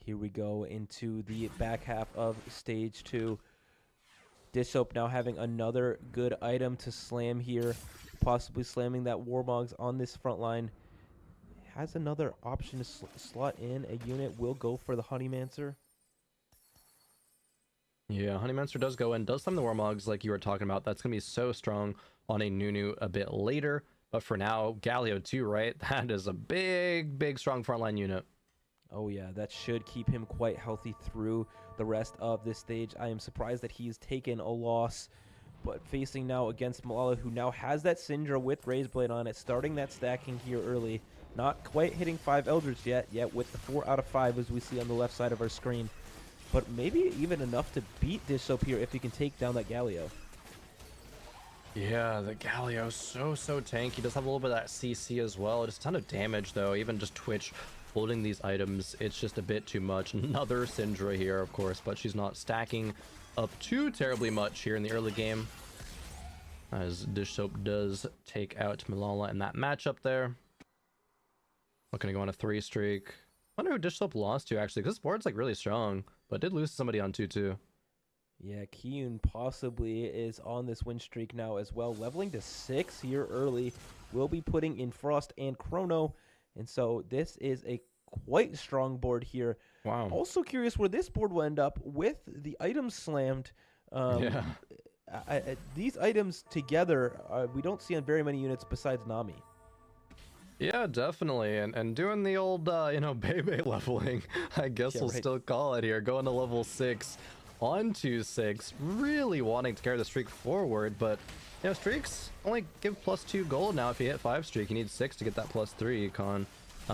Here we go into the back half of stage 2. Dishsoap now having another good item to slam here, possibly slamming that Warmogs on this front line. Has another option to slot in a unit. Will go for the Honeymancer. Yeah, Honeymancer does go in, does slam the Warmogs like you were talking about. That's going to be so strong on a Nunu a bit later. But for now, Galio too, right? That is a big, big, strong frontline unit. Oh yeah, that should keep him quite healthy through the rest of this stage. I am surprised that he's taken a loss, but facing now against Malala, who now has that Syndra with Razeblade on it, starting that stacking here early. Not quite hitting 5 Eldritch yet with the 4 out of 5 as we see on the left side of our screen. But maybe even enough to beat Dishsoap here if he can take down that Galio. Yeah, the Galio so tanky. Does have a little bit of that CC as well. Just a ton of damage though. Even just Twitch holding these items, it's just a bit too much. Another Syndra here, of course, but she's not stacking up too terribly much here in the early game, as Dishsoap does take out Malala in that matchup there. Looking to go on a 3 streak. Wonder who Dishsoap lost to actually, because this board's like really strong, but did lose to somebody on 2-2. Yeah, Kiyun possibly is on this win streak now as well, leveling to 6 here early. Will be putting in Frost and Chrono, and so this is a quite strong board here. Wow. Also curious where this board will end up with the items slammed. Yeah. These items together, we don't see on very many units besides Nami. Yeah, definitely, and doing the old, Bebe leveling, I guess we'll still call it here. Going to level 6 on 2-6, really wanting to carry the streak forward, but, streaks only give +2 gold now if you hit 5 streak. You need 6 to get that +3 econ.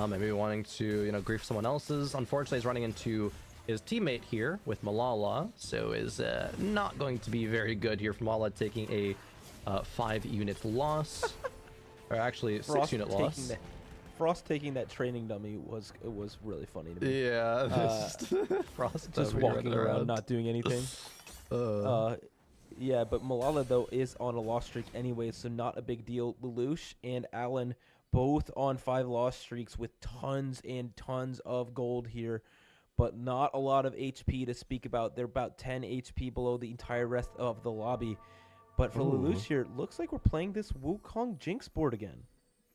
Maybe wanting to, grief someone else's. Unfortunately, he's running into his teammate here with Malala, so is not going to be very good here for Malala, taking a 5-unit loss. Or actually, 6-unit loss. Frost taking that training dummy was really funny to me. Yeah, Frost just walking around not doing anything. Yeah, but Malala though is on a loss streak anyway, so not a big deal. Lelouch and Allen both on 5 loss streaks with tons and tons of gold here, but not a lot of HP to speak about. They're about 10 HP below the entire rest of the lobby. But for Lelouch here, looks like we're playing this Wukong Jinx board again.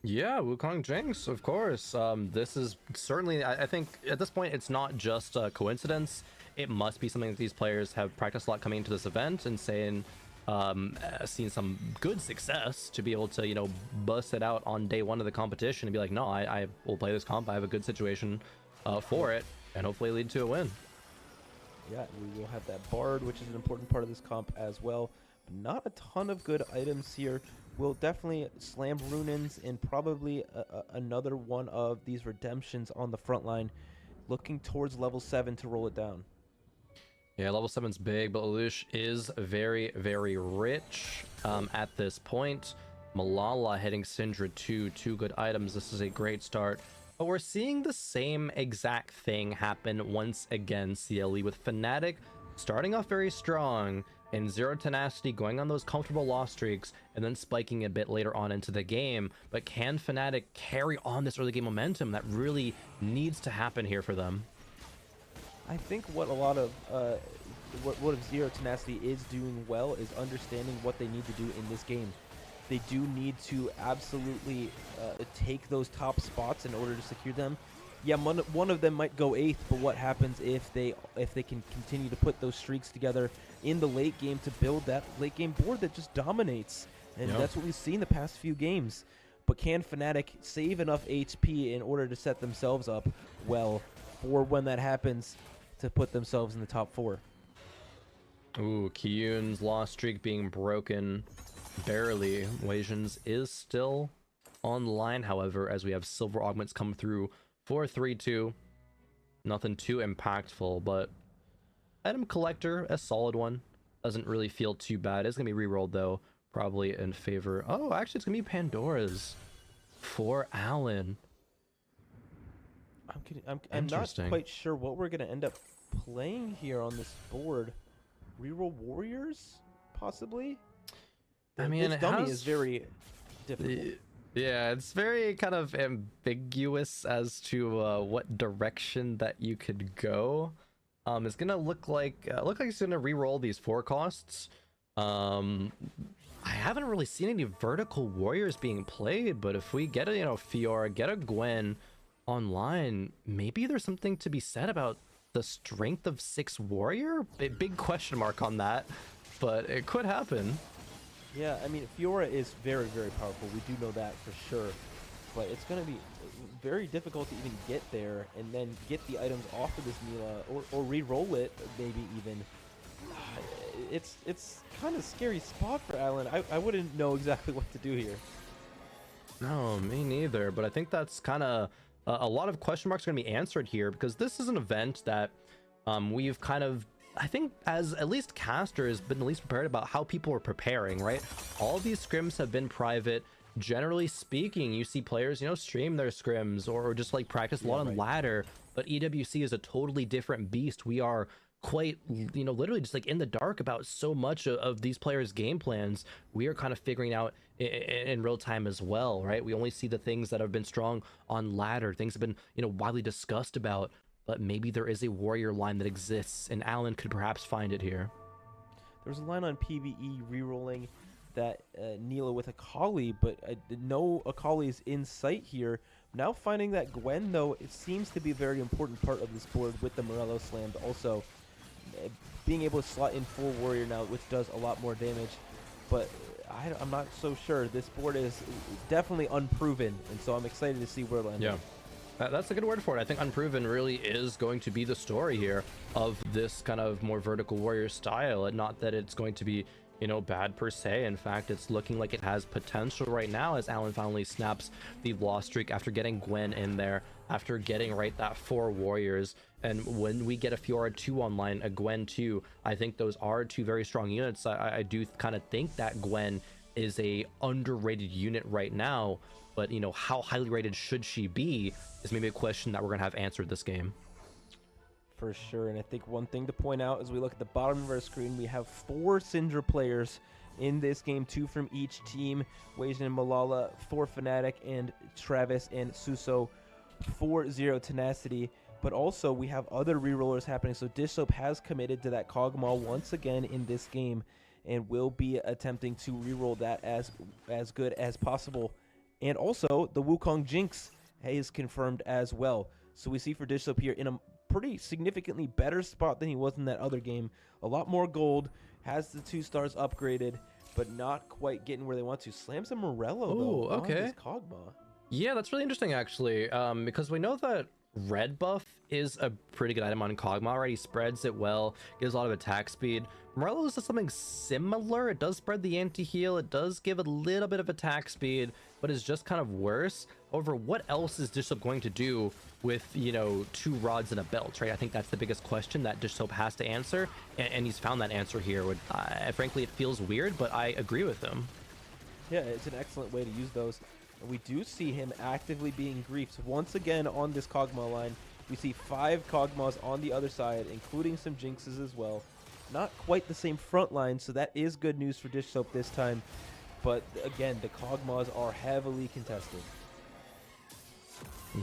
Yeah, Wukong Jinx, of course. This is certainly, I think at this point, it's not just a coincidence. It must be something that these players have practiced a lot coming into this event and seen some good success to be able to, bust it out on day 1 of the competition and be like, no, I will play this comp. I have a good situation for it, and hopefully lead to a win. Yeah, we will have that Bard, which is an important part of this comp as well. Not a ton of good items here. We'll definitely slam Runins and probably another one of these redemptions on the front line, looking towards level 7 to roll it down. Yeah, level 7's big, but Lelouch is very, very rich at this point. Malala hitting Syndra 2 good items. This is a great start. But we're seeing the same exact thing happen once again, CLE, with Fnatic starting off very strong, and Zero Tenacity going on those comfortable loss streaks and then spiking a bit later on into the game. But can Fnatic carry on this early game momentum that really needs to happen here for them? I think what a lot of what Zero Tenacity is doing well is understanding what they need to do in this game. They do need to absolutely take those top spots in order to secure them. Yeah, one of them might go 8th, but what happens if they can continue to put those streaks together in the late game to build that late game board that just dominates? And that's what we've seen the past few games. But can Fnatic save enough HP in order to set themselves up well for when that happens to put themselves in the top 4? Ooh, Kiyun's loss streak being broken barely. Wasians is still online, however, as we have silver augments come through for 3-2. Nothing too impactful, but item collector, a solid one. Doesn't really feel too bad. It's gonna be rerolled though, probably in favor. Oh, actually, it's gonna be Pandora's for Allen. I'm not quite sure what we're gonna end up playing here on this board. Reroll Warriors, possibly. I mean, this dummy is very difficult. Yeah, it's very kind of ambiguous as to what direction that you could go. It's gonna look like it's gonna re-roll these 4 costs. I haven't really seen any vertical warriors being played, but if we get a Fiora, get a Gwen online, maybe there's something to be said about the strength of 6 warrior. Big question mark on that, but it could happen. Yeah, I mean, Fiora is very, very powerful. We do know that for sure. But it's going to be very difficult to even get there and then get the items off of this Mila or re-roll it, maybe even. It's kind of scary spot for Alan. I wouldn't know exactly what to do here. No, me neither. But I think that's kind of a lot of question marks are going to be answered here, because this is an event that we've kind of, I think, as at least casters, been at least prepared about how people are preparing, right? All these scrims have been private. Generally speaking, you see players, stream their scrims or just like practice a lot on ladder, but EWC is a totally different beast. We are quite, literally just like in the dark about so much of these players' game plans. We are kind of figuring out in real time as well, right? We only see the things that have been strong on ladder, things have been, widely discussed about, but maybe there is a warrior line that exists, and Alan could perhaps find it here. There's a line on PvE rerolling that Neela with Akali, but no Akali is in sight here. Now finding that Gwen, though, it seems to be a very important part of this board with the Morello slam, but also being able to slot in full warrior now, which does a lot more damage. But I'm not so sure. This board is definitely unproven, and so I'm excited to see where it lands. Yeah. That's a good word for it. I think unproven really is going to be the story here of this kind of more vertical warrior style, and not that it's going to be, bad per se. In fact, it's looking like it has potential right now as Alan finally snaps the loss streak after getting Gwen in there, after getting that 4 warriors. And when we get a Fiora 2 online, a Gwen 2, I think those are 2 very strong units. I do kind of think that Gwen is a underrated unit right now, but how highly rated should she be is maybe a question that we're gonna have answered this game. For sure. And I think one thing to point out as we look at the bottom of our screen, we have 4 Syndra players in this game, 2 from each team. Wajan and Malala for Fnatic, and Travis and Suso for Zero Tenacity. But also we have other rerollers happening. So Dishsoap has committed to that Kog'Maw once again in this game and will be attempting to reroll that as good as possible. And also the Wukong Jinx is confirmed as well. So we see for Dishsoap here in a pretty significantly better spot than he was in that other game. A lot more gold, has the 2 stars upgraded, but not quite getting where they want to. Slams a Morello though on this Kog'Maw. Yeah, that's really interesting actually, because we know that red buff is a pretty good item on Kog'Maw, right? He spreads it well, gives a lot of attack speed. Morello does something similar. It does spread the anti-heal, it does give a little bit of attack speed, but it's just kind of worse. However, what else is Dishsoap going to do with, 2 rods and a belt, right? I think that's the biggest question that Dishsoap has to answer, and he's found that answer here. Frankly, it feels weird, but I agree with him. Yeah, it's an excellent way to use those. And we do see him actively being griefed once again on this Kog'Maw line. We see 5 Kog'Maws on the other side, including some Jinxes as well. Not quite the same front line, so that is good news for Dishsoap this time. But again, the Kog'Maws are heavily contested.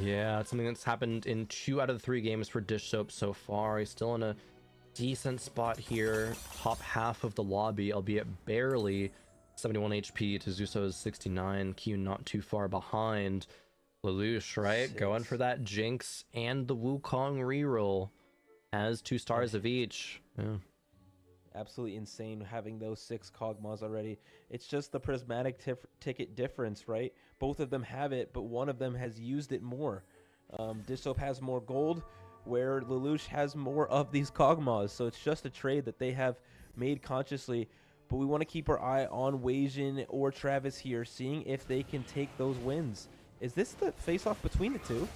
Yeah, it's something that's happened in 2 out of the 3 games for Dishsoap so far. He's still in a decent spot here, top half of the lobby, albeit barely. 71 HP to Zuso's 69. Q not too far behind. Lelouch, right? 6. Going Going for that Jinx and the Wukong reroll. Has 2 stars of each. Yeah. Absolutely insane having those 6 Kog'Maws already. It's just the prismatic ticket difference, right? Both of them have it, but one of them has used it more. Dishsoap has more gold, where Lelouch has more of these Kog'Maws. So it's just a trade that they have made consciously. But we want to keep our eye on Wajan or Travis here, seeing if they can take those wins. Is this the face-off between the 2?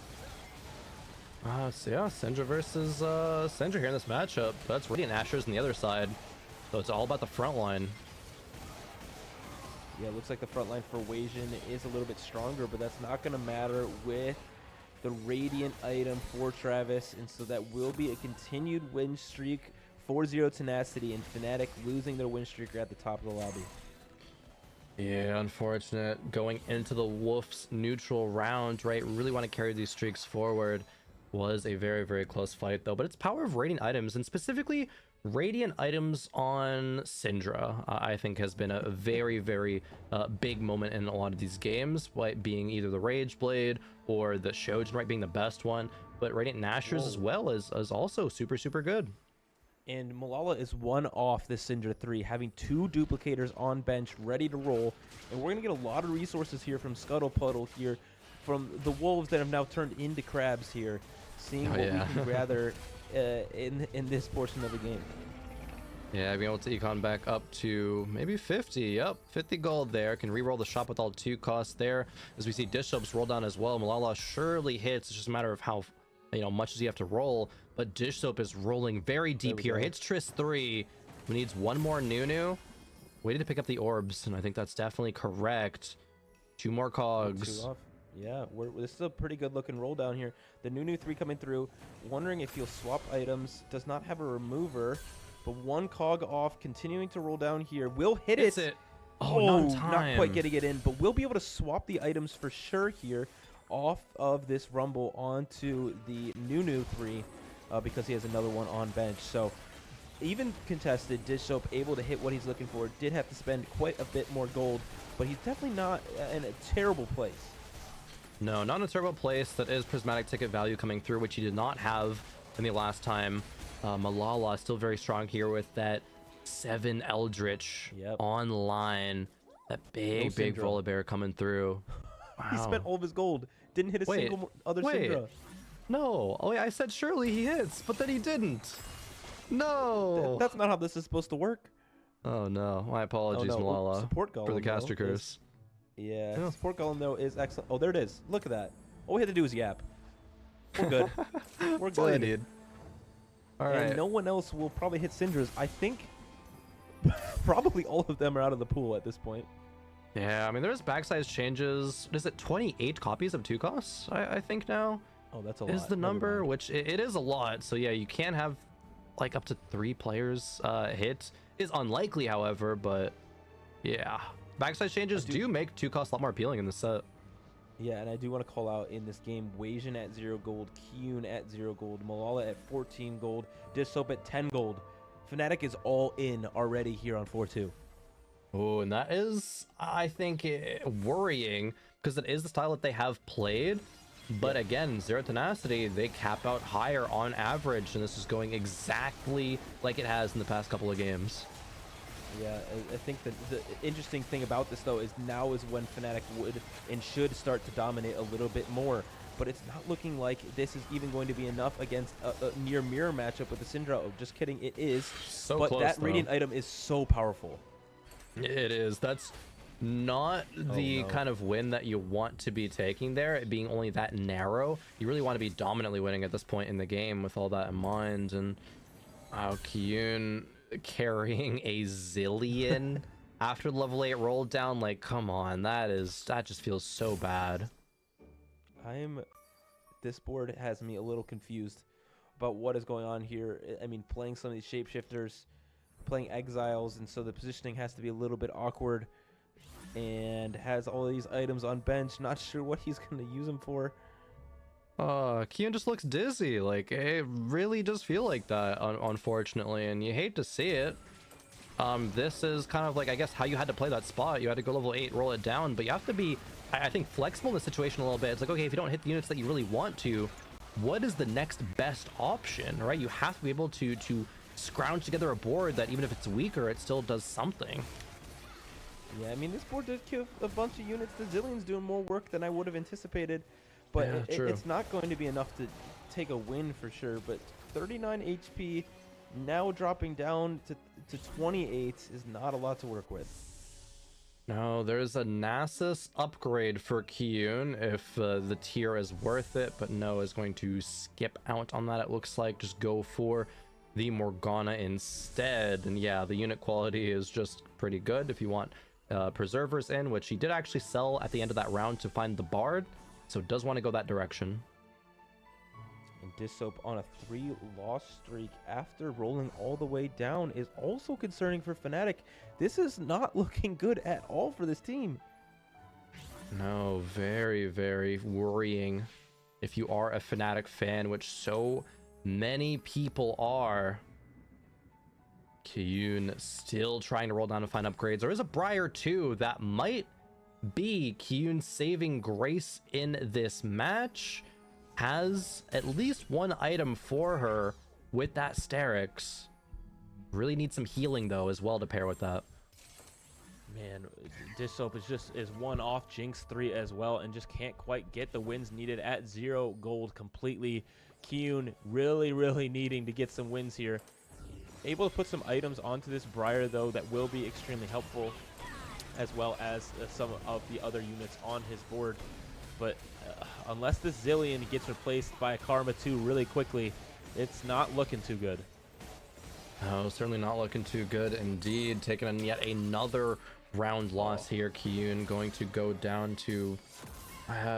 So yeah, Syndra versus Syndra here in this matchup. That's Radiant Asher's on the other side. So it's all about the front line. Yeah, it looks like the front line for Wajan is a little bit stronger, but that's not going to matter with the Radiant item for Travis. And so that will be a continued win streak for Zero Tenacity, and Fnatic losing their win streak at the top of the lobby. Yeah, unfortunate. Going into the Wolf's neutral round, right? Really want to carry these streaks forward. Was a very, very close fight, though. But it's power of Radiant items, and specifically Radiant items on Syndra, I think has been a very, very big moment in a lot of these games, right? Being either the Rage Blade or the Shojin, right? Being the best one. But Radiant Nashers as well is also super, super good. And Malala is one off this Syndra 3, having 2 duplicators on bench ready to roll. And we're going to get a lot of resources here from Scuttle Puddle here, from the Wolves that have now turned into crabs here, seeing what we can gather in this portion of the game. Yeah, being able to econ back up to maybe 50. Yep, 50 gold there. Can re-roll the shot with all 2 costs there. As we see Dish Soaps roll down as well. Malala surely hits. It's just a matter of how much does he have to roll. But Dish Soap is rolling very deep here. Hits Triss 3. Who needs one more Nunu. Waiting to pick up the orbs, and I think that's definitely correct. 2 more cogs. 2 off. Yeah, this is a pretty good looking roll down here. The Nunu 3 coming through. Wondering if he'll swap items. Does not have a remover. But 1 cog off, continuing to roll down here. Will hit it. Oh, not quite getting it in, but we'll be able to swap the items for sure here off of this Rumble onto the Nunu 3 because he has another one on bench. So even contested, Dish Soap able to hit what he's looking for. Did have to spend quite a bit more gold, but he's definitely not in a terrible place. No, not in a terrible place. That is prismatic ticket value coming through, which he did not have in the last time. Malala still very strong here with that 7 Eldritch online. That big Volibear coming through. Wow. He spent all of his gold. Didn't hit a single other Syndra. No. Oh, yeah, I said surely he hits, but then he didn't. No. That's not how this is supposed to work. Oh, no. My apologies, Malala, support golem, for the caster curse. Yeah, support golem, though, is excellent. Oh, there it is. Look at that. All we had to do was yap. We're good. We're That's all you need. All right. And no one else will probably hit Syndras. I think probably all of them are out of the pool at this point. Yeah, I mean, there's backside changes. Is it 28 copies of 2 costs, I think now? Oh, that's a lot. Is the number, which it is a lot. So, yeah, you can have, like, up to 3 players hit. Is unlikely, however, but, yeah. Backside changes do make 2 costs a lot more appealing in the set. Yeah, and I do want to call out in this game, Wajan at 0 gold, Kyun at 0 gold, Malala at 14 gold, Dish Soap at 10 gold. Fnatic is all in already here on 4-2. Oh, and that is, I think, worrying, because it is the style that they have played. But again, Zero Tenacity, they cap out higher on average, and this is going exactly like it has in the past couple of games. Yeah, I think that the interesting thing about this, though, is now is when Fnatic would and should start to dominate a little bit more. But it's not looking like this is even going to be enough against a near mirror matchup with the Syndra. Oh, just kidding, it is. So but close, that though. Radiant item is so powerful. It is. That's not the kind of win that you want to be taking there, it being only that narrow. You really want to be dominantly winning at this point in the game with all that in mind. And wow, Kyun carrying a zillion after level 8 rolled down, like, come on, that just feels so bad. This board has me a little confused about what is going on here. I mean, playing some of these shapeshifters, playing exiles, and so the positioning has to be a little bit awkward, and has all these items on bench. Not sure what he's going to use them for. Kyun just looks dizzy. Like, it really does feel like that, unfortunately, and you hate to see it. This is kind of like, I guess, how you had to play that spot. You had to go level 8, roll it down, but you have to be, I think, flexible in the situation a little bit. It's like, okay, if you don't hit the units that you really want to, what is the next best option, right? You have to be able to scrounge together a board that, even if it's weaker, it still does something. Yeah, I mean, this board did kill a bunch of units. The Zillion's doing more work than I would have anticipated. But yeah, it's not going to be enough to take a win for sure. But 39 HP, now dropping down to 28 is not a lot to work with. No, there's a Nasus upgrade for Kyun if the tier is worth it. But no, is going to skip out on that, it looks like. Just go for the Morgana instead. And yeah, the unit quality is just pretty good if you want preservers in, which he did actually sell at the end of that round to find the Bard. So does want to go that direction. And Dissoap on a 3-loss streak after rolling all the way down is also concerning for Fnatic. This is not looking good at all for this team. No, very, very worrying if you are a Fnatic fan, which so many people are. Kiyun still trying to roll down to find upgrades. There is a Briar too that might be Kiyun's saving grace in this match. Has at least one item for her with that Sterix. Really needs some healing though as well to pair with that. Man, Dissoap is one off Jinx 3 as well and just can't quite get the wins needed at 0 gold completely. Kiyun really needing to get some wins here. Able to put some items onto this Briar though that will be extremely helpful, as well as some of the other units on his board. But unless this Zillion gets replaced by a Karma 2 really quickly, it's not looking too good. Oh, certainly not looking too good indeed. Taking on yet another round loss here. Kiyun going to go down to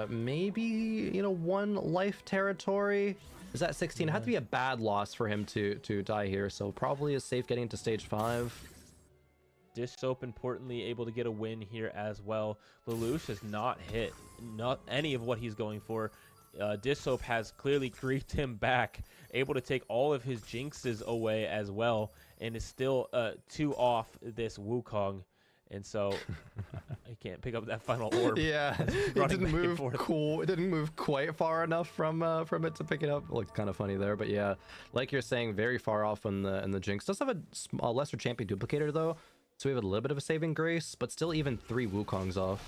maybe, you know, 1 life territory. Is that 16? It had to be a bad loss for him to die here, so probably is safe getting to stage 5. Dissoap importantly able to get a win here as well. Lelouch has not hit any of what he's going for. Dissoap has clearly creeped him back, able to take all of his jinxes away as well, and is still 2 off this Wukong. And so I can't pick up that final orb. Yeah, it didn't move cool. It didn't move quite far enough from it to pick it up. It looked kind of funny there, but yeah, like you're saying, very far off in the Jinx. Does have a lesser champion duplicator though, so we have a little bit of a saving grace, but still even 3 Wukongs off.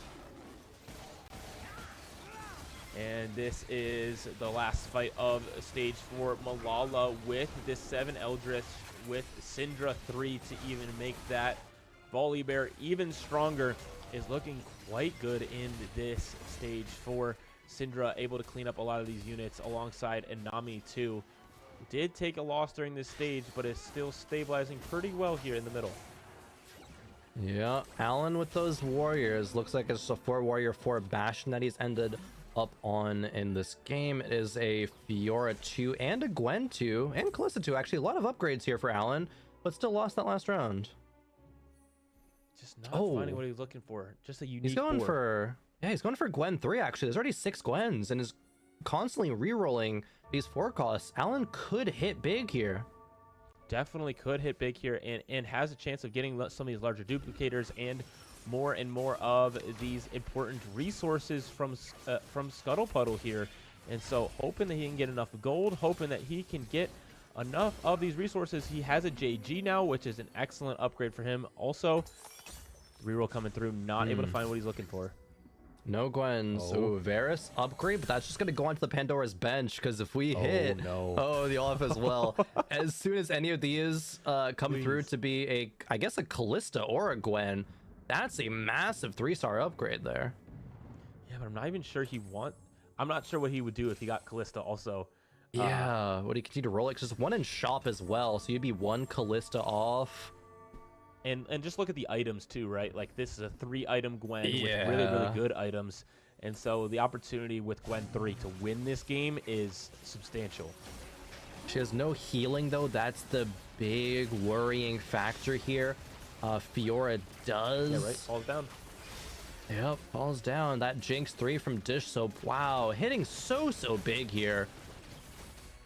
And this is the last fight of stage 4. Malala with this 7 Eldritch with Syndra 3 to even make that Volibear even stronger. Is looking quite good in this stage 4. Syndra able to clean up a lot of these units alongside Inami too. Did take a loss during this stage, but is still stabilizing pretty well here in the middle. Yeah, Alan with those warriors. Looks like it's a 4 warrior 4 Bastion that he's ended up on in this game. It is a Fiora 2 and a Gwen 2 and Kalista 2. Actually, a lot of upgrades here for Alan, but still lost that last round. Just not finding what he's looking for. Just a unique He's going board. for, yeah, he's going for Gwen 3 actually. There's already 6 Gwens and is constantly re-rolling these 4 costs. Alan could hit big here. Definitely could hit big here and has a chance of getting some of these larger duplicators and more of these important resources from Scuttlepuddle here. And so hoping that he can get enough gold, hoping that he can get enough of these resources. He has a JG now, which is an excellent upgrade for him. Also, reroll coming through, not able to find what he's looking for. No Gwens. Oh, Varus upgrade, but that's just going to go onto the Pandora's bench, because if we hit, the off as well. As soon as any of these come through to be I guess a Kalista or a Gwen, that's a massive 3-star upgrade there. Yeah, but I'm not even sure I'm not sure what he would do if he got Kalista also. Yeah, would he continue to roll it? 'Cause just 1 in shop as well, so you'd be 1 Kalista off. And just look at the items too, right? Like this is a 3-item Gwen with really good items. And so the opportunity with Gwen 3 to win this game is substantial. She has no healing though. That's the big worrying factor here. Fiora does. Yeah, right? Falls down. Yep, falls down. That Jinx 3 from Dish Soap. Wow, hitting so big here.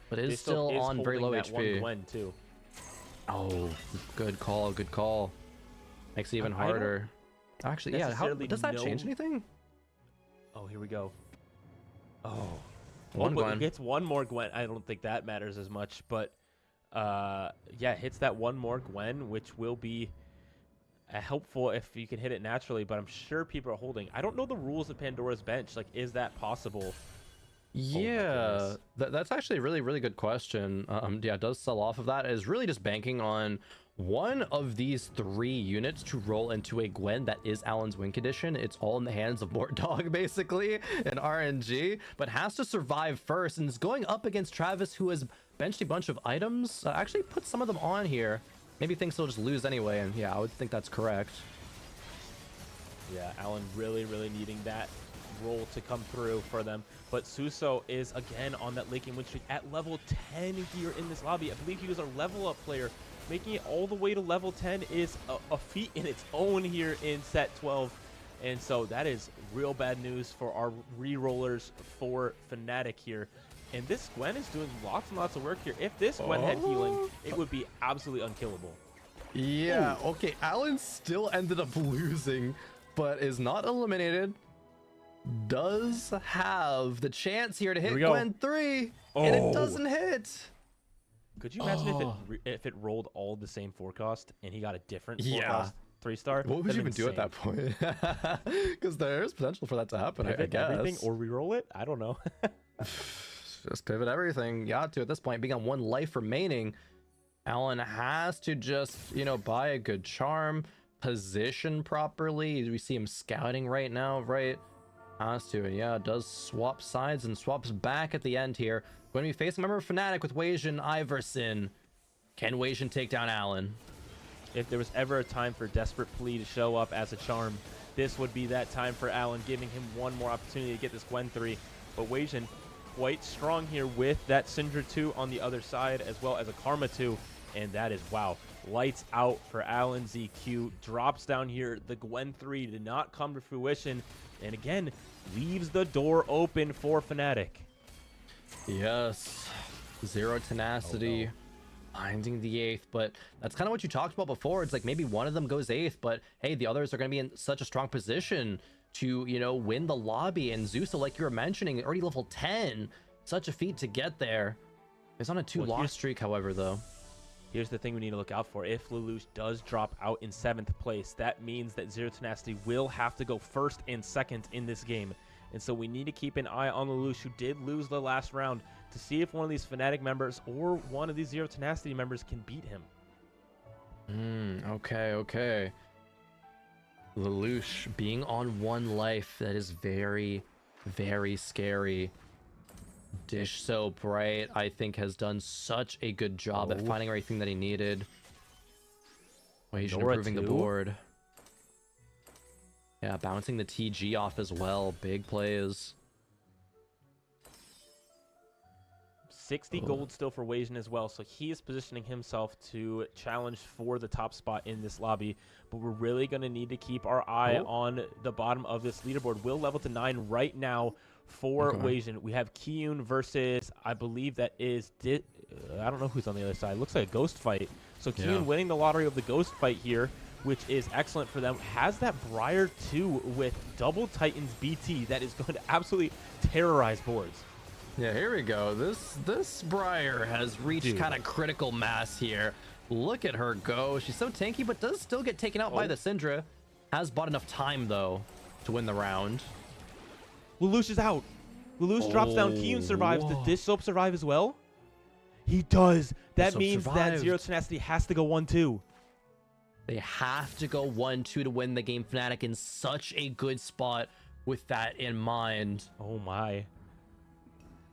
But it is still on very low HP. Gwen too. Oh, good call, good call. Makes it even harder. Actually, yeah, does that change anything? Oh, here we go. Oh. One Gwen. Gets 1 more Gwen. I don't think that matters as much, but yeah, hits that 1 more Gwen, which will be helpful if you can hit it naturally, but I'm sure people are holding. I don't know the rules of Pandora's Bench. Like, is that possible? Yeah, that's actually a really good question. Yeah, it does sell off of that. It is really just banking on one of these 3 units to roll into a Gwen that is Alan's win condition. It's all in the hands of Mortdog basically and RNG, but has to survive first and is going up against Travis, who has benched a bunch of items. Actually put some of them on here. Maybe thinks he'll just lose anyway, and yeah, I would think that's correct. Yeah, Alan really needing that roll to come through for them. But Suso is again on that late game win streak at level 10 here in this lobby. I believe he was a level up player. Making it all the way to level 10 is a feat in its own here in set 12. And so that is real bad news for our re-rollers for Fnatic here. And this Gwen is doing lots and lots of work here. If this Gwen had healing, it would be absolutely unkillable. Yeah, okay, Alan still ended up losing, but is not eliminated. Does have the chance here to hit Gwen 3, and it doesn't hit. Could you imagine if it rolled all the same forecast and he got a different forecast 3-star? What would you even do at that point? Because there's potential for that to happen, I guess. Everything or reroll it? I don't know. Just pivot everything. Got to at this point, being on 1 life remaining. Alan has to just, you know, buy a good charm, position properly. We see him scouting right now, right? Has to, and yeah, does swap sides and swaps back at the end here. Going to be facing a member of Fnatic with Weijin Iverson. Can Weijin take down Alan? If there was ever a time for Desperate Plea to show up as a charm, this would be that time for Alan, giving him one more opportunity to get this Gwen 3. But Weijin quite strong here with that Syndra 2 on the other side, as well as a Karma 2. And that is, wow, lights out for Alan ZQ. Drops down here. The Gwen 3 did not come to fruition. And again, leaves the door open for Fnatic. Yes. Zero tenacity. Finding the 8th, but that's kind of what you talked about before. It's like maybe one of them goes 8th, but hey, the others are going to be in such a strong position to, you know, win the lobby. And Zuso, like you were mentioning, already level 10. Such a feat to get there. He's on a 2-loss streak, however, though. Here's the thing we need to look out for. If Lelouch does drop out in 7th place, that means that Zero Tenacity will have to go 1st and 2nd in this game. And so we need to keep an eye on Lelouch, who did lose the last round, to see if one of these Fnatic members or one of these Zero Tenacity members can beat him. Okay. Lelouch being on 1 life, that is very, very scary. Dish Soap, right, I think has done such a good job at finding everything that he needed. He's improving the board. Yeah, bouncing the TG off as well. Big plays. 60 gold still for Weijin as well, so he is positioning himself to challenge for the top spot in this lobby. But we're really going to need to keep our eye on the bottom of this leaderboard. Will level to 9 right now for Weijin. We have Kiyun versus, I believe that is, I don't know who's on the other side. Looks like a ghost fight. So Kiyun winning the lottery of the ghost fight here, which is excellent for them. Has that Briar 2 with double Titans BT that is going to absolutely terrorize boards. Yeah, here we go. This Briar has reached kind of critical mass here. Look at her go. She's so tanky, but does still get taken out by the Syndra. Has bought enough time, though, to win the round. Lelouch is out. Lelouch drops down. Kiyun survives. Does Dish Soap survive as well? He does. That means that Zero Tenacity has to go 1-2. They have to go 1-2 to win the game. Fnatic in such a good spot with that in mind. Oh, my.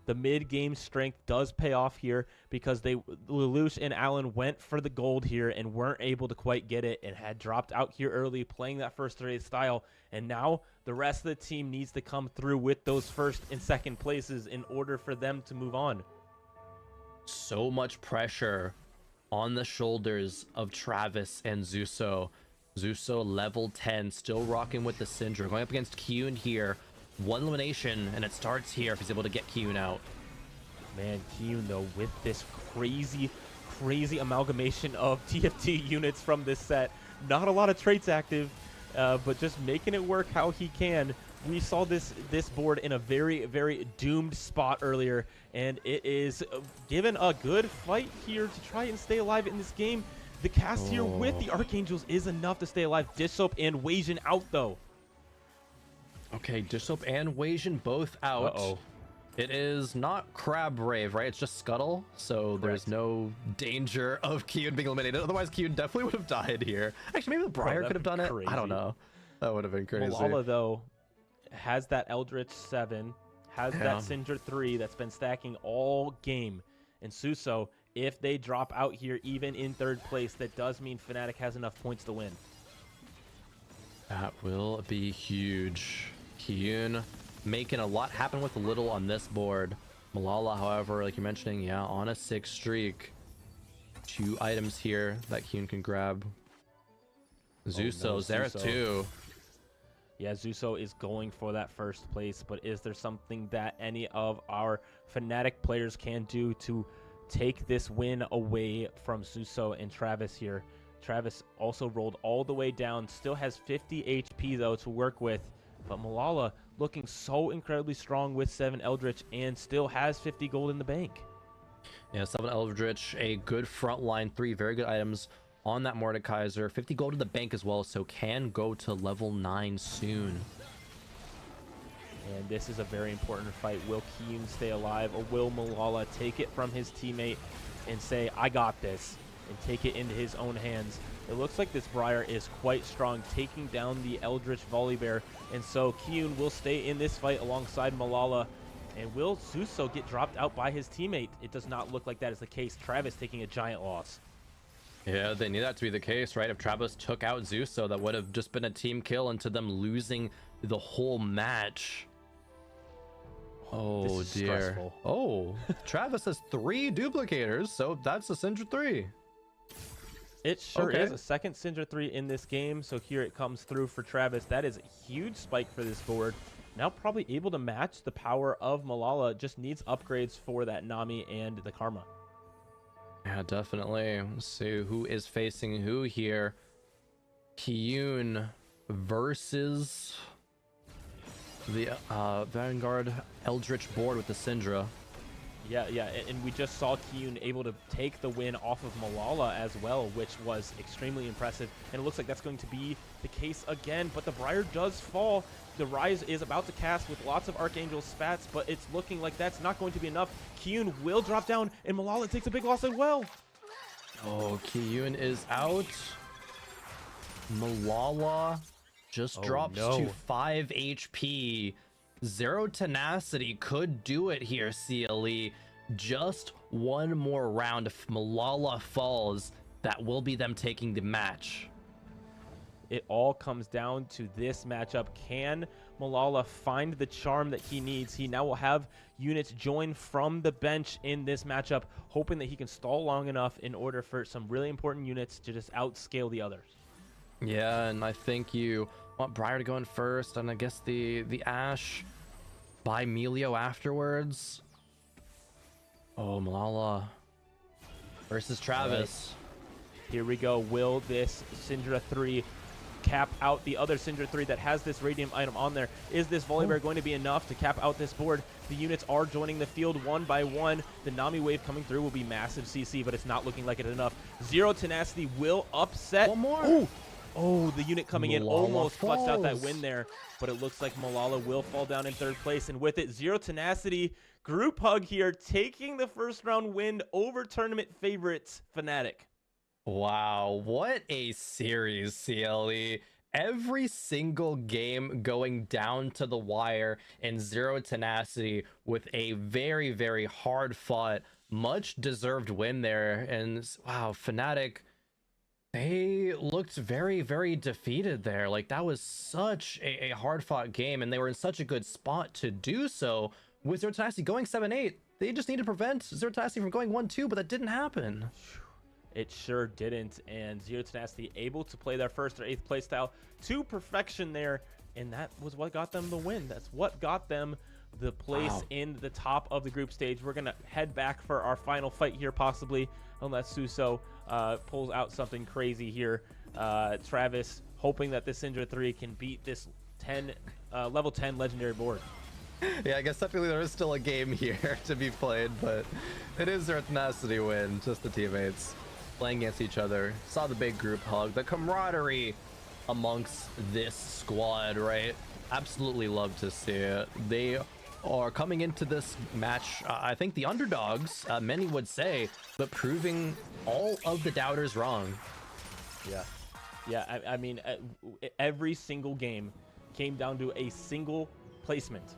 The mid-game strength does pay off here because Lelouch and Alan went for the gold here and weren't able to quite get it and had dropped out here early playing that first raid style. And now the rest of the team needs to come through with those 1st and 2nd places in order for them to move on. So much pressure on the shoulders of Travis and Zuso. Zuso level 10, still rocking with the Syndra. Going up against Kiyun here. 1 elimination, and it starts here if he's able to get Kiyun out. Man, Kiyun, though, with this crazy amalgamation of TFT units from this set. Not a lot of traits active, but just making it work how he can. We saw this board in a very, very doomed spot earlier, and it is given a good fight here to try and stay alive in this game. The cast here with the Archangels is enough to stay alive. Dish Soap and Weijin out, though. Okay, Dish Soap and Weijin both out. It is not Crab Rave, right? It's just Scuttle, so there's no danger of Kiyun being eliminated. Otherwise, Kiyun definitely would have died here. Actually, maybe the Briar could have done it. I don't know. That would have been crazy. Malala, though, has that Eldritch 7, has that Syndra 3 that's been stacking all game. And Suso, if they drop out here, even in 3rd place, that does mean Fnatic has enough points to win. That will be huge. Kiyun making a lot happen with a little on this board. Malala, however, like you're mentioning, yeah, on a 6 streak. 2 items here that Kyun can grab. Zuso's there too. Yeah, Zuso is going for that first place, but is there something that any of our Fnatic players can do to take this win away from Zuso and Travis here? Travis also rolled all the way down, still has 50 HP though to work with, but Malala looking so incredibly strong with 7 Eldritch and still has 50 gold in the bank. Yeah, 7 Eldritch, a good front line, 3 very good items on that Mordekaiser, 50 gold in the bank as well, so can go to level 9 soon. And this is a very important fight. Will Kyun stay alive, or will Malala take it from his teammate and say, I got this, and take it into his own hands? It looks like this Briar is quite strong, taking down the Eldritch Volibear, and so Kyun will stay in this fight alongside Malala. And will Zuso get dropped out by his teammate? It does not look like that is the case. Travis taking a giant loss. Yeah, they need that to be the case, right? If Travis took out Zuso, that would have just been a team kill into them losing the whole match. Oh, dear. Stressful. Oh, Travis has 3 duplicators, so that's a Syndra 3. It sure is a second Syndra 3 in this game, so here it comes through for Travis. That is a huge spike for this board. Now probably able to match the power of Malala, just needs upgrades for that Nami and the Karma. Yeah, definitely. Let's see who is facing who here. Kyun versus the Vanguard Eldritch board with the Syndra. Yeah, and we just saw Kyun able to take the win off of Malala as well, which was extremely impressive. And it looks like that's going to be the case again, but the Briar does fall. The Rise is about to cast with lots of Archangel spats, but it's looking like that's not going to be enough. Kyun will drop down, and Malala takes a big loss as well. Oh, Kyun is out. Malala just drops to 5 HP. Zero Tenacity could do it here, CLE. Just one more round. If Malala falls, that will be them taking the match. It all comes down to this matchup. Can Malala find the charm that he needs? He now will have units join from the bench in this matchup, hoping that he can stall long enough in order for some really important units to just outscale the others. Yeah, and I think you want Briar to go in first, and I guess the Ashe by Melio afterwards. Oh, Malala versus Travis. Right. Here we go. Will this Syndra 3 cap out the other Syndra 3 that has this Radiant item on there? Is this Volibear going to be enough to cap out this board? The units are joining the field one by one. The Nami wave coming through will be massive CC, but it's not looking like it enough. Zero Tenacity will upset. One more. Oh, the unit coming in almost falls. clutched out that win there, but it looks like Malala will fall down in 3rd place, and with it, Zero Tenacity group hug here, taking the first round win over tournament favorites Fnatic. Wow, what a series, CLE. Every single game going down to the wire, and Zero Tenacity with a very, very hard fought, much deserved win there. And wow, Fnatic, they looked very, very defeated there. Like, that was such a hard fought game, and they were in such a good spot to do so. With Zero Tenacity going 7-8, they just need to prevent Zero Tenacity from going 1-2, but that didn't happen. It sure didn't, and Zero Tenacity able to play their 1st or 8th playstyle to perfection there, and that was what got them the win. That's what got them the place in the top of the group stage. We're gonna head back for our final fight here, possibly, unless Suso pulls out something crazy here. Travis hoping that this Syndra 3 can beat this level 10 legendary board. Yeah, I guess technically there is still a game here to be played, but it is their Tenacity win, just the teammates playing against each other. Saw the big group hug, the camaraderie amongst this squad, right? Absolutely love to see it. They are coming into this match, I think the underdogs, many would say, but proving all of the doubters wrong. Yeah, I mean, every single game came down to a single placement.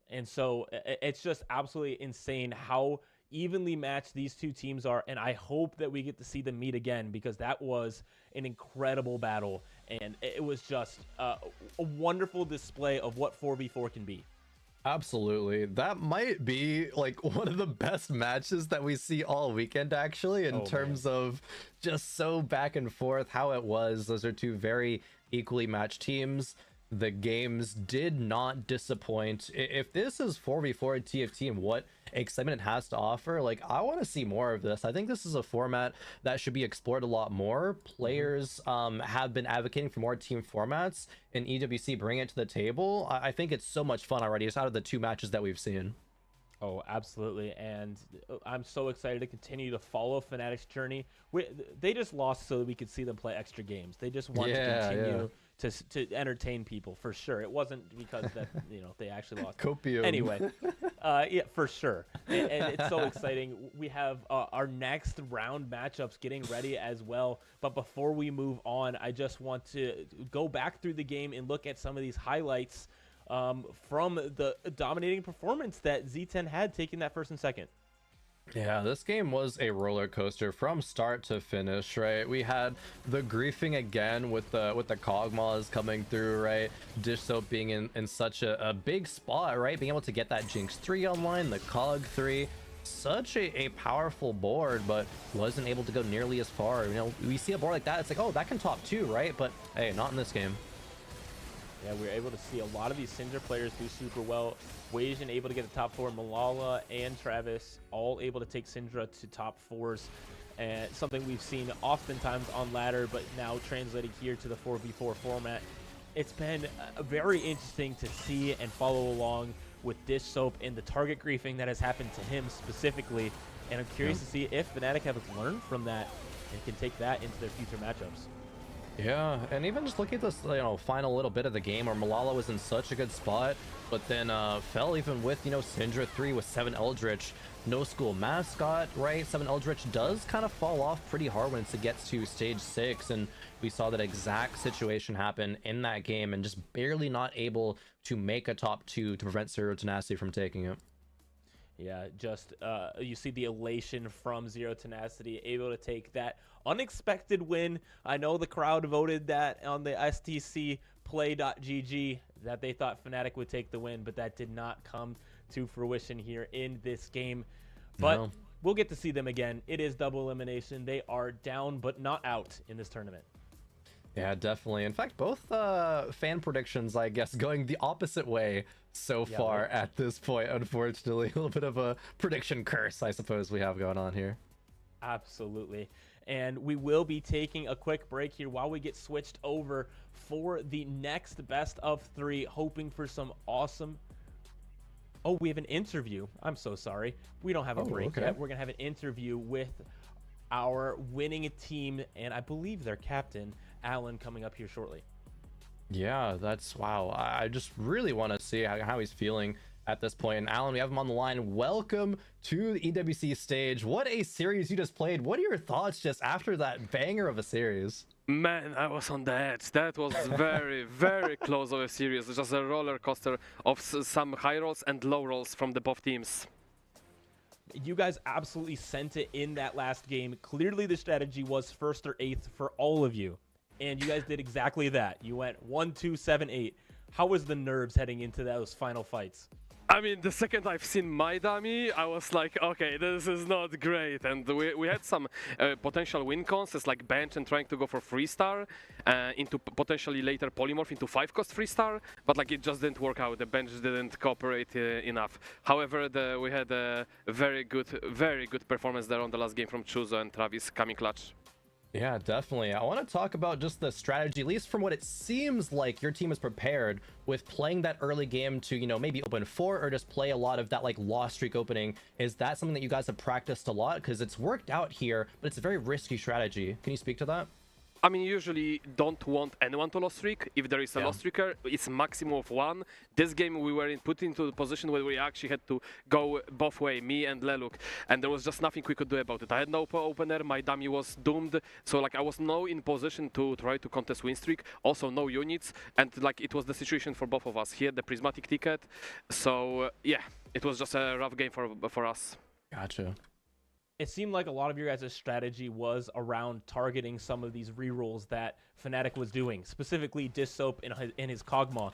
And so it's just absolutely insane how evenly matched these two teams are, and I hope that we get to see them meet again, because that was an incredible battle. and it was just a wonderful display of what 4v4 can be. Absolutely. That might be like one of the best matches that we see all weekend, actually, in terms of just so back and forth how it was. Those are two very equally matched teams. The games did not disappoint. If this is 4v4 TFT and what excitement it has to offer, like, I want to see more of this. I think this is a format that should be explored a lot more. Players have been advocating for more team formats, and EWC bring it to the table. I think it's so much fun already, just out of the two matches that we've seen. Oh, absolutely. And I'm so excited to continue to follow Fnatic's journey. They just lost so that we could see them play extra games. They just want to continue to entertain people, for sure. It wasn't because that they actually lost. Copium. Anyway, yeah, for sure. And it's so exciting. We have our next round matchups getting ready as well. But before we move on, I just want to go back through the game and look at some of these highlights from the dominating performance that Z10 had, taking that first and second. Yeah, this game was a roller coaster from start to finish, right? We had the griefing again with the Kog'Maws coming through, right? Dish Soap being in such a big spot, right? Being able to get that Jinx 3 online, the Cog 3. Such a powerful board, but wasn't able to go nearly as far. We see a board like that, it's like, oh, that can top 2, right? But hey, not in this game. Yeah, we were able to see a lot of these Syndra players do super well. Wasion able to get the top 4. Malala and Travis all able to take Syndra to top 4s. And something we've seen oftentimes on ladder, but now translated here to the 4v4 format. It's been very interesting to see and follow along with Dish Soap and the target griefing that has happened to him specifically. And I'm curious to see if Fnatic have learned from that and can take that into their future matchups. Yeah, and even just looking at this, final little bit of the game where Malala was in such a good spot, but then fell even with, Syndra 3 with 7 Eldritch. No school mascot, right? 7 Eldritch does kind of fall off pretty hard when it gets to stage 6, and we saw that exact situation happen in that game, and just barely not able to make a top 2 to prevent Zero Tenacity from taking it. Yeah, just you see the elation from Zero Tenacity, able to take that unexpected win. I know the crowd voted that on the STC play.gg that they thought Fnatic would take the win, but that did not come to fruition here in this game. But we'll get to see them again. It is double elimination. They are down but not out in this tournament. Yeah, definitely. In fact, both fan predictions, I guess, going the opposite way so far at this point, unfortunately. A little bit of a prediction curse, I suppose, we have going on here. Absolutely. And we will be taking a quick break here while we get switched over for the next best of 3, hoping for some awesome... Oh, we have an interview. I'm so sorry. We don't have a break yet. We're going to have an interview with our winning team, and I believe their captain, Alan, coming up here shortly. Yeah, that's wow. I just really want to see how he's feeling at this point. And Alan, we have him on the line. Welcome to the EWC stage. What a series you just played. What are your thoughts just after that banger of a series? Man, I was on the edge. That was very, very close of a series. Just a roller coaster of some high rolls and low rolls from the both teams. You guys absolutely sent it in that last game. Clearly the strategy was 1st or 8th for all of you. And you guys did exactly that. You went 1, 2, 7, 8. How was the nerves heading into those final fights? I mean, the second I've seen my dummy, I was like, okay, this is not great. And we had some potential win cons, like bench and trying to go for 3-star into potentially later polymorph into 5-cost 3-star, but like it just didn't work out. The bench didn't cooperate enough. However, we had a very good performance there on the last game from Chuzo and Travis coming clutch. Yeah, definitely. I want to talk about just the strategy, at least from what it seems like your team is prepared with playing that early game to, maybe open 4 or just play a lot of that like loss streak opening. Is that something that you guys have practiced a lot? Because it's worked out here, but it's a very risky strategy. Can you speak to that? I mean, usually don't want anyone to loss streak. If there is a loss streaker, it's maximum of 1. This game we were put into the position where we actually had to go both way, me and Leluk, and there was just nothing we could do about it. I had no opener, my dummy was doomed, so like I was in position to try to contest win streak, also no units, and like it was the situation for both of us. He had the prismatic ticket, so yeah, it was just a rough game for us. Gotcha. it seemed like a lot of your guys' strategy was around targeting some of these rerolls that Fnatic was doing, specifically Dissoap in his Kog'Maw.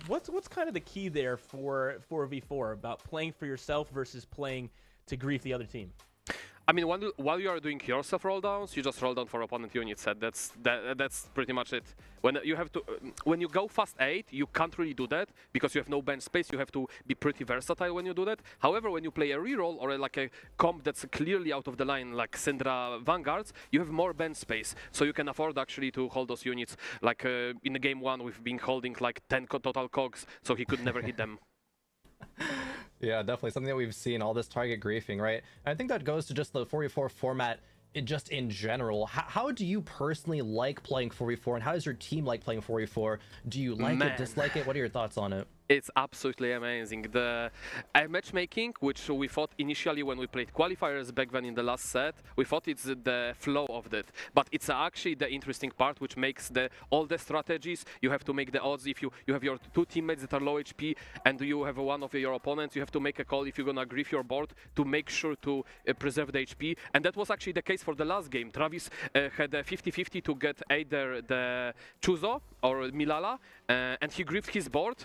What's kind of the key there for 4v4 about playing for yourself versus playing to grief the other team? I mean, while you are doing yourself roll downs, you just roll down for opponent unit set. That's pretty much it. When you go fast 8, you can't really do that because you have no bench space. You have to be pretty versatile when you do that. However, when you play a reroll or like a comp that's clearly out of the line, like Syndra Vanguards, you have more bench space, so you can afford actually to hold those units. Like in the game 1, we've been holding like 10 total cogs, so he could never hit them. Yeah, definitely something that we've seen, all this target griefing, right? And I think that goes to just the 4v4 format just in general. How do you personally like playing 4v4, and how does your team like playing 4v4? Do you like it, dislike it? What are your thoughts on it? It's absolutely amazing. The matchmaking, which we thought initially when we played qualifiers back then in the last set, we thought it's the flow of that. But it's actually the interesting part, which makes all the strategies. You have to make the odds. If you have your 2 teammates that are low HP and you have one of your opponents, you have to make a call if you're going to grief your board to make sure to preserve the HP. And that was actually the case for the last game. Travis had a 50-50 to get either the Chuzo or Milala, and he griefed his board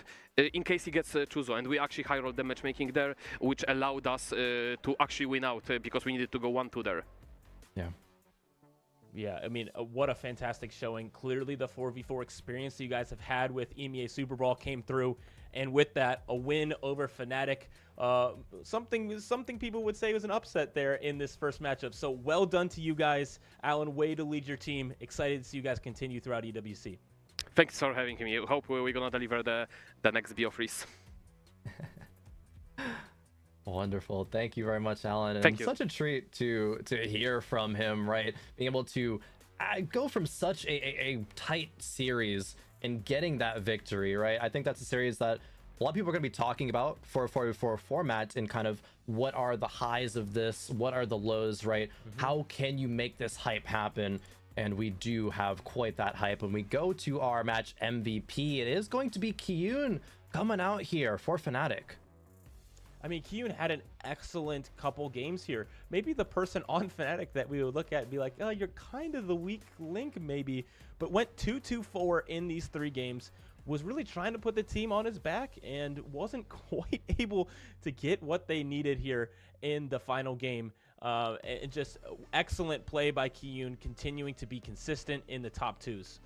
in case he gets Chuzo, and we actually high rolled the matchmaking there, which allowed us to actually win out because we needed to go 1-2 there. Yeah, I mean, what a fantastic showing. Clearly the 4v4 experience that you guys have had with EMEA Super Brawl came through, and with that, a win over Fnatic. Something people would say was an upset there in this first matchup. So well done to you guys. Alan, way to lead your team. Excited to see you guys continue throughout EWC. Thanks for having me. Hope we're going to deliver the next BO freeze. Wonderful. Thank you very much, Alan. Thank you. Such a treat to hear from him, right? Being able to go from such a tight series and getting that victory, right? I think that's a series that a lot of people are going to be talking about for a 4v4 format, and kind of what are the highs of this? What are the lows, right? How can you make this hype happen? And we do have quite that hype. When we go to our match MVP, it is going to be Kiyun coming out here for Fnatic. I mean, Kiyun had an excellent couple games here. Maybe the person on Fnatic that we would look at and be like, oh, you're kind of the weak link maybe, but went 2-2-4 in these 3 games, was really trying to put the team on his back and wasn't quite able to get what they needed here in the final game. And just excellent play by Kiyun, continuing to be consistent in the top 2s.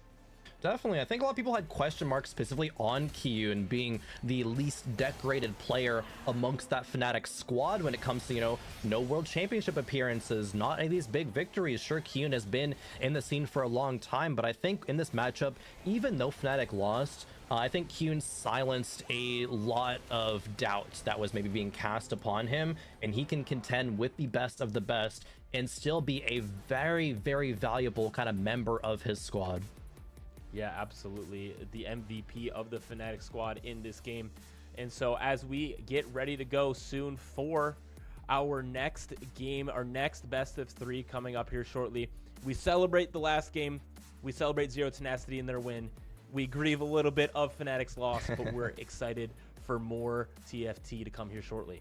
Definitely. I think a lot of people had question marks specifically on Kiyun being the least decorated player amongst that Fnatic squad when it comes to, no World Championship appearances, not any of these big victories. Sure, Kiyun has been in the scene for a long time, but I think in this matchup, even though Fnatic lost, I think Kiyun silenced a lot of doubt that was maybe being cast upon him, and he can contend with the best of the best and still be a very, very valuable kind of member of his squad. Yeah, absolutely. The MVP of the Fnatic squad in this game. And so as we get ready to go soon for our next game, our next best of 3 coming up here shortly, we celebrate the last game. We celebrate Zero Tenacity in their win. We grieve a little bit of Fnatic's loss, but we're excited for more TFT to come here shortly.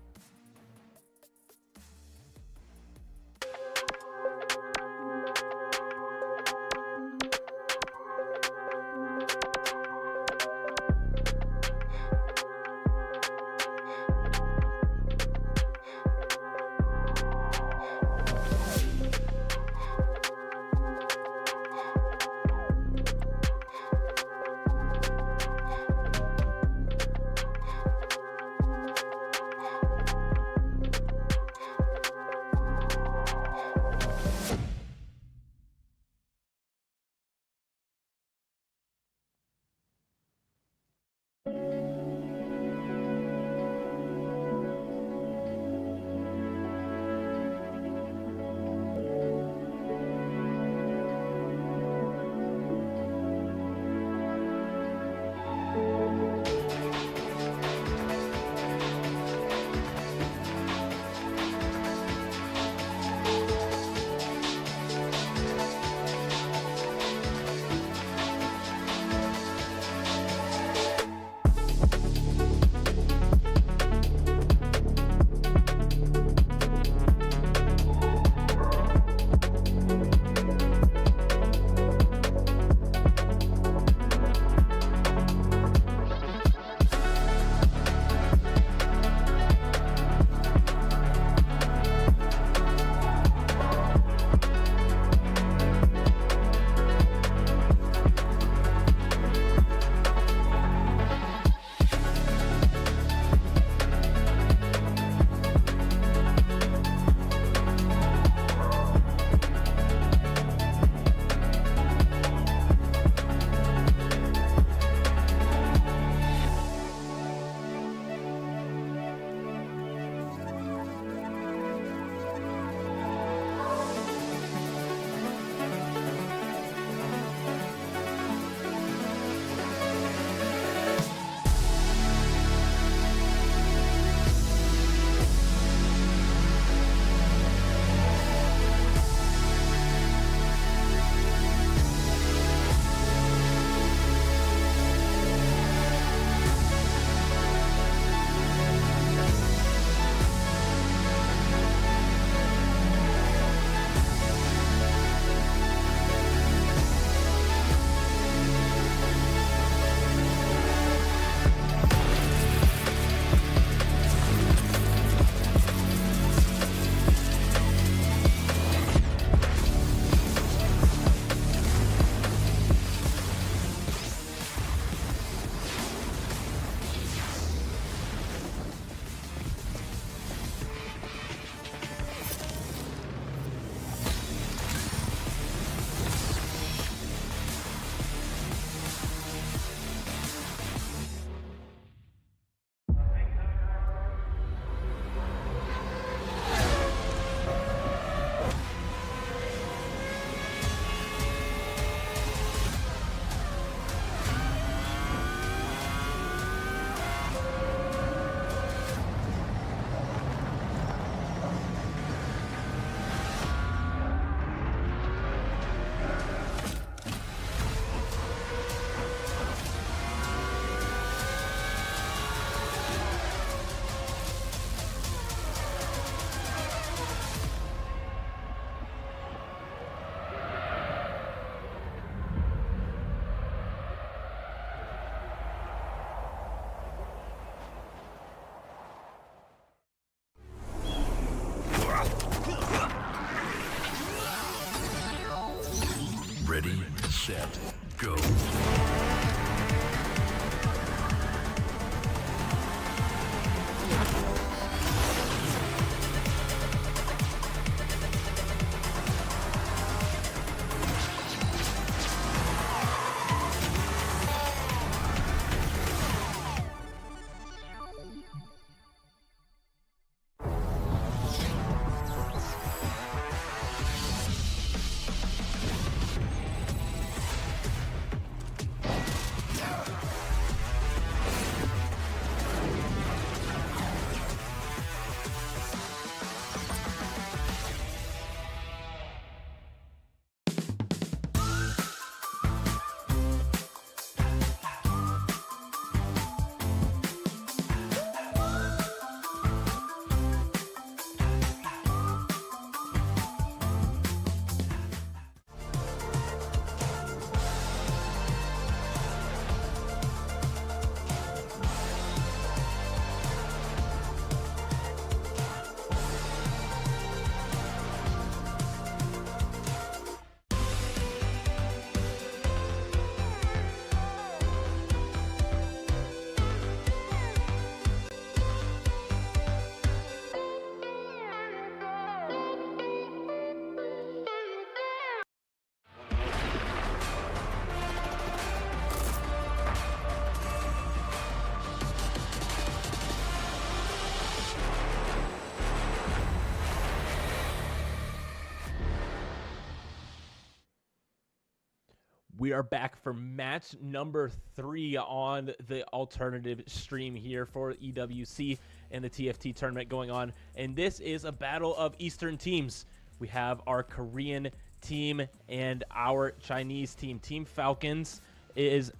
We are back for match number 3 on the alternative stream here for EWC and the TFT tournament going on. And this is a battle of Eastern teams. We have our Korean team and our Chinese team. Team Falcons is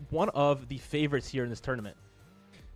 one of the favorites here in this tournament.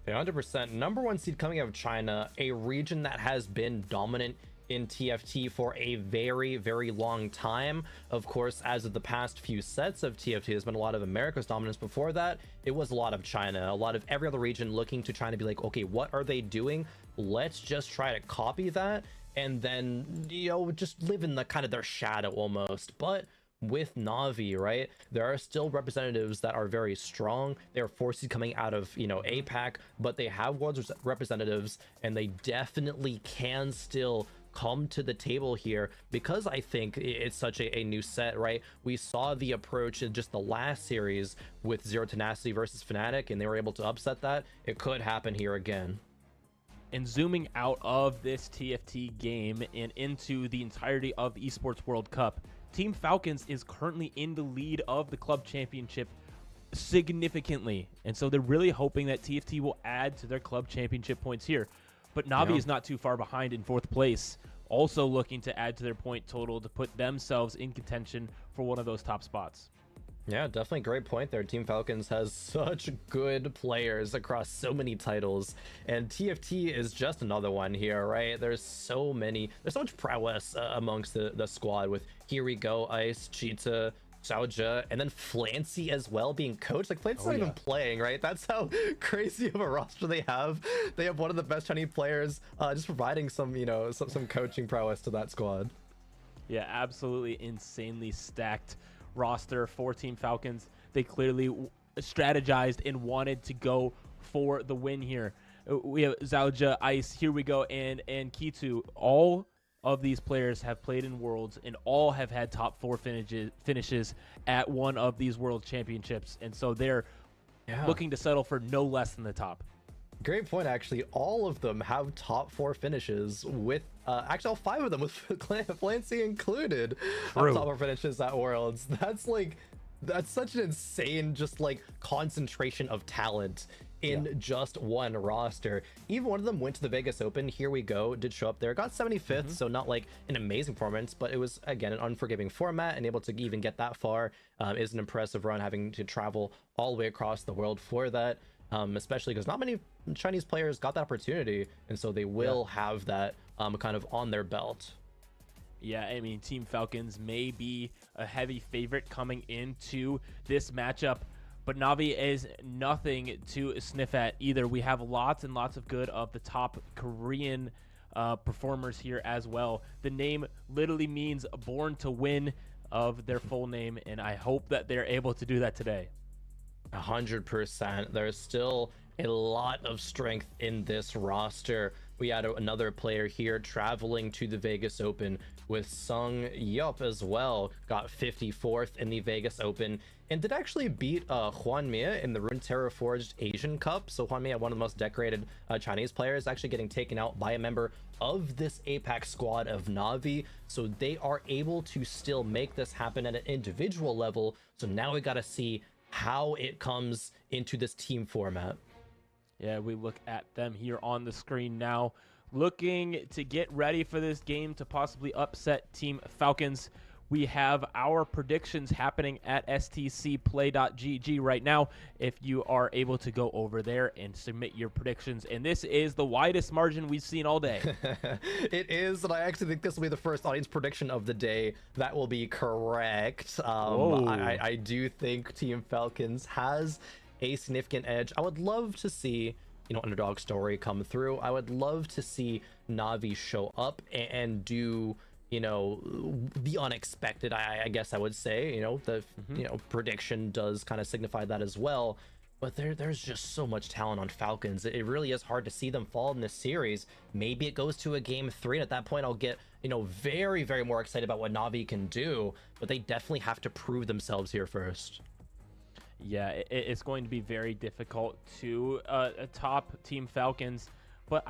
100%. Number 1 seed coming out of China, a region that has been dominant in TFT for a very, very long time. Of course, as of the past few sets of TFT, there's been a lot of America's dominance. Before that, it was a lot of China, a lot of every other region looking to try to be like, okay, what are they doing? Let's just try to copy that and then, you know, just live in the kind of their shadow almost. But with Na'Vi, right, there are still representatives that are very strong. They're forces coming out of, you know, APAC, but they have world representatives, and they definitely can still come to the table here, because I think it's such a new set, right? We saw the approach in just the last series with Zero Tenacity versus Fnatic, and they were able to upset that. It could happen here again. And zooming out of this TFT game and into the entirety of the Esports World Cup, Team Falcons is currently in the lead of the club championship significantly. And so they're really hoping that TFT will add to their club championship points here. But Na'Vi is not too far behind in 4th place, also looking to add to their point total to put themselves in contention for one of those top spots. Yeah, definitely great point there. Team Falcons has such good players across so many titles, and TFT is just another one here, right? There's so much prowess amongst the squad with Here We Go, Ice, Cheetah, Xiaojia, and then Flancy as well being coached. Like, Flancy's not even playing, right? That's how crazy of a roster they have. They have one of the best Chinese players just providing some, you know, some coaching prowess to that squad. Yeah, absolutely insanely stacked roster for Team Falcons. They clearly strategized and wanted to go for the win here. We have Xiaojia, Ice, Here We Go, and Kitu. All of these players have played in Worlds and all have had top 4 finishes at one of these World Championships. And so they're looking to settle for no less than the top. Great point, actually. All of them have top 4 finishes with, actually all 5 of them with Flancy included, have top 4 finishes at Worlds. That's such an insane, just like concentration of talent in just one roster. Even one of them went to the Vegas Open. Here We Go did show up there, got 75th, so not like an amazing performance, but it was, again, an unforgiving format, and able to even get that far is an impressive run, having to travel all the way across the world for that. Especially because not many Chinese players got that opportunity, and so they will have that kind of on their belt. Yeah, I mean, Team Falcons may be a heavy favorite coming into this matchup, but Na'Vi is nothing to sniff at either. We have lots and lots of good of the top Korean performers here as well. The name literally means born to win of their full name, and I hope that they're able to do that today. 100%. There's still a lot of strength in this roster. We had another player here traveling to the Vegas Open with Sung Yup as well. Got 54th in the Vegas Open and did actually beat Juan Mia in the Runeterra Forged Asian Cup. So Juan Mia, one of the most decorated Chinese players, actually getting taken out by a member of this APAC squad of Na'Vi. So they are able to still make this happen at an individual level. So now we got to see how it comes into this team format. Yeah, we look at them here on the screen now, looking to get ready for this game to possibly upset Team Falcons. We have our predictions happening at stcplay.gg right now, if you are able to go over there and submit your predictions. And this is the widest margin we've seen all day. It is, and I actually think this will be the first audience prediction of the day that will be correct. I do think Team Falcons has a significant edge. I would love to see, you know, underdog story come through. I would love to see Na'Vi show up and do, you know, the unexpected, I guess I would say. You know, the you know, prediction does kind of signify that as well. But there's just so much talent on Falcons. It really is hard to see them fall in this series. Maybe it goes to a game 3, and at that point I'll get, you know, very, very more excited about what Na'Vi can do. But they definitely have to prove themselves here first. Yeah, it's going to be very difficult to top Team Falcons, but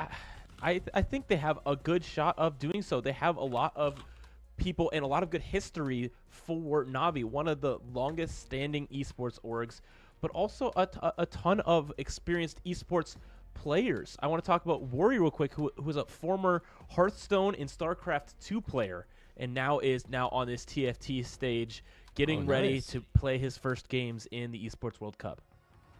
I think they have a good shot of doing so. They have a lot of people and a lot of good history for Navi, one of the longest standing esports orgs, but also a ton of experienced esports players. I want to talk about Worry real quick, who was a former Hearthstone and StarCraft 2 player, and now is on this TFT stage, getting ready to play his first games in the Esports World Cup.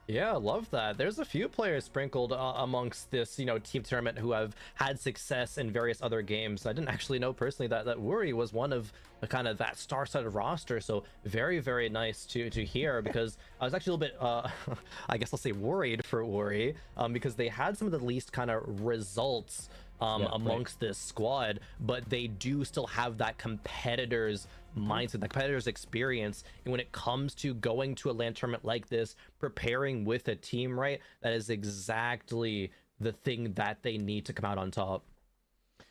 Yeah, I love that. There's a few players sprinkled amongst this, team tournament who have had success in various other games. I didn't actually know personally that Worry was one of the kind of that star-studded roster. So very, very nice to hear, because I was actually a little bit, I guess I'll say worried for Worry, because they had some of the least kind of results amongst this squad, but they do still have that competitor's mindset, the competitor's experience. And when it comes to going to a LAN tournament like this, preparing with a team, right, that is exactly the thing that they need to come out on top.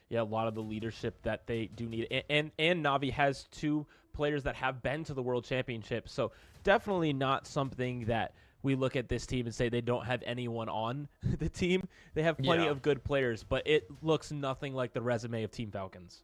Yeah, a lot of the leadership that they do need. And Navi has 2 players that have been to the World Championship, so definitely not something that we look at this team and say they don't have anyone on the team. They have plenty of good players, but it looks nothing like the resume of Team Falcons.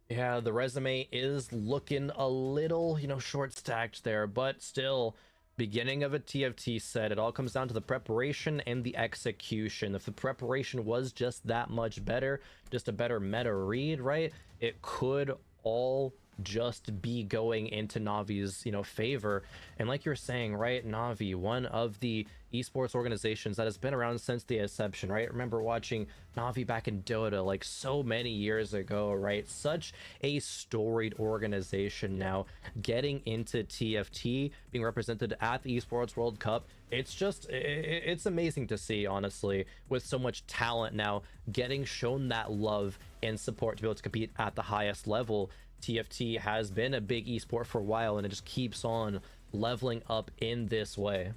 Yeah, the resume is looking a little, short stacked there, but still, beginning of a TFT set, it all comes down to the preparation and the execution. If the preparation was just that much better, just a better meta read, right, it could all just be going into Navi's favor. And like you're saying, right, Navi, one of the esports organizations that has been around since the inception, right? Remember watching Navi back in Dota like so many years ago, right? Such a storied organization now, getting into TFT, being represented at the Esports World Cup. It's just, it's amazing to see, honestly, with so much talent now getting shown that love and support to be able to compete at the highest level. TFT has been a big esport for a while, and it just keeps on leveling up in this way.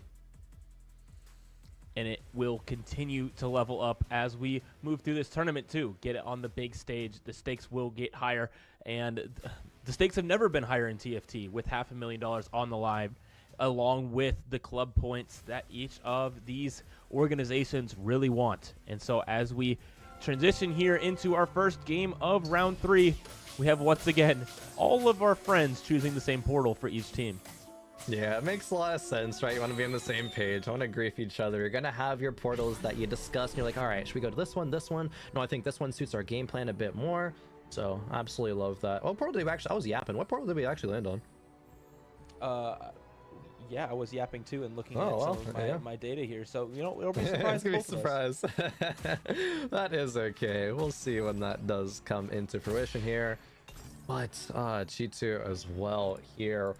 And it will continue to level up as we move through this tournament too. Get it on the big stage. The stakes will get higher, and the stakes have never been higher in TFT, with $500,000 on the line, along with the club points that each of these organizations really want. And so as we transition here into our first game of round 3, we have once again all of our friends choosing the same portal for each team. Yeah, it makes a lot of sense, right? You want to be on the same page. I want to agree with each other. You're going to have your portals that you discuss, and you're like, all right, should we go to this one, this one? No, I think this one suits our game plan a bit more. So, absolutely love that. What portal did we actually... I was yapping. What portal did we actually land on? Yeah, I was yapping too and looking at some of my data here. So, it'll be a surprise. It's going to be a surprise. That is okay. We'll see when that does come into fruition here. But G2 as well here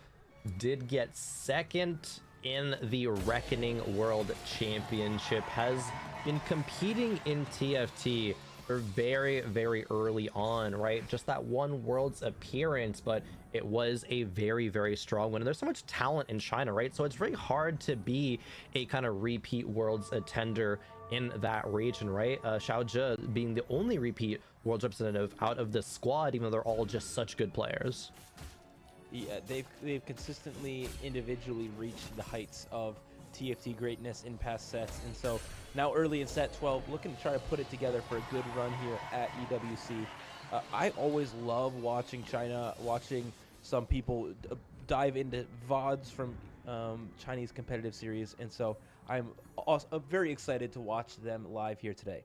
did get second in the Reckoning World Championship, has been competing in TFT for very, very early on, right? Just that one Worlds appearance, but it was a very, very strong one. And there's so much talent in China, right? So it's very hard to be a kind of repeat Worlds attender in that region, right? Xiaozhe being the only repeat Worlds representative out of the squad, even though they're all just such good players. Yeah, they've consistently individually reached the heights of TFT greatness in past sets, and so now early in set 12, looking to try to put it together for a good run here at EWC. I always love watching China, watching some people dive into VODs from Chinese competitive series, and so I'm also very excited to watch them live here today.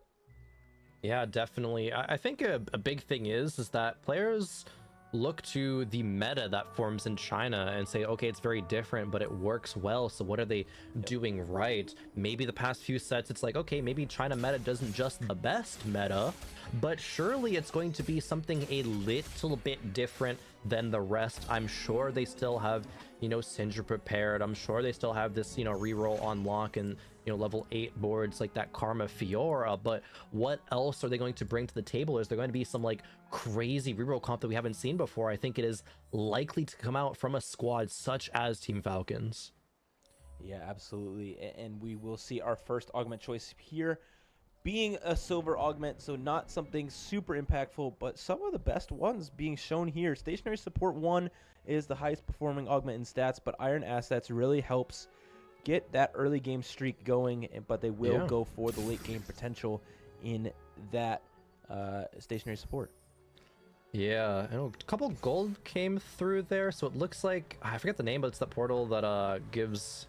Yeah, definitely. I think a big thing is that players look to the meta that forms in China and say, okay, it's very different, but it works well. So what are they doing right? Maybe the past few sets, it's like, okay, maybe China meta doesn't just the best meta, but surely it's going to be something a little bit different than the rest. I'm sure they still have, Syndra prepared. I'm sure they still have this, reroll on lock and, level 8 boards like that Karma Fiora, but what else are they going to bring to the table? Is there going to be some like crazy reroll comp that we haven't seen before? I think it is likely to come out from a squad such as Team Falcons. Yeah, absolutely. And we will see our first augment choice here being a silver augment, so not something super impactful, but some of the best ones being shown here. Stationary Support 1 is the highest performing augment in stats, but Iron Assets really helps get that early game streak going, but they will go for the late game potential in that stationary support. Yeah, I know a couple gold came through there, so it looks like I forget the name, but it's that portal that gives.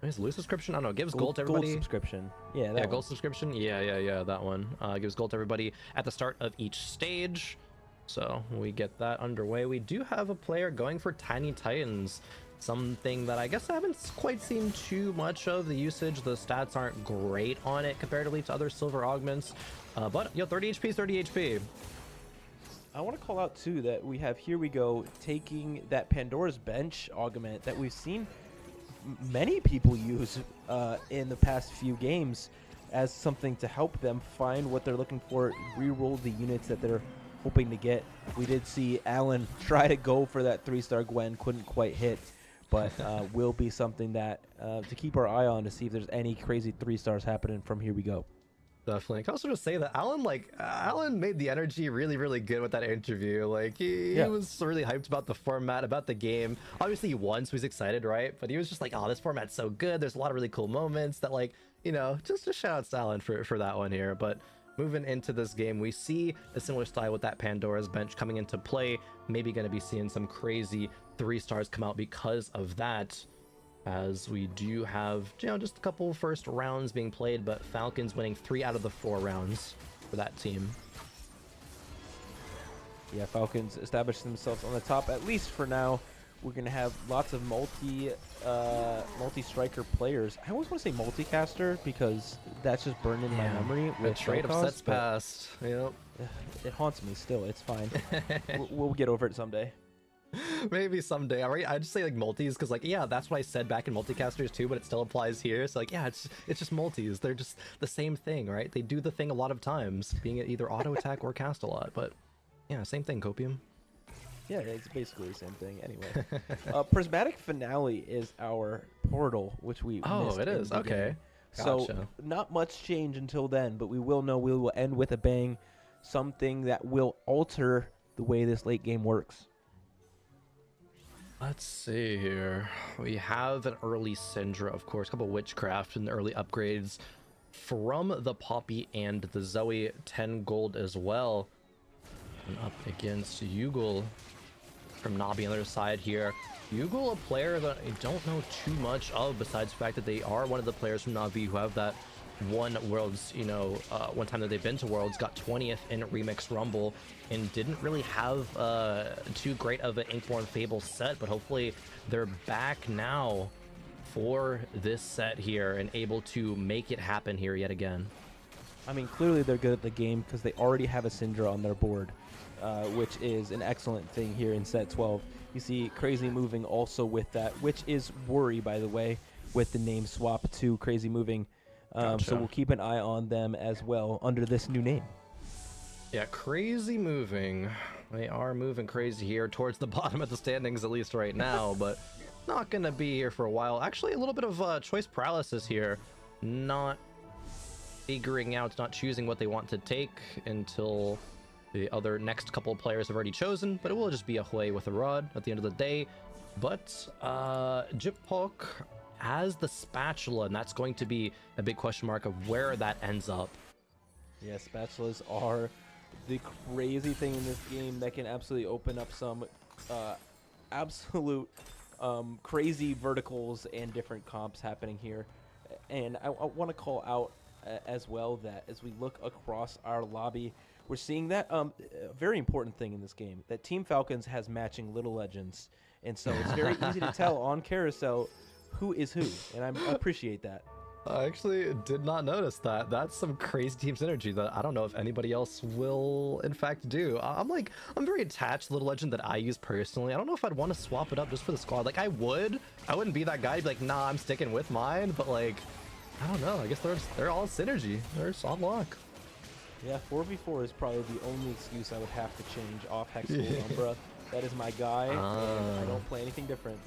Is it loot subscription? I don't know. Gives gold to everybody. Gold subscription. Yeah, that yeah, one. gold subscription. Yeah, that one. Gives gold to everybody at the start of each stage. So we get that underway. We do have a player going for Tiny Titans. Something that I guess I haven't quite seen too much of. The usage, the stats aren't great on it comparatively to other silver augments. But 30 HP is 30 HP. I want to call out too that we have Here We Go taking that Pandora's Bench augment that we've seen many people use in the past few games as something to help them find what they're looking for, reroll the units that they're hoping to get. We did see Alan try to go for that 3-star Gwen, couldn't quite hit, but will be something that to keep our eye on to see if there's any crazy 3-stars happening from Here We Go. Definitely. I can also just say that Alan made the energy really, really good with that interview. Like he was really hyped about the format, about the game. Obviously he won, so he's excited, right? But he was just like, oh, this format's so good. There's a lot of really cool moments that, like, you know, just shout out to Alan for that one here. But moving into this game, we see a similar style with that Pandora's Bench coming into play. Maybe going to be seeing some crazy 3-stars come out because of that. As we do have, you know, just a couple first rounds being played, but Falcons winning 3 out of the 4 rounds for that team. Yeah, Falcons established themselves on the top, at least for now. We're going to have lots of multi-striker players. I always want to say multicaster because that's just burned in my memory. The trade of sets past. Yep. It haunts me still. It's fine. We'll get over it someday. Maybe someday. All right, I just say like multis because, like, yeah, that's what I said back in multicasters too, but it still applies here. So like, yeah, it's just multis. They're just the same thing, right? They do the thing a lot of times, being it either auto attack or cast a lot. But yeah, same thing, Copium. Yeah, it's basically the same thing. Anyway, Prismatic Finale is our portal, which we missed it is okay. Gotcha. So not much change until then, but we will know we will end with a bang, something that will alter the way this late game works. Let's see here. We have an early Syndra, of course, a couple Witchcraft and the early upgrades from the Poppy and the Zoe, 10 gold as well. And up against Yugal from Nabi on the other side here. Yugal, a player that I don't know too much of, besides the fact that they are one of the players from Navi who have that one Worlds, you know, one time that they've been to Worlds, got 20th in Remix Rumble, and didn't really have too great of an Inkborn Fable set, but hopefully they're back now for this set here and able to make it happen here yet again. I mean, clearly they're good at the game because they already have a Syndra on their board, which is an excellent thing here in set 12. You see Crazy Moving also with that, which is Worry, by the way, with the name swap to Crazy Moving. Gotcha. So we'll keep an eye on them as well under this new name. Yeah, Crazy Moving. They are moving crazy here towards the bottom of the standings, at least right now, but not going to be here for a while. Actually, a little bit of choice paralysis here. Not figuring out, not choosing what they want to take until the other next couple of players have already chosen, but it will just be a Hui with a rod at the end of the day. But Jipok has the spatula, and that's going to be a big question mark of where that ends up. Yeah, spatulas are the crazy thing in this game that can absolutely open up some absolute crazy verticals and different comps happening here. And I want to call out as well that as we look across our lobby, we're seeing that a very important thing in this game, that Team Falcons has matching Little Legends. And so it's very easy to tell on Carousel who is who, and I appreciate that. I actually did not notice that. That's some crazy team synergy that I don't know if anybody else will in fact do. I'm very attached to Little Legend that I use personally. I don't know if I'd want to swap it up just for the squad. Like I wouldn't be that guy to be like, nah, I'm sticking with mine, but like, I don't know. I guess they're all synergy. They're just on lock. Yeah, 4v4 is probably the only excuse I would have to change off Hexal Umbra. That is my guy, and I don't play anything different.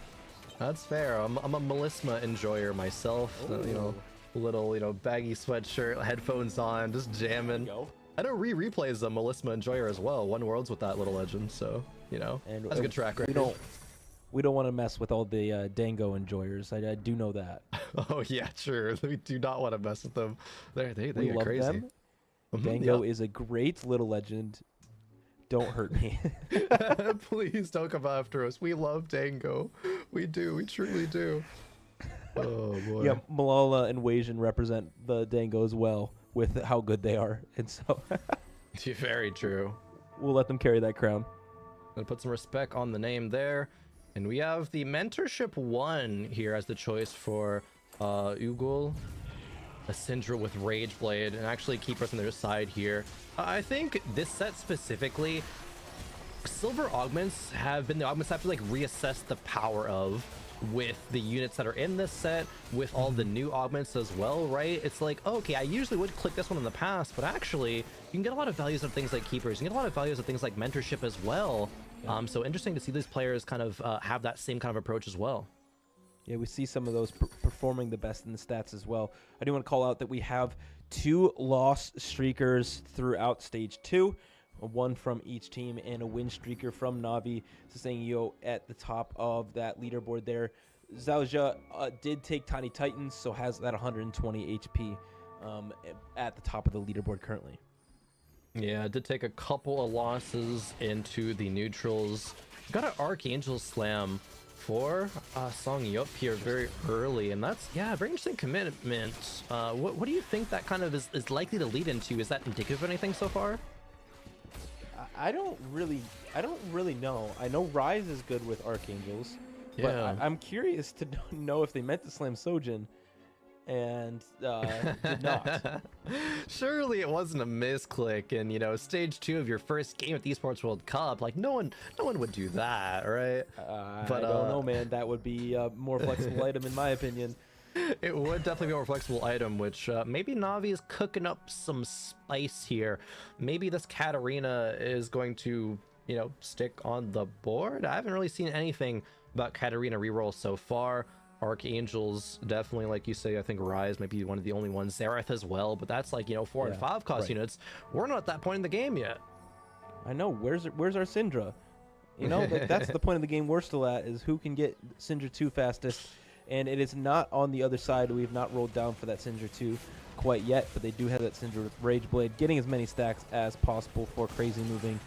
That's fair. I'm a Melisma enjoyer myself. You know, little baggy sweatshirt, headphones on, just jamming. I know replays a Melisma enjoyer as well. Won Worlds with that Little Legend, so you know, and that's a good track record. We don't want to mess with all the Dango enjoyers. I do know that. Oh yeah, true. We do not want to mess with them. They we are love crazy. Them. Dango is a great Little Legend. don't hurt me. Please don't come after us. We love Dango. We do. We truly do. Oh boy. Yeah, Malala and Wasian represent the Dango as well with how good they are, and so very true. We'll let them carry that crown. Gonna put some respect on the name there, and we have the Mentorship 1 here as the choice for Ugul, a Syndra with Rage Blade, and actually keep us on their side here. I think this set specifically, silver augments have been the augments I have to like reassess the power of with the units that are in this set, with all the new augments as well, right? It's like, okay, I usually would click this one in the past, but actually you can get a lot of values of things like keepers, you can get a lot of values of things like mentorship as well. So interesting to see these players kind of have that same kind of approach as well. Yeah, we see some of those performing the best in the stats as well. I do want to call out that we have 2 loss streakers throughout stage 2, one from each team, and a win streaker from Navi. Sasangyo at the top of that leaderboard there. Zauja did take Tiny Titans, so has that 120 HP at the top of the leaderboard currently. Yeah, did take a couple of losses into the neutrals. Got an Archangel Slam for Song Yup here very early, and that's, yeah, very interesting commitment. What do you think that kind of is likely to lead into? Is that indicative of anything so far? I don't really know. I know Rise is good with Archangels, yeah. But I'm curious to know if they meant to slam Sojin and did not. Surely it wasn't a misclick in, you know, stage 2 of your first game at the Esports World Cup. Like no one would do that, right? But I don't know, man. That would be a more flexible item in my opinion. It would definitely be a more flexible item, which maybe Navi is cooking up some spice here. Maybe this Katarina is going to, you know, stick on the board. I haven't really seen anything about Katarina reroll so far. Archangels, definitely, like you say, I think Rise might be one of the only ones. Zerath as well, but that's like, you know, 4 and 5 cost units. We're not at that point in the game yet. I know. Where's our Syndra? You know, that's the point of the game we're still at, is who can get Syndra 2 fastest. And it is not on the other side. We have not rolled down for that Syndra 2 quite yet, but they do have that Syndra with Rage Blade, getting as many stacks as possible for crazy moving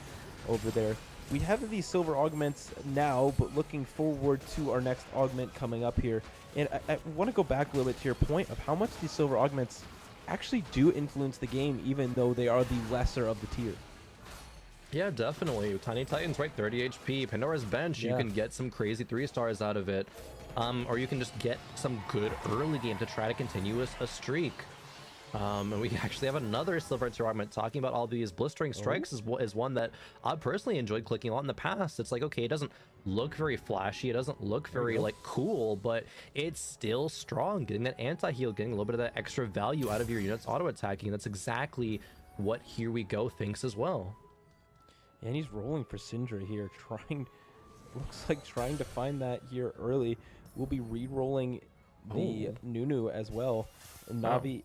over there. We have these silver augments now, but looking forward to our next augment coming up here. And I want to go back a little bit to your point of how much these silver augments actually do influence the game, even though they are the lesser of the tier. Yeah, definitely. Tiny Titans, right? 30 HP. Pandora's Bench, you can get some crazy 3-stars out of it. Or you can just get some good early game to try to continue a streak. And we actually have another silver tier augment talking about all these blistering strikes is one that I personally enjoyed clicking a lot in the past. It's like, okay, it doesn't look very flashy, it doesn't look very like cool, but it's still strong, getting that anti-heal, getting a little bit of that extra value out of your units auto attacking. That's exactly what Here We Go thinks as well. And he's rolling for Syndra here, looks like trying to find that here early. We'll be re-rolling the Nunu as well. Navi,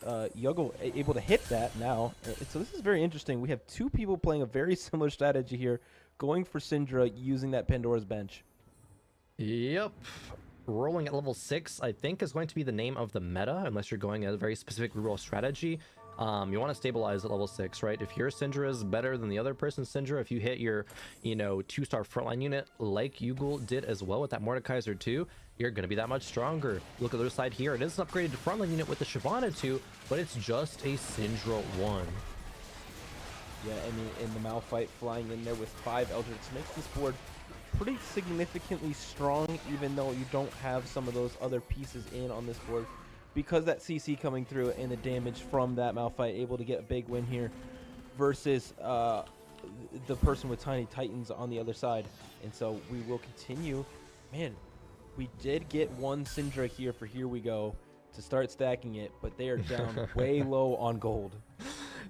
Yogo able to hit that now. So this is very interesting. We have 2 people playing a very similar strategy here, going for Syndra using that Pandora's Bench. Yep. Rolling at level 6, I think, is going to be the name of the meta, unless you're going a very specific reroll strategy. You want to stabilize at level 6, right? If your Syndra is better than the other person's Syndra, if you hit your, you know, 2-star frontline unit like Ugul did as well with that Mordekaiser 2, you're going to be that much stronger. Look at the other side here. It is an upgraded frontline unit with the Shyvana 2, but it's just a Syndra 1. Yeah, I mean, in the Malphite flying in there with 5 Eldritch makes this board pretty significantly strong, even though you don't have some of those other pieces in on this board. Because that CC coming through and the damage from that Malphite, able to get a big win here versus the person with Tiny Titans on the other side. And so we will continue. Man, we did get one Syndra here for Here We Go to start stacking it, but they are down way low on gold.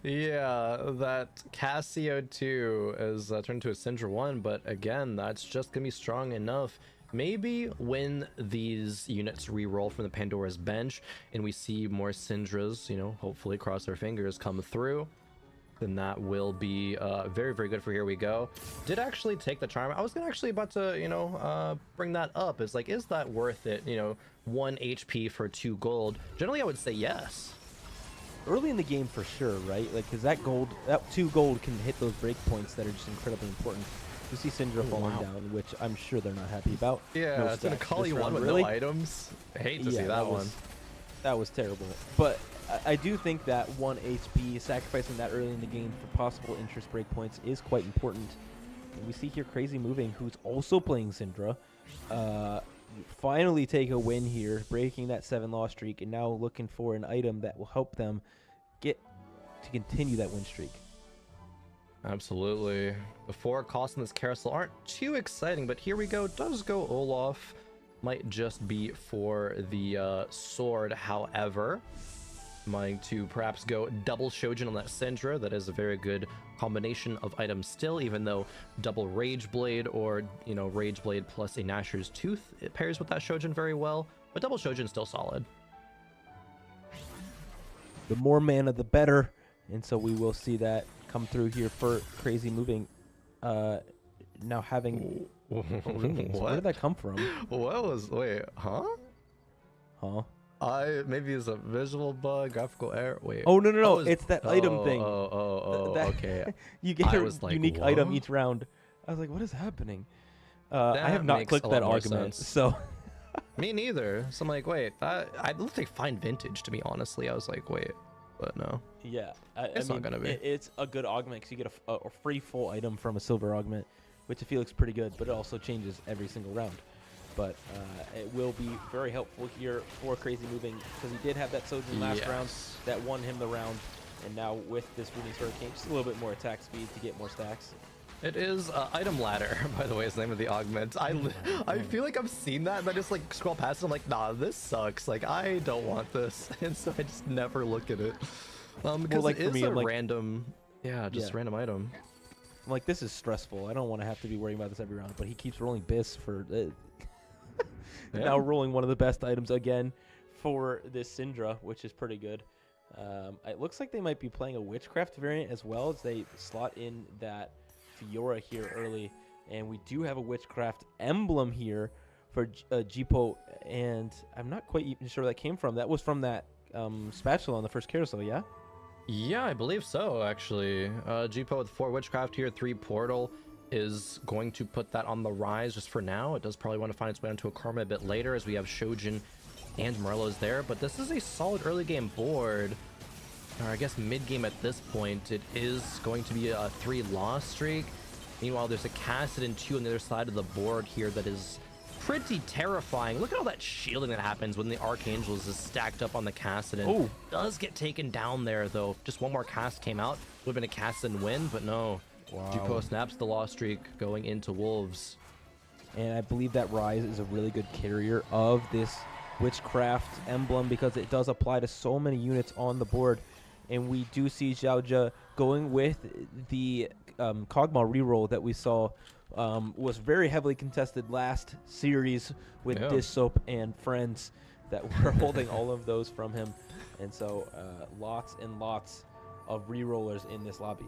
Yeah, that Casio 2 is turned to a Syndra 1, but again, that's just going to be strong enough. Maybe when these units re-roll from the Pandora's Bench and we see more Syndras, you know, hopefully cross our fingers, come through, then that will be very, very good for Here We Go. Did actually take the charm. I was actually about to, you know, bring that up. It's like, is that worth it? You know, 1 HP for 2 gold. Generally, I would say yes. early in the game for sure, right? Like, because that 2 gold can hit those break points that are just incredibly important. You see Syndra falling down, which I'm sure they're not happy about. Yeah, No it's gonna stacks call this you one round, with really. no items. I hate to see that one. That was terrible. But I do think that 1 HP, sacrificing that early in the game for possible interest break points is quite important. And we see here Crazy Moving, who's also playing Syndra, finally take a win here, breaking that 7-loss streak, and now looking for an item that will help them get to continue that win streak. Absolutely. The 4 costs in this carousel aren't too exciting, but here we go. Does go Olaf. Might just be for the sword, however. Going to perhaps go double Shojin on that Syndra. That is a very good combination of items still, even though double Rage Blade or, you know, Rage Blade plus a Gnasher's Tooth, it pairs with that Shojin very well, but double Shojin still solid. The more mana, the better, and so we will see that come through here for Crazy Moving. Now having runes. Where did that come from? Wait, huh? Maybe it's a visual bug, graphical error. Wait. Oh no, it's that item thing. Okay. You get a unique item each round. I was like, what is happening? I have not clicked that argument, so. Me neither. So I'm like, wait, it looked like fine vintage to me, honestly. I was like, wait, but no. Yeah, it's not gonna be. It's a good augment because you get a free full item from a silver augment, which I feel looks pretty good, but it also changes every single round. But it will be very helpful here for Crazy Moving because he did have that Sojin last round that won him the round, and now with this Rudy's Hurricane, just a little bit more attack speed to get more stacks. It is item ladder, by the way, is the name of the augment. I feel like I've seen that, and I just like scroll past it. I'm like, nah, this sucks. Like, I don't want this, and so I just never look at it. Because like, it is random, random item. I'm like, this is stressful. I don't want to have to be worrying about this every round, but he keeps rolling Biss for now rolling one of the best items again for this Syndra, which is pretty good. It looks like they might be playing a Witchcraft variant as well as they slot in that Fiora here early, and we do have a Witchcraft emblem here for Jipo, and I'm not quite even sure where that came from. That was from that spatula on the first carousel, yeah? Yeah, I believe so, actually. Jipo with 4 Witchcraft here, 3 Portal is going to put that on the rise just for now. It does probably want to find its way onto a Karma a bit later as we have Shojin and Merlos there, but this is a solid early game board. Or I guess mid-game at this point, it is going to be a 3-loss streak. Meanwhile, there's a Kassadin 2 on the other side of the board here that is pretty terrifying. Look at all that shielding that happens when the Archangels is stacked up on the Kassadin. Oh, does get taken down there, though. If just one more cast came out, would have been a Kassadin win, but no. Wow. Jipo snaps the loss streak going into Wolves. And I believe that Rise is a really good carrier of this Witchcraft emblem because it does apply to so many units on the board. And we do see Xiaojia going with the Kog'Maw reroll that we saw was very heavily contested last series with Dissoap and friends that were holding all of those from him. And so lots and lots of rerollers in this lobby.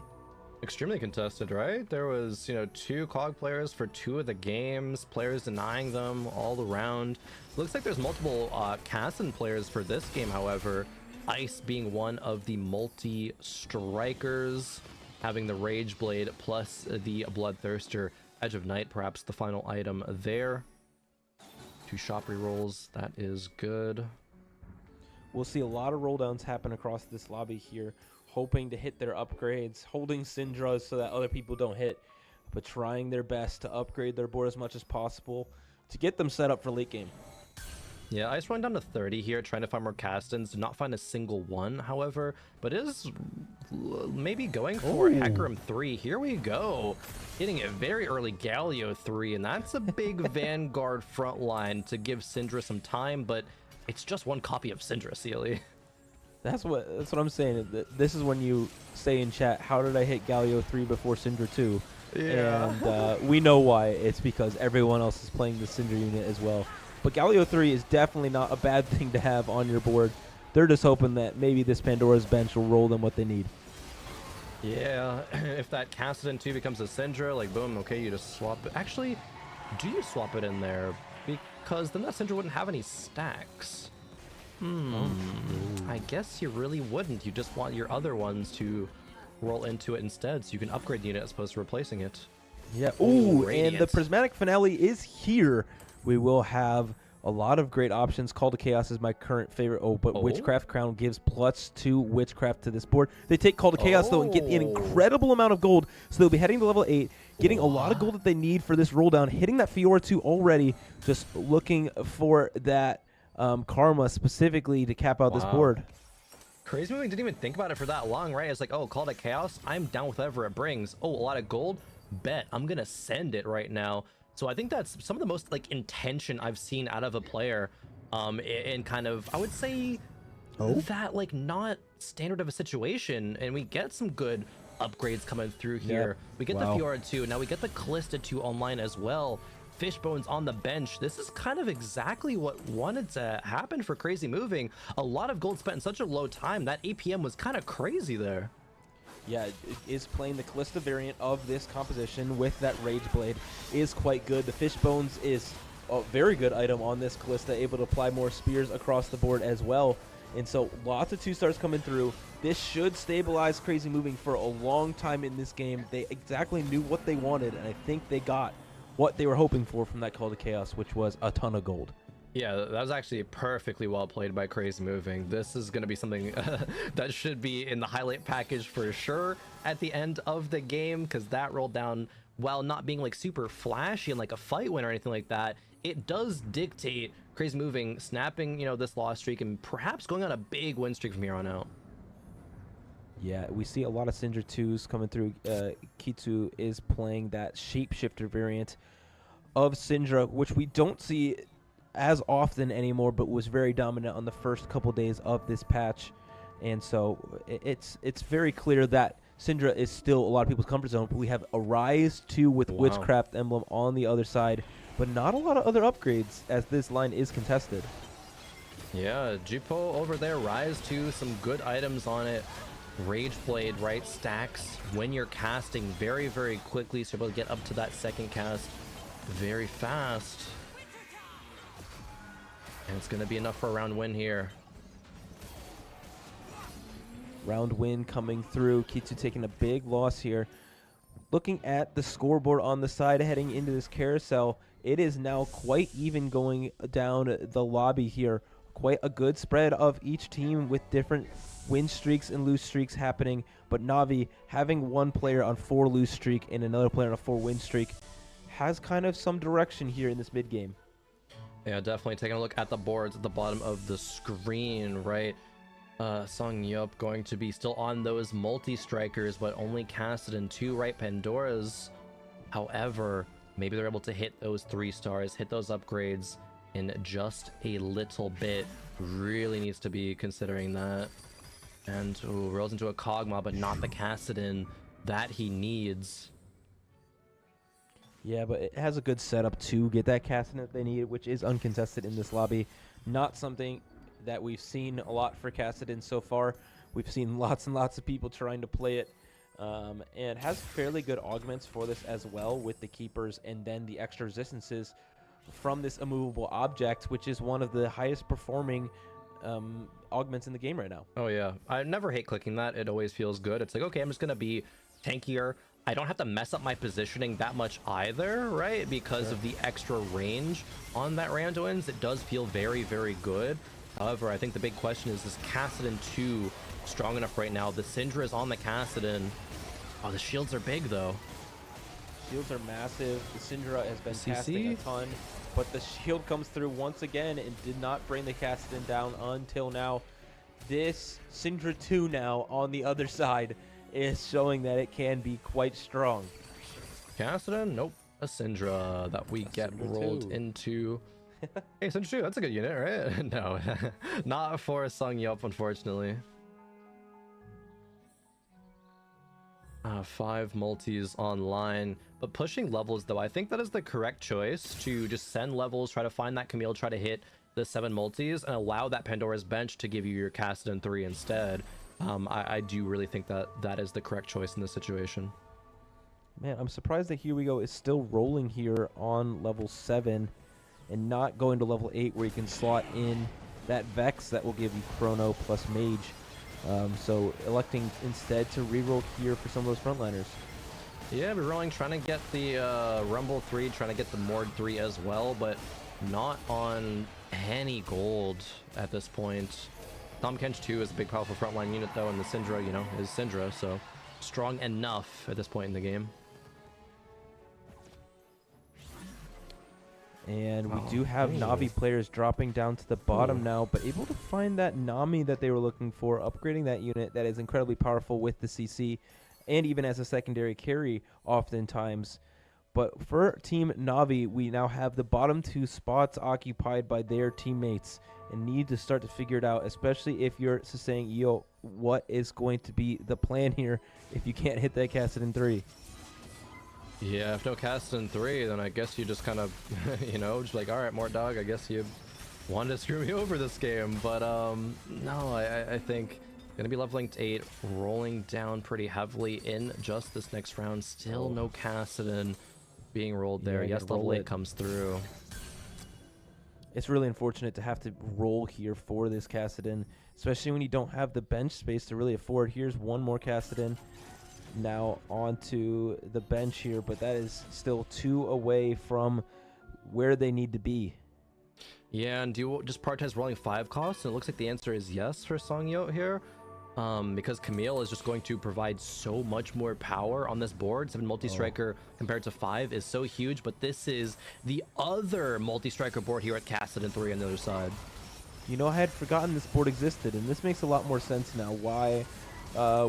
Extremely contested, right? There was, 2 Cog players for 2 of the games, players denying them all around. Looks like there's multiple Kassadin players for this game, however. Ice being one of the multi-strikers, having the Rage Blade plus the Bloodthirster. Edge of Night, perhaps the final item there. 2 shop rerolls, that is good. We'll see a lot of roll downs happen across this lobby here, hoping to hit their upgrades, holding Syndras so that other people don't hit, but trying their best to upgrade their board as much as possible to get them set up for late game. Yeah, Ice running down to 30 here, trying to find more Kassadins. Did not find a single one, however, but is maybe going for Hecarim 3. Here we go. Hitting a very early Galio 3, and that's a big Vanguard front line to give Syndra some time, but it's just one copy of Syndra, Sealy. That's what I'm saying. This is when you say in chat, how did I hit Galio 3 before Syndra 2? Yeah. And we know why. It's because everyone else is playing the Syndra unit as well. But Galio 3 is definitely not a bad thing to have on your board. They're just hoping that maybe this Pandora's Bench will roll them what they need. Yeah, if that Kassadin 2 becomes a Syndra, like boom, okay, you just swap it. Actually, do you swap it in there? Because then that Syndra wouldn't have any stacks. I guess you really wouldn't. You just want your other ones to roll into it instead, so you can upgrade the unit as opposed to replacing it. Yeah. Ooh, and Radiant. the Prismatic Finale is here. We will have a lot of great options. Call to Chaos is my current favorite. Oh, but Witchcraft Crown gives +2 Witchcraft to this board. They take Call to Chaos, though, and get an incredible amount of gold. So they'll be heading to level 8, getting a lot of gold that they need for this roll down, hitting that Fiora 2 already, just looking for that Karma specifically to cap out this board. Crazy Moving didn't even think about it for that long, right? It's like, oh, Call to Chaos, I'm down with whatever it brings. Oh, a lot of gold? Bet. I'm going to send it right now. So I think that's some of the most like intention I've seen out of a player in kind of, I would say, that like not standard of a situation. And we get some good upgrades coming through here. We get the Fiora 2. Now we get the Callista 2 online as well. Fishbone's on the bench. This is kind of exactly what wanted to happen for Crazy Moving. A lot of gold spent in such a low time. That APM was kind of crazy there. Yeah, it is playing the Callista variant of this composition with that Rage Blade is quite good. The Fishbones is a very good item on this Callista, able to apply more spears across the board as well. And so lots of 2-stars coming through. This should stabilize Crazy Moving for a long time in this game. They exactly knew what they wanted, and I think they got what they were hoping for from that Call to Chaos, which was a ton of gold. Yeah, that was actually perfectly well played by Crazy Moving. This is going to be something that should be in the highlight package for sure at the end of the game, because that rolled down, while not being like super flashy and like a fight win or anything like that, it does dictate Crazy Moving snapping, you know, this loss streak and perhaps going on a big win streak from here on out. Yeah, we see a lot of Syndra 2s coming through. Kitsu is playing that Shapeshifter variant of Syndra, which we don't see as often anymore, but was very dominant on the first couple days of this patch. And so it's very clear that Syndra is still a lot of people's comfort zone. But we have a Rise 2 with Witchcraft Emblem on the other side, but not a lot of other upgrades as this line is contested. Yeah, Jupo over there, Rise 2, some good items on it. Rage Blade, right, stacks when you're casting very, very quickly, so you're able to get up to that second cast very fast. And it's going to be enough for a round win here. Round win coming through. Kitsu taking a big loss here. Looking at the scoreboard on the side heading into this carousel, it is now quite even going down the lobby here. Quite a good spread of each team with different win streaks and lose streaks happening. But Na'Vi having one player on 4 lose streak and another player on a 4 win streak has kind of some direction here in this mid game. Yeah, definitely taking a look at the boards at the bottom of the screen, right? Sung Yup going to be still on those multi-strikers, but only casted in 2, right? Pandora's. However, maybe they're able to hit those 3 stars, hit those upgrades in just a little bit. Really needs to be considering that. And rolls into a Kog'Maw, but not the Kassadin that he needs. Yeah, but it has a good setup to get that casting that they need, which is uncontested in this lobby. Not something that we've seen a lot for Kassadin so far. We've seen lots and lots of people trying to play it. And has fairly good augments for this as well with the keepers and then the extra resistances from this immovable object, which is one of the highest performing augments in the game right now. Oh yeah, I never hate clicking that. It always feels good. It's like, okay, I'm just gonna be tankier. I don't have to mess up my positioning that much either, right? Because of the extra range on that Randuin's, it does feel very, very good. However, I think the big question is Kassadin 2 strong enough right now? The Syndra is on the Kassadin. Oh, the shields are big though. Shields are massive. The Syndra has been casting a ton, but the shield comes through once again and did not bring the Kassadin down until now. This Syndra 2 now on the other side is showing that it can be quite strong. Kassadin? Nope. A Syndra that we get rolled into. Hey, Syndra 2, that's a good unit, right? No, not for Sung Yup, unfortunately. 5 multis online, but pushing levels though, I think that is the correct choice to just send levels, try to find that Camille, try to hit the 7 multis and allow that Pandora's Bench to give you your Kassadin 3 instead. I do really think that that is the correct choice in this situation. Man, I'm surprised that Here We Go is still rolling here on level 7 and not going to level 8 where you can slot in that Vex that will give you Chrono plus Mage. So electing instead to reroll here for some of those frontliners. Yeah, we're rolling, trying to get the Rumble 3, trying to get the Mord 3 as well, but not on any gold at this point. Tahm Kench 2 is a big, powerful frontline unit, though, and the Syndra, you know, is Syndra, so strong enough at this point in the game. And we do have Na'Vi players dropping down to the bottom now, but able to find that Nami that they were looking for, upgrading that unit that is incredibly powerful with the CC, and even as a secondary carry oftentimes. But for Team Na'Vi, we now have the bottom 2 spots occupied by their teammates and need to start to figure it out, especially if you're saying, yo, what is going to be the plan here if you can't hit that Kassadin 3? Yeah, if no Kassadin 3, then I guess you just kind of, you know, just like, all right, Mort Dog, I guess you wanted to screw me over this game. But no, I think going to be leveling to 8, rolling down pretty heavily in just this next round. Still no Kassadin being rolled there. Yeah, yes, level 8 comes through. It's really unfortunate to have to roll here for this Kassadin, especially when you don't have the bench space to really afford. Here's one more Kassadin now onto the bench here, but that is still 2 away from where they need to be. Yeah, and do you just prioritize rolling 5 costs? And it looks like the answer is yes for Songyot here. Because Camille is just going to provide so much more power on this board. 7 multi-striker compared to 5 is so huge, but this is the other multi-striker board here at Kassadin 3 on the other side. You know, I had forgotten this board existed, and this makes a lot more sense now why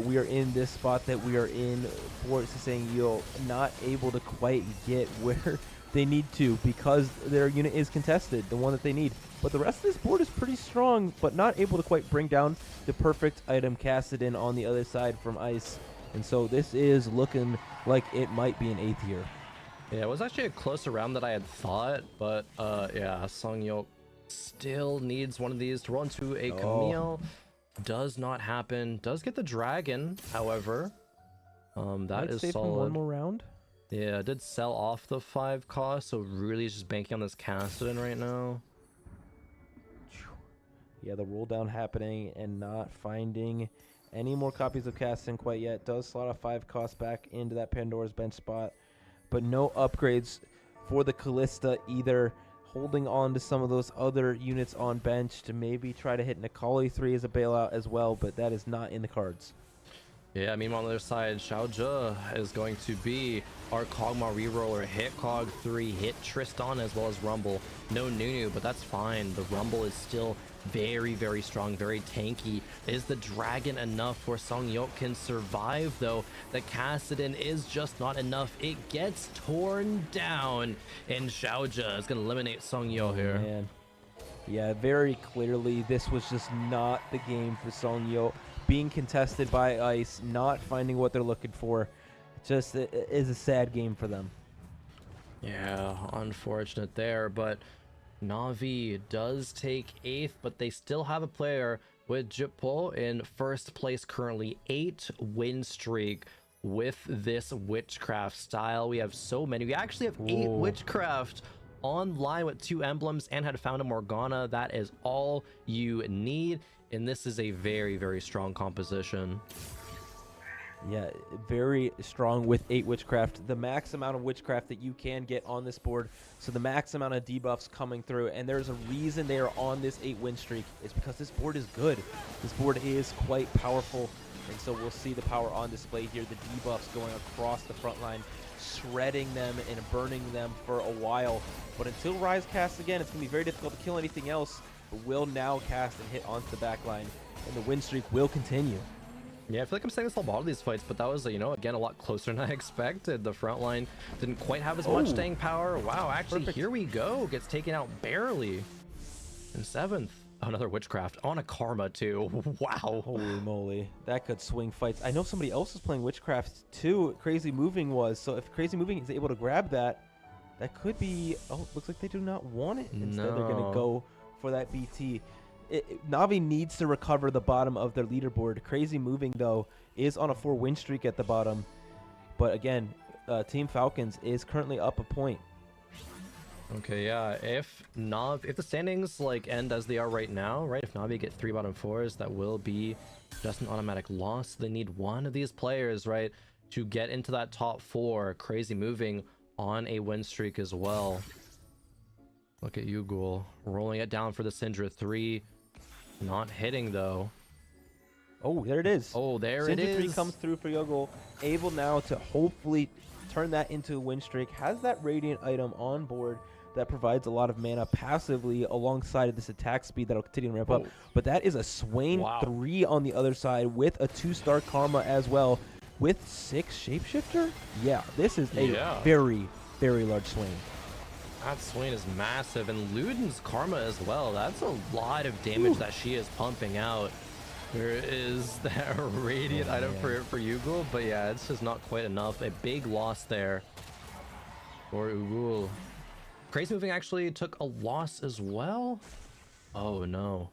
we are in this spot that we are in for saying you're not able to quite get where they need to because their unit is contested, the one that they need. But the rest of this board is pretty strong, but not able to quite bring down the perfect item Kassadin on the other side from Ice. And so this is looking like it might be an 8th here. Yeah, it was actually a closer round than I had thought, but yeah, Songyot still needs one of these to roll into a Camille. Does not happen. Does get the dragon, however. That is solid. One more round. Yeah, did sell off the 5 cost, so really is just banking on this Kassadin right now. Yeah, the roll down happening and not finding any more copies of Kassadin quite yet. Does slot a 5 cost back into that Pandora's bench spot, but no upgrades for the Callista either. Holding on to some of those other units on bench to maybe try to hit Nikali 3 as a bailout as well, but that is not in the cards. Yeah, meanwhile on the other side, Xiaojia is going to be our Kog'Maw reroller. Hit Cog 3, hit Tristan as well as Rumble. No Nunu, but that's fine. The Rumble is still very, very strong, very tanky. Is the Dragon enough where Songyot can survive, though? The Kassadin is just not enough. It gets torn down, and Xiaojia is going to eliminate Songyot here. Man. Yeah, very clearly, this was just not the game for Songyot. Being contested by Ice, not finding what they're looking for, just is a sad game for them. Yeah, unfortunate there, but Na'Vi does take 8th, but they still have a player with Jippo in first place currently. 8 win streak with this Witchcraft style. We have so many. We actually have 8 Witchcraft online with 2 emblems and had found a Morgana. That is all you need, and this is a very, very strong composition. Yeah, very strong with 8 Witchcraft. The max amount of Witchcraft that you can get on this board. So the max amount of debuffs coming through. And there's a reason they are on this 8 win streak. It's because this board is good. This board is quite powerful. And so we'll see the power on display here. The debuffs going across the front line, shredding them and burning them for a while. But until Rise casts again, it's going to be very difficult to kill anything else. But will now cast and hit onto the back line. And the win streak will continue. Yeah, I feel like I'm saying this a lot of these fights, but that was, you know, again, a lot closer than I expected. The front line didn't quite have as much staying power. Wow, actually, here we go. Gets taken out barely. In 7th. Another Witchcraft on a Karma, too. Wow. Holy moly. That could swing fights. I know somebody else is playing Witchcraft, too. Crazy Moving was. So if Crazy Moving is able to grab that, that could be... Oh, looks like they do not want it. Instead, they're going to go for that BT. Na'Vi needs to recover the bottom of their leaderboard. Crazy Moving, though, is on a 4 win streak at the bottom. But again, Team Falcons is currently up a point. Okay, yeah. If the standings like end as they are right now, right? If Navi get 3 bottom 4s, that will be just an automatic loss. They need one of these players, right, to get into that top 4. Crazy moving on a win streak as well. Look at Yugul rolling it down for the Syndra 3. Not hitting though. Oh, there it is. Oh, there it Syndra is. 3 comes through for Yugul, able now to hopefully turn that into a win streak. Has that Radiant item on board that provides a lot of mana passively alongside of this attack speed that'll continue to ramp up. But that is a Swain 3 on the other side with a 2-star Karma as well with 6 Shapeshifter. Yeah, this is a very, very large Swain. That Swain is massive, and Luden's Karma as well. That's a lot of damage that she is pumping out. There is that Radiant item for Yugul, but yeah, it's just not quite enough. A big loss there for Yugul. Crazy Moving actually took a loss as well. Oh no.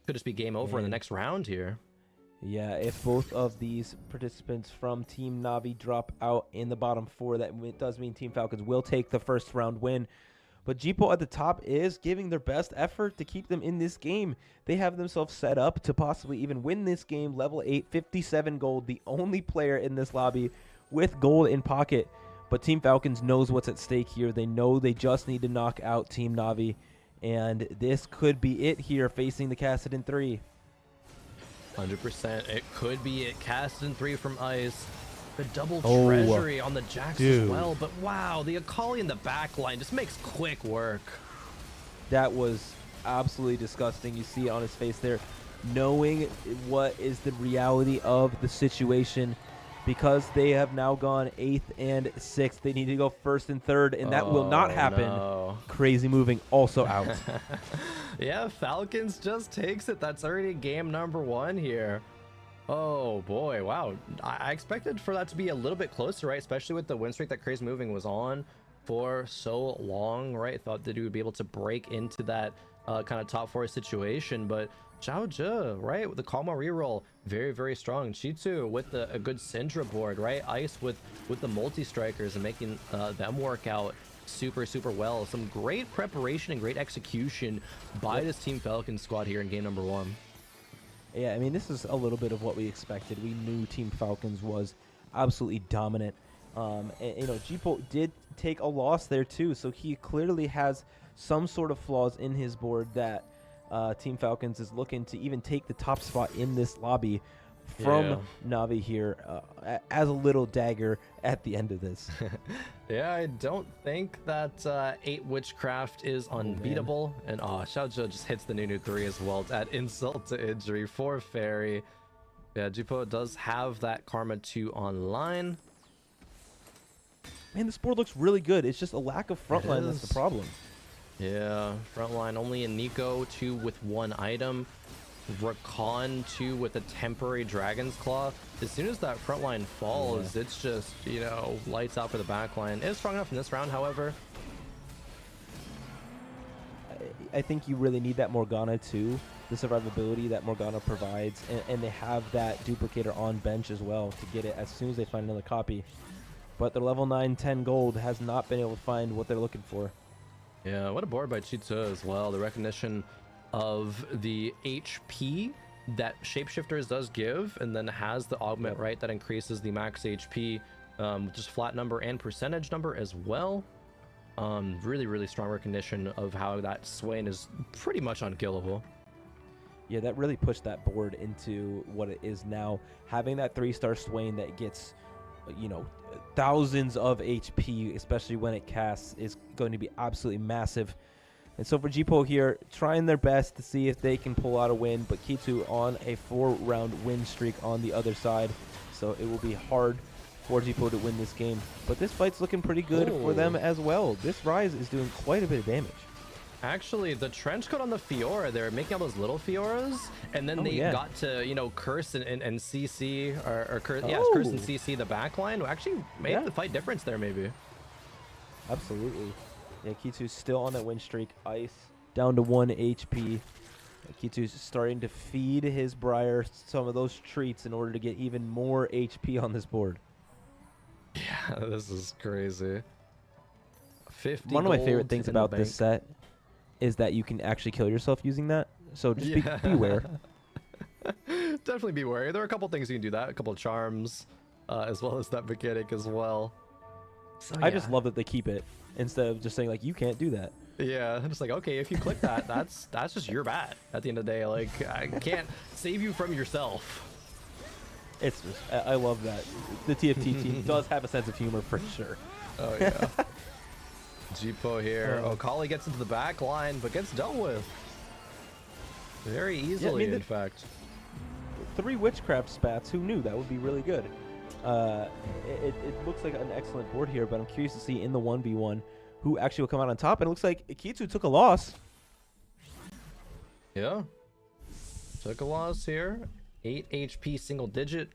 Could just be game over in the next round here. Yeah, if both of these participants from Team Navi drop out in the bottom 4, that does mean Team Falcons will take the first round win. But Jipo at the top is giving their best effort to keep them in this game. They have themselves set up to possibly even win this game. Level 8, 57 gold, the only player in this lobby with gold in pocket. But Team Falcons knows what's at stake here. They know they just need to knock out Team Navi. And this could be it here facing the Kassadin 3. 100%. It could be it. Kassadin 3 from Ice. The double treasury on the Jax as well. But wow, the Akali in the back line just makes quick work. That was absolutely disgusting. You see it on his face there. Knowing what is the reality of the situation. Because they have now gone 8th and 6th. They need to go 1st and 3rd, and that will not happen. No. Crazy Moving also out. Yeah, Falcons just takes it. That's already game number 1 here. Oh boy, wow. I expected for that to be a little bit closer, right? Especially with the win streak that Crazy Moving was on for so long, right? Thought that he would be able to break into that kind of top 4 situation, but Zhao Zhe, right, with the Karma reroll, very, very strong. Chitu with a good Syndra board, right? Ice with the multi-strikers and making them work out super, super well. Some great preparation and great execution by this Team Falcons squad here in game number 1. Yeah, I mean, this is a little bit of what we expected. We knew Team Falcons was absolutely dominant. And, you know, Jipo did take a loss there too, so he clearly has some sort of flaws in his board that Team Falcons is looking to even take the top spot in this lobby from Navi here as a little dagger at the end of this. Yeah, I don't think that 8 Witchcraft is unbeatable. And Xiaozhou just hits the Nunu 3 as well to add insult to injury for Fairy. Yeah, Jipo does have that Karma 2 online. Man, this board looks really good. It's just a lack of frontline that's the problem. Yeah, frontline only a Nico 2 with 1 item. Rakan 2 with a temporary Dragon's Claw. As soon as that front line falls, it's just, you know, lights out for the back line. It is strong enough in this round, however. I think you really need that Morgana too, the survivability that Morgana provides, and they have that duplicator on bench as well to get it as soon as they find another copy. But their level 9, 10 gold has not been able to find what they're looking for. Yeah, what a board by Chitsu as well. The recognition of the HP that Shapeshifters does give, and then has the augment, right, that increases the max HP, just flat number and percentage number as well. Really, really strong recognition of how that Swain is pretty much unkillable. Yeah, that really pushed that board into what it is now. Having that 3-star Swain that gets, you know, thousands of HP, especially when it casts, is going to be absolutely massive. And so for Jipo here, trying their best to see if they can pull out a win, but Kitu on a 4-round win streak on the other side. So it will be hard for Jipo to win this game. But this fight's looking pretty good for them as well. This Ryze is doing quite a bit of damage. Actually, the trench coat on the Fiora, they're making all those little Fioras, and then they got to, you know, curse and CC, or curse and CC the backline, who actually made the fight difference there, maybe. Absolutely. Yeah, Kitu's still on that win streak. Ice down to 1 HP. Kitu's starting to feed his Briar some of those treats in order to get even more HP on this board. Yeah, this is crazy. 50 One of my favorite gold things in the about this bank. set is that you can actually kill yourself using that. So just beware. Definitely be wary. There are a couple things you can do that, a couple of charms, as well as that mechanic as well. So, I just love that they keep it instead of just saying like you can't do that. Yeah, I'm just like, okay, if you click that, that's just your bad. At the end of the day, like I can't save you from yourself. It's just I love that the TFT team does have a sense of humor for sure. Oh yeah. Jipo here. Oh, Kali gets into the back line, but gets dealt with very easily. In fact, 3 witchcraft spats. Who knew that would be really good? It looks like an excellent board here, but I'm curious to see in the 1v1 who actually will come out on top. And it looks like Ikitsu took a loss. Yeah, took a loss here. 8 HP, single digit.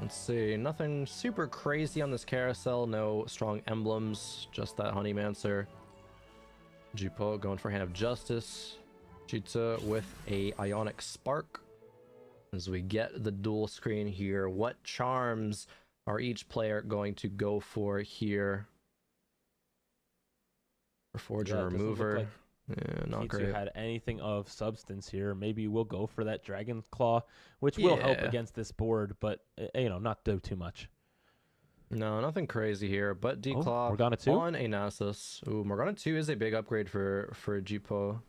Let's see, nothing super crazy on this carousel. No strong emblems, just that Honeymancer. Jipo going for Hand of Justice. Chita with a Ionic Spark. As we get the dual screen here, what charms are each player going to go for here? For Forger Remover. Yeah, not Kitsu great. had anything of substance here. Maybe we'll go for that Dragon Claw, which will help against this board, but not do too much. No, nothing crazy here, but Declaw Morgana 2 on a Nasus. Ooh, Morgana 2 is a big upgrade for Jipo.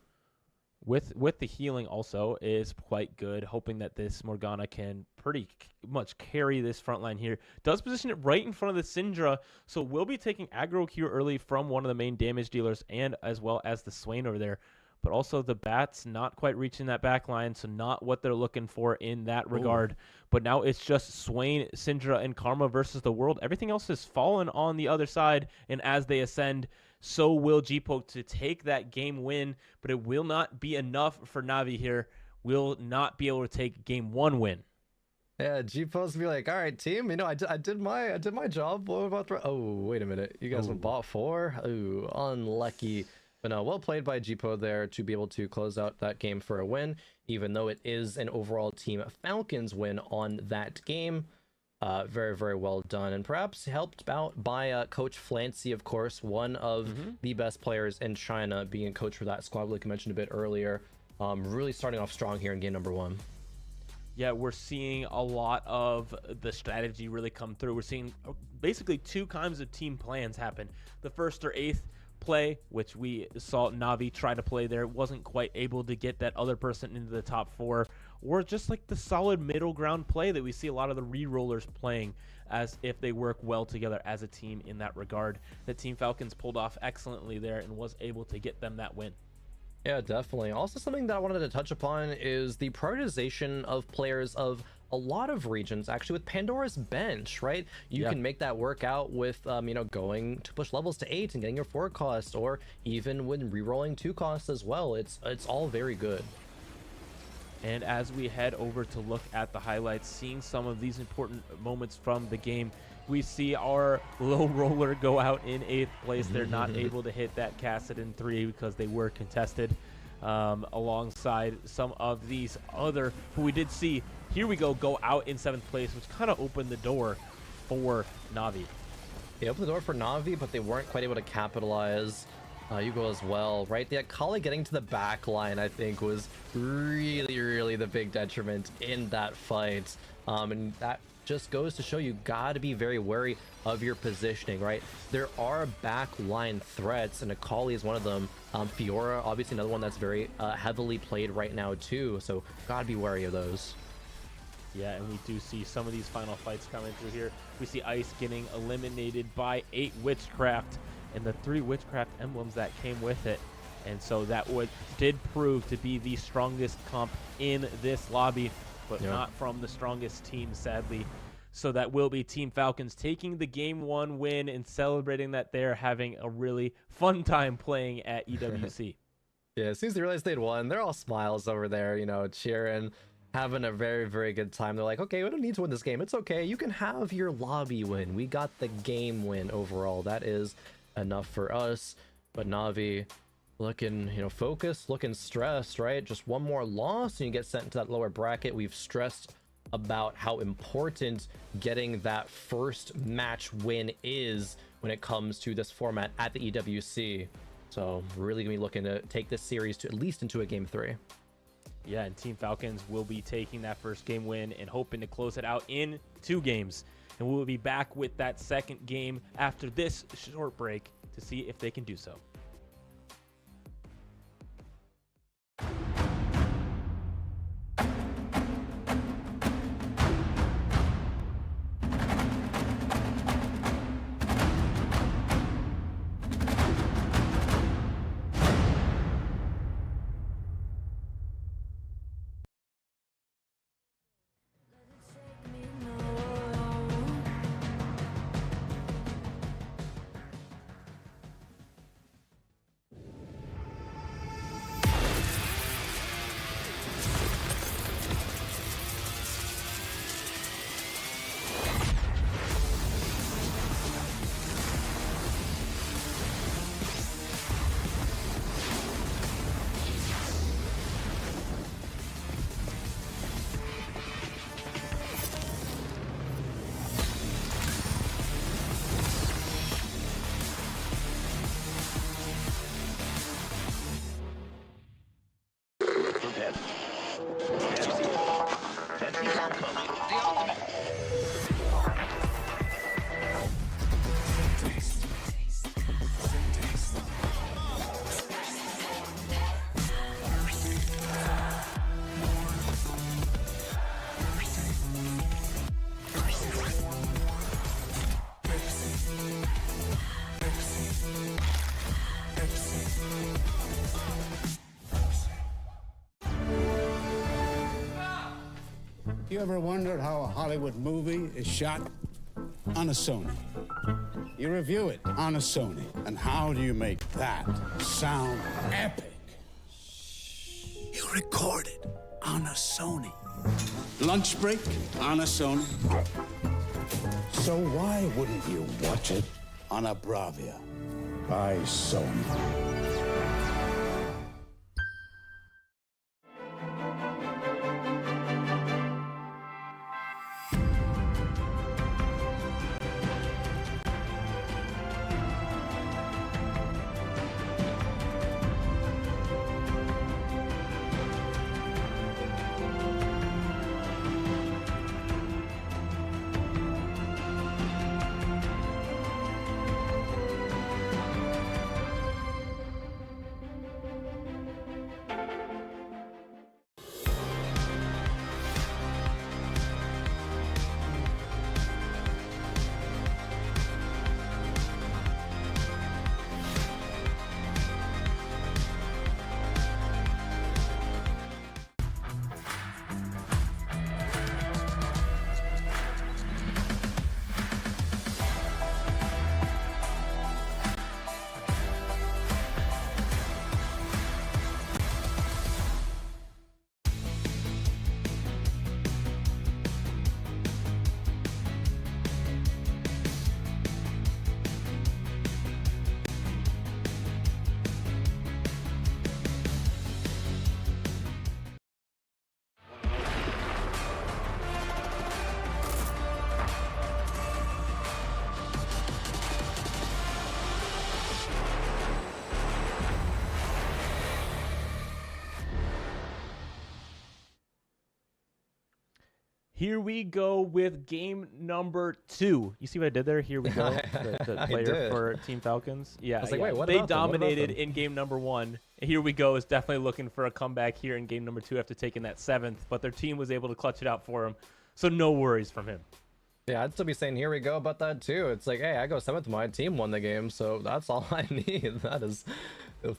With the healing also is quite good, hoping that this Morgana can pretty much carry this front line here. Does position it right in front of the Syndra, so we'll be taking aggro Q early from one of the main damage dealers and as well as the Swain over there. But also the Bats not quite reaching that back line, so not what they're looking for in that regard. But now it's just Swain, Syndra, and Karma versus the world. Everything else has fallen on the other side, and as they ascend, so will Jipo to take that game win, but it will not be enough for Navi here. Will not be able to take game 1 win. Yeah, Jipo's be like, all right, team, I did my job. What about oh, wait a minute, you guys went bot 4. Oh, unlucky. But no, well played by Jipo there to be able to close out that game for a win, even though it is an overall Team Falcons win on that game. Very, very well done, and perhaps helped out by Coach Flancy, of course, one of the best players in China, being a coach for that squad, like I mentioned a bit earlier. Really starting off strong here in game number 1. Yeah, we're seeing a lot of the strategy really come through. We're seeing basically 2 kinds of team plans happen. The first or 8th play, which we saw Navi try to play there, wasn't quite able to get that other person into the top 4, or just like the solid middle ground play that we see a lot of the re-rollers playing as if they work well together as a team in that regard. The Team Falcons pulled off excellently there and was able to get them that win. Yeah, definitely. Also, something that I wanted to touch upon is the prioritization of players of a lot of regions, actually, with Pandora's Bench, right? You can make that work out with, going to push levels to 8 and getting your 4 cost, or even when re-rolling 2 costs as well. It's all very good. And as we head over to look at the highlights, seeing some of these important moments from the game, we see our low roller go out in 8th place. They're not able to hit that Cassidon 3 because they were contested, alongside some of these other who we did see. Here we go out in 7th place, which kind of opened the door for Navi. They opened the door for Navi, but they weren't quite able to capitalize. Hugo as well, right? The Akali getting to the back line, I think, was really, really the big detriment in that fight. And that just goes to show you gotta be very wary of your positioning, right? There are back line threats, and Akali is one of them. Fiora, obviously another one that's very heavily played right now too, so gotta be wary of those. Yeah, and we do see some of these final fights coming through here. We see Ice getting eliminated by 8 Witchcraft and the 3 Witchcraft emblems that came with it. And so that did prove to be the strongest comp in this lobby, but not from the strongest team, sadly. So that will be Team Falcons taking the game 1 win and celebrating that they're having a really fun time playing at EWC. Yeah, as soon as they realized they'd won, they're all smiles over there, cheering, having a very, very good time. They're like, okay, we don't need to win this game. It's okay. You can have your lobby win. We got the game win overall. That is enough for us. But Navi looking, focused, looking stressed, right? Just one more loss and you get sent into that lower bracket. We've stressed about how important getting that first match win is when it comes to this format at the EWC. So really gonna be looking to take this series to at least into a game 3. Yeah, and Team Falcons will be taking that first game win and hoping to close it out in 2 games. And we will be back with that second game after this short break to see if they can do so. You ever wondered how a Hollywood movie is shot? On a Sony. You review it on a Sony. And how do you make that sound epic? You record it on a Sony. Lunch break on a Sony. So why wouldn't you watch it on a Bravia by Sony? Here we go with game number 2. You see what I did there? Here we go. The player for Team Falcons. Yeah, I was like, wait, what they about them? What about dominated them? in game number 1. Here we go is definitely looking for a comeback here in game number 2 after taking that 7th, but their team was able to clutch it out for him. So no worries from him. Yeah, I'd still be saying here we go about that too. It's like, hey, I go 7th, my team won the game, so that's all I need. That is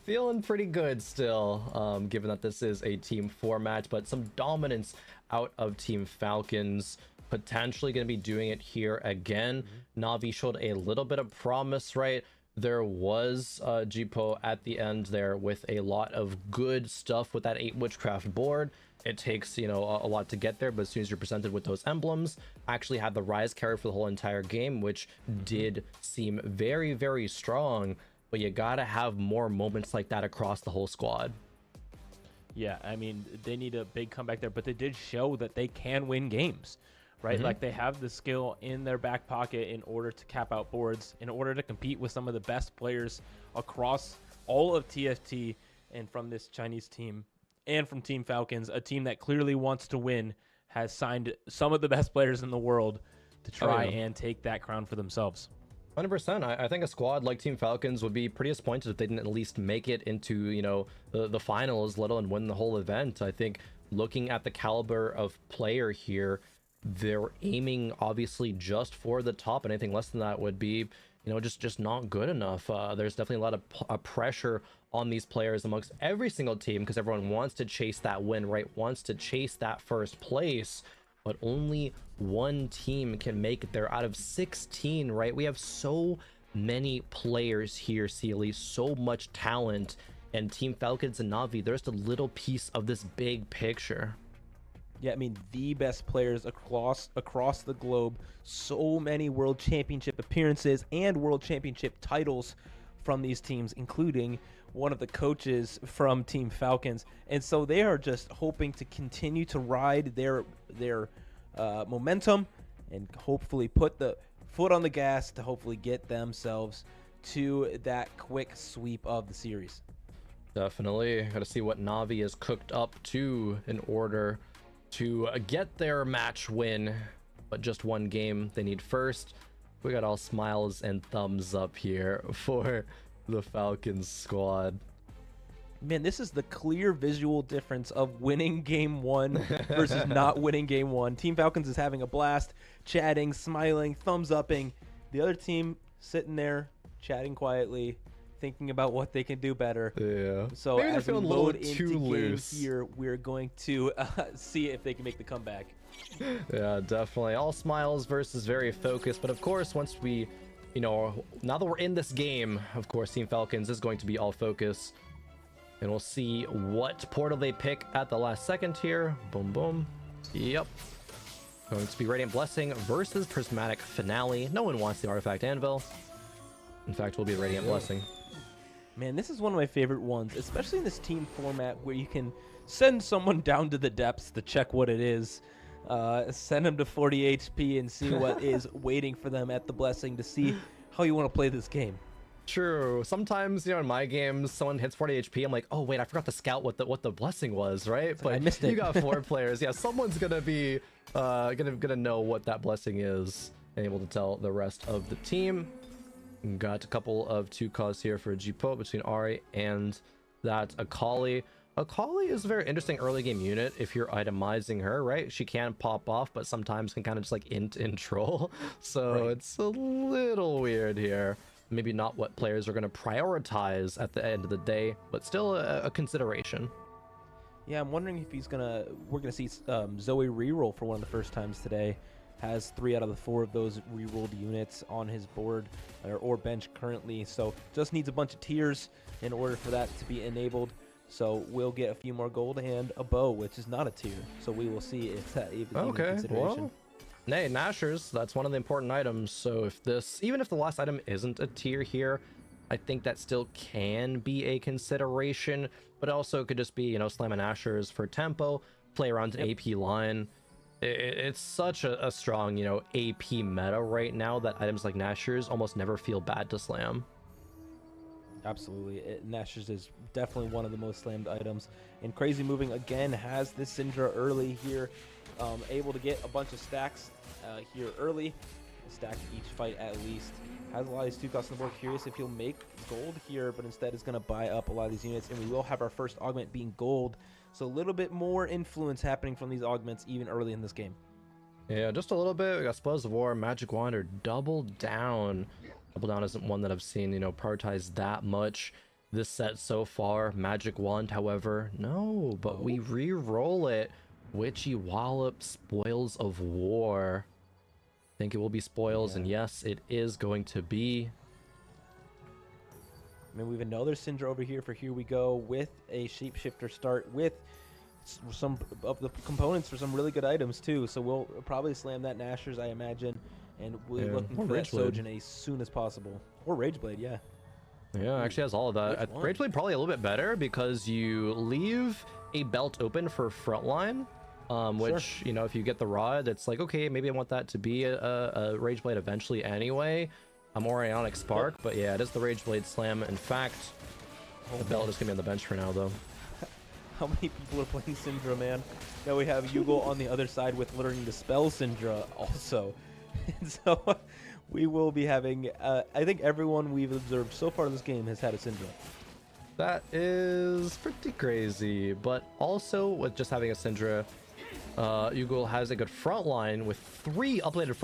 feeling pretty good still, given that this is a team 4 match, but some dominance out of Team Falcons. Potentially going to be doing it here again. Na'Vi showed a little bit of promise, right? There was Jipo at the end there with a lot of good stuff with that 8 Witchcraft board. It takes, you know, a lot to get there, but as soon as you're presented with those emblems, actually had the Rise carry for the whole entire game, which did seem very, very strong, but you gotta have more moments like that across the whole squad. Yeah, I mean, they need a big comeback there, but they did show that they can win games. right? Like they have the skill in their back pocket in order to cap out boards, in order to compete with some of the best players across all of TFT and from this Chinese team and from Team Falcons, a team that clearly wants to win, has signed some of the best players in the world to try and take that crown for themselves. 100%. I think a squad like Team Falcons would be pretty disappointed if they didn't at least make it into, you know, the finals, let alone win the whole event. I think looking at the caliber of player here, they're aiming obviously just for the top, and anything less than that would be, you know, just not good enough. There's definitely a lot of pressure on these players amongst every single team, because everyone wants to chase that win, right? Wants to chase that first place, but only one team can make it there out of 16, right? We have so many players here, Sealy, so much talent, and Team Falcons and Na'Vi, they're just a little piece of this big picture. Yeah, I mean, the best players across the globe, so many world championship appearances and world championship titles from these teams, including one of the coaches from Team Falcons. And so they are just hoping to continue to ride their momentum and hopefully put the foot on the gas to hopefully get themselves to that quick sweep of the series. Definitely. Got to see what Na'Vi is cooked up to in order to get their match win, but just one game they need first. We got all smiles and thumbs up here for the Falcons squad. Man, this is the clear visual difference of winning game one versus not winning game one. Team Falcons is having a blast, chatting, smiling, thumbs upping. The other team sitting there, chatting quietly, thinking about what they can do better. Yeah. So maybe as we a load little into too game loose here, we're going to see if they can make the comeback. Yeah, definitely. All smiles versus very focused. But of course, once we, you know, now that we're in this game, of course, Team Falcons is going to be all focus. And we'll see what portal they pick at the last second here. Boom, boom. Yep. Going to be Radiant Blessing versus Prismatic Finale. No one wants the Artifact Anvil. In fact, we'll be the Radiant Blessing. Man, this is one of my favorite ones, especially in this team format where you can send someone down to the depths to check what it is. Send them to 40 HP and see what is waiting for them at the Blessing to see how you want to play this game. True. Sometimes, you know, in my games, someone hits 40 HP. I'm like, oh wait, I forgot to scout what the blessing was, right? But I missed it. You got 4 players. Yeah, someone's gonna be gonna know what that blessing is and able to tell the rest of the team. Got a couple of 2-costs here for G-Pope between Ari and that Akali. Akali is a very interesting early game unit if you're itemizing her, right? She can pop off, but sometimes can kind of just like int and troll. So it's a little weird here. Maybe not what players are going to prioritize at the end of the day, but still a consideration. Yeah, I'm wondering if we're gonna see Zoe reroll for one of the first times today. Has 3 out of the 4 of those rerolled units on his board or bench currently, so just needs a bunch of tiers in order for that to be enabled. So we'll get a few more gold and a bow, which is not a tier. So we will see if that is even consideration. Well, nay, Nashers, that's one of the important items. So if this, even if the last item isn't a tier here, I think that still can be a consideration, but also could just be, you know, slam a Nashers for tempo, play around an AP line. It's such a strong, you know, AP meta right now that items like Nashers almost never feel bad to slam. Absolutely. Nashers is definitely one of the most slammed items. And Crazy Moving again has this Syndra early here, able to get a bunch of stacks here early, a stack each fight at least. Has a lot of these 2 costs on the board. Curious if he'll make gold here, but instead is going to buy up a lot of these units, and we will have our first augment being gold. So a little bit more influence happening from these augments even early in this game. Yeah, just a little bit. We got Spoils of War, Magic Wand, or Double Down. Double Down isn't one that I've seen, you know, prioritized that much this set so far. Magic Wand, however, no, but we re-roll it. Witchy Wallop, Spoils of War. I think it will be Spoils, and yes, it is going to be. I mean, we have another Syndra over here for Here We Go with a Shapeshifter start with some of the components for some really good items too. So we'll probably slam that Nashers, I imagine, and we're looking for that Sojin as soon as possible. Or Rageblade, yeah. Yeah, actually has all of that. Rageblade probably a little bit better because you leave a belt open for frontline, which, you know, if you get the rod, it's like, okay, maybe I want that to be a Rage Blade eventually anyway. I'm Ionic Spark, but yeah, it is the Rage Blade Slam. In fact, the belt is going to be on the bench for now, though. How many people are playing Syndra, man? Now we have Yugo on the other side with learning to spell Syndra also. And so we will be having, I think everyone we've observed so far in this game has had a Syndra. That is pretty crazy, but also with just having a Syndra, Yugo has a good front line with 3 upgraded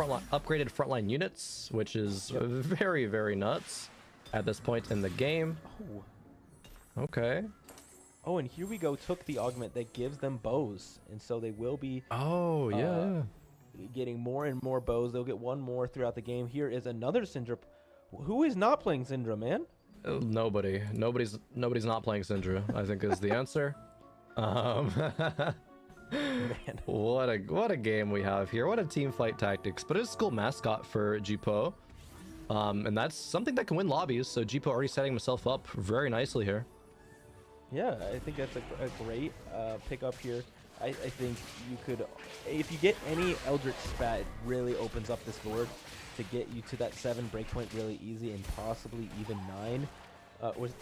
frontline units, which is very, very nuts at this point in the game. Oh. Okay. Oh, and here we go. Took the augment that gives them bows, and so they will be. Oh yeah. Getting more and more bows. They'll get one more throughout the game. Here is another Syndra. Who is not playing Syndra, man? Nobody. Nobody's not playing Syndra, I think is the answer. Man. What a game we have here. What a Teamfight Tactics. But it's a cool mascot for Jipo. And that's something that can win lobbies. So Jipo already setting himself up very nicely here. Yeah, I think that's a great pickup here. I think you could, if you get any Eldritch Spat, it really opens up this board to get you to that 7 breakpoint really easy, and possibly even 9. Or 10.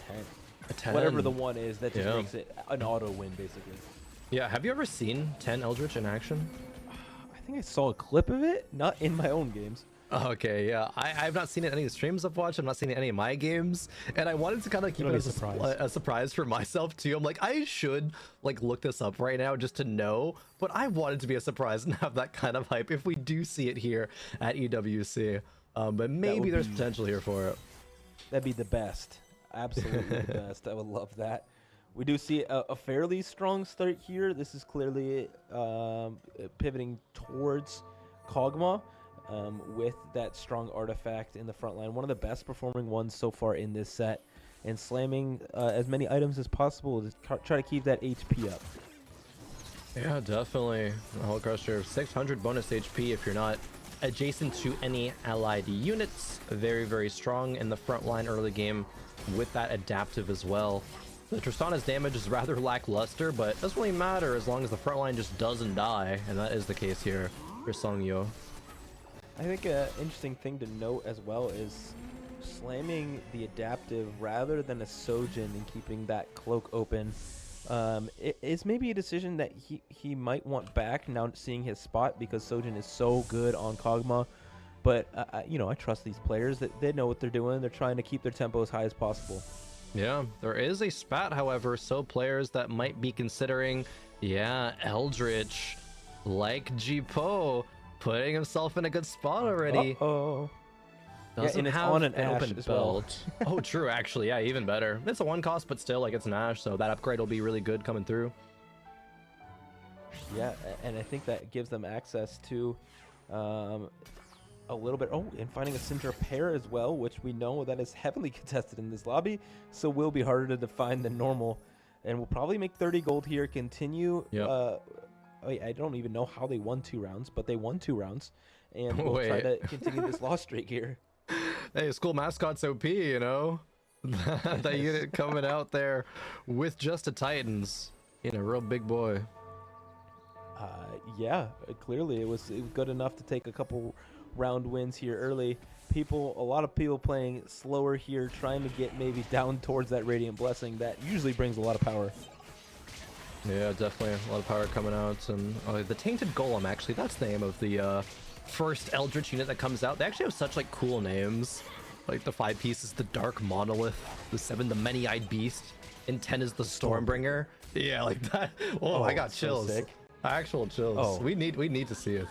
A 10. Whatever the one is, that just makes it an auto win, basically. Yeah, have you ever seen 10 Eldritch in action? I think I saw a clip of it, not in my own games. Okay, yeah. I've not seen it in any of the streams I've watched. I'm not seeing it in any of my games. And I wanted to kind of keep it as a surprise for myself, too. I'm like, I should, like, look this up right now just to know. But I wanted to be a surprise and have that kind of hype if we do see it here at EWC. But maybe there's potential here for it. That'd be the best. Absolutely the best. I would love that. We do see a fairly strong start here. This is clearly pivoting towards Kog'Maw. With that strong artifact in the front line. One of the best performing ones so far in this set. And slamming as many items as possible to try to keep that HP up. Yeah, definitely. Hull Crusher, 600 bonus HP if you're not adjacent to any allied units. Very, very strong in the front line early game with that adaptive as well. The Tristana's damage is rather lackluster, but it doesn't really matter as long as the front line just doesn't die. And that is the case here for Seongyo. I think an interesting thing to note as well is slamming the adaptive rather than a Sojin and keeping that cloak open. It is maybe a decision that he might want back now, seeing his spot, because Sojin is so good on Kog'Maw. But you know, I trust these players that they know what they're doing. They're trying to keep their tempo as high as possible. Yeah, there is a spat, however, so players that might be considering, Eldritch, like Jipo, putting himself in a good spot already. Oh, doesn't and it's have on an open Ashe belt. Oh, true, actually, yeah, even better. It's a 1 cost, but still, like, it's an Ashe, so that upgrade will be really good coming through. Yeah, and I think that gives them access to a little bit. Oh, and finding a Syndra pair as well, which we know that is heavily contested in this lobby, so will be harder to find than normal. And we'll probably make 30 gold here. Continue. Yep. I don't even know how they won 2 rounds, but they won 2 rounds, and we'll try to continue this loss streak here. Hey, school mascot's OP, you know? That unit coming out there with just a Titans. You know, real big boy. Yeah, clearly it was good enough to take a couple round wins here early. A lot of people playing slower here, trying to get maybe down towards that Radiant Blessing. That usually brings a lot of power. Yeah, definitely a lot of power coming out. And the Tainted Golem, actually, that's the name of the first Eldritch unit that comes out. They actually have such, like, cool names. Like, the 5 piece is the Dark Monolith, the 7, the Many-Eyed Beast, and 10 is the Stormbringer. Yeah, like that. Oh, I got chills. So sick. Actual chills. Oh. We need to see it.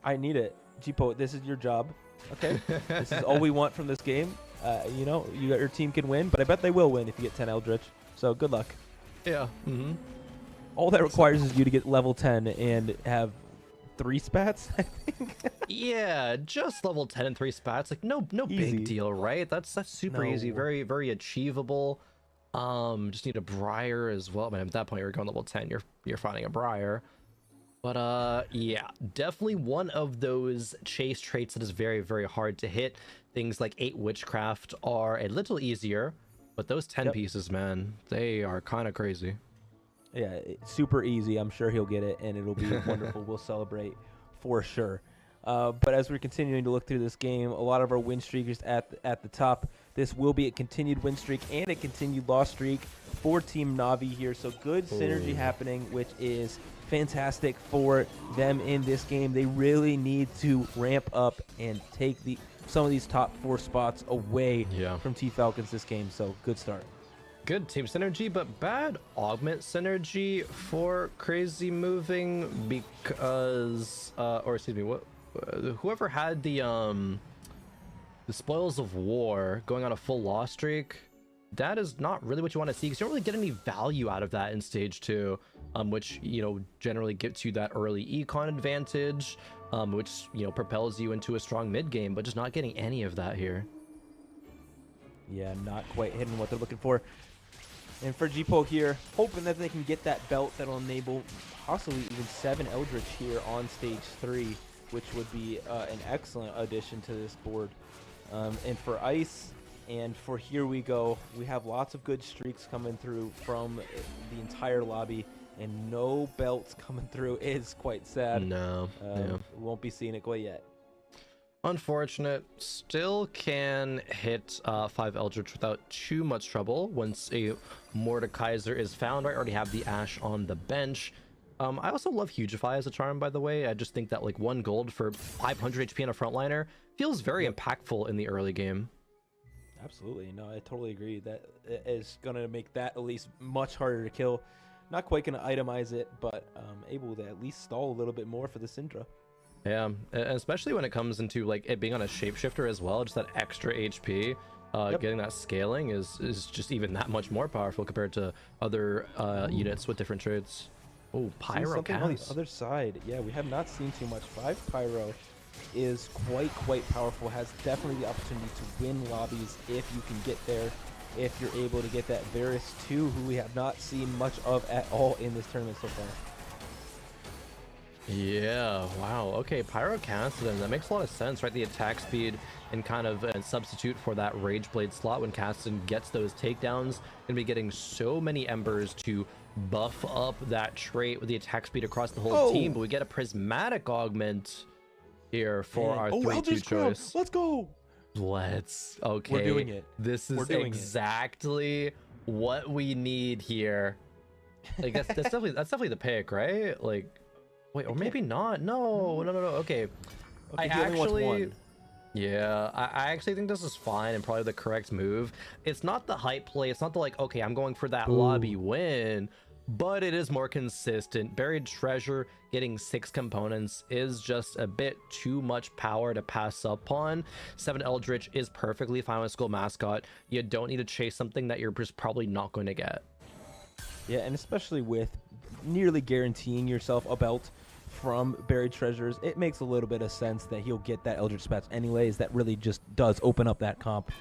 I need it. Jipo, this is your job. Okay? This is all we want from this game. You know, your team can win, but I bet they will win if you get 10 Eldritch. So good luck. Yeah. Mm-hmm. All that requires is you to get level 10 and have 3 spats, I think. Yeah, just level 10 and 3 spats. Like, no big deal, right? That's super easy. Very, very achievable. Just need a Briar as well. But at that point, you're going level 10. You're finding a Briar. But yeah, definitely one of those chase traits that is very, very hard to hit. Things like 8 Witchcraft are a little easier, but those 10 pieces, man, they are kind of crazy. Yeah, super easy. I'm sure he'll get it, and it'll be wonderful. We'll celebrate for sure. But as we're continuing to look through this game, a lot of our win streakers at the top. This will be a continued win streak and a continued loss streak for Team Navi here. So good synergy happening, which is fantastic for them in this game. They really need to ramp up and take some of these top 4 spots away from T-Falcons this game. So good start. Good team synergy, but bad augment synergy for Crazy Moving because, whoever had the Spoils of War going on a full loss streak, that is not really what you want to see because you don't really get any value out of that in stage 2, which, you know, generally gets you that early econ advantage, which, you know, propels you into a strong mid game, but just not getting any of that here. Yeah, not quite hitting what they're looking for. And for G-Po here, hoping that they can get that belt that'll enable possibly even 7 Eldritch here on stage 3, which would be an excellent addition to this board. And for Ice, and for Here We Go, we have lots of good streaks coming through from the entire lobby, and no belts coming through is quite sad. No, we won't be seeing it quite yet. Unfortunate. Still can hit 5 Eldritch without too much trouble once a Mordekaiser is found. I already have the Ashe on the bench. I also love Hugify as a charm, by the way. I just think that like 1 gold for 500 HP on a frontliner feels very impactful in the early game. Absolutely. No, I totally agree. That is going to make that at least much harder to kill. Not quite going to itemize it, but able to at least stall a little bit more for the Syndra. Yeah, especially when it comes into like it being on a shapeshifter as well, just that extra HP. Getting that scaling is just even that much more powerful compared to other units with different traits. Oh, Pyro something on the other side. Yeah, we have not seen too much. 5 Pyro is quite powerful. Has definitely the opportunity to win lobbies if you can get there. If you're able to get that Varus 2, who we have not seen much of at all in this tournament so far. Yeah, wow. Okay, Pyro Cassidy, that makes a lot of sense, right? The attack speed and kind of a substitute for that Rage Blade slot when Cassidy gets those takedowns. Gonna be getting so many embers to buff up that trait with the attack speed across the whole team, but we get a prismatic augment here for our 3-2 choice. Let's go. Okay. We're doing it. This is exactly what we need here. Like that's definitely the pick, right? Like, wait, or maybe not. No. Okay. I actually think this is fine and probably the correct move. It's not the hype play. It's not the like, okay, I'm going for that lobby win, but it is more consistent. Buried Treasure getting 6 components is just a bit too much power to pass up on. 7 Eldritch is perfectly fine with School Mascot. You don't need to chase something that you're just probably not going to get. Yeah, and especially with nearly guaranteeing yourself a belt from Buried Treasures, it makes a little bit of sense that he'll get that Eldritch Dispatch anyways. That really just does open up that comp.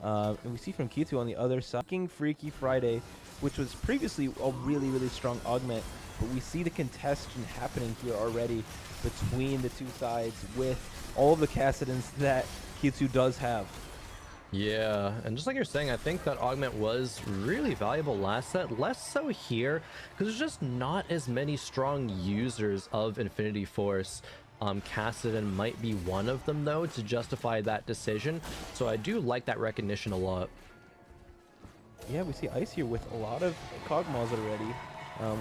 And we see from Q2 on the other side, Freaky Friday, which was previously a really strong augment, but we see the contestation happening here already between the two sides with all of the Cassidans that Q2 does have. Yeah, and just like you're saying, I think that augment was really valuable last set, less so here, because there's just not as many strong users of Infinity Force. Cassidy might be one of them, though, to justify that decision, so I do like that recognition a lot. Yeah, we see Ice here with a lot of Kog'Maws already,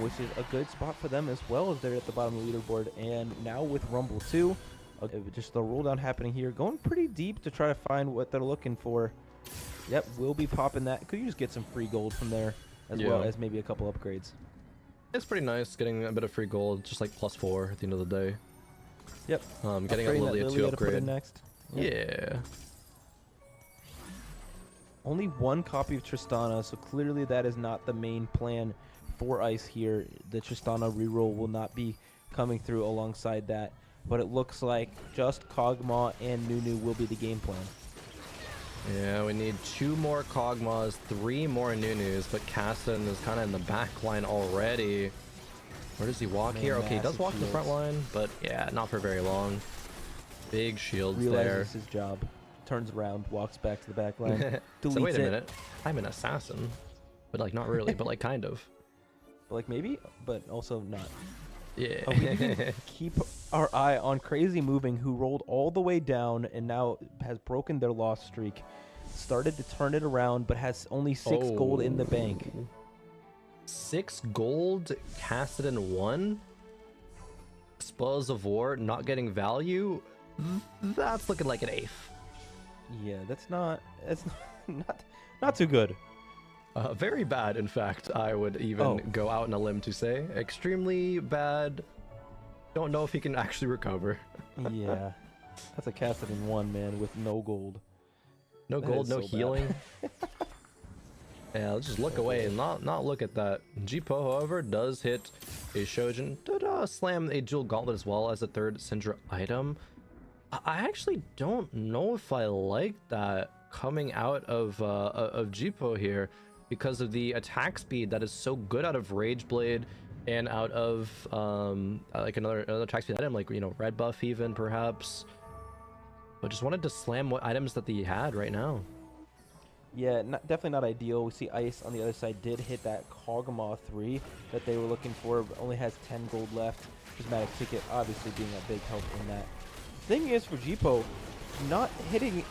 which is a good spot for them as well as they're at the bottom of the leaderboard, and now with Rumble 2, just the roll down happening here, going pretty deep to try to find what they're looking for. Yep, we'll be popping that. Could you just get some free gold from there as well as maybe a couple upgrades? It's pretty nice getting a bit of free gold, just like +4 at the end of the day. Yep. Getting a Lilia 2 upgrade. Next. Yeah. Only 1 copy of Tristana, so clearly that is not the main plan for Ice here. The Tristana reroll will not be coming through alongside that. But it looks like just Kog'Maw and Nunu will be the game plan. Yeah, we need 2 more Kog'Maws, 3 more Nunus, but Cassidy is kind of in the back line already. Where does he walk here? Okay, he does walk in the front line, but yeah, not for very long. Big shields Realizes his job. Turns around, walks back to the back line. So wait a minute. I'm an assassin. But like, not really, but like kind of. like maybe, but also not. Yeah. We need to keep our eye on Crazy Moving, who rolled all the way down and now has broken their loss streak. Started to turn it around, but has only 6 gold in the bank. 6 gold, Cassidon 1. Spoils of War not getting value. That's looking like an eighth. Yeah, that's not not too good. Very bad, in fact. I would even go out on a limb to say extremely bad. Don't know if he can actually recover. Yeah, that's a Cassidon 1, man, with no gold. No That gold, is no so healing. Yeah, let's just look away and not look at that. Jipo, however, does hit a Shojin. Slam a dual gauntlet as well as a third Syndra item. I actually don't know if I like that coming out of Jipo here because of the attack speed that is so good out of Rage Blade and out of like another attack speed item, like, you know, red buff even perhaps. But just wanted to slam what items that he had right now. Yeah, definitely not ideal. We see Ice on the other side did hit that Kog'Maw 3 that they were looking for, but only has 10 gold left. Prismatic Ticket obviously being a big help in that. Thing is for Jipo, not hitting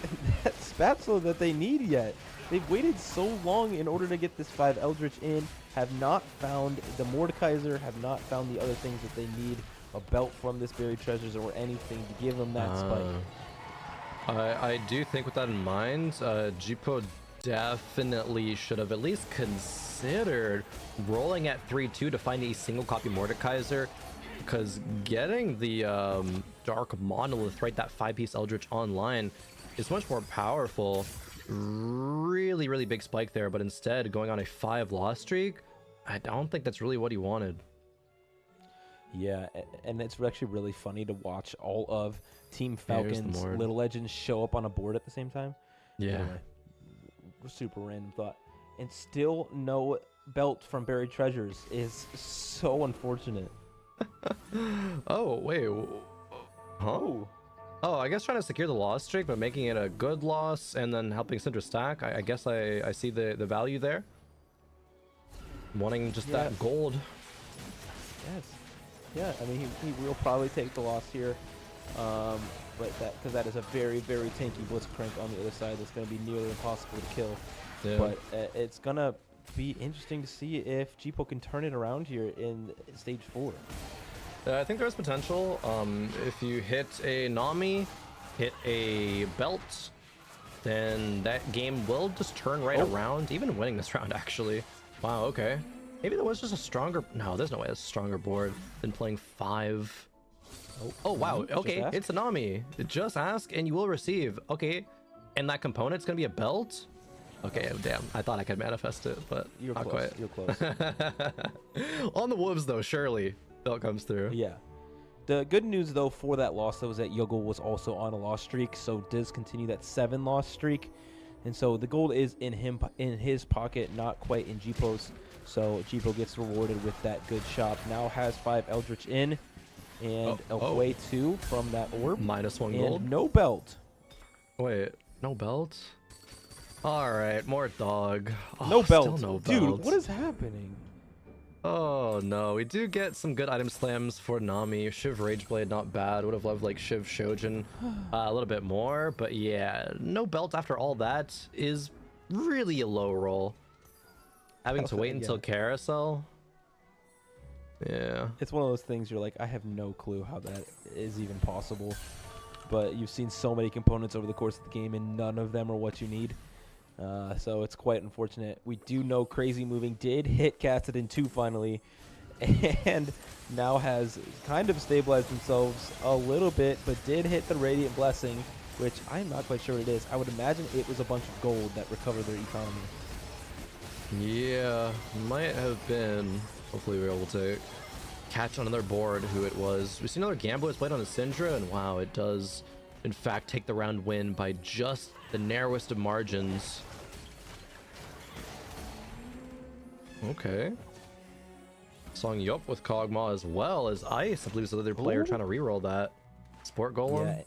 that spatula that they need yet. They've waited so long in order to get this 5 Eldritch in, have not found the Mordekaiser, have not found the other things that they need, a belt from this buried treasures or anything to give them that spike. I do think with that in mind, Jipo definitely should have at least considered rolling at 3-2 to find a single copy Mordekaiser, because getting the Dark Monolith, right, that 5-piece Eldritch online is much more powerful. Really, really big spike there, but instead going on a 5 loss streak, I don't think that's really what he wanted. Yeah, and it's actually really funny to watch all of Team Falcon's Little Legends show up on a board at the same time. Yeah. Anyway, super random thought. And still no belt from Buried Treasures is so unfortunate. Oh, wait. Huh? Oh, I guess trying to secure the loss streak, but making it a good loss and then helping Syndra stack. I guess I see the value there. Wanting just that gold. Yes. Yeah, I mean, he will probably take the loss here. But because that is a very, very tanky Blitzcrank on the other side that's going to be nearly impossible to kill. Yeah. But it's going to be interesting to see if Jipo can turn it around here in stage 4. I think there's potential. If you hit a Nami, hit a belt, then that game will just turn right around, even winning this round, actually. Wow, okay. Maybe there was just a stronger... No, there's no way it's a stronger board than playing 5. Oh, wow. Okay, it's a Nami. Just ask and you will receive. Okay, and that component's going to be a belt? Okay, damn. I thought I could manifest it, but You're not close. quite. You're close. On the wolves, though, surely. Belt comes through. Yeah. The good news, though, for that loss, though, is that Yogel was also on a loss streak, so does continue that 7 loss streak. And so the gold is in his pocket, not quite in Jipo's. So Jipo gets rewarded with that good shop. Now has 5 Eldritch in, and away 2 from that orb. -1 and gold. No belt. Wait, no belt? All right, more dog. No belt. Still no Dude, belt. what is happening? Oh no, we do get some good item slams for Nami. Shiv Rageblade, not bad. Would have loved like Shiv Shojin a little bit more, but yeah, no belt after all that is really a low roll. Having to wait until carousel. Yeah. It's one of those things you're like, I have no clue how that is even possible. But you've seen so many components over the course of the game, and none of them are what you need. So it's quite unfortunate. We do know Crazy Moving did hit Cassidon 2 finally, and now has kind of stabilized themselves a little bit, but did hit the Radiant Blessing, which I'm not quite sure what it is. I would imagine it was a bunch of gold that recovered their economy. Yeah, might have been. Hopefully we were able to catch on another board who it was. We see another Gambler played on a Syndra, and wow, it does in fact take the round win by just the narrowest of margins. Okay. Song you up with Kog'Maw as well as Ice. I believe it's the other player trying to reroll that. Sport Golem. Yeah.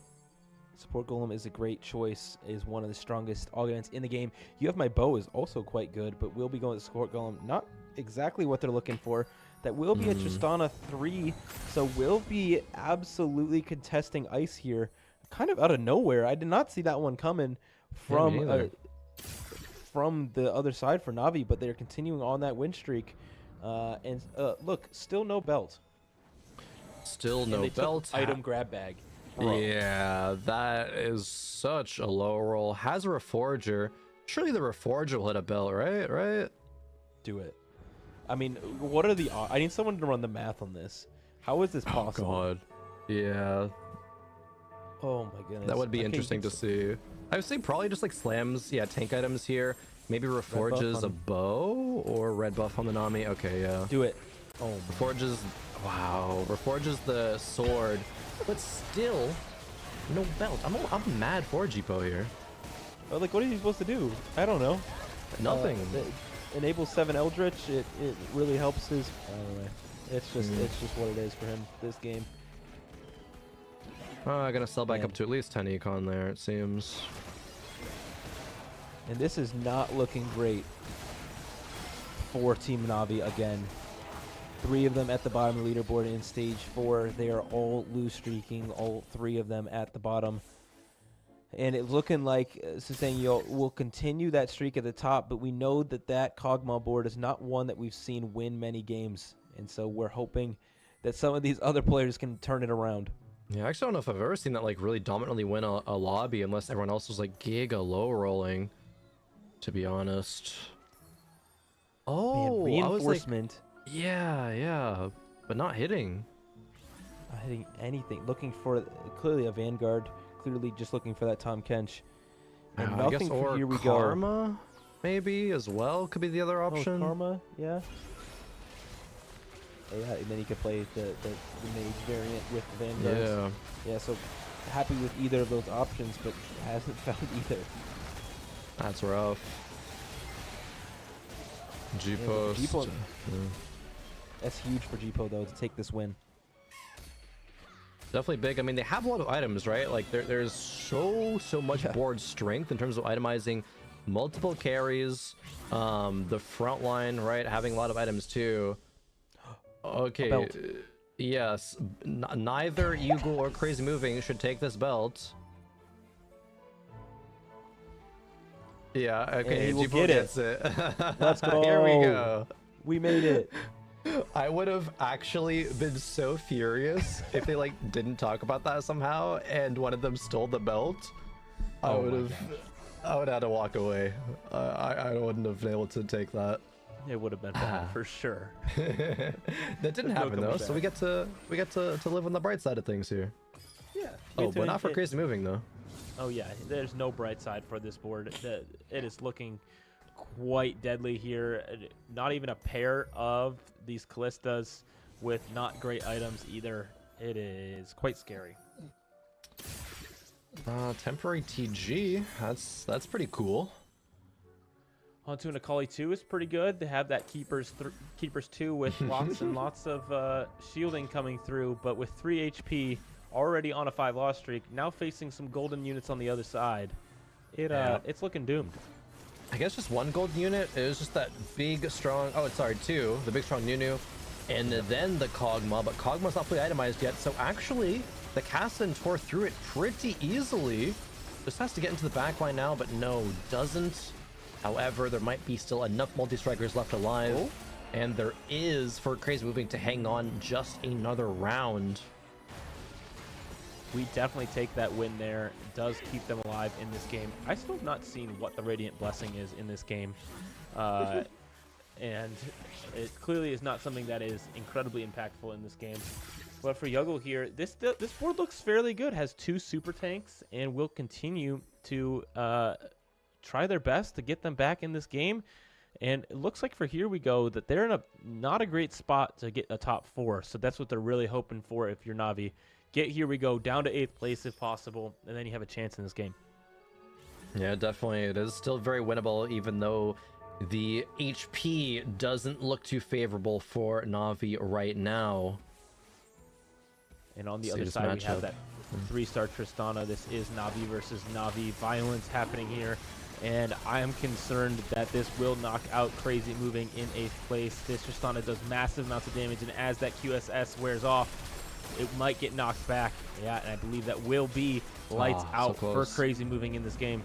Support Golem is a great choice, is one of the strongest augments in the game. You Have My Bow is also quite good, but we'll be going to Support Golem. Not exactly what they're looking for. That will be a Tristana 3, so we'll be absolutely contesting ice here, kind of out of nowhere. I did not see that one coming from the other side for Na'Vi, but they're continuing on that win streak. And look, still no belt. Still no belt. Item grab bag. Bro. Yeah, that is such a low roll. Has a Reforger. Surely the Reforger will hit a belt, right? Right? Do it. I mean, what are the... I need someone to run the math on this. How is this possible? Oh, God. Yeah. Oh, my goodness. That would be interesting to see. I would say probably just like slams, yeah, tank items here. Maybe Reforges a bow or red buff on the Nami. Okay, yeah. Do it. Oh, Reforges... Wow. Reforges the sword. But still, no belt. I'm mad for Jipo here. Oh, like, what is he supposed to do? I don't know. Nothing. Enable 7 Eldritch. It really helps his. Anyway, it's just what it is for him this game. I'm gonna sell back up to at least 10 econ there. It seems. And this is not looking great for Team Na'Vi again. 3 of them at the bottom of the leaderboard in stage 4. They are all lose streaking, all 3 of them at the bottom. And it's looking like Susanyo will continue that streak at the top, but we know that Kog'Maw board is not one that we've seen win many games. And so we're hoping that some of these other players can turn it around. Yeah, I actually don't know if I've ever seen that like really dominantly win a lobby unless everyone else was like giga low rolling, to be honest. Oh, man, reinforcement. Yeah, but not hitting. Not hitting anything. Looking for clearly a Vanguard. Clearly just looking for that Tom Kench. And I nothing guess, or here we Karma, go. Maybe as well could be the other option. Oh, Karma, yeah. Yeah, and then he could play the mage variant with the Vanguard. Yeah, so happy with either of those options, but hasn't found either. That's rough. G-Post. G-Post. That's huge for G-Po though to take this win. Definitely big. I mean, they have a lot of items, right? Like there's so much board strength in terms of itemizing multiple carries. The front line, right, having a lot of items too. Okay. Yes. Neither Eagle or Crazy Moving should take this belt. Yeah. Okay. We'll get gets it. Let's go. Here we go. We made it. I would have actually been so furious if they like didn't talk about that somehow and one of them stole the belt. I would have had to walk away. I wouldn't have been able to take that. It would have been fun for sure. That didn't happen though, so we get to live on the bright side of things here. Yeah. Oh, but not for Crazy Moving though. Oh yeah, there's no bright side for this board. It is looking quite deadly here. Not even a pair of these Callistas with not great items either. It is quite scary. Temporary TG. That's pretty cool. Onto an Akali 2 is pretty good. They have that Keepers 2 with lots and lots of shielding coming through, but with 3 HP, already on a 5 loss streak, now facing some golden units on the other side. It's looking doomed. I guess just 1 golden unit. It was just that big, strong... Oh, sorry, 2. The big, strong Nunu. And then the Kog'Maw, but Kog'Maw's not fully itemized yet, so actually, the Kassadin tore through it pretty easily. Just has to get into the back line now, but no, doesn't. However, there might be still enough multi-strikers left alive, and there is for Crazy Moving to hang on just another round. We definitely take that win there. It does keep them alive in this game. I still have not seen what the Radiant Blessing is in this game. And it clearly is not something that is incredibly impactful in this game. But for Yuggle here, this board looks fairly good. Has 2 super tanks and will continue to try their best to get them back in this game. And it looks like for Here We Go that they're in not a great spot to get a top 4. So that's what they're really hoping for if you're Na'Vi. Get Here We Go down to 8th place if possible, and then you have a chance in this game. Yeah, definitely. It is still very winnable, even though the HP doesn't look too favorable for Na'Vi right now. And on the other side, we have that 3-star Tristana. This is Na'Vi versus Na'Vi. Violence happening here. and I am concerned that this will knock out Crazy Moving in 8th place. This Tristana does massive amounts of damage, and as that QSS wears off, it might get knocked back. Yeah, and I believe that will be lights out for Crazy Moving in this game.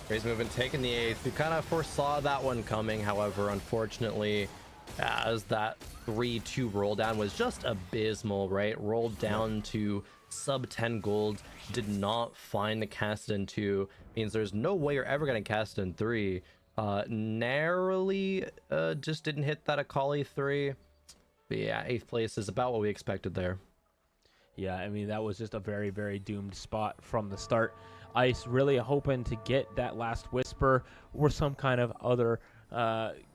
Crazy Moving taking the 8th. We kind of foresaw that one coming. However, unfortunately, as that 3-2 roll down was just abysmal, right? Rolled down to sub 10 gold, did not find the cast in 2. Means there's no way you're ever going to cast in 3. Narrowly just didn't hit that Akali 3. But yeah, 8th place is about what we expected there. Yeah, I mean, that was just a very, very doomed spot from the start. Ice really hoping to get that last Whisper or some kind of other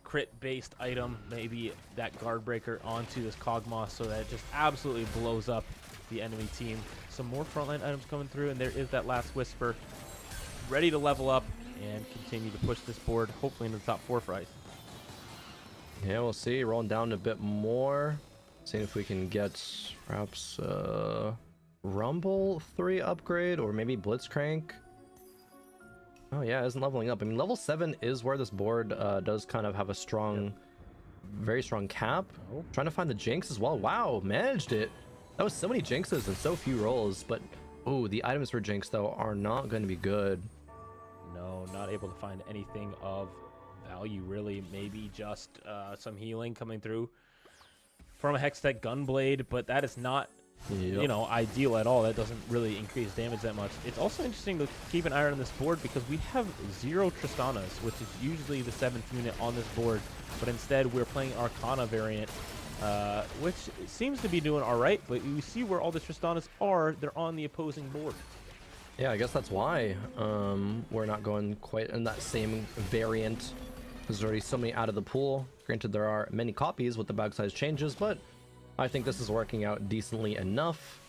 crit-based item, maybe that guard breaker onto this Kog'Maw so that it just absolutely blows up the enemy team. Some more frontline items coming through, and there is that last Whisper ready to level up and continue to push this board, hopefully into the top 4 for Ice. Yeah, we'll see. Rolling down a bit more. Seeing if we can get perhaps Rumble 3 upgrade or maybe Blitzcrank. Oh yeah, isn't leveling up. I mean, level 7 is where this board does kind of have a strong, very strong cap. Trying to find the Jinx as well. Wow, managed it. That was so many Jinxes and so few rolls. But, oh, the items for Jinx, though, are not going to be good. No, not able to find anything of value, really. Maybe just some healing coming through from a Hextech Gunblade, but that is not, you know, ideal at all. That doesn't really increase damage that much. It's also interesting to keep an eye on this board because we have 0 Tristanas, which is usually the 7th unit on this board, but instead we're playing Arcana variant, which seems to be doing all right, but you see where all the Tristanas are, they're on the opposing board. Yeah, I guess that's why we're not going quite in that same variant. There's already so many out of the pool. Granted, there are many copies with the bag size changes, but I think this is working out decently enough.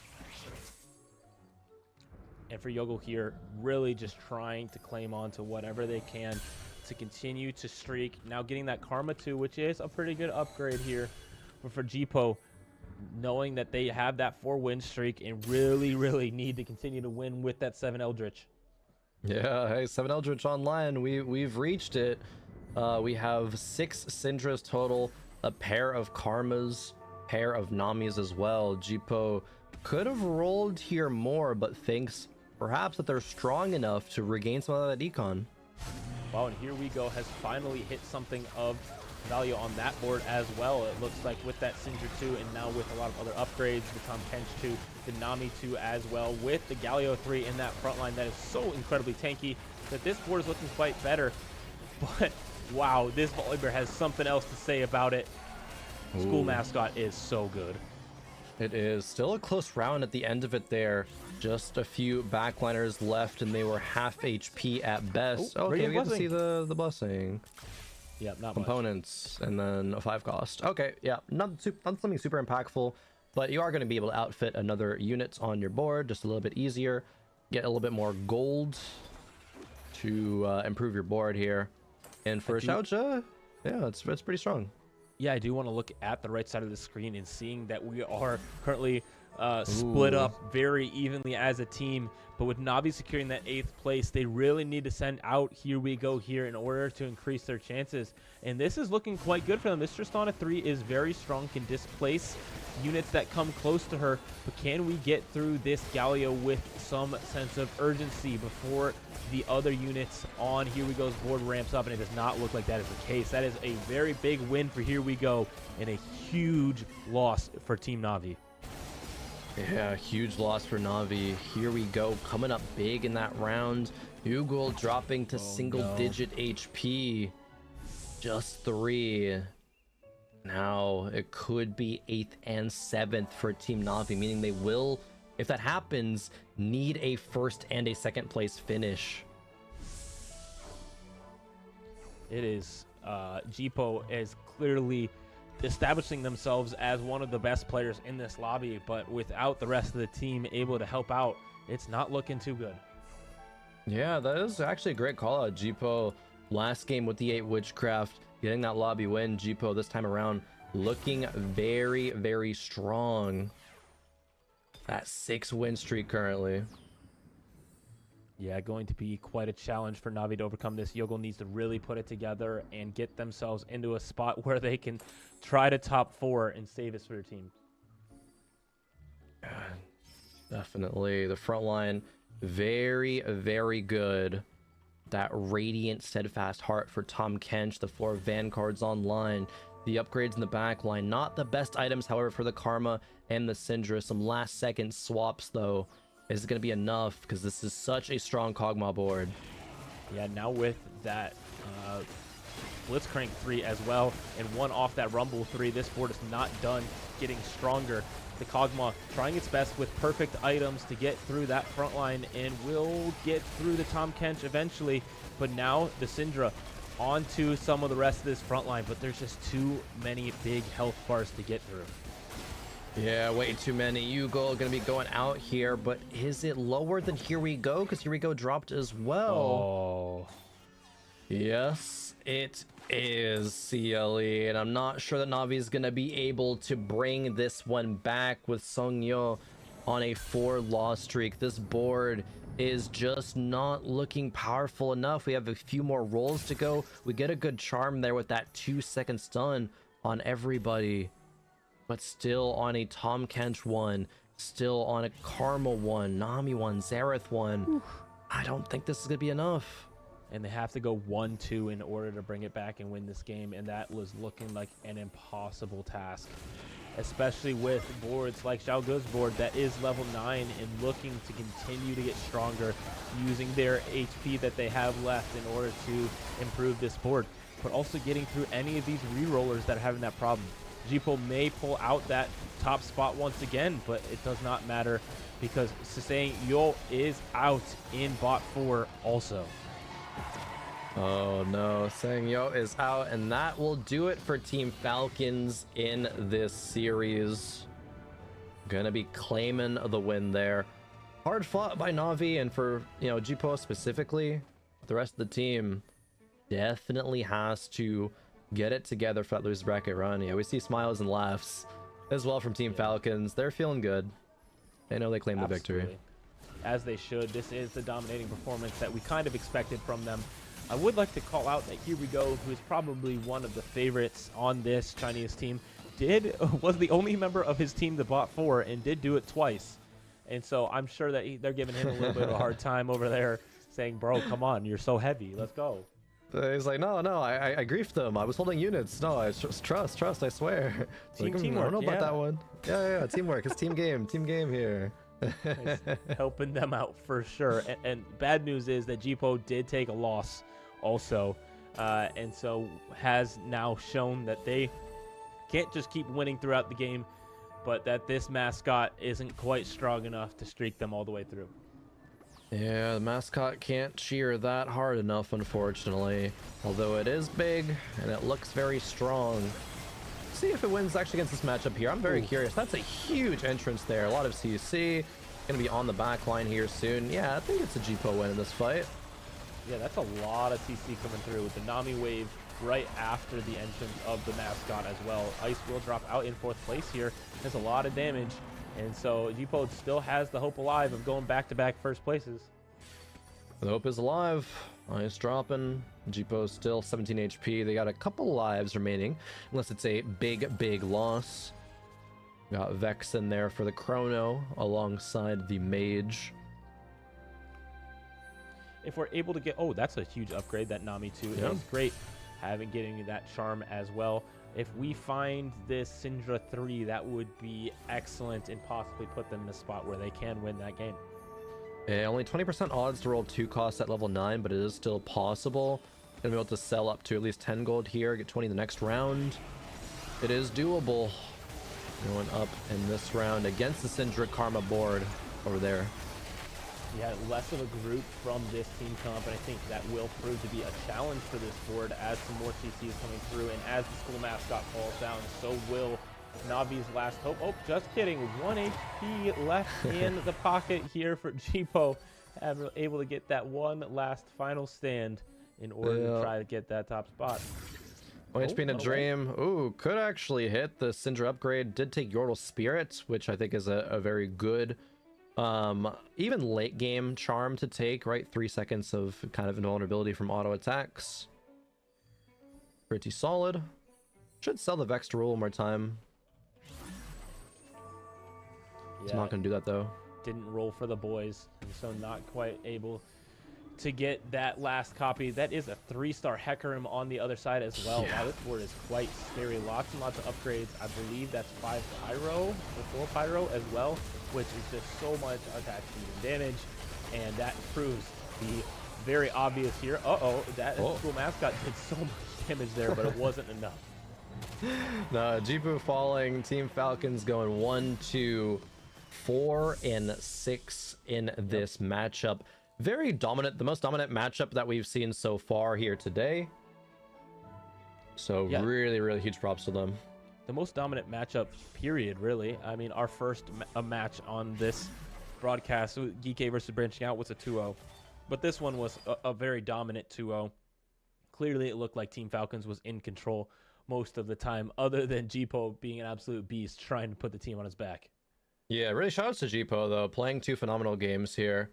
And for Yogel here, really just trying to claim on to whatever they can to continue to streak. Now getting that Karma 2, which is a pretty good upgrade here. But for Jipo, knowing that they have that 4-win streak and really, really need to continue to win with that 7 Eldritch. Yeah, hey, 7 Eldritch online. We've reached it. We have 6 Syndras total, a pair of Karmas, pair of Namis as well. Jipo could have rolled here more, but thinks perhaps that they're strong enough to regain some of that econ. Wow, and here we go, has finally hit something of value on that board as well. It looks like with that Syndra 2 and now with a lot of other upgrades, the Tom Kench 2, the Nami 2 as well, with the Galio 3 in that front line that is so incredibly tanky that this board is looking quite better. But wow, this Volibear has something else to say about it. School mascot is so good. It is still a close round at the end of it there. Just a few backliners left and they were half HP at best. Oh, okay, we get to see the blessing. Yeah, not components much. And then a 5 cost. Okay, yeah, not something super impactful, but you are going to be able to outfit another unit on your board just a little bit easier. Get a little bit more gold to improve your board here. And for Xiaocha, yeah, it's pretty strong. Yeah, I do want to look at the right side of the screen and seeing that we are currently split up very evenly as a team. But with Navi securing that 8th place, they really need to send out Here We Go here in order to increase their chances. And this is looking quite good for them. This Tristana 3 is very strong, can displace units that come close to her. But can we get through this Galio with some sense of urgency before the other units on Here We Go's board ramps up? And it does not look like that is the case. That is a very big win for Here We Go and a huge loss for Team Navi. Yeah, huge loss for Navi. Here We Go coming up big in that round. Ugul dropping to single-digit HP. Just 3. Now, it could be 8th and 7th for Team Navi, meaning they will, if that happens, need a 1st and a 2nd place finish. It is, Jipo is clearly establishing themselves as one of the best players in this lobby, but without the rest of the team able to help out, it's not looking too good. Yeah, that is actually a great call out. Jipo last game with the 8 Witchcraft, getting that lobby win. Jipo this time around looking very, very strong. That 6 win streak currently. Yeah, going to be quite a challenge for Na'Vi to overcome this. Yogel needs to really put it together and get themselves into a spot where they can try to top 4 and save this for their team. Definitely. The front line, very, very good. That Radiant Steadfast Heart for Tom Kench, the 4 Vanguards online. The upgrades in the back line, not the best items, however, for the Karma and the Syndra. Some last-second swaps, though, is going to be enough because this is such a strong Kog'Maw board. Yeah, now with that Blitzcrank 3 as well, and 1 off that Rumble 3, this board is not done getting stronger. The Kog'Maw trying its best with perfect items to get through that front line and will get through the Tom Kench eventually. But now the Syndra onto some of the rest of this front line, but there's just too many big health bars to get through. Yeah, way too many. Yugo gonna be going out here, but is it lower than Here We Go? Because Here We Go dropped as well. Oh. Yes, it is CLE, and I'm not sure that Na'Vi is gonna be able to bring this one back with Seongyo on a 4-loss streak. This board is just not looking powerful enough. We have a few more rolls to go. We get a good charm there with that 2-second stun on everybody, but still on a Tom Kench 1, still on a Karma 1, Nami 1, Xerath 1. I don't think this is gonna be enough. And they have to go 1-2 in order to bring it back and win this game, and that was looking like an impossible task, especially with boards like Xiaogu's board that is level 9 and looking to continue to get stronger, using their HP that they have left in order to improve this board, but also getting through any of these re-rollers that are having that problem. Jipo may pull out that top spot once again, but it does not matter because Seongyo is out in bot 4 also. Oh no, Seongyo is out, and that will do it for Team Falcons in this series. Gonna be claiming the win there. Hard fought by Na'Vi, and for, you know, Jipo specifically, the rest of the team definitely has to get it together for that lose bracket run. Yeah, we see smiles and laughs as well from Team Falcons. They're feeling good. They know they claimed the victory. As they should. This is the dominating performance that we kind of expected from them. I would like to call out that Here We Go, who is probably one of the favorites on this Chinese team, was the only member of his team that bought 4 and did do it twice. And so I'm sure that they're giving him a little bit of a hard time over there, saying, bro, come on, you're so heavy. Let's go. He's like, no, I griefed them. I was holding units. No, I trust, I swear. Teamwork, I don't know about that one. Yeah, teamwork. It's team game here. Helping them out for sure. And bad news is that Jipo did take a loss also, and so has now shown that they can't just keep winning throughout the game, but that this mascot isn't quite strong enough to streak them all the way through. Yeah, the mascot can't cheer that hard enough, unfortunately. Although it is big and it looks very strong. See if it wins actually against this matchup here. I'm very curious. That's a huge entrance there. A lot of CUC. Gonna be on the back line here soon. Yeah, I think it's a Jipo win in this fight. Yeah, that's a lot of CC coming through with the Nami wave right after the entrance of the mascot as well. Ice will drop out in 4th place here. There's a lot of damage. And so Jipo still has the hope alive of going back-to-back first places. The hope is alive. Ice dropping. Jipo still 17 HP. They got a couple lives remaining, unless it's a big loss. Got Vex in there for the Chrono alongside the Mage. If we're able to get, that's a huge upgrade. That Nami 2 is great, getting that charm as well. If we find this Syndra 3, that would be excellent and possibly put them in a spot where they can win that game. Yeah, only 20% odds to roll 2 costs at level 9, but it is still possible. Gonna be able to sell up to at least 10 gold here, get 20 the next round. It is doable. Going up in this round against the Syndra Karma board over there. Yeah, less of a group from this team comp, and I think that will prove to be a challenge for this board as some more CC is coming through, and as the school mascot falls down, so will Navi's last hope. Oh, just kidding. 1 HP left in the pocket here for Jipo, able to get that one last final stand in order to try to get that top spot. 1 HP in a dream. Ooh, could actually hit the Syndra upgrade. Did take Yordle Spirit, which I think is a very good Even late game charm to take, right? 3 seconds of kind of invulnerability from auto attacks. Pretty solid. Should sell the Vex to roll one more time. It's not going to do that though. Didn't roll for the boys, and so not quite able to get that last copy. That is a 3-star Hecarim on the other side as well. Yeah. Wow, this board is quite scary. Lots and lots of upgrades. I believe that's 5 Pyro or 4 Pyro as well, which is just so much attack speed and damage, and that proves to be very obvious here. That cool mascot did so much damage there, but it wasn't enough. No, Jipu falling. Team Falcons going 1, 2, 4, and 6 in this matchup. Very dominant, the most dominant matchup that we've seen so far here today. So really, really huge props to them. The most dominant matchup, period, really. I mean, our first match on this broadcast, Geek versus Branching Out, was a 2-0. But this one was a very dominant 2-0. Clearly, it looked like Team Falcons was in control most of the time, other than Jipo being an absolute beast, trying to put the team on his back. Yeah, really shout outs to Jipo, though, playing 2 phenomenal games here.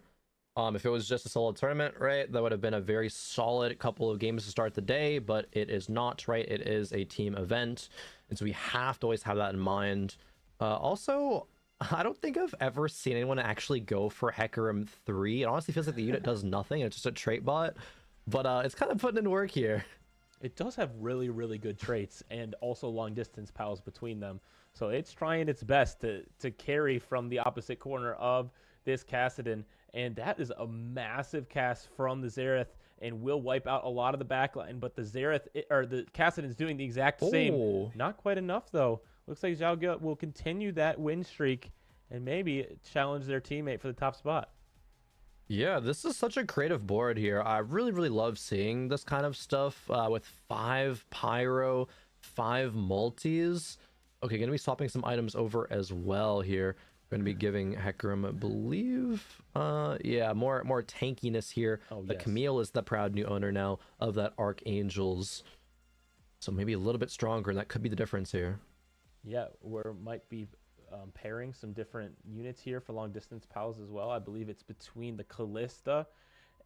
If it was just a solo tournament, right, that would have been a very solid couple of games to start the day, but it is not, right? It is a team event, and so we have to always have that in mind. Also, I don't think I've ever seen anyone actually go for Hecarim 3. It honestly feels like the unit does nothing. It's just a trait bot, but it's kind of putting in work here. It does have really, really good traits and also long distance pals between them. So it's trying its best to carry from the opposite corner of this Kassadin. And that is a massive cast from the Xerath and will wipe out a lot of the backline. But the Xerath, or the Kassadin's doing the exact same. Not quite enough, though. Looks like Zhao Ge will continue that win streak and maybe challenge their teammate for the top spot. Yeah, this is such a creative board here. I really, really love seeing this kind of stuff with 5 Pyro, 5 multis. Okay, gonna be swapping some items over as well here. Gonna be giving Hecarim, I believe, yeah, more tankiness here. But yes. Camille is the proud new owner now of that Archangels, so maybe a little bit stronger, and that could be the difference here. Yeah, we might be pairing some different units here for long distance pals as well. I believe it's between the Callista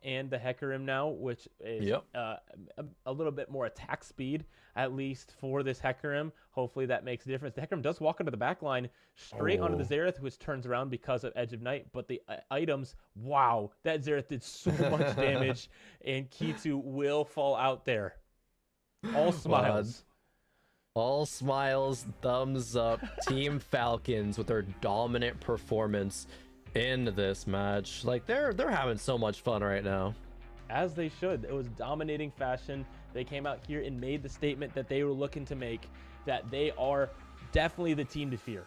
and the Hecarim now, which is a little bit more attack speed, at least for this Hecarim. Hopefully that makes a difference. The Hecarim does walk into the back line straight onto the Xerath, which turns around because of Edge of Night, but the items, wow, that Xerath did so much damage, and Kitu will fall out there. All smiles. All smiles, thumbs up. Team Falcons with their dominant performance in this match. Like they're having so much fun right now. As they should. It was dominating fashion. They came out here and made the statement that they were looking to make, that they are definitely the team to fear.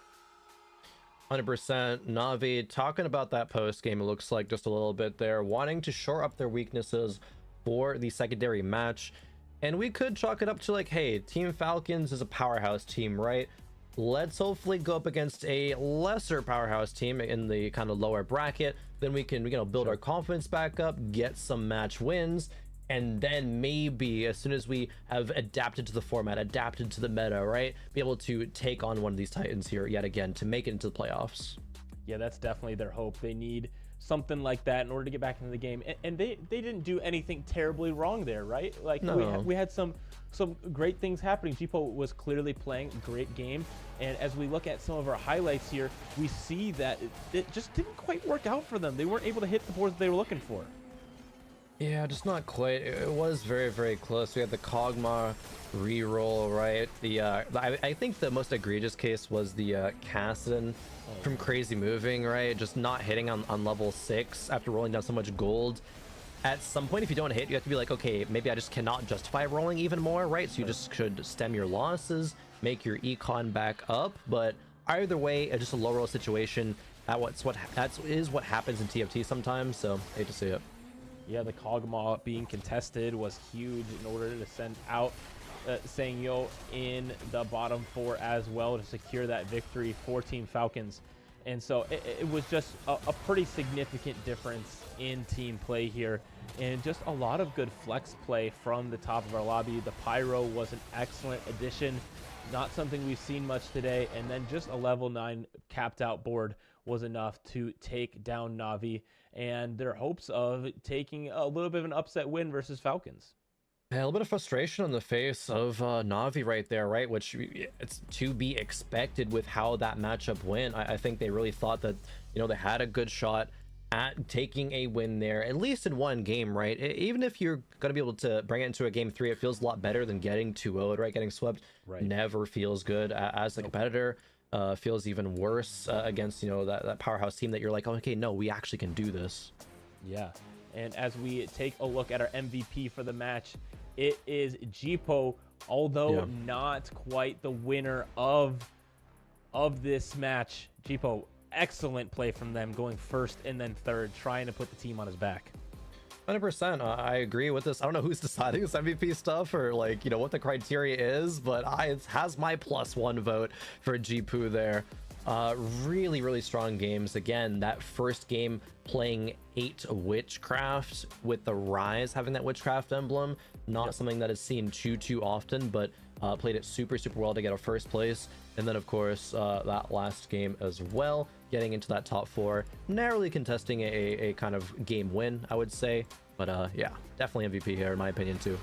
100%. Navi talking about that post game, it looks like just a little bit there, wanting to shore up their weaknesses for the secondary match. And we could chalk it up to like, hey, Team Falcons is a powerhouse team, right? Let's hopefully go up against a lesser powerhouse team in the kind of lower bracket. Then we can, build our confidence back up, get some match wins, and then maybe as soon as we have adapted to the format, adapted to the meta, right, be able to take on one of these Titans here yet again to make it into the playoffs. Yeah, that's definitely their hope. They need something like that in order to get back into the game, and they didn't do anything terribly wrong there, right? Like we had some great things happening. Jipo was clearly playing a great game, and as we look at some of our highlights here, we see that it just didn't quite work out for them. They weren't able to hit the boards they were looking for. Yeah, just not quite. It was very, very close. We had the Kog'Maw reroll, right? I think the most egregious case was the Kassadin from Crazy Moving, right? Just not hitting on level 6 after rolling down so much gold. At some point, if you don't hit, you have to be like, okay, maybe I just cannot justify rolling even more, right? So you just should stem your losses, make your econ back up. But either way, it's just a low roll situation. That's what happens in TFT sometimes. So hate to see it. Yeah, the Kog'Maw being contested was huge in order to send out Sangyo in the bottom 4 as well to secure that victory for Team Falcons. And so it was just a pretty significant difference in team play here, and just a lot of good flex play from the top of our lobby. The Pyro was an excellent addition Not something we've seen much today, and then just a level 9 capped out board was enough to take down Na'Vi and their hopes of taking a little bit of an upset win versus Falcons. Yeah, a little bit of frustration on the face of Na'Vi right there, right? Which it's to be expected with how that matchup went. I think they really thought that, you know, they had a good shot at taking a win there, at least in one game, right? Even if you're going to be able to bring it into a game 3, it feels a lot better than getting 2-0'd, right? Getting swept never feels good as a competitor. Feels even worse against, you know, that powerhouse team that you're like, oh, okay, no, we actually can do this. Yeah. And as we take a look at our MVP for the match, it is Jipo, although not quite the winner of this match. Jipo, excellent play from them, going first and then third, trying to put the team on his back. 100%. I agree with this. I don't know who's deciding this MVP stuff or, like, you know, what the criteria is, but it has my +1 vote for Jipu there. Really strong games. Again, that first game playing 8 Witchcraft with the Rise having that Witchcraft emblem, not something that is seen too often, but played it super well to get a first place. And then, of course, that last game as well, getting into that top 4, narrowly contesting a kind of game win, I would say. But yeah, definitely MVP here in my opinion too.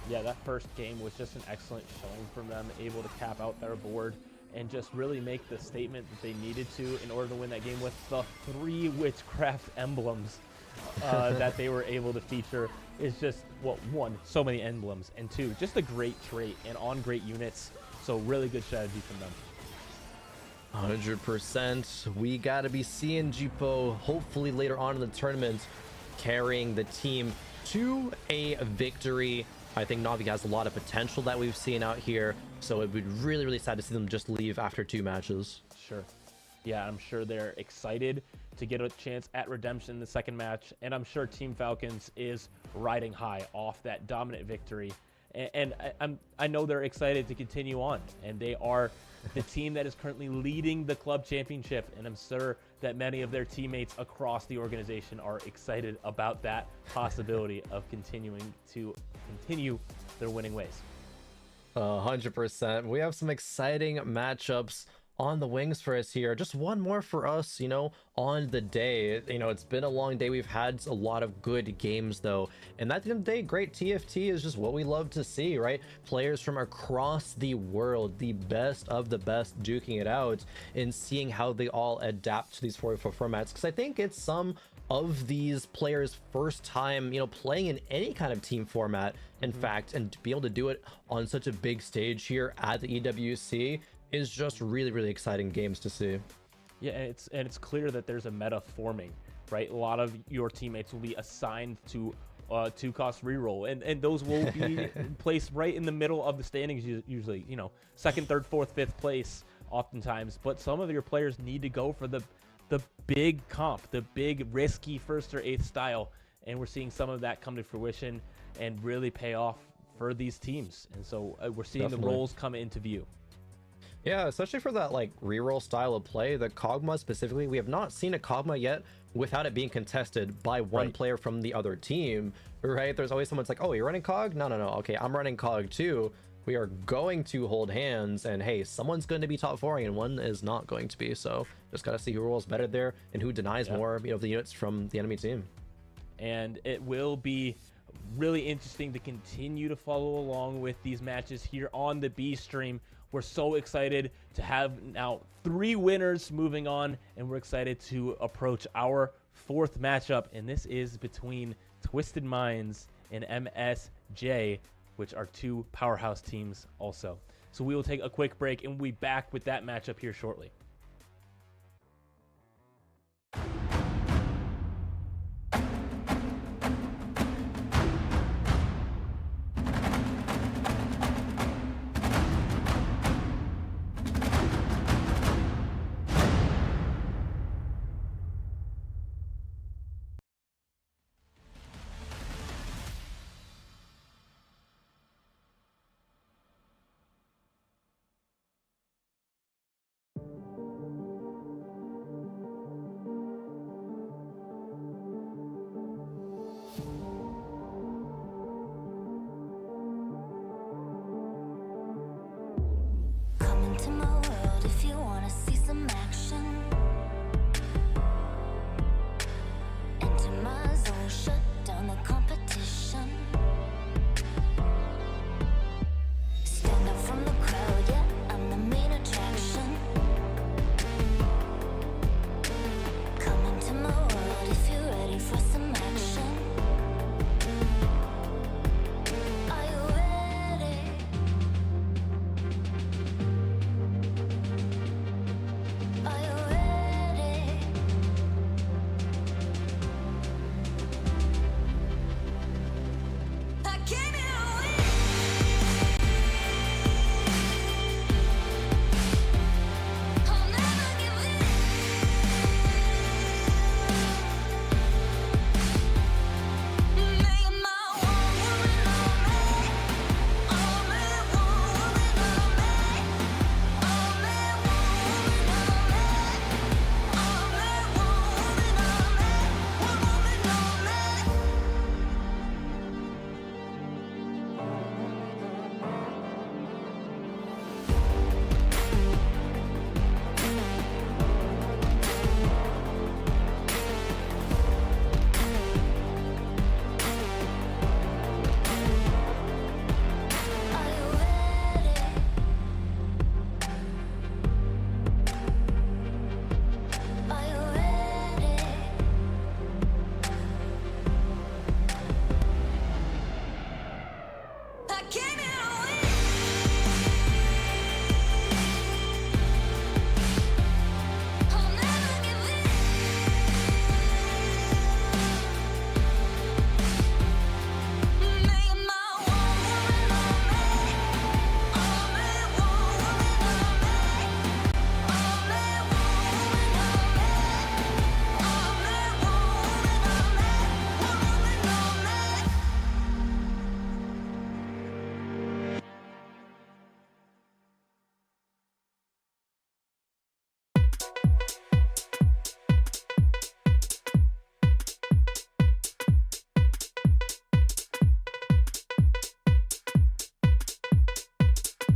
Yeah, that first game was just an excellent showing from them, able to cap out their board and just really make the statement that they needed to in order to win that game with the 3 Witchcraft emblems that they were able to feature. Is just, well, 1, so many emblems, and 2, just a great trait and on great units. So really good strategy from them. 100%. We got to be seeing Jipo hopefully later on in the tournament carrying the team to a victory. I think Na'Vi has a lot of potential that we've seen out here, so it would be really sad to see them just leave after 2 matches. Sure. Yeah, I'm sure they're excited to get a chance at redemption in the second match, and I'm sure Team Falcons is riding high off that dominant victory. And I know they're excited to continue on, and they are the team that is currently leading the club championship, and I'm sure that many of their teammates across the organization are excited about that possibility of continuing to continue their winning ways. 100%. We have some exciting matchups on the wings for us here. Just one more for us, you know, on the day. You know, it's been a long day. We've had a lot of good games though, and at the end of the day, great TFT is just what we love to see, right? Players from across the world, the best of the best, duking it out and seeing how they all adapt to these 4v4 formats, because I think it's some of these players' first time, you know, playing in any kind of team format, in fact, and to be able to do it on such a big stage here at the EWC is just really exciting games to see. Yeah, and it's clear that there's a meta forming, right? A lot of your teammates will be assigned to 2-cost reroll, and those will be placed right in the middle of the standings, usually, you know, 2nd, 3rd, 4th, 5th place oftentimes. But some of your players need to go for the big comp, the big risky 1st or 8th style, and we're seeing some of that come to fruition and really pay off for these teams. And so we're seeing the roles come into view. Yeah, especially for that like reroll style of play, the Kog'Maw specifically, we have not seen a Kog'Maw yet without it being contested by one player from the other team, right? There's always someone's like, oh, you're running Cog? No, okay, I'm running Cog too. We are going to hold hands, and hey, someone's going to be top 4ing and one is not going to be, so just gotta see who rolls better there and who denies more, you know, the units from the enemy team. And it will be really interesting to continue to follow along with these matches here on the B stream. We're so excited to have now 3 winners moving on, and we're excited to approach our 4th matchup, and this is between Twisted Minds and MSJ, which are 2 powerhouse teams also. So we will take a quick break and we'll be back with that matchup here shortly. some action. Into my zone, shut down the competition. Stand out from the crowd, yeah, I'm the main attraction. Come into my world if you're ready for some action. Are you ready? Are you ready? I came here to win. I'll never give in. Make my one woman on me. Only one woman on me. Only one woman on me. Only one woman on me. One woman on me. Are you ready? Are you ready? I came here to win. I'll never give in. Make my one woman on me. Only one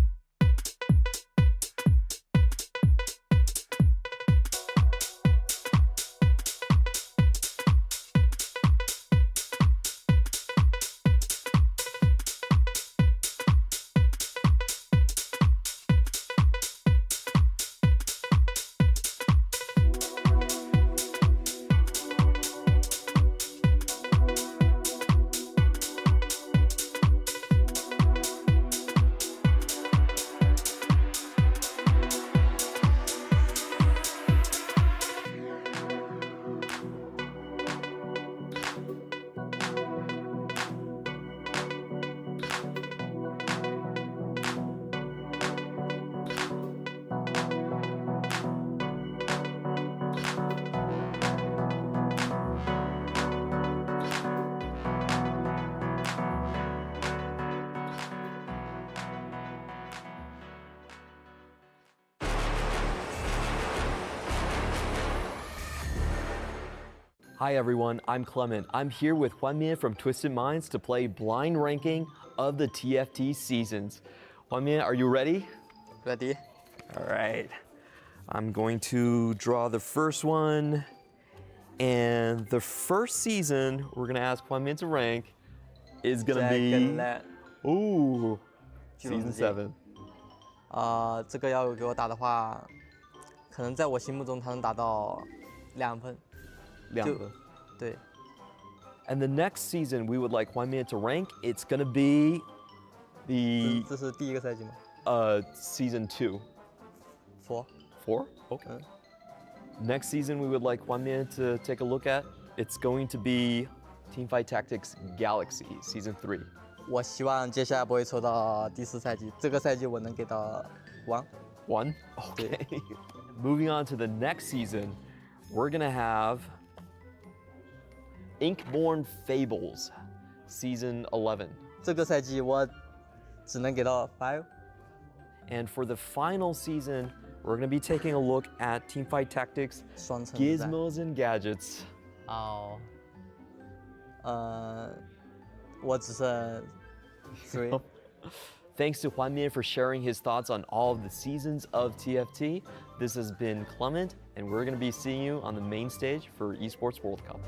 woman on me. Only one woman on me. Only one woman on me. One woman on me. Hi everyone, I'm Clement. I'm here with Hwanmin from Twisted Minds to play blind ranking of the TFT seasons. Hwanmin, are you ready? Ready? All right. I'm going to draw the first one. And the first season we're gonna ask Hwanmin to rank is gonna be, ooh, season 7. 这个要给我打的话，可能在我心目中他能打到2分。2分。对。And the next season we would like Hwanmin to rank. It's gonna be the. 这是第一个赛季吗？Season 2. 4. 4? Okay. Next season we would like Hwanmin to take a look at. It's going to be Teamfight Tactics Galaxy Season 3. 我希望接下来不会抽到第4赛季，这个赛季我能给到 1. 1? Okay. Moving on to the next season, we're gonna have Inkborn Fables Season 11. 这个赛季我只能给到 5. And for the final season, we're going to be taking a look at Teamfight Tactics Gizmos and Gadgets. 我只剩 3. Thanks to Huan Mian for sharing his thoughts on all of the seasons of TFT. This has been Clement, and we're going to be seeing you on the main stage for Esports World Cup.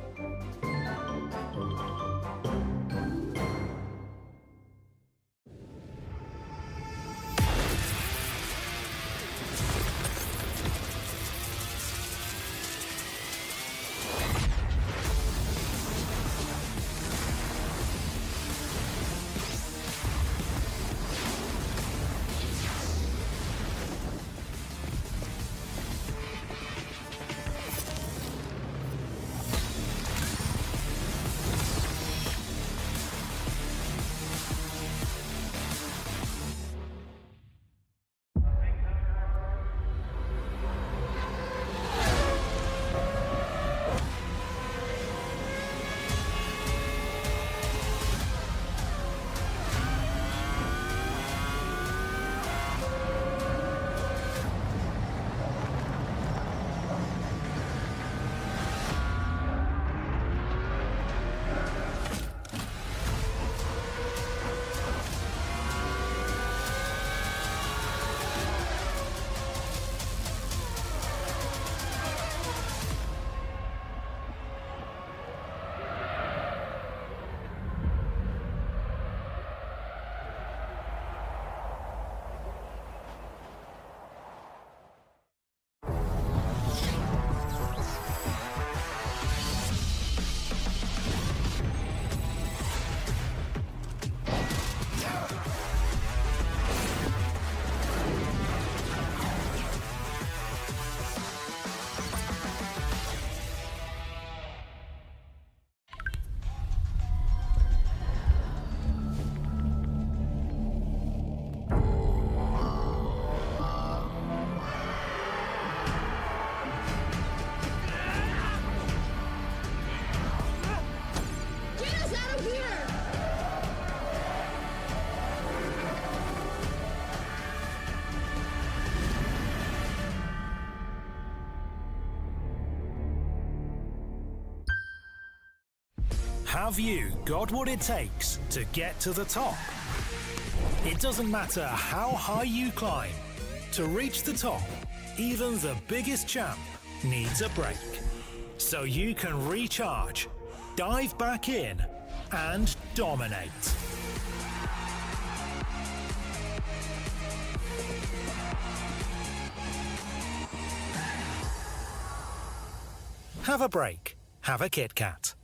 Have you got what it takes to get to the top? It doesn't matter how high you climb. To reach the top, even the biggest champ needs a break. So you can recharge, dive back in, and dominate. Have a break. Have a Kit Kat.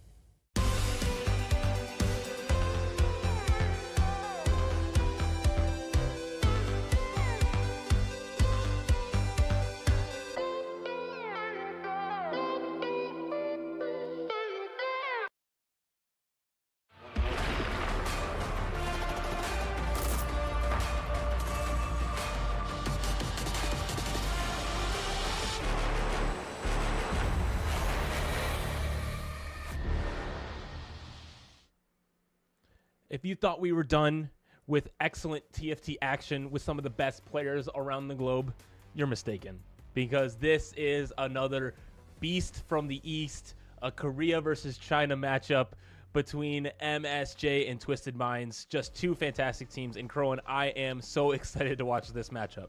If you thought we were done with excellent TFT action with some of the best players around the globe, you're mistaken. Because this is another beast from the East, a Korea versus China matchup between MSJ and Twisted Minds. Just two fantastic teams. And Crowan, I am so excited to watch this matchup.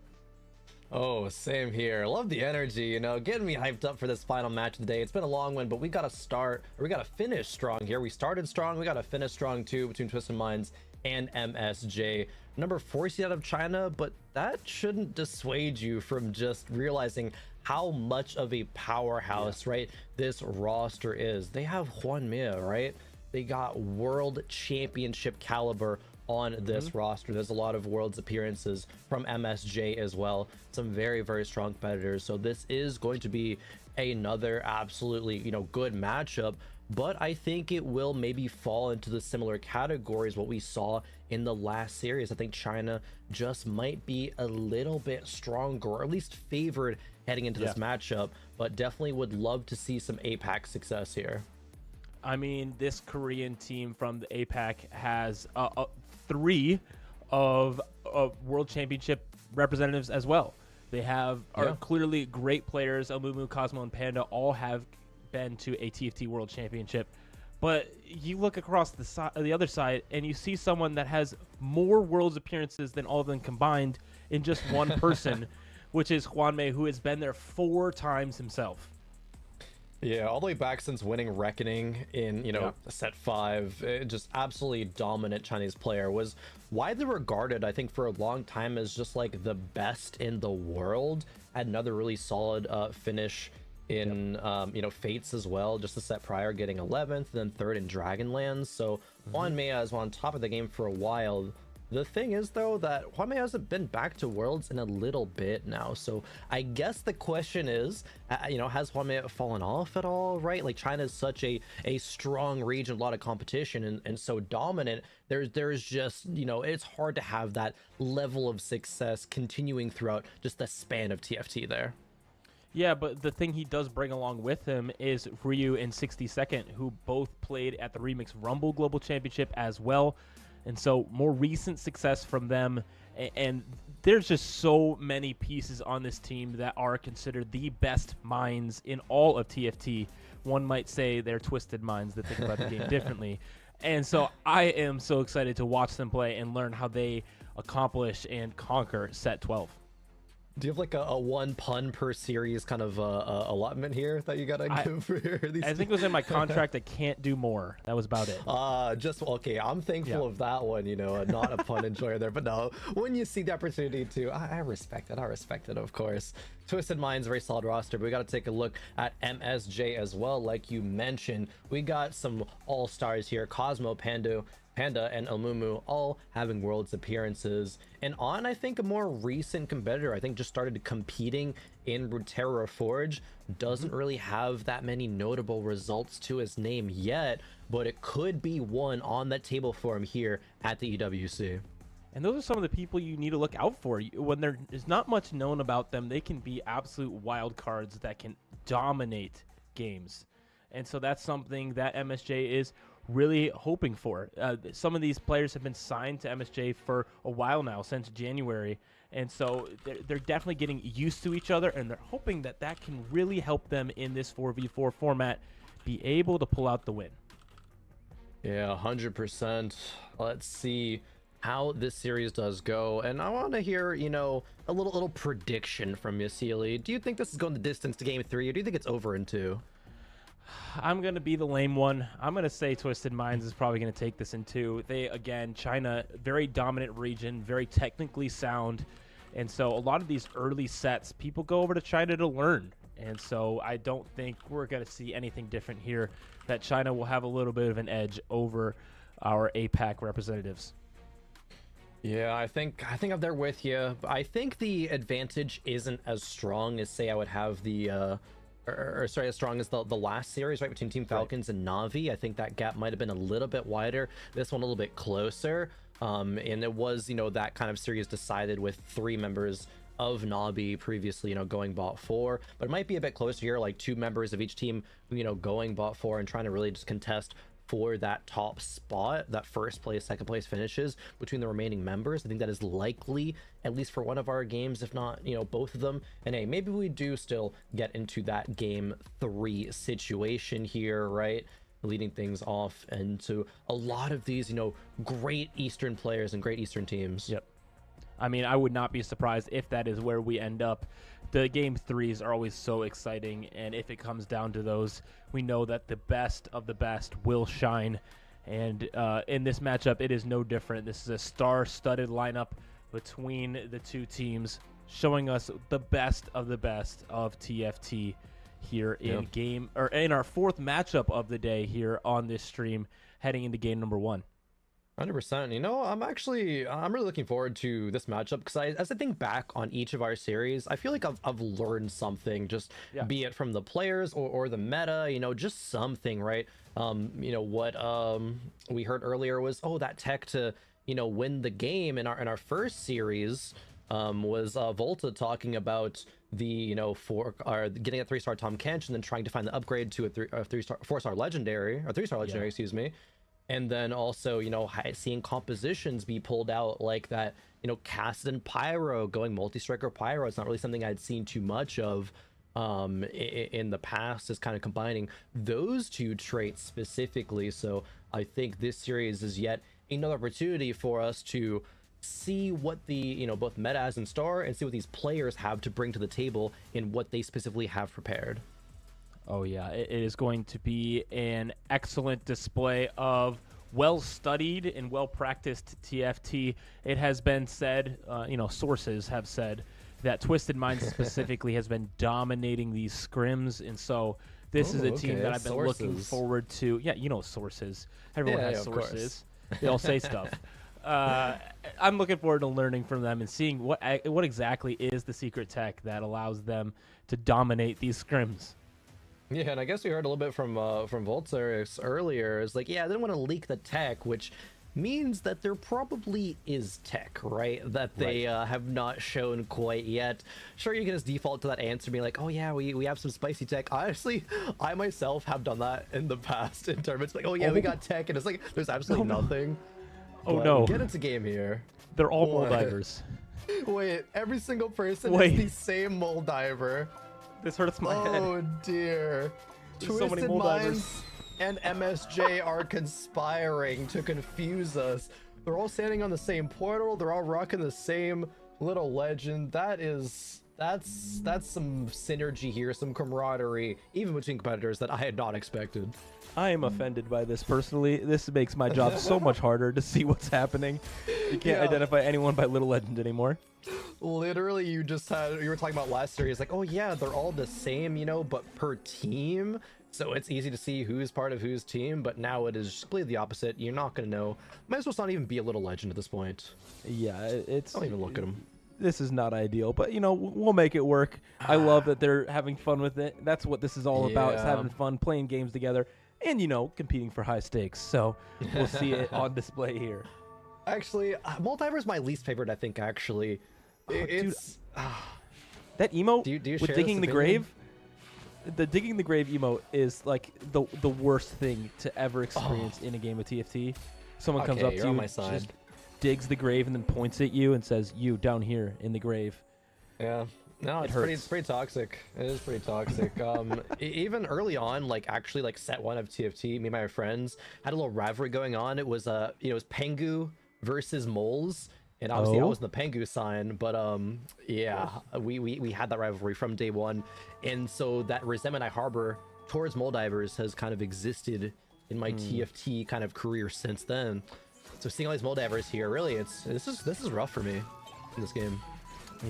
Oh, same here. Love the energy, you know, getting me hyped up for this final match of the day. It's been a long one, but we got to finish strong here. We started strong, we got to finish strong too between Twisted Minds and MSJ. Number 4 seed out of China, but that shouldn't dissuade you from just realizing how much of a powerhouse, right, this roster is. They have Huan Mian, right? They got world championship caliber on this roster. There's a lot of world's appearances from MSJ as well. Some very, very strong competitors. So this is going to be another absolutely, you know, good matchup, but I think it will maybe fall into the similar categories what we saw in the last series. I think China just might be a little bit stronger, or at least favored heading into this matchup, but definitely would love to see some APAC success here. I mean, this Korean team from the APAC has 3 of World Championship representatives as well. They are clearly great players. Amumu, Cosmo, and Panda all have been to a TFT World Championship. But you look across the other side, and you see someone that has more Worlds appearances than all of them combined in just one person, which is Hwanmei, who has been there 4 times himself. Yeah, all the way back since winning Reckoning in, set 5, just absolutely dominant Chinese player, was widely regarded, I think, for a long time as just like the best in the world. Had another really solid finish in, Fates as well, just the set prior, getting 11th, then 3rd in Dragonlands. So Hwanmei has been on top of the game for a while. The thing is, though, that Hwanmei hasn't been back to Worlds in a little bit now. So I guess the question is, has Hwanmei fallen off at all, right? Like, China is such a strong region, a lot of competition, and so dominant. There's just, it's hard to have that level of success continuing throughout just the span of TFT there. Yeah, but the thing he does bring along with him is Ryu and 62nd, who both played at the Remix Rumble Global Championship as well. And so more recent success from them, and there's just so many pieces on this team that are considered the best minds in all of TFT. One might say they're twisted minds that think about the game differently. And so I am so excited to watch them play and learn how they accomplish and conquer set 12. Do you have like a 1 pun per series kind of allotment here that you gotta give for these? I think it was in my contract. I can't do more. That was about it. Okay. I'm thankful of that one. Not a pun enjoyer there, but no. When you see the opportunity to, I respect it. I respect it, of course. Twisted Minds, very solid roster, but we got to take a look at MSJ as well. Like you mentioned, we got some all stars here: Cosmo, Panda, and Amumu all having Worlds appearances. And On, I think, a more recent competitor, I think just started competing in Runeterra Forge, doesn't really have that many notable results to his name yet, but it could be one on that table for him here at the EWC. And those are some of the people you need to look out for. When there is not much known about them, they can be absolute wild cards that can dominate games. And so that's something that MSJ is really hoping for. Some of these players have been signed to MSJ for a while now, since January, and so they're definitely getting used to each other, and they're hoping that that can really help them in this 4v4 format be able to pull out the win. Yeah, 100%. Let's see how this series does go, and I want to hear, a little prediction from you, Sealy. Do you think this is going the distance to game 3, or do you think it's over in 2? I'm going to be the lame one. I'm going to say Twisted Minds is probably going to take this in 2. Again, China, very dominant region, very technically sound. And so a lot of these early sets, people go over to China to learn. And so I don't think we're going to see anything different here, that China will have a little bit of an edge over our APAC representatives. Yeah, I think I'm there with you. I think the advantage isn't as strong as, say, I would have the... as strong as the last series, right, between Team Falcons and Na'Vi. I think that gap might have been a little bit wider, this one a little bit closer, and it was, that kind of series decided with 3 members of Na'Vi previously, going bot 4, but it might be a bit closer here, like 2 members of each team, going bot 4 and trying to really just contest for that top spot, that first place, second place finishes between the remaining members. I think that is likely, at least for one of our games, if not, both of them. And hey, maybe we do still get into that game 3 situation here, right? Leading things off into a lot of these, great Eastern players and great Eastern teams. Yep. I mean, I would not be surprised if that is where we end up. The game 3s are always so exciting, and if it comes down to those, we know that the best of the best will shine. And in this matchup, it is no different. This is a star-studded lineup between the 2 teams, showing us the best of TFT here in in our 4th matchup of the day here on this stream, heading into game number 1. 100%. I'm really looking forward to this matchup, because as I think back on each of our series, I feel like I've learned something, just be it from the players or the meta, just something, right? What we heard earlier was, that tech to, win the game in our first series was Volta talking about the, getting a 3-star Tom Kench and then trying to find the upgrade to a 4-star legendary, or 3-star legendary, excuse me. And then also, seeing compositions be pulled out like that, Cassid and Pyro going multi-striker Pyro. It's not really something I'd seen too much of. in the past, is kind of combining those two traits specifically. So I think this series is yet another opportunity for us to see what the both meta has in store and see what these players have to bring to the table and what they specifically have prepared. Oh yeah, it is going to be an excellent display of well-studied and well-practiced TFT. It has been said, sources have said that Twisted Minds specifically has been dominating these scrims, and so this is a team that I've been looking forward to. Yeah, sources. Everyone has sources. They all say stuff. I'm looking forward to learning from them and seeing what exactly is the secret tech that allows them to dominate these scrims. Yeah, and I guess we heard a little bit from Voltaris earlier. Is like, yeah, I didn't want to leak the tech, which means that there probably is tech, right? That they have not shown quite yet. Sure, you can just default to that answer, being like, oh yeah, we have some spicy tech. Honestly, I myself have done that in the past in tournaments. Like, oh yeah, we got tech, and it's like there's absolutely nothing. Oh but no! Get into game here. They're all mole divers. Wait, every single person is the same mole diver. This hurts my head. Oh dear. There's so many mole divers. And MSJ are conspiring to confuse us. They're all standing on the same portal. They're all rocking the same little legend. That's some synergy here, some camaraderie, even between competitors that I had not expected. I am offended by this personally. This makes my job so much harder to see what's happening. You can't identify anyone by little legend anymore. Literally, you were talking about last series, like, oh yeah, they're all the same, but per team. So it's easy to see who's part of whose team, but now it is completely the opposite. You're not going to know. Might as well not even be a little legend at this point. Yeah, it's... Don't even look at them. This is not ideal, but, we'll make it work. I love that they're having fun with it. That's what this is all about, is having fun, playing games together, and, competing for high stakes. So we'll see it on display here. Actually, Multiver is my least favorite, I think, actually. It's... that emote do you with digging the grave? The digging the grave emote is like the worst thing to ever experience in a game of TFT. Someone comes up to you, just digs the grave, and then points at you and says, "You down here in the grave." Yeah, no, it's pretty toxic. It is pretty toxic. Even early on, actually set one of TFT, me and my friends had a little rivalry going on. It was it was Pengu versus moles. And obviously I was in the Pengu sign, but yeah, we had that rivalry from day one. And so that resentment I harbor towards mole divers has kind of existed in my TFT kind of career since then. So seeing all these mole divers here, really, this is rough for me in this game.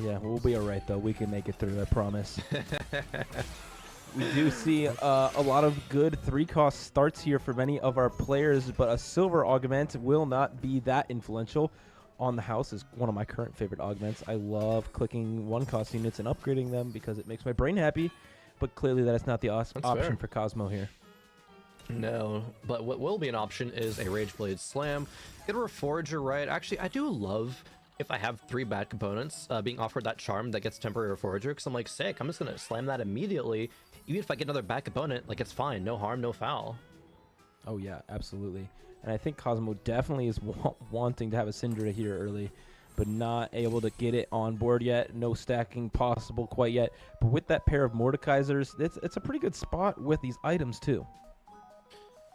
Yeah, we'll be all right though. We can make it through, I promise. We do see a lot of good 3-cost starts here for many of our players, but a silver augment will not be that influential. On the house is one of my current favorite augments. I love clicking 1-cost units and upgrading them because it makes my brain happy, but clearly that is not the option for Cosmo here. No, but what will be an option is a Rageblade Slam. Get a Reforger, right? Actually, I do love if I have 3 bad components being offered that charm that gets temporary Reforger, because I'm like, sick, I'm just going to slam that immediately. Even if I get another bad component, it's fine. No harm, no foul. Oh yeah, absolutely. And I think Cosmo definitely is wanting to have a Syndra here early, but not able to get it on board yet. No stacking possible quite yet. But with that pair of Mordekaisers, it's a pretty good spot with these items too.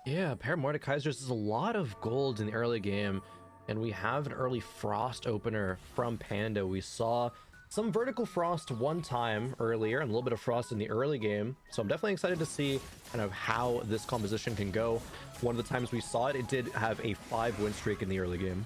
Yeah, a pair of Mordekaisers is a lot of gold in the early game, and we have an early Frost opener from Panda. We saw some Vertical Frost one time earlier and a little bit of Frost in the early game, so I'm definitely excited to see kind of how this composition can go. One of the times we saw it, it did have a 5-win streak in the early game.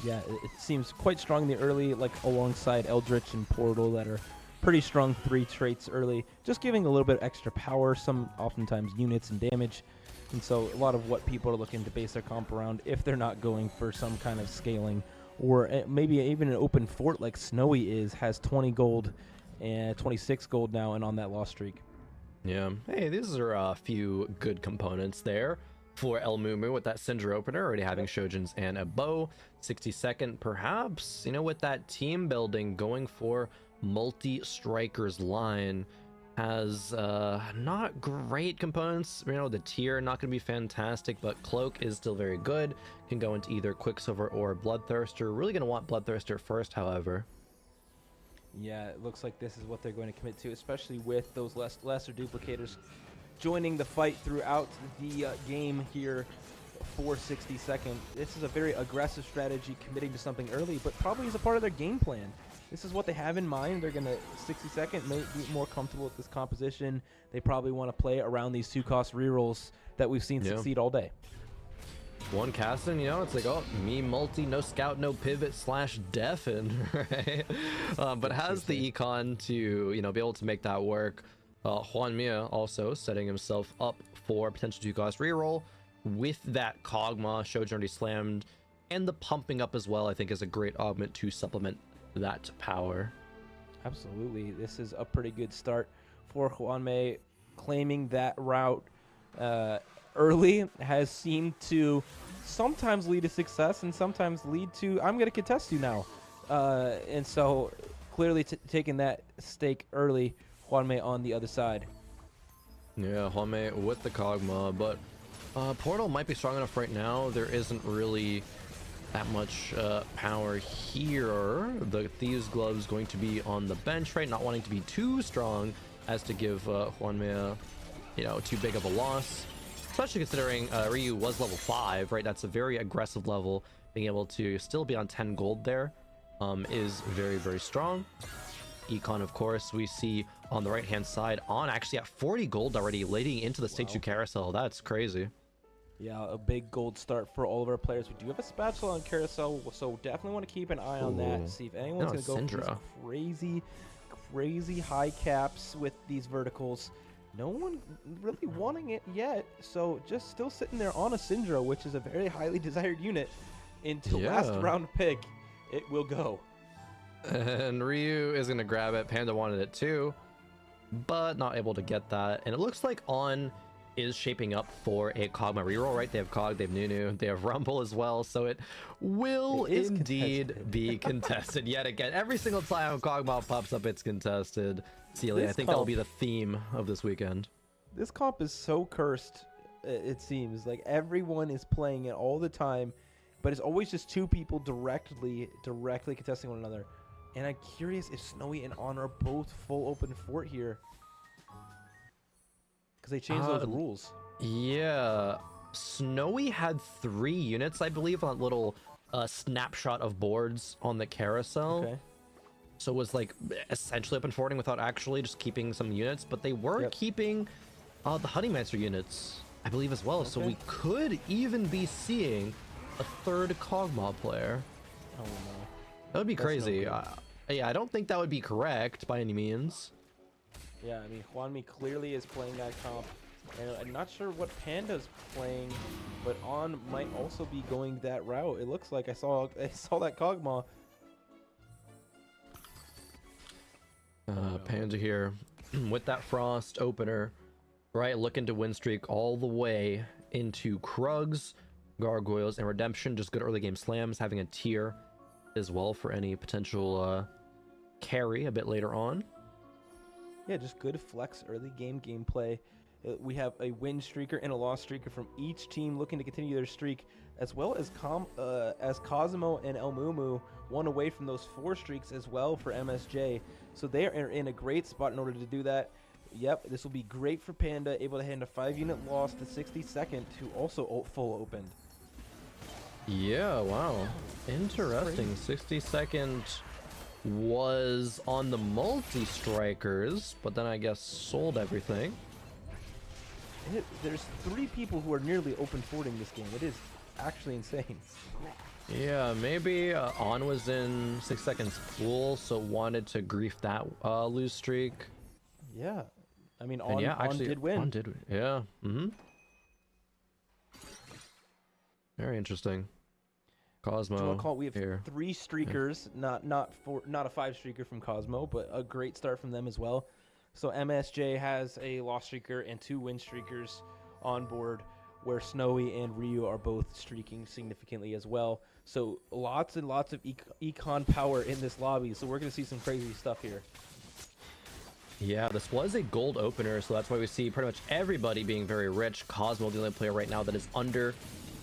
Yeah, it seems quite strong in the early, alongside Eldritch and Portal that are pretty strong 3 traits early, just giving a little bit extra power, some oftentimes units and damage. And so a lot of what people are looking to base their comp around if they're not going for some kind of scaling, or maybe even an open fort like Snowy has 20 gold and 26 gold now and on that loss streak. Yeah. Hey, these are a few good components there for El Mumu with that Syndra opener, already having Shojins and a bow. 62nd, perhaps, with that team building, going for multi-strikers line. Has not great components. The tier not going to be fantastic, but Cloak is still very good. Can go into either Quicksilver or Bloodthirster. Really going to want Bloodthirster first, however. Yeah, it looks like this is what they're going to commit to, especially with those lesser duplicators joining the fight throughout the game here for 60 seconds. This is a very aggressive strategy, committing to something early, but probably is a part of their game plan. This is what they have in mind. They're going to 60 second, may be more comfortable with this composition. They probably want to play around these 2-cost rerolls that we've seen succeed all day. One casting, you know, it's like, oh, me multi, no scout, no pivot / deafen, right? But has the econ to, you know, be able to make that work. Juan Mia also setting himself up for potential 2-cost reroll with that Kog'Maw. Shojin already slammed, and the pumping up as well, I think, is a great augment to supplement that power. Absolutely. This is a pretty good start for Juanmei, claiming that route early has seemed to sometimes lead to success and sometimes lead to I'm going to contest you now. And so clearly taking that stake early, Juanmei on the other side. Yeah, Juanmei with the Kog'Maw, but Portal might be strong enough right now. There isn't really that much power here. The Thieves Glove's going to be on the bench, right? Not wanting to be too strong as to give Juanmei, you know, too big of a loss. Especially considering Ryu was level 5, right? That's a very aggressive level. Being able to still be on 10 gold there is very, very strong. Econ, of course, we see on the right-hand side on actually at 40 gold already, leading into the Stage 2 Carousel. That's crazy. Yeah, a big gold start for all of our players. We do have a spatula on Carousel, so definitely want to keep an eye on that. See if anyone's going to go for these crazy high caps with these verticals. No one really wanting it yet, so just still sitting there on a Syndra, which is a very highly desired unit, into last round pick. It will go. And Ryu is going to grab it. Panda wanted it too, but not able to get that. And it looks like On is shaping up for a Kog'Maw reroll, right? They have Kog, they have Nunu, they have Rumble as well, so it will indeed be contested yet again. Every single time Kog'Maw pops up, it's contested. Celia, I think that will be the theme of this weekend. This comp is so cursed, it seems. Like, everyone is playing it all the time, but it's always just two people directly contesting one another. And I'm curious if Snowy and On are both full open fort here, because they changed those rules. Yeah, Snowy had 3 units, I believe, on that little snapshot of boards on the carousel. Okay. So it was like essentially open forwarding without actually just keeping some units, but they were keeping the Honeymancer units, I believe, as well. So we could even be seeing a 3rd Kog'Maw player. Oh no. That would be crazy. Yeah, I don't think that would be correct by any means. Yeah, I mean, Juanmi clearly is playing that comp, and I'm not sure what Panda's playing, but On might also be going that route. It looks like I saw that Kog'Maw. Panda here with that Frost opener, right? Looking to win streak all the way into Krugs, Gargoyles, and Redemption. Just good early game slams, having a tier as well for any potential carry a bit later on. Yeah, just good flex early game gameplay. We have a win streaker and a loss streaker from each team looking to continue their streak, as well as Cosmo and El Mumu, one away from those 4 streaks as well for MSJ. So they are in a great spot in order to do that. Yep, this will be great for Panda, able to hand a 5-unit loss to 62nd, who also full opened. Yeah, wow. Interesting. 62nd was on the multi-strikers, but then I guess sold everything. There's 3 people who are nearly open forwarding this game. It is actually insane. Yeah, maybe On was in 6 seconds pool, so wanted to grief that lose streak. Yeah, I mean, On did win. On did, yeah. Very interesting. Cosmo. We have 3 streakers, not a 5 streaker from Cosmo, but a great start from them as well. So MSJ has a loss streaker and 2 win streakers on board, where Snowy and Ryu are both streaking significantly as well. So lots and lots of econ power in this lobby. So we're going to see some crazy stuff here. Yeah, this was a gold opener, so that's why we see pretty much everybody being very rich. Cosmo, the only player right now that is under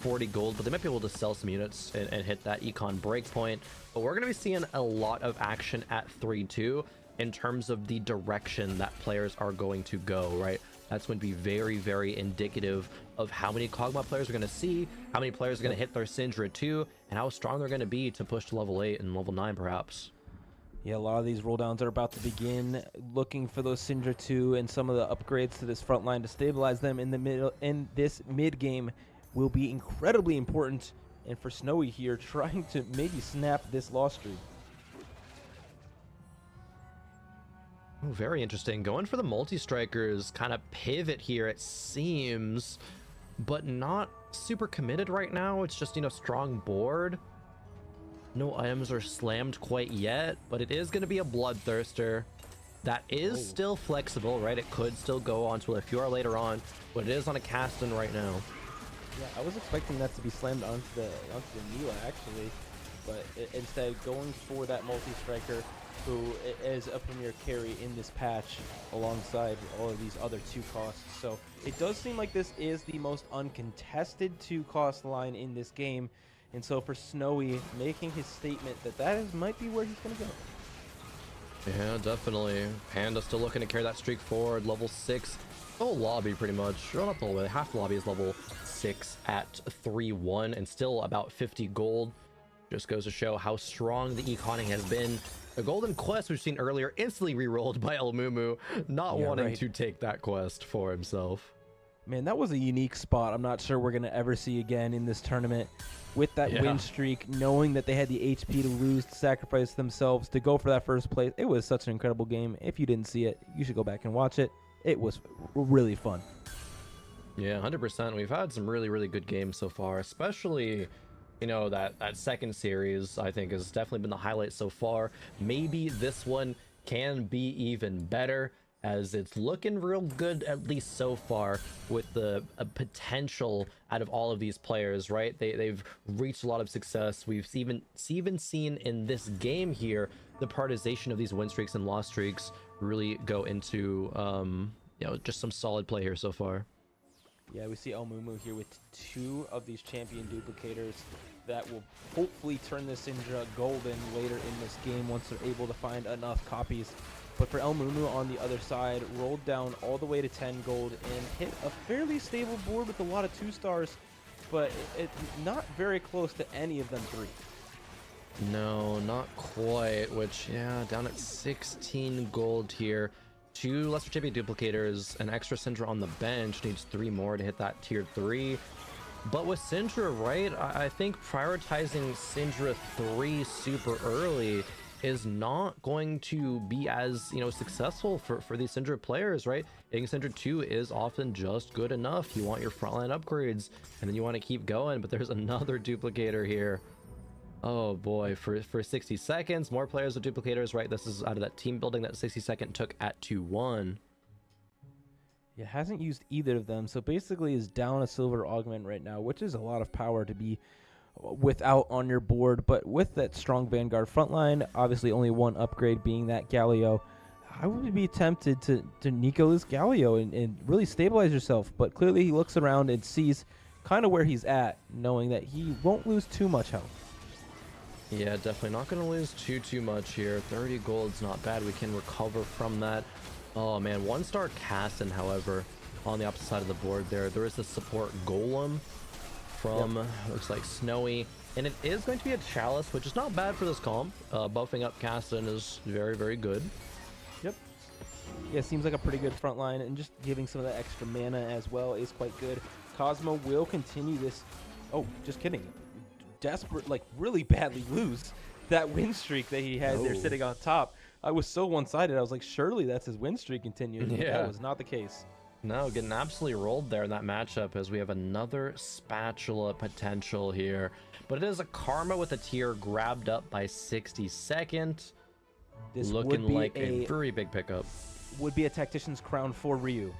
40 gold, but they might be able to sell some units and hit that econ breakpoint. But we're going to be seeing a lot of action at 3-2 in terms of the direction that players are going to go, right? That's going to be very, very indicative of how many Kog'Maw players are going to see, how many players are going to hit their Syndra 2, and how strong they're going to be to push to level 8 and level 9 perhaps. Yeah, a lot of these rolldowns are about to begin, looking for those Syndra 2 and some of the upgrades to this front line to stabilize them in the middle. And this mid game will be incredibly important. And for Snowy here, trying to maybe snap this loss streak. Oh, very interesting. Going for the multi-strikers kind of pivot here, it seems, but not super committed right now. It's just, you know, strong board. No items are slammed quite yet, but it is going to be a Bloodthirster. That is still flexible, right? It could still go onto a Fiora later on, but it is on a Caston right now. Yeah, I was expecting that to be slammed onto the Mila actually, but instead going for that multi-striker, who is a premier carry in this patch alongside all of these other 2 costs. So it does seem like this is the most uncontested 2 cost line in this game. And so for Snowy, making his statement that might be where he's going to go. Yeah, definitely. Panda still looking to carry that streak forward. Level 6. The whole lobby pretty much. Well, not the whole way. Half the lobby is level 6 at 3-1 and still about 50 gold. Just goes to show how strong the econing has been. The golden quest we've seen earlier instantly re-rolled by Elmumu, not wanting to take that quest for himself. Man, that was a unique spot. I'm not sure we're going to ever see again in this tournament. With that win streak, knowing that they had the HP to lose, to sacrifice themselves, to go for that first place. It was such an incredible game. If you didn't see it, you should go back and watch it. It was really fun. Yeah, 100%. We've had some really, really good games so far, especially, you know, that second series, I think, has definitely been the highlight so far. Maybe this one can be even better, as it's looking real good, at least so far, with the potential out of all of these players, right? They've reached a lot of success. We've even seen in this game here the prioritization of these win streaks and loss streaks really go into, you know, just some solid play here so far. Yeah, we see Elmumu here with 2 of these champion duplicators that will hopefully turn this Syndra golden later in this game once they're able to find enough copies. But for Elmumu on the other side, rolled down all the way to 10 gold and hit a fairly stable board with a lot of 2 stars, but it's not very close to any of them 3. No, not quite, which, yeah, down at 16 gold here. 2 lesser champion duplicators, an extra Syndra on the bench, needs 3 more to hit that tier 3. But with Syndra, right, I think prioritizing Syndra 3 super early is not going to be as, you know, successful for these Syndra players, right? Hitting Syndra 2 is often just good enough. You want your frontline upgrades, and then you want to keep going, but there's another duplicator here. Oh boy, for 60 seconds, more players with duplicators, right? This is out of that team building that 60 second took at 2-1. Yeah, hasn't used either of them, so basically is down a silver augment right now, which is a lot of power to be without on your board. But with that strong Vanguard frontline, obviously only 1 upgrade being that Galio, I would be tempted to Nico this Galio and really stabilize yourself. But clearly he looks around and sees kind of where he's at, knowing that he won't lose too much health. Yeah, definitely not going to lose too much here. 30 gold's not bad. We can recover from that. Oh man, 1-star Caston, however, on the opposite side of the board there is the support Golem from, looks like Snowy. And it is going to be a Chalice, which is not bad for this comp. Buffing up Caston is very, very good. Yep. Yeah, seems like a pretty good front line, and just giving some of that extra mana as well is quite good. Cosmo will continue this. Oh, just kidding. Desperate, like really badly lose that win streak that he had there sitting on top. I was so one-sided. I was like, surely that's his win streak continuing. Yeah. That was not the case. No, getting absolutely rolled there in that matchup, as we have another spatula potential here. But it is a Karma with a tier grabbed up by 62nd. This looking would be like a very big pickup. Would be a Tactician's Crown for Ryu.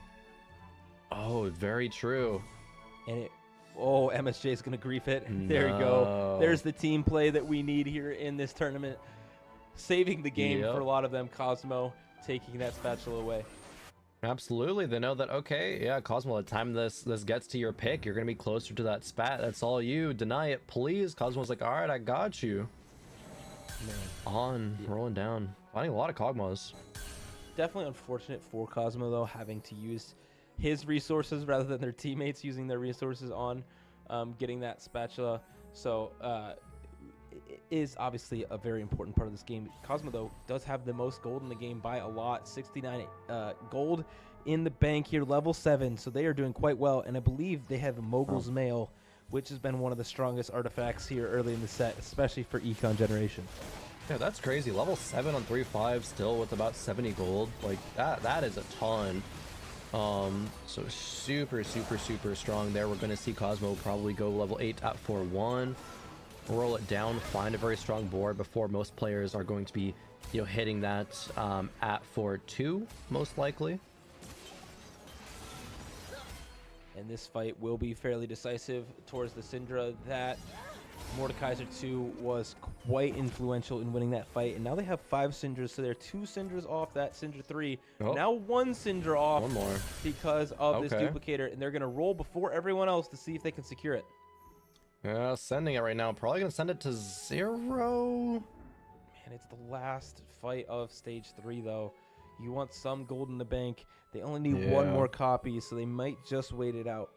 Oh, very true. And it, oh, MSJ is going to grief it. There you go. There's the team play that we need here in this tournament. Saving the game for a lot of them. Cosmo taking that spatula away. Absolutely, they know that. Okay, yeah, Cosmo, the time this gets to your pick, you're gonna be closer to that spat. That's all you. Deny it, please. Cosmo's like, all right, I got you. Man. Rolling down, finding a lot of Cogmos. Definitely unfortunate for Cosmo though, having to use his resources rather than their teammates using their resources on getting that spatula. So it is obviously a very important part of this game. Cosmo though does have the most gold in the game by a lot, 69 gold in the bank here, level 7, so they are doing quite well. And I believe they have Mogul's Mail, which has been one of the strongest artifacts here early in the set, especially for Econ Generation. Yeah, that's crazy. Level 7 on 3-5 still with about 70 gold. Like that is a ton. So super strong there. We're gonna see Cosmo probably go level 8 at 4-1. Roll it down, find a very strong board before most players are going to be, you know, hitting that at 4-2 most likely. And this fight will be fairly decisive towards the Syndra. That Mordekaiser 2 was quite influential in winning that fight, and now they have 5 Syndras, so they're 2 Syndras off that Syndra 3. Oh. Now 1 Syndra off. One more. Because of this Okay. duplicator, and they're going to roll before everyone else to see if they can secure it. Yeah, sending it right now. Probably gonna send it to 0. Man, it's the last fight of stage 3, though. You want some gold in the bank. They only need 1 more copy, so they might just wait it out.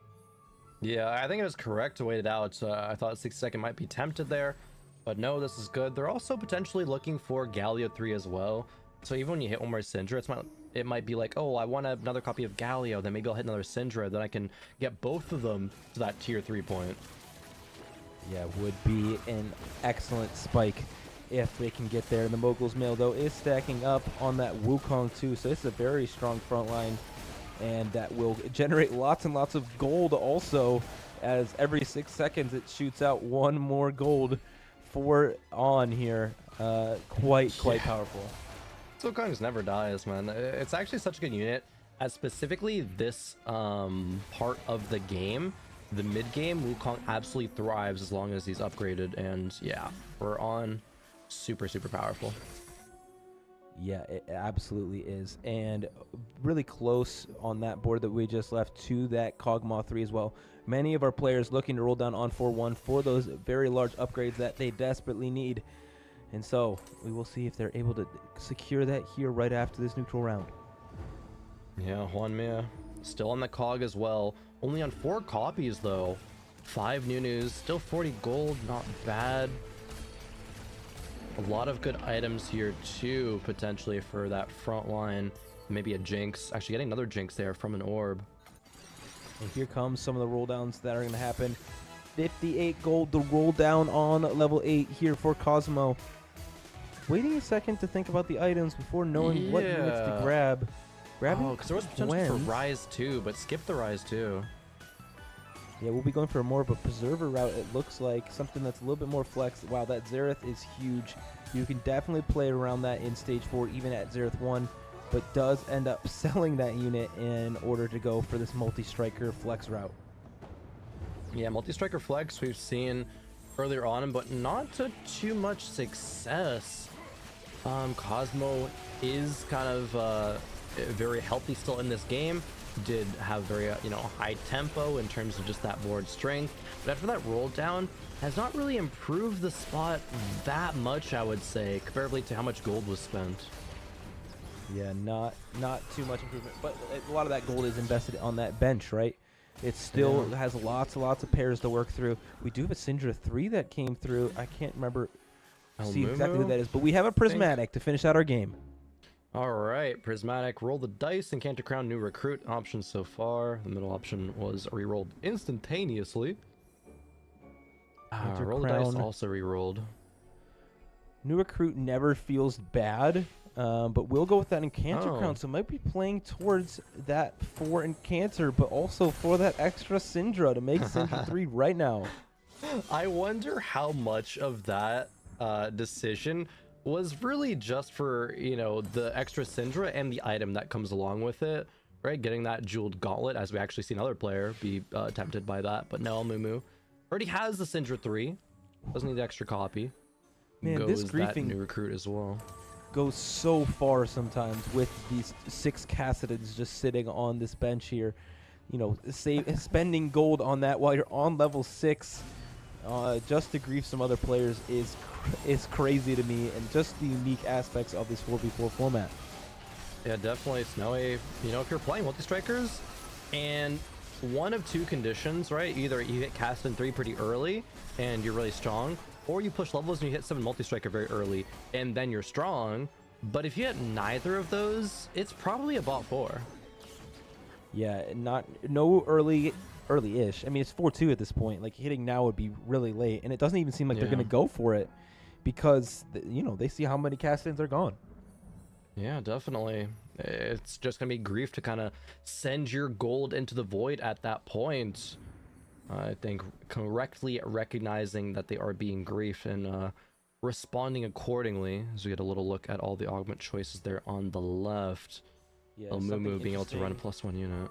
Yeah, I think it was correct to wait it out. I thought 60-second might be tempted there, but no, this is good. They're also potentially looking for Galio 3 as well. So even when you hit one more Syndra, it might be like, oh, I want another copy of Galio, then maybe I'll hit another Syndra, then I can get both of them to that tier 3 point. Yeah, would be an excellent spike if they can get there. The Mogul's Mail, though, is stacking up on that Wukong, too, so this is a very strong front line, and that will generate lots and lots of gold also, as every 6 seconds it shoots out 1 more gold for on here. Quite powerful. Wukong never dies, man. It's actually such a good unit, as specifically this part of the game. The mid game, Wukong absolutely thrives as long as he's upgraded, and yeah, we're on super powerful. Yeah, it absolutely is, and really close on that board that we just left to that Kog'Maw 3 as well. Many of our players looking to roll down on 4-1 for those very large upgrades that they desperately need, and so we will see if they're able to secure that here right after this neutral round. Yeah, Juan Mia still on the Cog as well. Only on 4 copies though. 5 Nunus, still 40 gold, not bad. A lot of good items here too, potentially for that front line. Maybe a Jinx. Actually getting another Jinx there from an orb. And here comes some of the roll downs that are going to happen. 58 gold, the roll down on level 8 here for Cosmo. Waiting a second to think about the items before knowing what units to grab. Grabbing because there was potential for Rise too, but skip the Rise too. Yeah, we'll be going for more of a Preserver route, it looks like. Something that's a little bit more flex. Wow, that Xerath is huge. You can definitely play around that in Stage 4, even at Xerath 1, but does end up selling that unit in order to go for this multi-striker flex route. Yeah, multi-striker flex we've seen earlier on, but not to too much success. Cosmo is kind of very healthy still in this game. Did have very high tempo in terms of just that board strength, but after that roll down has not really improved the spot that much, I would say, comparably to how much gold was spent. Yeah, not too much improvement, but a lot of that gold is invested on that bench, right? It still has lots of pairs to work through. We do have a Syndra 3 that came through. I can't remember see exactly who that is, but we have a Prismatic to finish out our game. All right, Prismatic, roll the dice, Encounter Crown, new recruit option so far. The middle option was re-rolled instantaneously. Roll the dice also re-rolled. New recruit never feels bad, but we'll go with that Encounter Crown, so might be playing towards that for Encounter, but also for that extra Syndra to make Syndra 3 right now. I wonder how much of that decision was really just for, the extra Syndra and the item that comes along with it, right? Getting that jeweled gauntlet, as we actually see another player be tempted by that, but no, Mumu already has the Syndra 3, doesn't need the extra copy. Man, Goes this griefing that new recruit as well. go so far sometimes with these 6 Cassidans just sitting on this bench here. You know, spending gold on that while you're on level 6 just to grief some other players is crazy to me, and just the unique aspects of this 4v4 format. Yeah, definitely, Snowy. You know, if you're playing multi-strikers and one of 2 conditions, right? Either you hit cast in 3 pretty early and you're really strong, or you push levels and you hit 7 multi-striker very early and then you're strong. But if you hit neither of those, it's probably a bot 4. Yeah, no early-ish. I mean, it's 4-2 at this point. Like, hitting now would be really late, and it doesn't even seem like they're going to go for it because, you know, they see how many cast-ins are gone. Yeah, definitely. It's just going to be grief to kind of send your gold into the void at that point. I think correctly recognizing that they are being griefed and responding accordingly, as we get a little look at all the augment choices there on the left. Yeah, Mumu being able to run a +1 unit.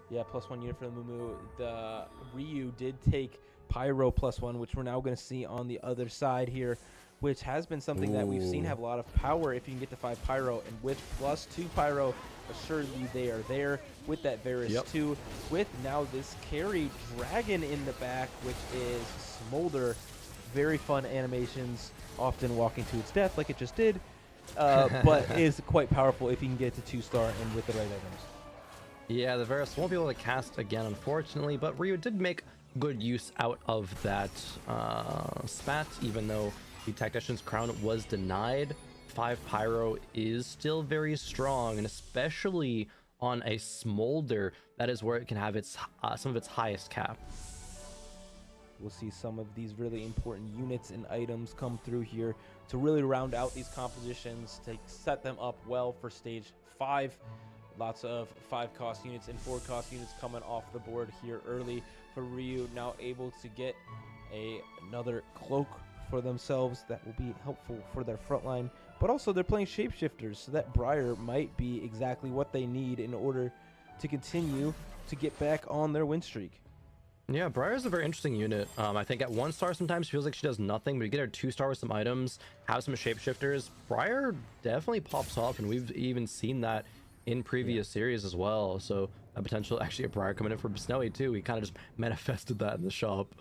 Yeah, +1 unit for the Mumu. The Ryu did take Pyro +1, which we're now going to see on the other side here, which has been something that we've seen have a lot of power if you can get to 5 Pyro. And with +2 Pyro, assuredly they are there with that Varus 2. With now this carry dragon in the back, which is Smolder. Very fun animations, often walking to its death like it just did. But is quite powerful if you can get to 2-star and with the right items. Yeah, the Varus won't be able to cast again, unfortunately, but Ryu did make good use out of that spat, even though the Tactician's Crown was denied. 5 Pyro is still very strong, and especially on a Smolder, that is where it can have its some of its highest cap. We'll see some of these really important units and items come through here to really round out these compositions, to set them up well for stage 5. Lots of 5-cost units and 4-cost units coming off the board here early for Ryu, now able to get another cloak for themselves that will be helpful for their front line. But also they're playing shapeshifters, so that Briar might be exactly what they need in order to continue to get back on their win streak. Yeah, Briar's a very interesting unit. I think at 1-star sometimes feels like she does nothing, but you get her 2-star with some items, have some shapeshifters. Briar definitely pops off, and we've even seen that in previous series as well. So a potential, actually a Briar coming in for Snowy too. We kind of just manifested that in the shop.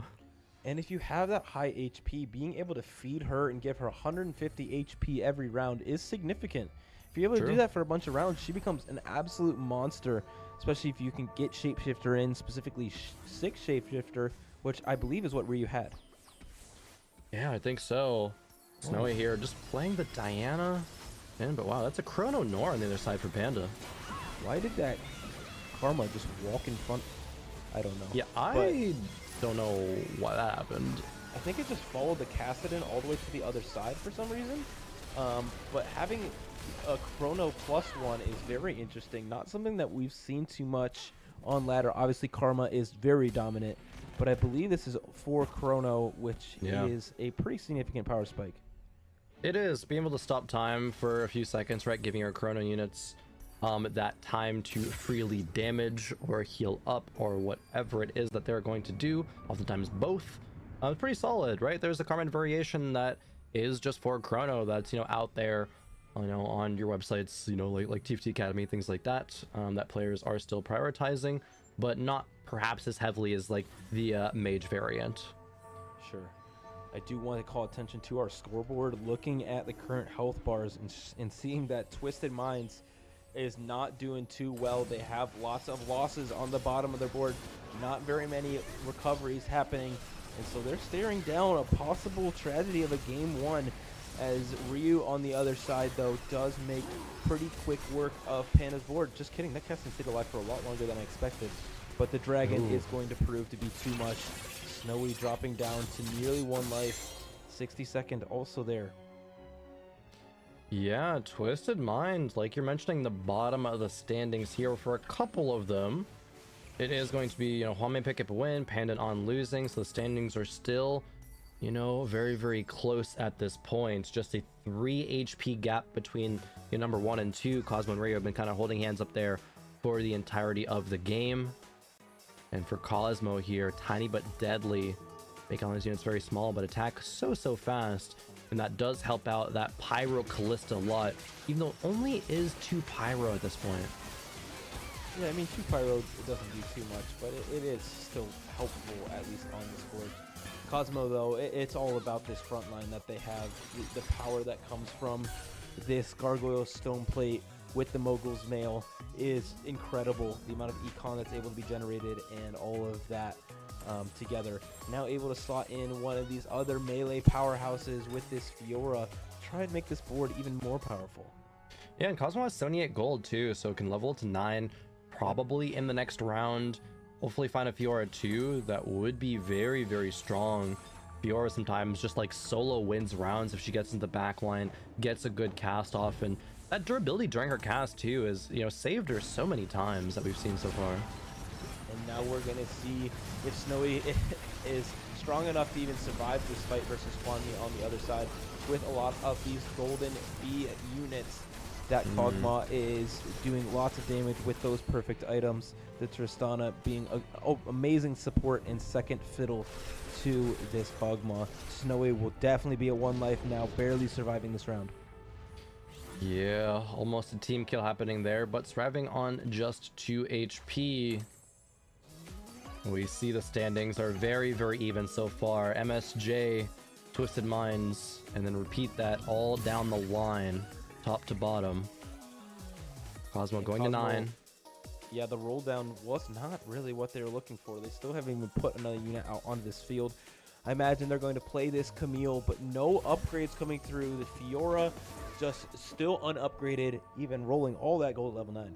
And if you have that high HP, being able to feed her and give her 150 HP every round is significant. If you're able to do that for a bunch of rounds, she becomes an absolute monster, especially if you can get Shapeshifter in, specifically 6 Shapeshifter, which I believe is what Ryu had. Yeah, I think so. Snowy here, just playing the Diana in, but wow, that's a Chrono Nor on the other side for Panda. Why did that Karma just walk in front? I don't know. Yeah, I don't know why that happened. I think it just followed the Cassidon all the way to the other side for some reason. But having a Chrono +1 is very interesting. Not something that we've seen too much on ladder. Obviously, Karma is very dominant, but I believe this is for Chrono, which is a pretty significant power spike. It is. Being able to stop time for a few seconds, right? Giving our Chrono units that time to freely damage or heal up or whatever it is that they're going to do. Oftentimes both. Pretty solid, right? There's a Carmen variation that is just for Chrono that's, you know, out there, you know, on your websites, you know, like TFT Academy, things like that, that players are still prioritizing, but not perhaps as heavily as like the mage variant. Sure. I do want to call attention to our scoreboard, looking at the current health bars and seeing that Twisted Minds is not doing too well. They have lots of losses on the bottom of their board, not very many recoveries happening, and so they're staring down a possible tragedy of a game 1, as Ryu on the other side though does make pretty quick work of Panda's board. Just kidding, that Keston stayed alive for a lot longer than I expected, but the dragon is going to prove to be too much. Snowy dropping down to nearly 1 life. 60-second also there. Yeah, Twisted Mind, like you're mentioning, the bottom of the standings here for a couple of them. It is going to be, you know, Hwame pick up a win, Pandan on losing, so the standings are still, you know, very, very close at this point. Just a 3 HP gap between number 1 and 2. Cosmo and Ryu have been kind of holding hands up there for the entirety of the game. And for Cosmo here, tiny but deadly. Making all his units very small, but attack so fast. and that does help out that Pyro Callista a lot, even though it only is 2 Pyro at this point. Yeah, I mean, 2 Pyro doesn't do too much, but it is still helpful, at least on this board. Cosmo, though, it's all about this front line that they have, the power that comes from this Gargoyle Stone Plate with the Mogul's Mail is incredible. The amount of econ that's able to be generated and all of that together. Now able to slot in one of these other melee powerhouses with this Fiora, try and make this board even more powerful. Yeah, and Cosmo has 78 gold too, so can level to 9 probably in the next round. Hopefully find a Fiora 2 that would be very, very strong. Fiora sometimes just like solo wins rounds if she gets into the back line, gets a good cast off, and that durability during her cast too is, you know, saved her so many times that we've seen so far. And now we're gonna see if Snowy is strong enough to even survive this fight versus Kwanmi on the other side. With a lot of these golden B units, that Kog'Maw is doing lots of damage with those perfect items. The Tristana being a amazing support and second fiddle to this Kog'Maw. Snowy will definitely be at 1 life now, barely surviving this round. Yeah, almost a team kill happening there, but surviving on just 2 HP. We see the standings are very, very even so far. MSJ, Twisted Minds, and then repeat that all down the line, top to bottom. Cosmo going to 9. Yeah, the roll down was not really what they were looking for. They still haven't even put another unit out onto this field. I imagine they're going to play this Camille, but no upgrades coming through. The Fiora just still unupgraded, even rolling all that gold at level 9.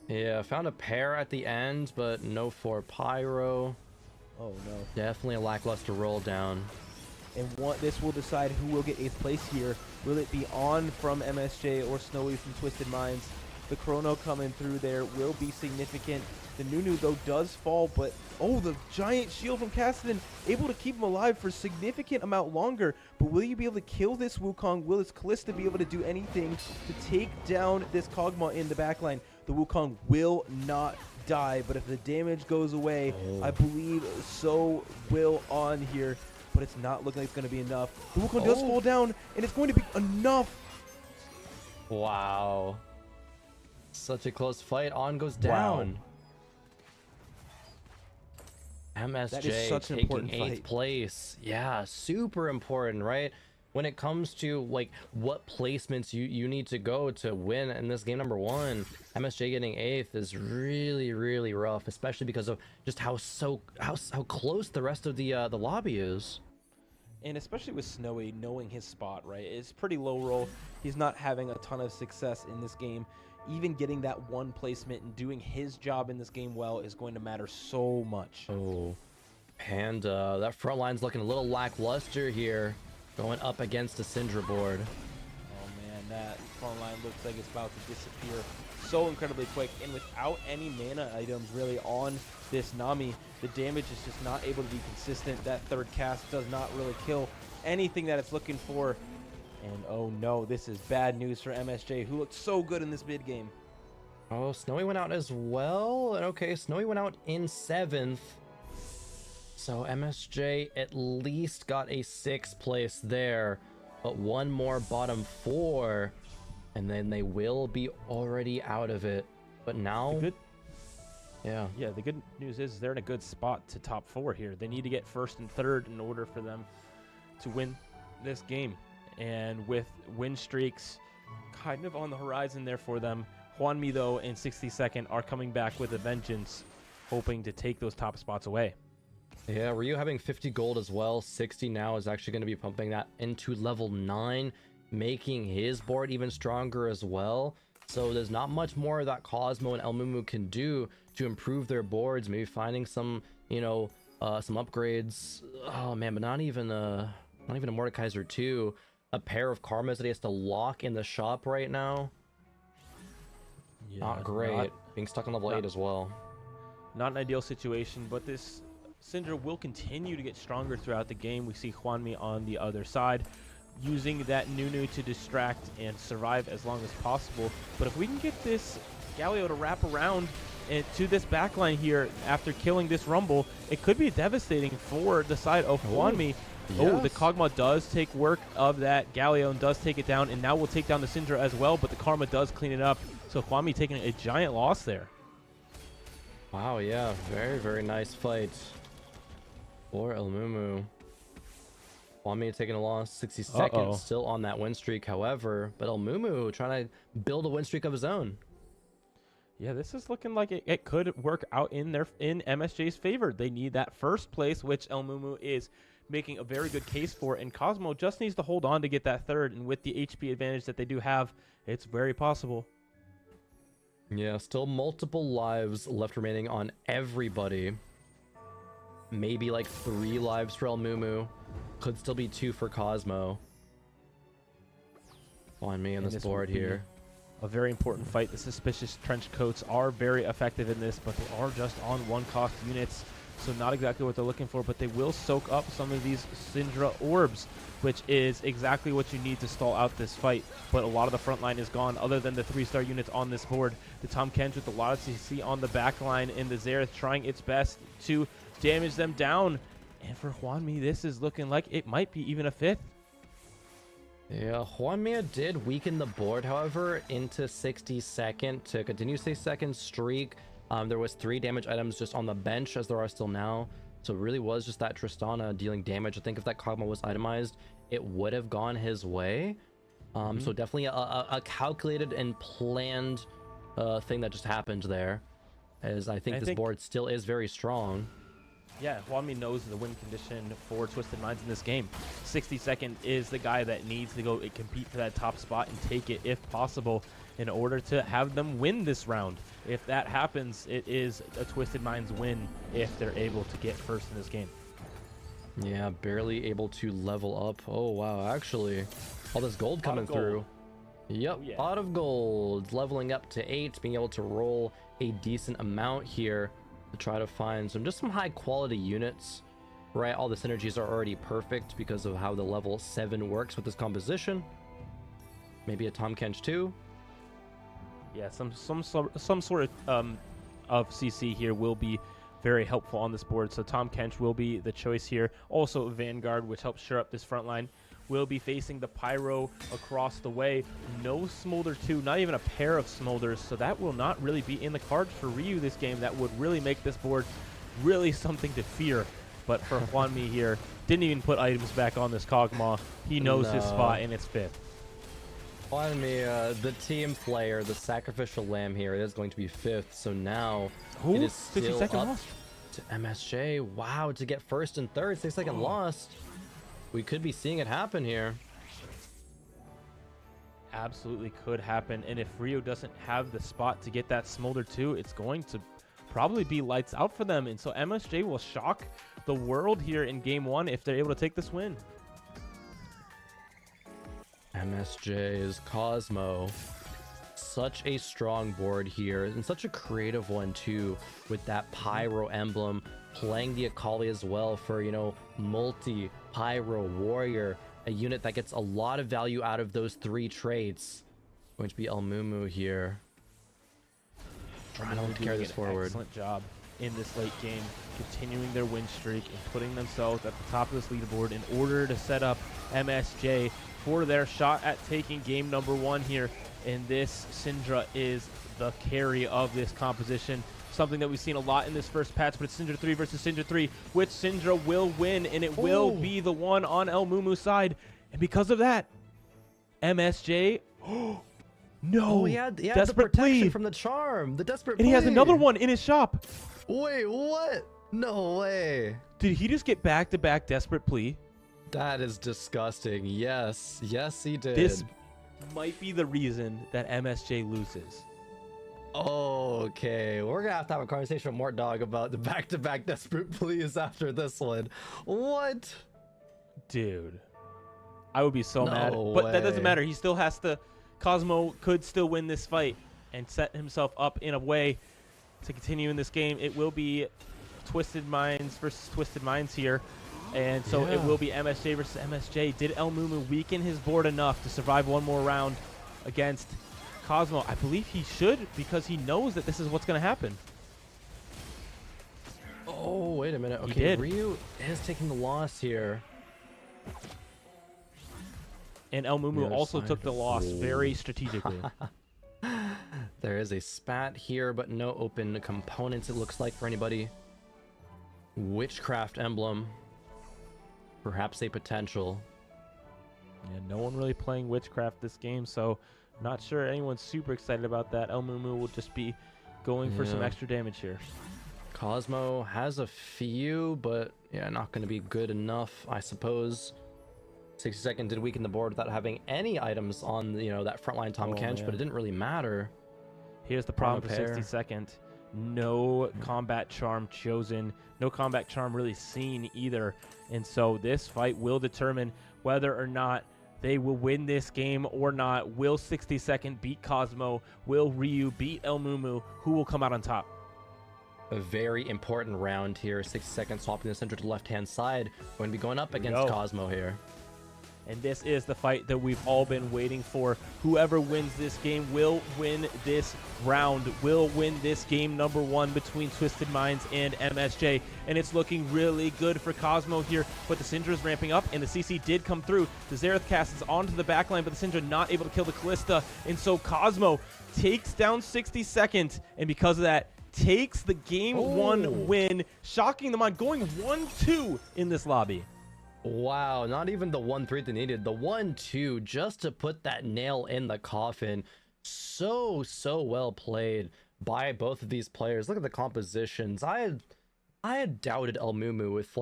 Yeah, found a pair at the end, but no 4 Pyro. Oh no. Definitely a lackluster roll down. And this will decide who will get 8th place here. Will it be On from MSJ or Snowy from Twisted Minds? The Chrono coming through there will be significant. The Nunu, though, does fall, but oh, the giant shield from Cassidy, able to keep him alive for a significant amount longer. But will you be able to kill this Wukong? Will this Callista be able to do anything to take down this Kog'Maw in the backline? The Wukong will not die, but if the damage goes away, I believe so will On here. But it's not looking like it's going to be enough. The Wukong does fall down, and it's going to be enough. Wow. Such a close fight. On goes down. Wow. MSJ taking 8th place. Yeah, super important, right? When it comes to like what placements you need to go to win in this game number 1, MSJ getting 8th is really, really rough, especially because of just how close the rest of the lobby is. And especially with Snowy knowing his spot, right? It's pretty low roll. He's not having a ton of success in this game. Even getting that 1 placement and doing his job in this game well is going to matter so much. Oh, and that front line's looking a little lackluster here, going up against a Syndra board. Oh man, that front line looks like it's about to disappear so incredibly quick, and without any mana items really on this Nami, the damage is just not able to be consistent. That 3rd cast does not really kill anything that it's looking for. And oh no, this is bad news for MSJ, who looked so good in this mid game. Oh, Snowy went out as well. And okay, Snowy went out in 7th. So MSJ at least got a 6th place there, but 1 more bottom 4, and then they will be already out of it. But now, yeah, the good news is they're in a good spot to top 4 here. They need to get 1st and 3rd in order for them to win this game. And with win streaks kind of on the horizon there for them, Hwanmi, though, and 62nd are coming back with a vengeance, hoping to take those top spots away. Yeah, Ryu having 50 gold as well. 60 now is actually going to be pumping that into level 9, making his board even stronger as well. So there's not much more that Cosmo and Elmumu can do to improve their boards. Maybe finding some, you know, some upgrades. Oh man, but not even a Mordekaiser 2. A pair of Karmas that he has to lock in the shop right now. Yeah, not great. Being stuck on level 8 as well. Not an ideal situation, but this Syndra will continue to get stronger throughout the game. We see Hwanmi on the other side, using that Nunu to distract and survive as long as possible. But if we can get this Galio to wrap around to this backline here after killing this Rumble, it could be devastating for the side of Hwanmi. Oh, the Kog'Maw does take work of that. Galleon does take it down, and now we'll take down the Syndra as well, but the Karma does clean it up. So Hwami taking a giant loss there. Wow, yeah. Very, very nice fight for Elmumu. Hwami taking a loss, 60 seconds, still on that win streak, however, but Elmumu trying to build a win streak of his own. Yeah, this is looking like it could work out in MSJ's favor. They need that first place, which Elmumu is making a very good case for, and Cosmo just needs to hold on to get that third, and with the HP advantage that they do have, it's very possible. Yeah, still multiple lives left remaining on everybody. Maybe like 3 lives for Elmumu. Could still be 2 for Cosmo. On me on this board here. A very important fight. The suspicious trench coats are very effective in this, but they are just on 1-cost units, so not exactly what they're looking for, but they will soak up some of these Syndra orbs, which is exactly what you need to stall out this fight. But a lot of the front line is gone other than the 3-star units on this board. The Tahm Kench with a lot of CC on the back line, and the Xerath trying its best to damage them down. And for Hwami, this is looking like it might be even a 5th. Yeah, Hwami did weaken the board, however, into 62nd to continue 6-second streak. There was 3 damage items just on the bench, as there are still now. So it really was just that Tristana dealing damage. I think if that Kog'Maw was itemized, it would have gone his way. So definitely a calculated and planned thing that just happened there, as I think this board still is very strong. Yeah, Hwami knows the win condition for Twisted Minds in this game. 62nd is the guy that needs to go compete for that top spot and take it if possible in order to have them win this round. If that happens, it is a Twisted Minds win if they're able to get first in this game. Yeah, barely able to level up. Oh, wow, actually, all this gold coming through. Yep, a lot of gold. Leveling up to 8, being able to roll a decent amount here to try to find some high quality units, right? All the synergies are already perfect because of how the level 7 works with this composition. Maybe a Tahm Kench too. Yeah, some sort of CC here will be very helpful on this board. So Tahm Kench will be the choice here. Also Vanguard, which helps shore up this front line, will be facing the Pyro across the way. No Smolder 2, not even a pair of Smolders, so that will not really be in the cards for Ryu this game. That would really make this board really something to fear. But for Hwami here, didn't even put items back on this Kog'Maw. He knows his spot, and it's 5th. Hwami, the team player, the sacrificial lamb here, is going to be 5th, so now it is still up loss to MSJ. Wow, to get 1st and 3rd, 6-second loss. We could be seeing it happen here. Absolutely could happen, and if Rio doesn't have the spot to get that Smolder 2, it's going to probably be lights out for them, and so MSJ will shock the world here in game 1 if they're able to take this win. MSJ's Cosmo. Such a strong board here, and such a creative one too, with that Pyro emblem, playing the Akali as well for, you know, multi Pyro Warrior, a unit that gets a lot of value out of those 3 traits. Going to be Elmumu here, trying to carry this forward. Excellent job in this late game, continuing their win streak and putting themselves at the top of this leaderboard in order to set up MSJ for their shot at taking game number 1 here. And this Syndra is the carry of this composition. Something that we've seen a lot in this first patch, but it's Syndra 3 versus Syndra 3, which Syndra will win, and it will be the one on Elmumu's side. And because of that, MSJ, no, he had the desperate protection plea from the charm, the desperate and plea. he has another one in his shop. Wait, what? No way. Did he just get back-to-back desperate plea? That is disgusting. Yes, yes, he did. This might be the reason that MSJ loses. Okay, we're gonna have to have a conversation with Mort Dog about the back-to-back desperate pleas after this one. What? Dude, I would be so mad. No But that doesn't way. matter. He still has to. Cosmo could still win this fight and set himself up in a way to continue in this game. It will be Twisted Minds versus Twisted Minds here. And so it will be MSJ versus MSJ. Did Elmumu weaken his board enough to survive one more round against Cosmo? I believe he should, because he knows that this is what's going to happen. Oh, wait a minute. He Okay, did. Ryu is taking the loss here. And El Mumu also took the loss very strategically. There is a spat here, but no open components, it looks like, for anybody. Witchcraft emblem. Perhaps a potential. Yeah, no one really playing Witchcraft this game, so not sure anyone's super excited about that. El Mumu will just be going for some extra damage here. Cosmo has a few, but yeah, not going to be good enough, I suppose. 60 Second did weaken the board without having any items on, that frontline Tom Kench, but it didn't really matter. Here's the problem for 60 Second. No combat charm chosen. No combat charm really seen either. And so this fight will determine whether or not they will win this game or not. Will 60 Second beat Cosmo? Will Ryu beat El Mumu? Who will come out on top? A very important round here. 60 Seconds swapping the center to the left-hand side. Going to be going up against Cosmo here. And this is the fight that we've all been waiting for. Whoever wins this game will win this round, will win this game number 1 between Twisted Minds and MSJ. And it's looking really good for Cosmo here, but the Syndra is ramping up, and the CC did come through. The Xerath cast is onto the backline, but the Syndra not able to kill the Callista. And so Cosmo takes down 60 Seconds, and because of that, takes the game 1 win, shocking them on going 1-2 in this lobby. Wow, not even the 1-3 they needed. The 1-2 just to put that nail in the coffin. So well played by both of these players. Look at the compositions. I had doubted El Mumu with,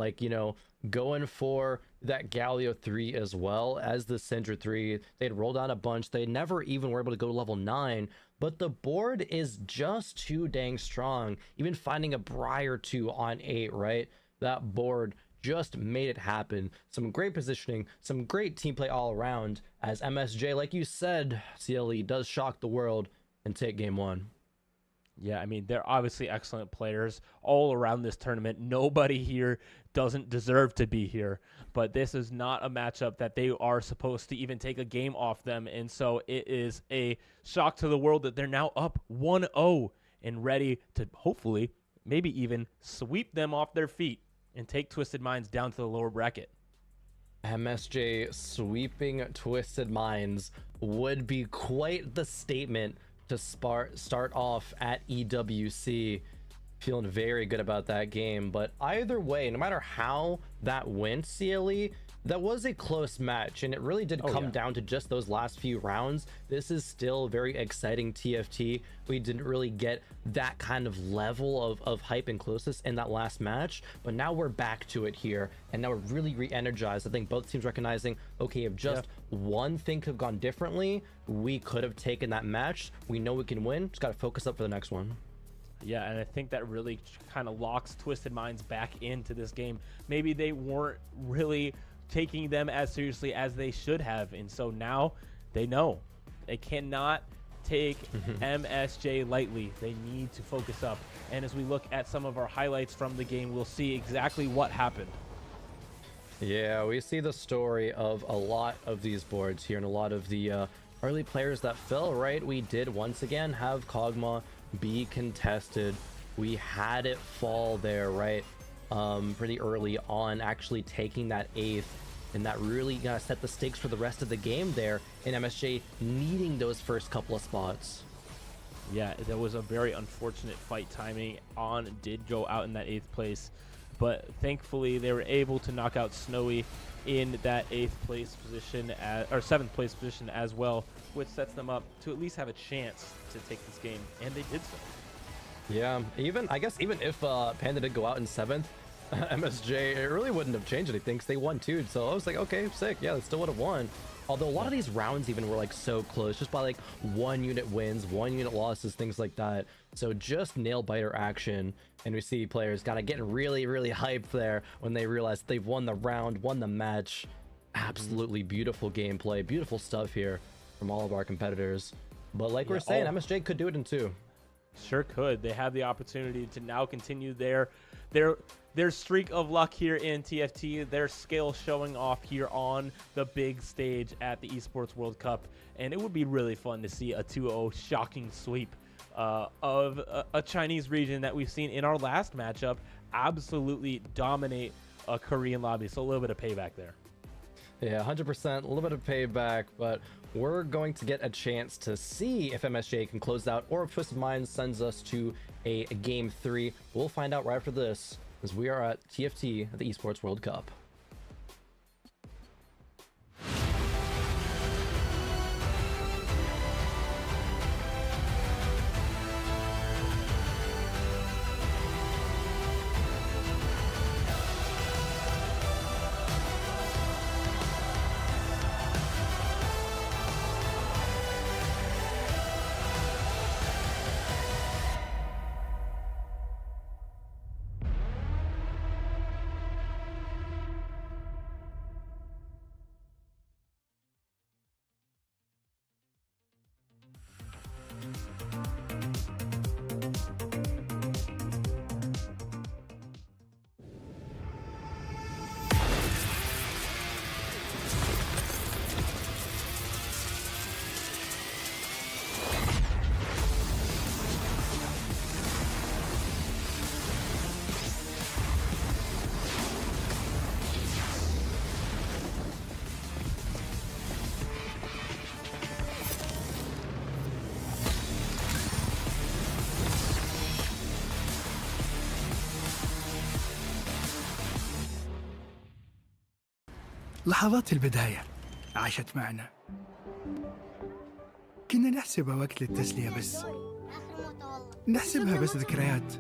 going for that Galio 3 as well as the Syndra 3. They'd rolled down a bunch. They never even were able to go to level 9. But the board is just too dang strong. Even finding a Briar 2 on 8, right? That board just made it happen. Some great positioning, some great team play all around, as MSJ, like you said, CLE does shock the world and take game 1. Yeah, I mean, they're obviously excellent players all around this tournament. Nobody here doesn't deserve to be here, but this is not a matchup that they are supposed to even take a game off them, and so it is a shock to the world that they're now up 1-0 and ready to hopefully maybe even sweep them off their feet and take Twisted Minds down to the lower bracket. MSJ sweeping Twisted Minds would be quite the statement to start off at EWC. Feeling very good about that game, but either way, no matter how that went, CLE, that was a close match, and it really did come down to just those last few rounds. This is still very exciting TFT. We didn't really get that kind of level of hype and closeness in that last match, but now we're back to it here, and now we're really re-energized. I think both teams recognizing, okay, if just one thing could have gone differently, we could have taken that match. We know we can win, just got to focus up for the next one. Yeah, and I think that really kind of locks Twisted Minds back into this game. Maybe they weren't really taking them as seriously as they should have, and so now they know they cannot take MSJ lightly. They need to focus up, and as we look at some of our highlights from the game, we'll see exactly what happened. Yeah, we see the story of a lot of these boards here and a lot of the early players that fell, right? We did once again have Kog'Maw be contested. We had it fall there, right? Pretty early on, actually taking that 8th, and that really set the stakes for the rest of the game there, and MSJ needing those first couple of spots. Yeah, there was a very unfortunate fight timing. On did go out in that 8th place, but thankfully they were able to knock out Snowy in that 8th place position, or 7th place position as well, which sets them up to at least have a chance to take this game, and they did so. Yeah, I guess even if Panda did go out in 7th, MSJ, it really wouldn't have changed anything because they won 2. So I was like, okay, sick. Yeah, they still would have won. Although a lot of these rounds even were so close, just by 1 unit wins, 1 unit losses, things like that. So just nail biter action. And we see players kind of getting really, really hyped there when they realize they've won the round, won the match. Absolutely beautiful gameplay, beautiful stuff here from all of our competitors. But like we're saying, MSJ could do it in 2. Sure could. They have the opportunity to now continue their streak of luck here in TFT, their skill showing off here on the big stage at the Esports World Cup. And it would be really fun to see a 2-0 shocking sweep of a Chinese region that we've seen in our last matchup absolutely dominate a Korean lobby. So a little bit of payback there. Yeah, 100%, a little bit of payback, but we're going to get a chance to see if MSJ can close out or if Twisted Minds sends us to a game 3. We'll find out right after this, as we are at TFT at the Esports World Cup. لحظات البداية عاشت معنا. كنا نحسبها وقت للتسلية بس. نحسبها بس ذكريات.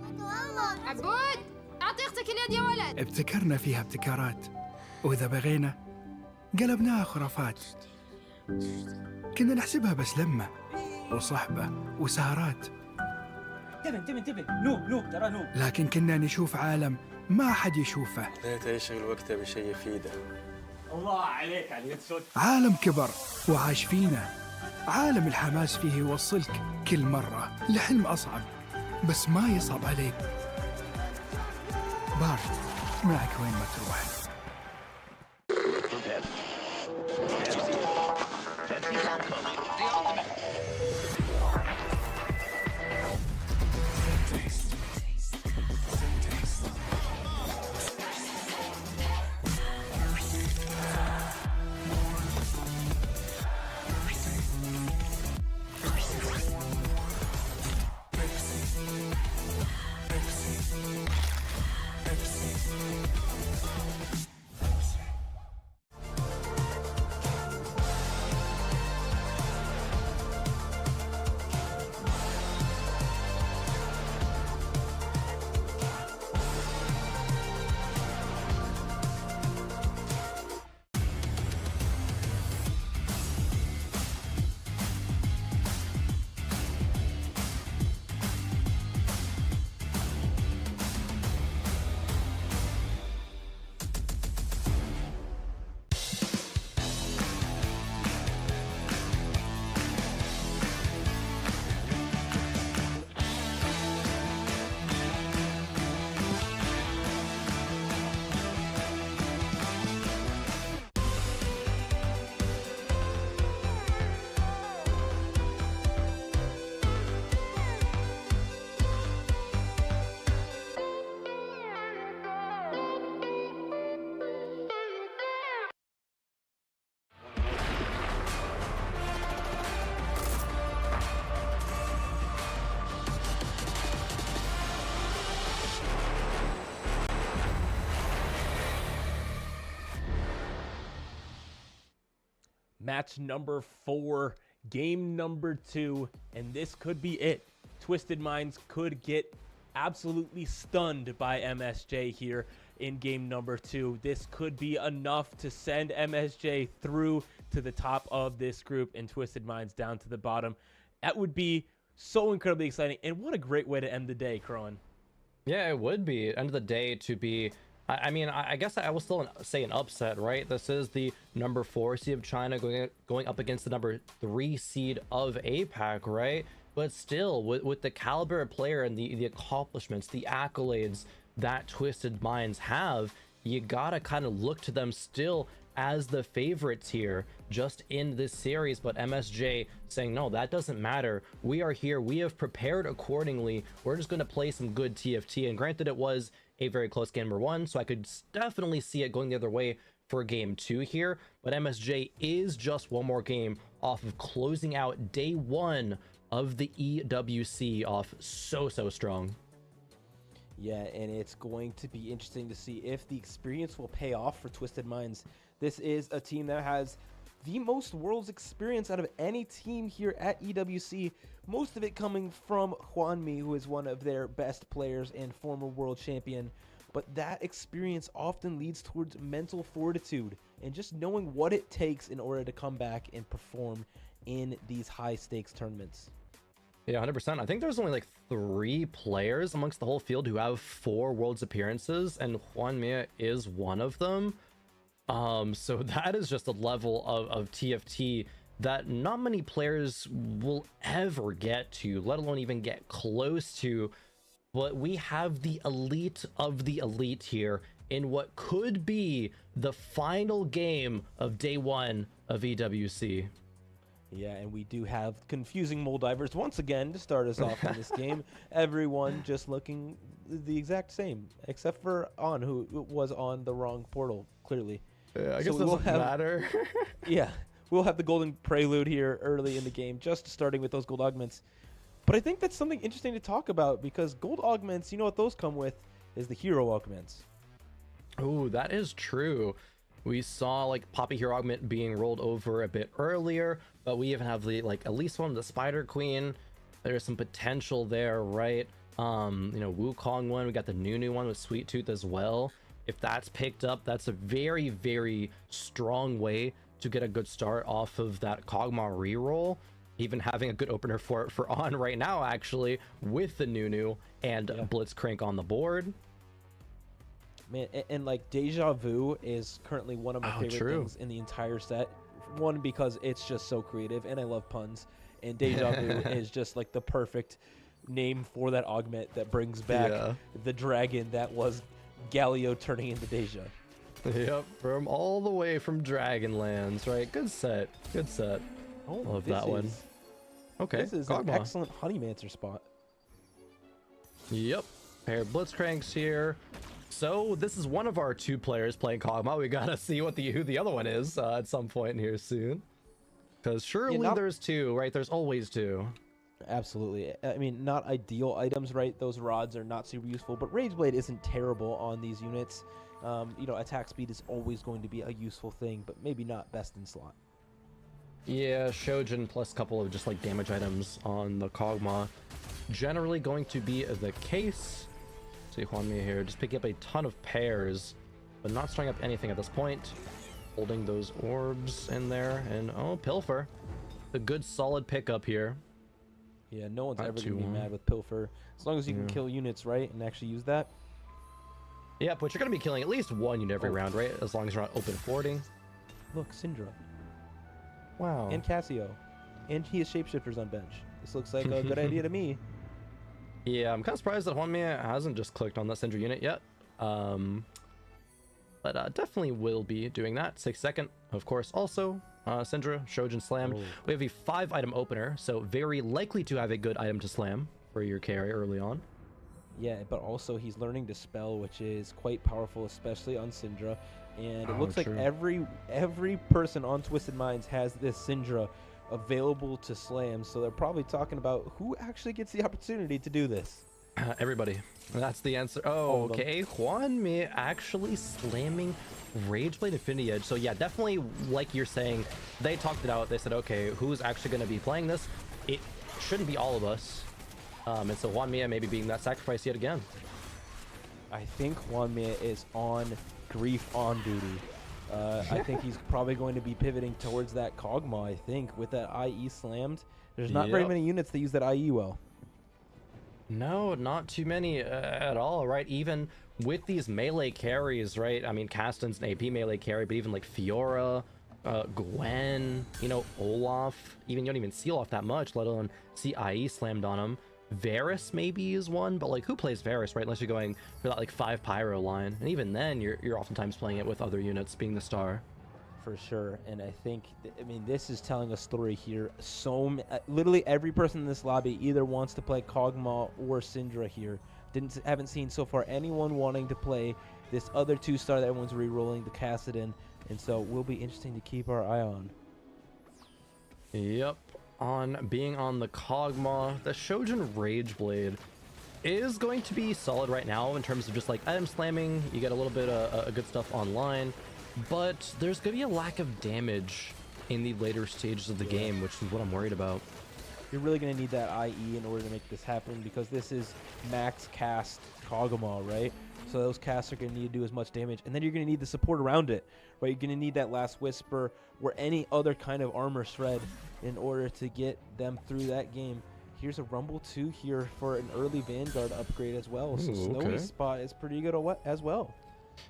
عبود أعطي أختك اليد يا ولد. ابتكرنا فيها ابتكارات، وإذا بغينا قلبناها خرافات. كنا نحسبها بس لمة وصحبة وسهرات. انتبه نوب ترى نوب. لكن كنا نشوف عالم ما حد يشوفه. ليته يشغل وقته بشيء يفيده. الله عليك على اليد صوت. عالم كبر وعاش فينا. عالم الحماس فيه يوصلك كل مرة لحلم أصعب، بس ما يصعب عليك. بارد معك وين ما تروح. Match number 4, game number 2, and this could be it. Twisted Minds could get absolutely stunned by MSJ here in game number 2. This could be enough to send MSJ through to the top of this group and Twisted Minds down to the bottom. That would be so incredibly exciting, and what a great way to end the day, Kron. Yeah, it would be. End of the day to be... I mean, I guess I will still say an upset, right? This is the number 4 seed of China going up against the number 3 seed of APAC, right? But still, with the caliber of player and the accomplishments, the accolades that Twisted Minds have, you gotta kind of look to them still as the favorites here just in this series. But MSJ saying, no, that doesn't matter. We are here. We have prepared accordingly. We're just going to play some good TFT. And granted, it was a very close game number 1, so I could definitely see it going the other way for game 2 here, but MSJ is just one more game off of closing out day 1 of the EWC off so strong. Yeah, and it's going to be interesting to see if the experience will pay off for Twisted Minds. This is a team that has the most Worlds experience out of any team here at EWC, most of it coming from Hwanmi, who is one of their best players and former world champion. But that experience often leads towards mental fortitude and just knowing what it takes in order to come back and perform in these high stakes tournaments. Yeah, 100%. I think there's only like 3 players amongst the whole field who have 4 Worlds appearances, and Hwanmi is one of them. So that is just a level of TFT that not many players will ever get to, let alone even get close to. But we have the elite of the elite here in what could be the final game of day 1 of EWC. Yeah, and we do have confusing Moldivers once again to start us off in this game. Everyone just looking the exact same, except for On, who was on the wrong portal, clearly. Yeah, I guess it doesn't matter. Yeah, we'll have the golden prelude here early in the game, just starting with those gold augments. But I think that's something interesting to talk about, because gold augments, you know what those come with, is the hero augments. Oh, that is true. We saw like Poppy Hero Augment being rolled over a bit earlier, but we even have the like at least one of the Spider Queen. There's some potential there, right? You know, Wukong one. We got the new one with Sweet Tooth as well. If that's picked up, that's a very strong way to get a good start off of that Kog'Maw reroll. Even having a good opener for On right now, actually, with the new and Blitzcrank on the board. Man, and like Deja Vu is currently one of my favorite things in the entire set. One, because it's just so creative, and I love puns. And Deja Vu is just like the perfect name for that augment that brings back the dragon that was Galio turning into Deja. Yep, from all the way from Dragonlands, right? Good set. Oh, love that one. Okay, this is an excellent Honeymancer spot. Yep, pair of Blitzcranks here. So this is one of our 2 players playing Kog'Maw. We gotta see what who the other one is at some point here soon. Because surely there's 2, right? There's always 2. Absolutely. I mean, not ideal items, right? Those rods are not super useful, but Rage Blade isn't terrible on these units. You know, attack speed is always going to be a useful thing, but maybe not best in slot. Yeah, Shojin plus a couple of just like damage items on the Kog'Maw. Generally going to be the case. See Hwanmi here, just picking up a ton of pairs, but not starting up anything at this point. Holding those orbs in there, and oh, Pilfer. A good solid pickup here. Yeah, no one's ever going to be mad with Pilfer, as long as you can kill units, right, and actually use that. Yeah, but you're going to be killing at least 1 unit every round, right? As long as you're not open forwarding. Look, Syndra. Wow. And Cassio. And he has shapeshifters on bench. This looks like a good idea to me. Yeah, I'm kind of surprised that Hwanmi hasn't just clicked on that Syndra unit yet. But definitely will be doing that. 6 second, of course, also. Syndra, Shojin slammed. We have a 5-item opener, so very likely to have a good item to slam for your carry early on. Yeah, but also he's learning Dispel, which is quite powerful, especially on Syndra. And it looks like every person on Twisted Minds has this Syndra available to slam, so they're probably talking about who actually gets the opportunity to do this. Everybody. That's the answer. Oh, okay. Hwanmi actually slamming Rageblade Infinity Edge. So yeah, definitely, like you're saying, they talked it out. They said, okay, who's actually going to be playing this? It shouldn't be all of us. And so Hwanmi maybe being that sacrifice yet again. I think Hwanmi is on Grief on duty. I think he's probably going to be pivoting towards that Kog'Maw, I think, with that IE slammed. There's not very many units that use that IE well. No, not too many at all, right? Even with these melee carries, right? I mean, Castan's an AP melee carry, but even like Fiora, Gwen, you know, Olaf, even you don't even see Olaf that much, let alone see IE slammed on him. Varus maybe is one, but like who plays Varus, right? Unless you're going for that like 5 pyro line, and even then you're oftentimes playing it with other units being the star. For sure, and I think, I mean, this is telling a story here. So literally every person in this lobby either wants to play Kog'Maw or Syndra here. Haven't seen so far anyone wanting to play this other 2-star that everyone's re-rolling, the Kassadin, and so will be interesting to keep our eye on. Yep, on being on the Kog'Maw, the Shojin Rageblade is going to be solid right now in terms of just like item slamming. You get a little bit of good stuff online, but there's going to be a lack of damage in the later stages of the game, which is what I'm worried about. You're really going to need that IE in order to make this happen, because this is max cast Kog'Maw, right? So those casts are going to need to do as much damage, and then you're going to need the support around it, right? You're going to need that Last Whisper or any other kind of armor shred in order to get them through that game. Here's a Rumble 2 here for an early Vanguard upgrade as well. So Snowy's spot is pretty good as well.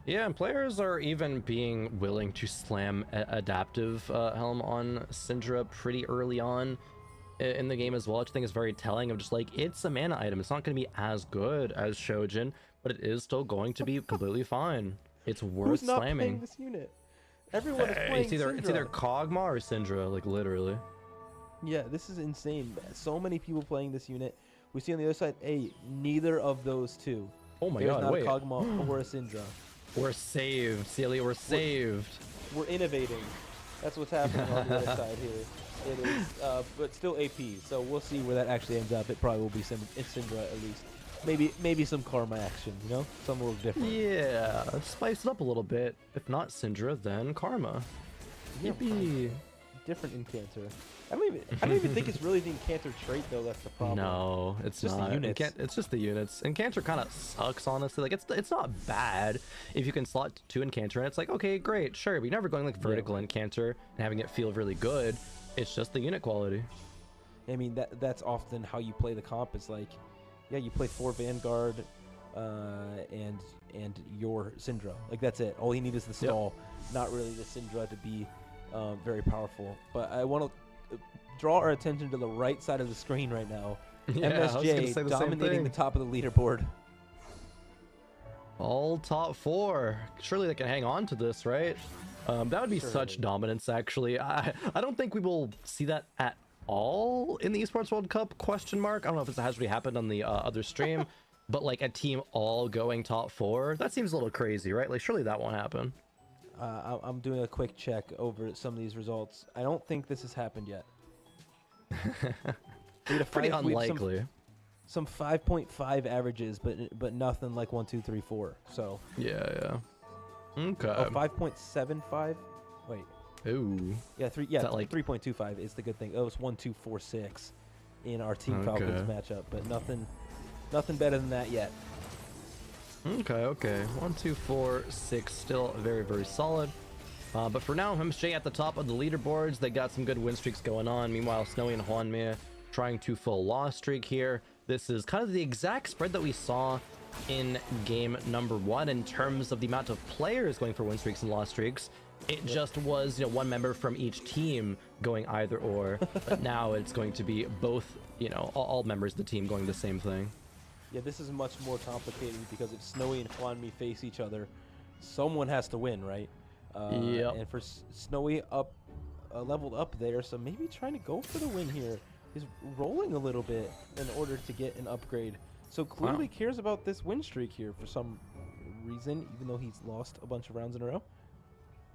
Yeah, and players are even being willing to slam Adaptive Helm on Syndra pretty early on in the game as well, which I think is very telling of just like, it's a mana item. It's not going to be as good as Shojin, but it is still going to be completely fine. It's worth Who's not slamming. playing this unit? Everyone is playing Syndra. It's either Kog'Maw or Syndra, like literally. Yeah, this is insane. So many people playing this unit. We see on the other side, neither of those two. Oh my There's god, not wait. a Kog'Maw or a Syndra. We're saved, Celia, we're saved. We're innovating. That's what's happening on the other side here. It is, but still AP, so we'll see where that actually ends up. It probably will be Syndra at least. Maybe some Karma action, you know? Something a little different. Yeah, spice it up a little bit. If not Syndra, then Karma. Yippee. Different Incanter. I don't even think it's really the Incanter trait though. That's the problem. No, it's just not. the units. It's just the units. Incanter kind of sucks, honestly. Like it's not bad if you can slot 2 Incanter, and it's like, okay, great, sure, but you're never going like vertical Incanter and having it feel really good. It's just the unit quality. I mean, that's often how you play the comp. It's like, yeah, you play 4 Vanguard, and your Syndra. Like that's it. All you need is the stall, not really the Syndra to be very powerful. But I want to draw our attention to the right side of the screen right now. Yeah, MSJ dominating the top of the leaderboard. All top 4. Surely they can hang on to this, right? That would be such dominance, actually. I don't think we will see that at all in the Esports World Cup, question mark. I don't know if this has already happened on the other stream, but like a team all going top 4, that seems a little crazy, right? Like surely that won't happen. I'm doing a quick check over some of these results. I don't think this has happened yet. Pretty unlikely. Some 5.5 averages, but nothing like 1, 2, 3, 4. So yeah. Okay. Oh, 5.75. Wait. Ooh. Yeah, like 3.25 is the good thing. Oh, it's 1, 2, 4, 6 in our Team Falcons matchup, but nothing better than that yet. Okay. 1, 2, 4, 6, still very, very solid. But for now, MSJ at the top of the leaderboards. They got some good win streaks going on. Meanwhile, Snowy and Hwanmei trying to full loss streak here. This is kind of the exact spread that we saw in game number 1 in terms of the amount of players going for win streaks and loss streaks. It just was, one member from each team going either or. But now it's going to be both, all members of the team going the same thing. Yeah, this is much more complicated because if Snowy and Hwanmei face each other, someone has to win, right? And for Snowy leveled up there, so maybe trying to go for the win here. He's rolling a little bit in order to get an upgrade. So clearly cares about this win streak here for some reason, even though he's lost a bunch of rounds in a row.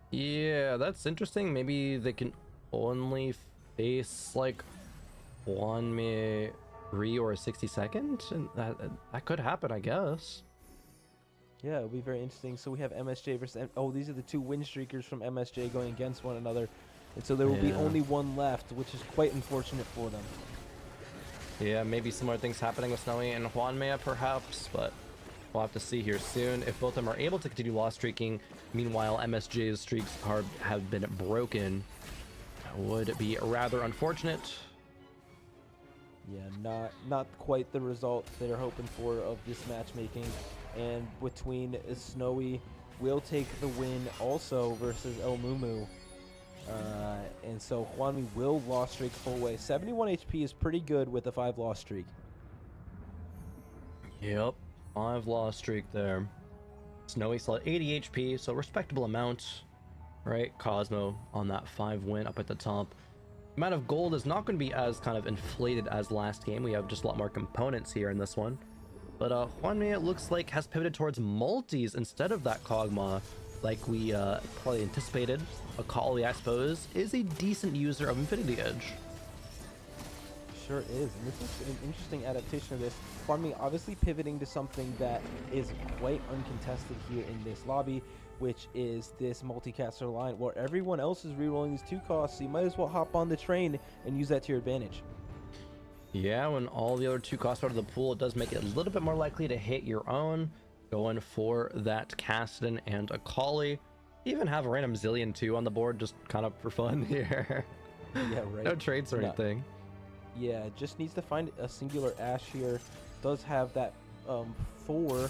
Yeah, that's interesting. Maybe they can only face like Hwanmei or a 60-second, and that could happen, I guess. Yeah, it'll be very interesting. So we have MSJ versus these are the 2 win streakers from MSJ going against one another, and so there will be only one left, which is quite unfortunate for them. Yeah, maybe similar things happening with Snowy and Hwanmei perhaps, but we'll have to see here soon if both of them are able to continue loss streaking. Meanwhile, MSJ's streaks have been broken. That would be rather unfortunate. Yeah, not quite the result they're hoping for of this matchmaking. And between Snowy will take the win also versus El Mumu. And so Hwanmei will loss streak full way. 71 HP is pretty good with a 5 loss streak. Yep, 5 loss streak there. Snowy still at 80 HP, so respectable amount, right? Cosmo on that 5 win up at the top. Amount of gold is not going to be as kind of inflated as last game. We have just a lot more components here in this one. But Juanmi, it looks like, has pivoted towards multis instead of that Kog'Maw, like we probably anticipated. Akali, I suppose, is a decent user of Infinity Edge. Sure is, and this is an interesting adaptation of this. Juanmi obviously pivoting to something that is quite uncontested here in this lobby, which is this multi-caster line, where everyone else is rerolling these 2 costs, so you might as well hop on the train and use that to your advantage. Yeah, when all the other 2 costs out of the pool, it does make it a little bit more likely to hit your own. Going for that Kassadin and Akali. Even have a random Zillion 2 on the board, just kind of for fun here. Yeah, right. No trades or anything. Yeah, just needs to find a singular Ashe here. Does have that 4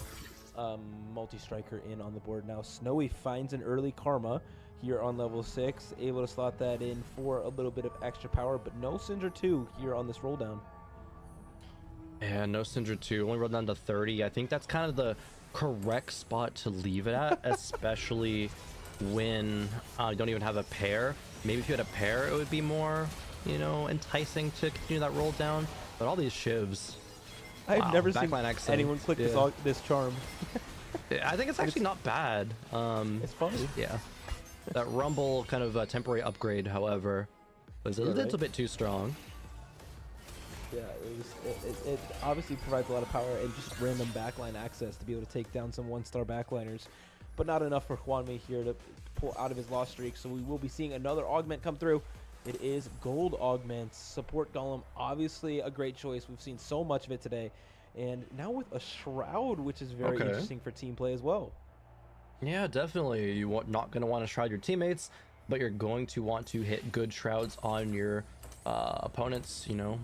multi-striker in on the board now. Snowy finds an early Karma here on level 6, able to slot that in for a little bit of extra power, but no Syndra 2 here on this roll down. Yeah, no Syndra 2, only rolled down to 30. I think that's kind of the correct spot to leave it at, especially when you don't even have a pair. Maybe if you had a pair, it would be more, you know, enticing to continue that roll down. But all these shivs, I've never seen anyone click this charm. I think it's actually not bad. It's funny. Yeah. That Rumble kind of temporary upgrade, however, was a little bit too strong. Yeah, it obviously provides a lot of power and just random backline access to be able to take down some 1-star backliners, but not enough for Juanmi here to pull out of his loss streak. So we will be seeing another augment come through. It is gold augments. Support Golem, obviously a great choice. We've seen so much of it today. And now with a Shroud, which is very interesting for team play as well. Yeah, definitely. You're not going to want to shroud your teammates, but you're going to want to hit good shrouds on your opponents, you know,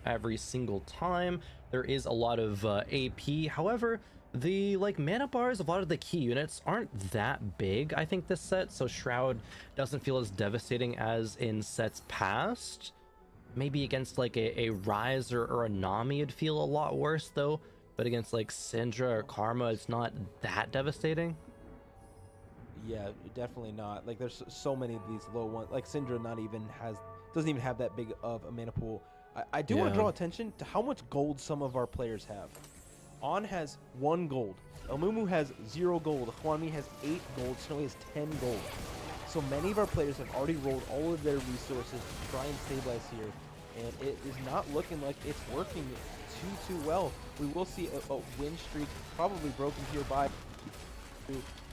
every single time. There is a lot of AP. However, the mana bars of a lot of the key units aren't that big, I think, this set, so Shroud doesn't feel as devastating as in sets past. Maybe against like a Ryze or a Nami it'd feel a lot worse though, but against like Syndra or Karma it's not that devastating. Yeah, definitely not. Like there's so many of these low ones, like Syndra doesn't even have that big of a mana pool. I do want to draw attention to how much gold some of our players have. On has 1 gold. Elmumu has 0 gold. Juanmi has 8 gold. Snowy has 10 gold. So many of our players have already rolled all of their resources to try and stabilize here. And it is not looking like it's working too well. We will see a win streak probably broken here by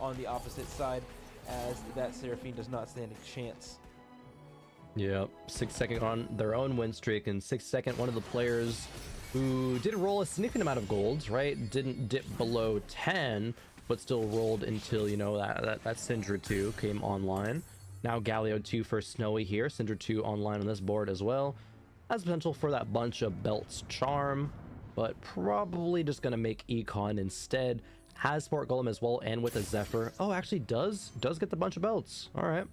on the opposite side, as that Seraphine does not stand a chance. Yeah, 6 second on their own win streak, and 6 second one of the players who did roll a significant amount of golds, right? Didn't dip below 10, but still rolled until, you know, that Syndra 2 came online. Now Galio 2 for Snowy here. Syndra 2 online on this board as well. Has potential for that bunch of belts charm, but probably just gonna make Econ instead. Has Sport Golem as well, and with a Zephyr. Oh, actually does get the bunch of belts. All right.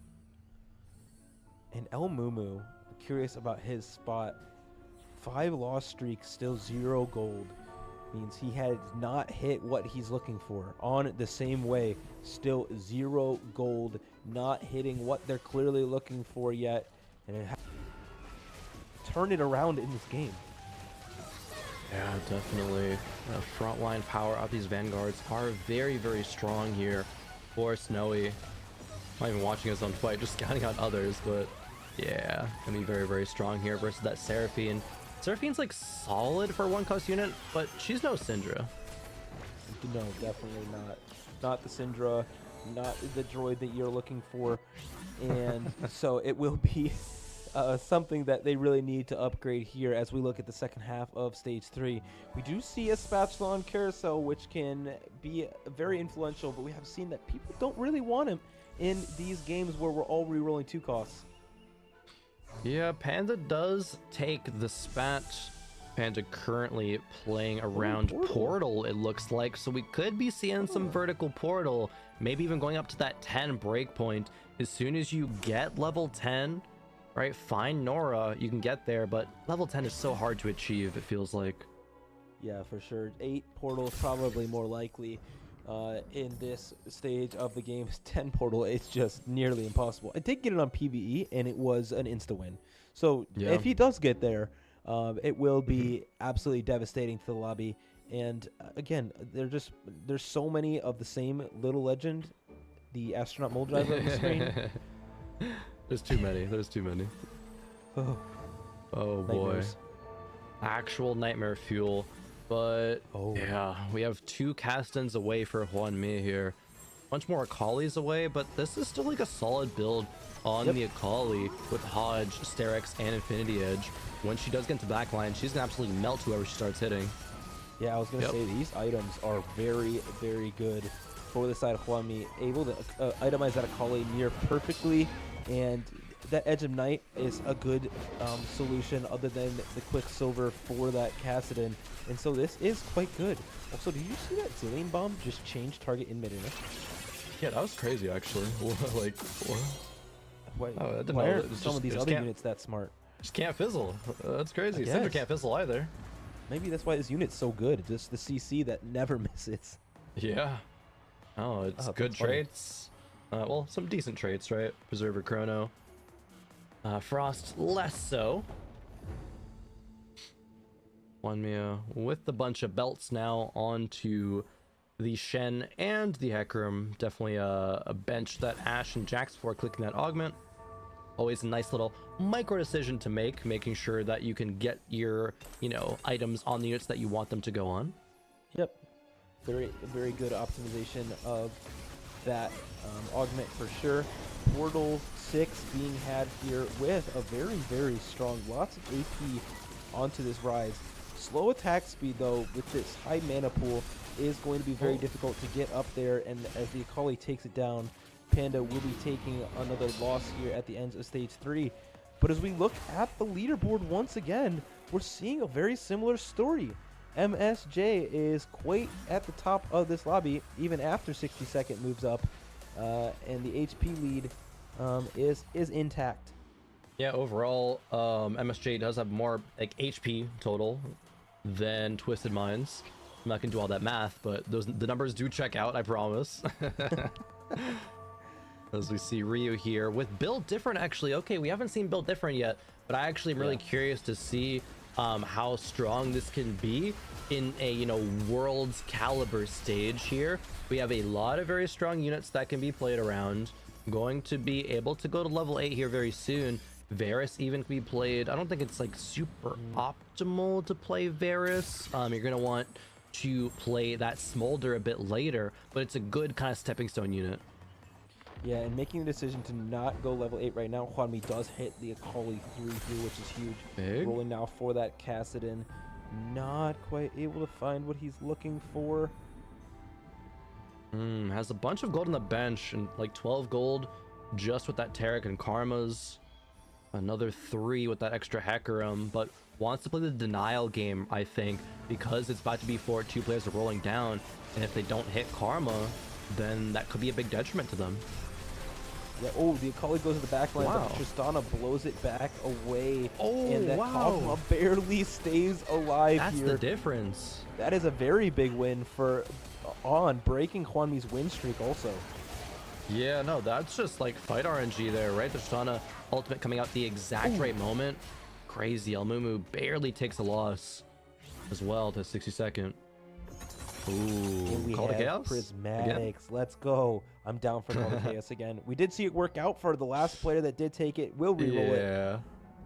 And Elmumu, curious about his spot. 5 loss streaks, still 0 gold. Means he has not hit what he's looking for. On the same way, still 0 gold, not hitting what they're clearly looking for yet. And it turn it around in this game. Yeah, definitely. Frontline power up. These Vanguards are very, very strong here for Snowy. Not even watching his own fight, just scouting out others, but yeah, gonna be very, very strong here versus that Seraphine. Seraphine's like solid for 1-cost unit, but she's no Syndra. No, definitely not. Not the Syndra, not the droid that you're looking for. And so it will be something that they really need to upgrade here as we look at the second half of Stage 3. We do see a Spatula on Carousel, which can be very influential, but we have seen that people don't really want him in these games where we're all re-rolling 2 costs. Yeah, Panda does take the spat. Panda currently playing around Portal, it looks like, so we could be seeing some vertical Portal, maybe even going up to that 10 breakpoint. As soon as you get level 10, right, find Nora, you can get there, but level 10 is so hard to achieve, it feels like. Yeah, for sure. 8 portals probably more likely in this stage of the game. 10 portal, it's just nearly impossible. I did get it on PvE, and it was an insta-win. So if he does get there, it will be absolutely devastating to the lobby. And again, there's so many of the same little legend, the astronaut mold driver on the screen. There's too many. There's too many. Oh boy. Nightmares. Actual nightmare fuel. But yeah, we have 2 cast-ins away for Hwanmi here. Bunch more Akali's away, but this is still like a solid build on the Akali with Hodge, Sterex, and Infinity Edge. When she does get into backline, she's gonna absolutely melt whoever she starts hitting. Yeah, I was gonna say these items are very, very good for the side of Hwanmi, able to itemize that Akali near perfectly, and that Edge of Night is a good solution other than the Quicksilver for that Kassadin, and so this is quite good. Also, did you see that Zillion Bomb just change target in midair? Yeah, that was crazy actually. Like, why didn't why know aren't that. some of these other units that smart? Just can't fizzle. That's crazy. I Cinder guess. can't fizzle either. Maybe that's why this unit's so good. Just the CC that never misses. Yeah. Oh, it's good that's funny. traits. Well, some decent traits, right? Preserver Chrono. Frost, less so. Hwanmi with the bunch of belts now onto the Shen and the Hecarim. Definitely a bench that Ashe and Jax for clicking that augment. Always a nice little micro decision to make, making sure that you can get your, items on the units that you want them to go on. Yep. Very good optimization of that augment for sure. Portal 6 being had here with a very, very strong, lots of AP onto this Rise. Slow attack speed, though, with this high mana pool, is going to be very difficult to get up there, and as the Akali takes it down, Panda will be taking another loss here at the end of stage 3. But as we look at the leaderboard once again, we're seeing a very similar story. MSJ is quite at the top of this lobby, even after 60-second moves up, and the HP lead is intact. Yeah, overall, MSJ does have more HP total than Twisted Minds. I'm not gonna do all that math, but the numbers do check out, I promise. As we see Ryu here with Build Different, actually. Okay, we haven't seen Build Different yet, but I actually am really curious to see how strong this can be in a world's caliber stage here. We have a lot of very strong units that can be played around. Going to be able to go to level 8 here very soon. Varus even can be played. I don't think it's like super optimal to play Varus. You're gonna want to play that Smolder a bit later, but it's a good kind of stepping stone unit. Yeah, and making the decision to not go level 8 right now, Hwanmi does hit the Akali 3 here, which is huge. Big. Rolling now for that Kassadin. Not quite able to find what he's looking for. Has a bunch of gold on the bench and like 12 gold just with that Tarek and Karmas. Another 3 with that extra Hecarim, but wants to play the denial game, I think, because it's about to be 2 players are rolling down, and if they don't hit Karma, then that could be a big detriment to them. Yeah, the Akali goes to the back line, but Tristana blows it back away. And that Karma barely stays alive here. That's the difference. That is a very big win for On, breaking Hwanmi's win streak also. Yeah, no, that's just like fight RNG there, right? The Tristana ultimate coming out the exact right moment. Crazy. El Mumu barely takes a loss as well to 62nd. Ooh, Call to Chaos? Prismatics. Again? Let's go. I'm down for Call to Chaos again. We did see it work out for the last player that did take it. We'll reroll it.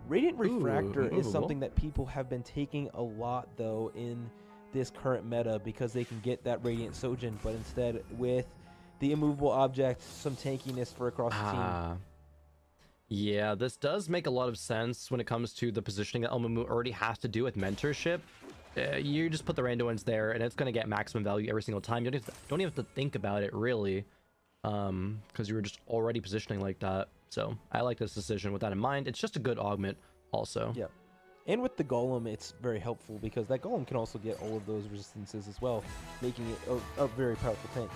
Radiant Refractor is something that people have been taking a lot, though, in this current meta because they can get that Radiant Sojin, but instead with the immovable object, some tankiness for across the team. Yeah, this does make a lot of sense when it comes to the positioning that El Mumu already has to do with mentorship. You just put the Randuins there, and it's going to get maximum value every single time. You don't even have to think about it, really, because you were just already positioning like that. So I like this decision with that in mind. It's just a good augment also. Yep. And with the Golem, it's very helpful because that Golem can also get all of those resistances as well, making it a very powerful tank.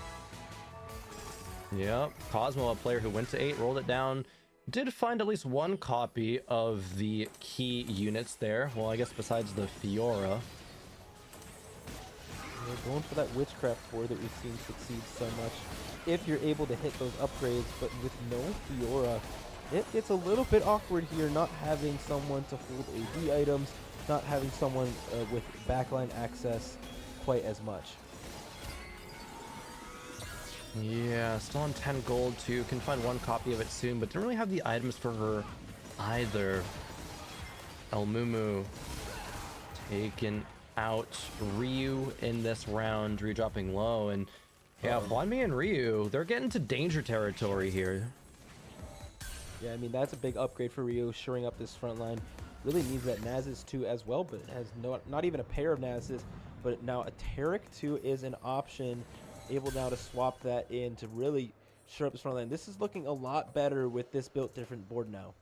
Yep. Cosmo, a player who went to 8, rolled it down. Did find at least one copy of the key units there. Well, I guess besides the Fiora. They're going for that Witchcraft core that we've seen succeed so much. If you're able to hit those upgrades, but with no Fiora, it gets a little bit awkward here, not having someone to hold AD items, not having someone with backline access. quite as much. Yeah, still on 10 gold too. Can find one copy of it soon, but didn't really have the items for her either. El Mumu taken out. Ryu in this round, Ryu dropping low, and yeah, Hwanmi and Ryu, they're getting to danger territory here. Yeah, I mean, that's a big upgrade for Ryu, shoring up this front line. Really needs that Nazis too as well, but has not even a pair of Nazis, but now a Taric too is an option. Able now to swap that in to really shore up this front line. This is looking a lot better with this built different board now.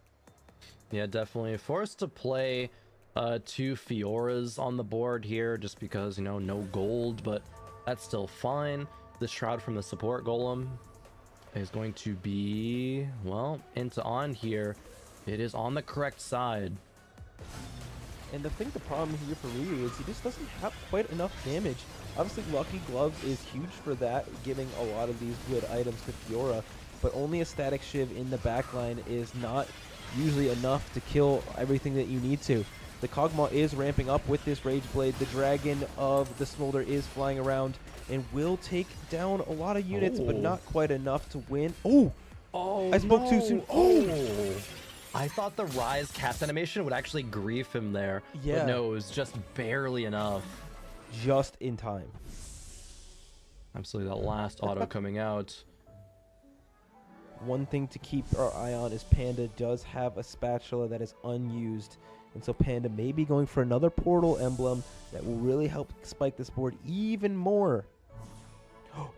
Yeah, definitely. Forced to play 2 Fioras on the board here just because, you know, no gold, but that's still fine. The Shroud from the support golem is going to be, well, into on here. It is on the correct side. And the problem here for Ryu is he just doesn't have quite enough damage. Obviously, Lucky Gloves is huge for that, giving a lot of these good items to Fiora, but only a static Shiv in the backline is not usually enough to kill everything that you need to. The Kog'Maw is ramping up with this Rage Blade. The Dragon of the Smolder is flying around and will take down a lot of units, but not quite enough to win. Oh! I spoke too soon. Oh! I thought the Rise cast animation would actually grief him there. Yeah. But no, it was just barely enough. Just in time. Absolutely, that last auto coming out. One thing to keep our eye on is Panda does have a spatula that is unused. And so Panda may be going for another portal emblem that will really help spike this board even more.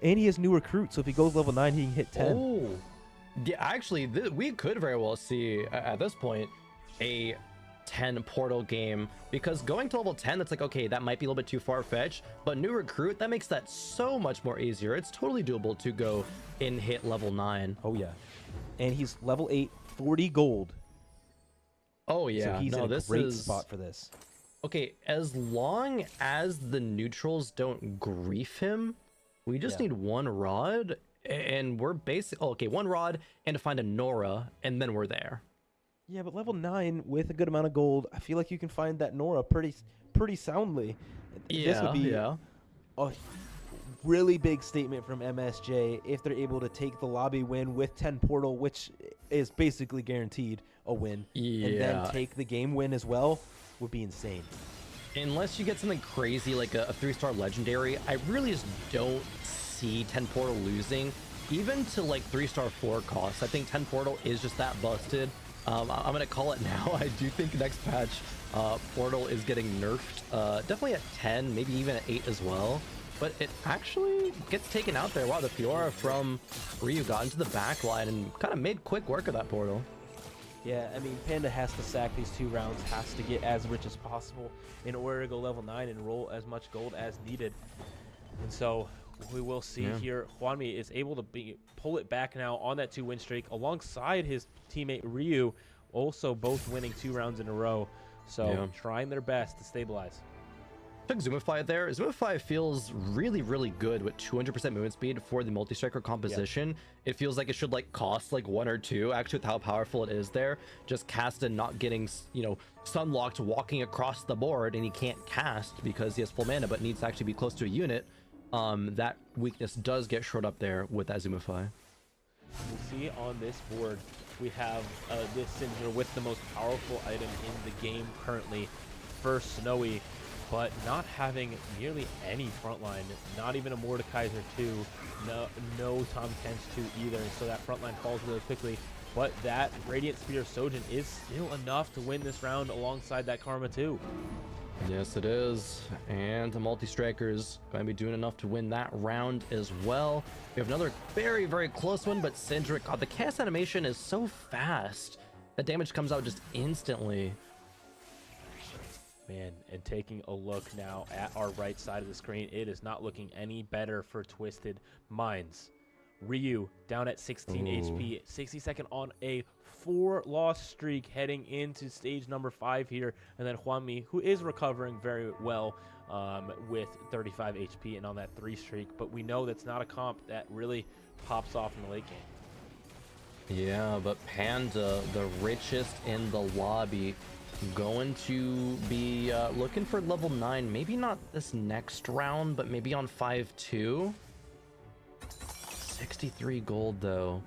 And he has new recruit, so if he goes level 9, he can hit 10. Oh. Yeah, actually, we could very well see, at this point, a 10 portal game, because going to level 10, that's like, okay, that might be a little bit too far-fetched, but new recruit, that makes that so much more easier. It's totally doable to go and hit level 9. Oh, yeah. And he's level 8, 40 gold. Oh, yeah. So he's in a great spot for this. Okay, as long as the neutrals don't grief him, we just need one rod, and we're basically... Oh, okay, one rod, and to find a Nora, and then we're there. Yeah, but level 9 with a good amount of gold, I feel like you can find that Nora pretty soundly. Yeah, this would be a really big statement from MSJ if they're able to take the lobby win with 10 portal, which is basically guaranteed a win, and then take the game win as well, would be insane. Unless you get something crazy like a 3-star legendary, I really just don't see 10 portal losing, even to like 3-star 4 costs. I think 10 portal is just that busted. I'm gonna call it now. I do think next patch portal is getting nerfed, definitely at 10, maybe even at 8 as well, but it actually gets taken out there. Wow, the Fiora from Ryu got into the back line and kind of made quick work of that portal. Yeah, I mean, Panda has to sack these 2 rounds, has to get as rich as possible in order to go level 9 and roll as much gold as needed. And so we will see here. Hwanmi is able to pull it back now on that 2-win streak alongside his teammate Ryu, also both winning 2 rounds in a row. So trying their best to stabilize. Took Zoomify there. Zoomify feels really, really good with 200% movement speed for the multi-striker composition. It feels like it should like cost like 1 or 2 actually with how powerful it is there. Just cast and not getting, you know, stun-locked walking across the board, and he can't cast because he has full mana but needs to actually be close to a unit. That weakness does get shored up there with that Zoomify. We see on this board we have this Syndra with the most powerful item in the game currently for Snowy, but not having nearly any frontline, not even a Mordekaiser 2, no Tom Kench 2 either, so that frontline falls really quickly. But that Radiant Spear Sojin is still enough to win this round alongside that Karma 2. Yes, it is. And the multi-strikers going to be doing enough to win that round as well. We have another very, very close one, but Syndra, God, the cast animation is so fast. The damage comes out just instantly. Man, and taking a look now at our right side of the screen, it is not looking any better for Twisted Minds. Ryu down at 16 HP, 60-second on a 4-loss streak heading into stage number 5 here. And then Hwanmi, who is recovering very well with 35 HP and on that 3 streak. But we know that's not a comp that really pops off in the late game. Yeah, but Panda, the richest in the lobby, going to be looking for level 9. Maybe not this next round, but maybe on 5-2. 63 gold though.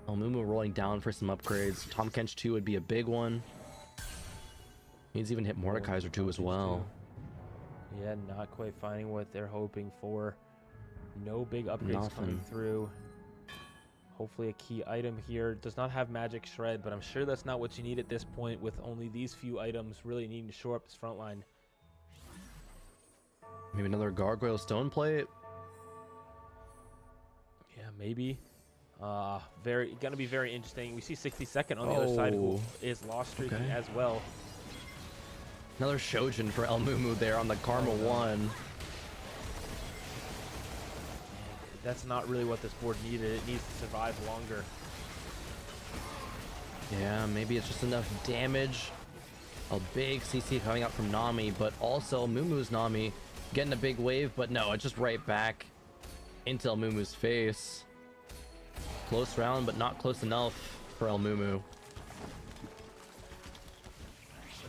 Elmumu rolling down for some upgrades. Tom Kench 2 would be a big one. He's even hit Mordekaiser 2 as well. Yeah, not quite finding what they're hoping for. No big upgrades coming through. Hopefully a key item here. Does not have Magic Shred, but I'm sure that's not what you need at this point with only these few items really needing to shore up this front line. Maybe another Gargoyle Stone Plate. Yeah, maybe. Gonna be very interesting. We see 62nd on the other side, who is lost streaking as well. Another Shojin for Elmumu there on the Karma 1. That's not really what this board needed. It needs to survive longer. Yeah, maybe it's just enough damage. A big CC coming out from Nami, but also Mumu's Nami getting a big wave, but no, it's just right back into Elmumu's face. Close round, but not close enough for Elmumu.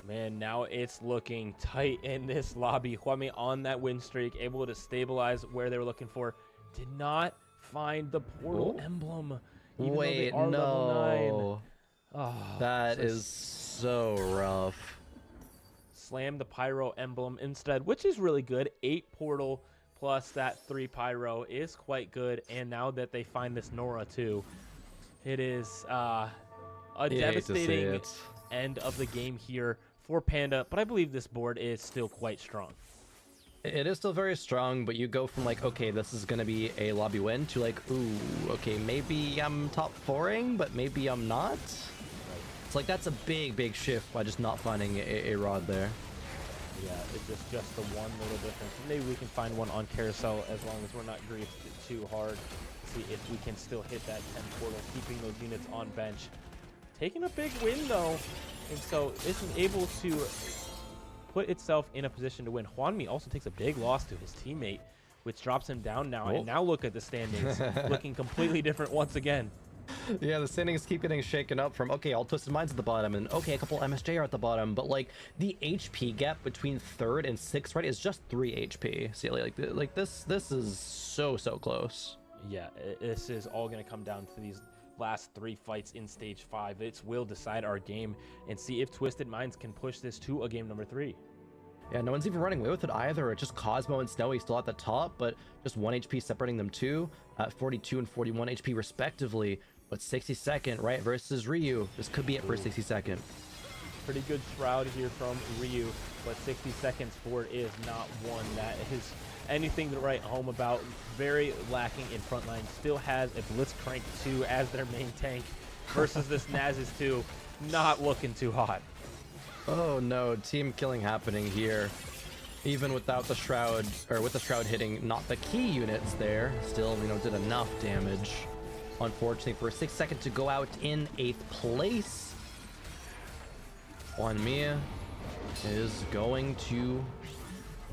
Man, now it's looking tight in this lobby. Hwami on that win streak, able to stabilize where they were looking for. Did not find the portal emblem. Wait, no. Oh, that is so rough. Slam the pyro emblem instead, which is really good. 8 portal plus that 3 pyro is quite good. And now that they find this Nora too, it is a devastating end of the game here for Panda. But I believe this board is still quite strong. It is still very strong, but you go from like, okay, this is going to be a lobby win to like, ooh, okay, maybe I'm top 4ing, but maybe I'm not. It's like, that's a big shift by just not finding a rod there. Yeah, it's just the one little difference. Maybe we can find one on Carousel as long as we're not griefed too hard. See if we can still hit that 10 portal, keeping those units on bench. Taking a big win though, and so isn't able to put itself in a position to win. Hwanmi also takes a big loss to his teammate, which drops him down now. And now look at the standings, looking completely different once again. Yeah, the standings keep getting shaken up from, okay, all Twisted Minds at the bottom, and okay, a couple MSJ are at the bottom, but like the HP gap between 3rd and 6th, right, is just 3 HP. See, like this is so close. Yeah, this is all going to come down to these last 3 fights in stage 5. It will decide our game and see if Twisted Minds can push this to a game number 3. Yeah, no one's even running away with it either. It's just Cosmo and Snowy still at the top, but just 1 HP separating them too, at 42 and 41 HP respectively. But 62nd, right, versus Ryu. This could be it for 62nd. Pretty good shroud here from Ryu, but 62nd board is not one that is anything to write home about. Very lacking in frontline. Still has a Blitzcrank 2 as their main tank versus this Nazis 2. Not looking too hot. Oh no, team killing happening here. Even without the shroud, or with the shroud hitting not the key units there, still, you know, did enough damage. Unfortunately, for 6 to go out in 8th place. Hwanmi is going to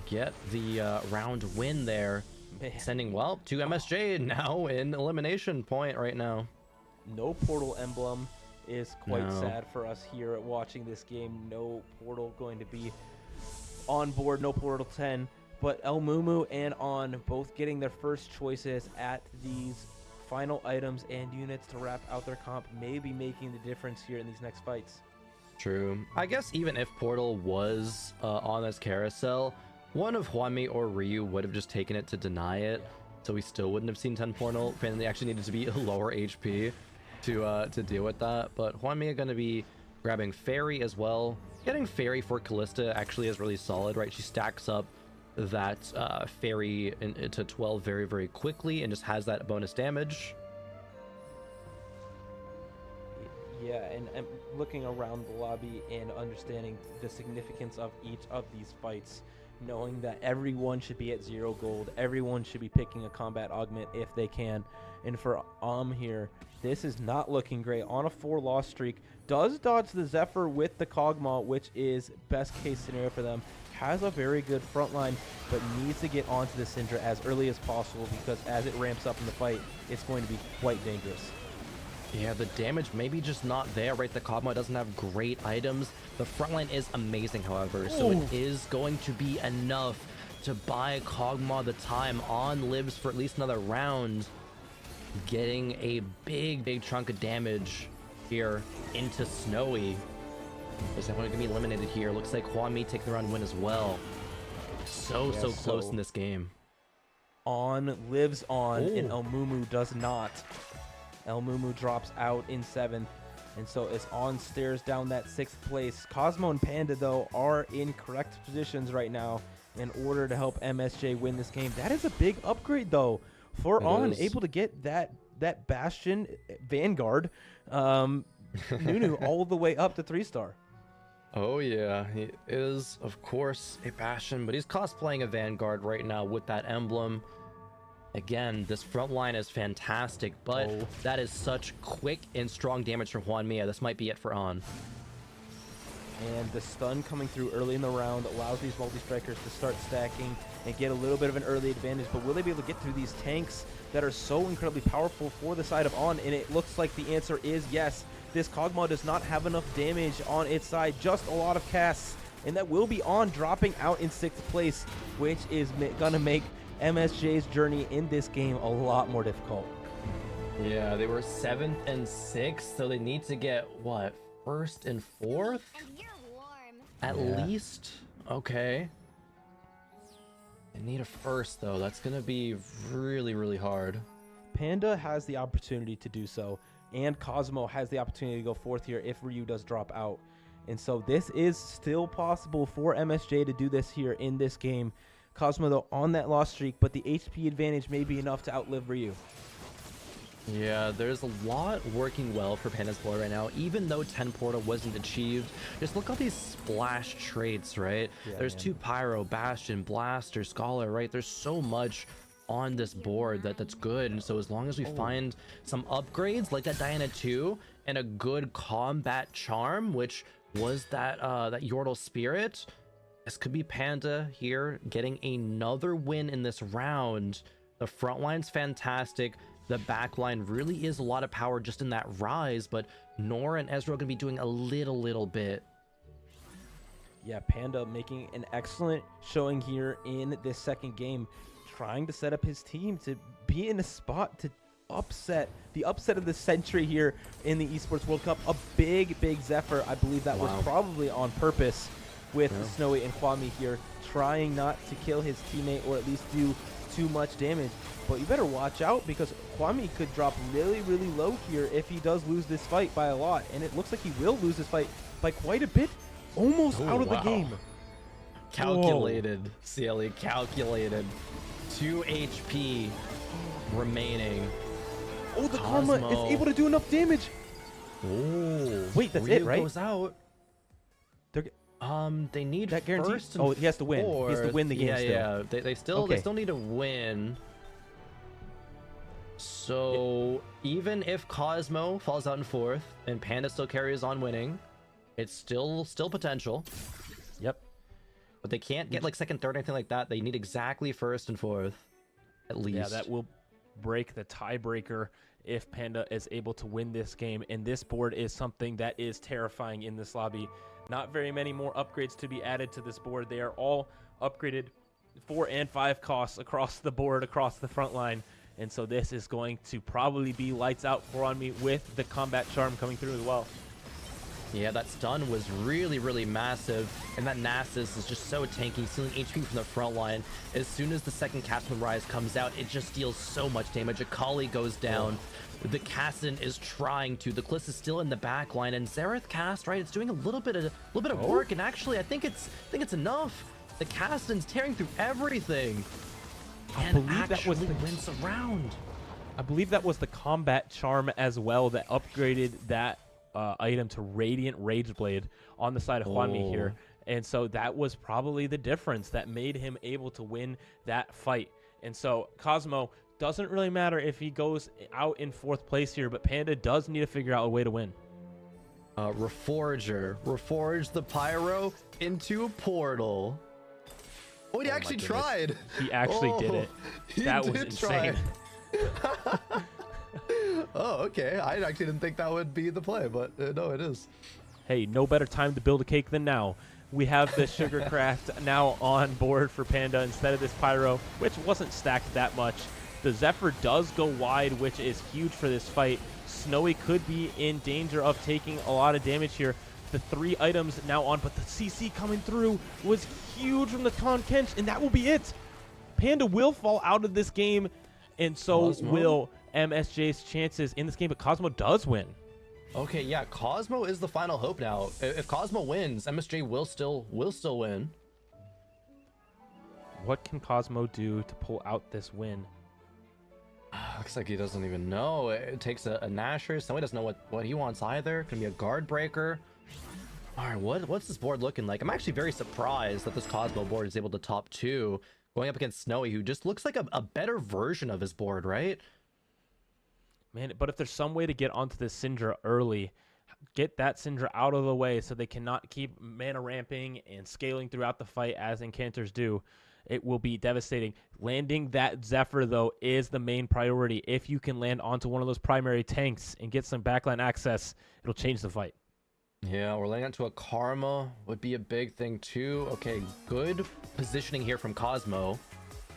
get the round win there. Sending, well, to MSJ now in elimination point right now. No portal emblem is quite sad for us here at watching this game. No portal going to be on board, no portal 10. But Elmumu and On both getting their first choices at these final items and units to wrap out their comp, maybe making the difference here in these next fights. True. I guess even if Portal was on this carousel, one of Hwanmi or Ryu would have just taken it to deny it, so we still wouldn't have seen 10 Portal. And they actually needed to be lower HP to deal with that. But Hwanmi are going to be grabbing Fairy as well. Getting Fairy for Callista actually is really solid, right? She stacks up that Fairy into 12 very quickly and just has that bonus damage. Yeah, and looking around the lobby and understanding the significance of each of these fights, knowing that everyone should be at 0 gold, everyone should be picking a combat augment if they can. And for here, this is not looking great. On a 4-loss streak, does dodge the Zephyr with the Kog'Maw, which is best case scenario for them. Has a very good front line, but needs to get onto the Syndra as early as possible, because as it ramps up in the fight, it's going to be quite dangerous. Yeah, the damage maybe just not there, right? The Kog'Maw doesn't have great items. The front line is amazing, however, so it is going to be enough to buy Kog'Maw the time on Libs for at least another round. Getting a big chunk of damage here into Snowy. Is definitely going to be eliminated here. Looks like Hwan Mi taking the round win as well. So close in this game. On lives on, and El Mumu does not. El Mumu drops out in 7th, and so it's On stares down that 6th place. Cosmo and Panda, though, are in correct positions right now in order to help MSJ win this game. That is a big upgrade, though, for On, able to get that Bastion Vanguard Nunu all the way up to 3-star. Oh yeah, he is, of course, a Bastion, but he's cosplaying a Vanguard right now with that emblem. Again, this front line is fantastic, but that is such quick and strong damage from Hwan Mi. This might be it for On. And the stun coming through early in the round allows these multi-strikers to start stacking and get a little bit of an early advantage, but will they be able to get through these tanks that are so incredibly powerful for the side of On? And it looks like the answer is yes. This Kog'Maw does not have enough damage on its side, just a lot of casts, and that will be On dropping out in 6th place, which is gonna make MSJ's journey in this game a lot more difficult. Yeah, they were 7th and 6th, so they need to get, what, 1st and 4th? At least? Okay. They need a 1st, though. That's going to be really hard. Panda has the opportunity to do so, and Cosmo has the opportunity to go 4th here if Ryu does drop out. And so this is still possible for MSJ to do this here in this game. Cosmo, though, on that loss streak, but the HP advantage may be enough to outlive Ryu. Yeah, there's a lot working well for Panda's board right now, even though 10 Portal wasn't achieved. Just look at these splash traits, right? Yeah, there's 2 Pyro, Bastion, Blaster, Scholar, right? There's so much on this board that's good, and so as long as we find some upgrades like that Diana 2 and a good combat charm, which was that Yordle Spirit, this could be Panda here getting another win in this round. The front line's fantastic. The back line really is a lot of power just in that rise, but Nora and Ezreal are going to be doing a little bit. Yeah, Panda making an excellent showing here in this second game, trying to set up his team to be in a spot to upset the upset of the century here in the Esports World Cup. A big Zephyr. I believe that was probably on purpose with Snowy and Hwan Mi here, trying not to kill his teammate or at least do too much damage. But you better watch out, because Hwan Mi could drop really low here if he does lose this fight by a lot. And it looks like he will lose this fight by quite a bit. Almost out of the game. Calculated, CLE, calculated. 2 HP remaining. Oh, the Karma is able to do enough damage. Oh, wait, that's it, right? Goes out. They need that guarantee. First and he has to win. He has to win the game. Yeah. They still need to win. So even if Cosmo falls out in 4th and Panda still carries on winning, it's still potential. Yep. But they can't get like 2nd, 3rd, anything like that. They need exactly 1st and 4th, at least. Yeah, that will break the tiebreaker if Panda is able to win this game. And this board is something that is terrifying in this lobby. Not very many more upgrades to be added to this board. They are all upgraded 4 and 5 costs across the board, across the front line. And so this is going to probably be lights out for On Mi with the combat charm coming through as well. Yeah, that stun was really massive, and that Nasus is just so tanky, stealing HP from the front line. As soon as the 2nd Captain Rise comes out, it just deals so much damage. Akali goes down. The Kassadin is trying to. The Kliss is still in the back line, and Xerath cast, right? It's doing a little bit of work, and actually, I think it's enough. The Kassadin's tearing through everything. I believe that was the wins the round. I believe that was the combat charm as well that upgraded that item to Radiant Rageblade on the side of Hwan Mi here. And so that was probably the difference that made him able to win that fight. And so Cosmo, doesn't really matter if he goes out in 4th place here, but Panda does need to figure out a way to win. Reforge the Pyro into a portal. Oh, he actually tried. He actually did it. That was insane. Oh, okay. I actually didn't think that would be the play, but no, it is. Hey, no better time to build a cake than now. We have the Sugarcraft now on board for Panda instead of this Pyro, which wasn't stacked that much. The Zephyr does go wide, which is huge for this fight. Snowy could be in danger of taking a lot of damage here. The 3 items now on, but the CC coming through was huge from the Taun Kench, and that will be it. Panda will fall out of this game, and so will MSJ's chances in this game, but Cosmo does win. Okay, yeah, Cosmo is the final hope now. If Cosmo wins, MSJ will still win. What can Cosmo do to pull out this win? Looks like he doesn't even know. It takes a Nasher. Somebody doesn't know what he wants either. Could be a guard breaker. All right, what's this board looking like? I'm actually very surprised that this Cosmo board is able to top 2, going up against Snowy, who just looks like a better version of his board, right? Man, but if there's some way to get onto this Syndra early, get that Syndra out of the way so they cannot keep mana ramping and scaling throughout the fight as Incanters do, it will be devastating. Landing that Zephyr, though, is the main priority. If you can land onto one of those primary tanks and get some backline access, it'll change the fight. Yeah, we're laying onto a Karma would be a big thing too. Okay, good positioning here from Cosmo.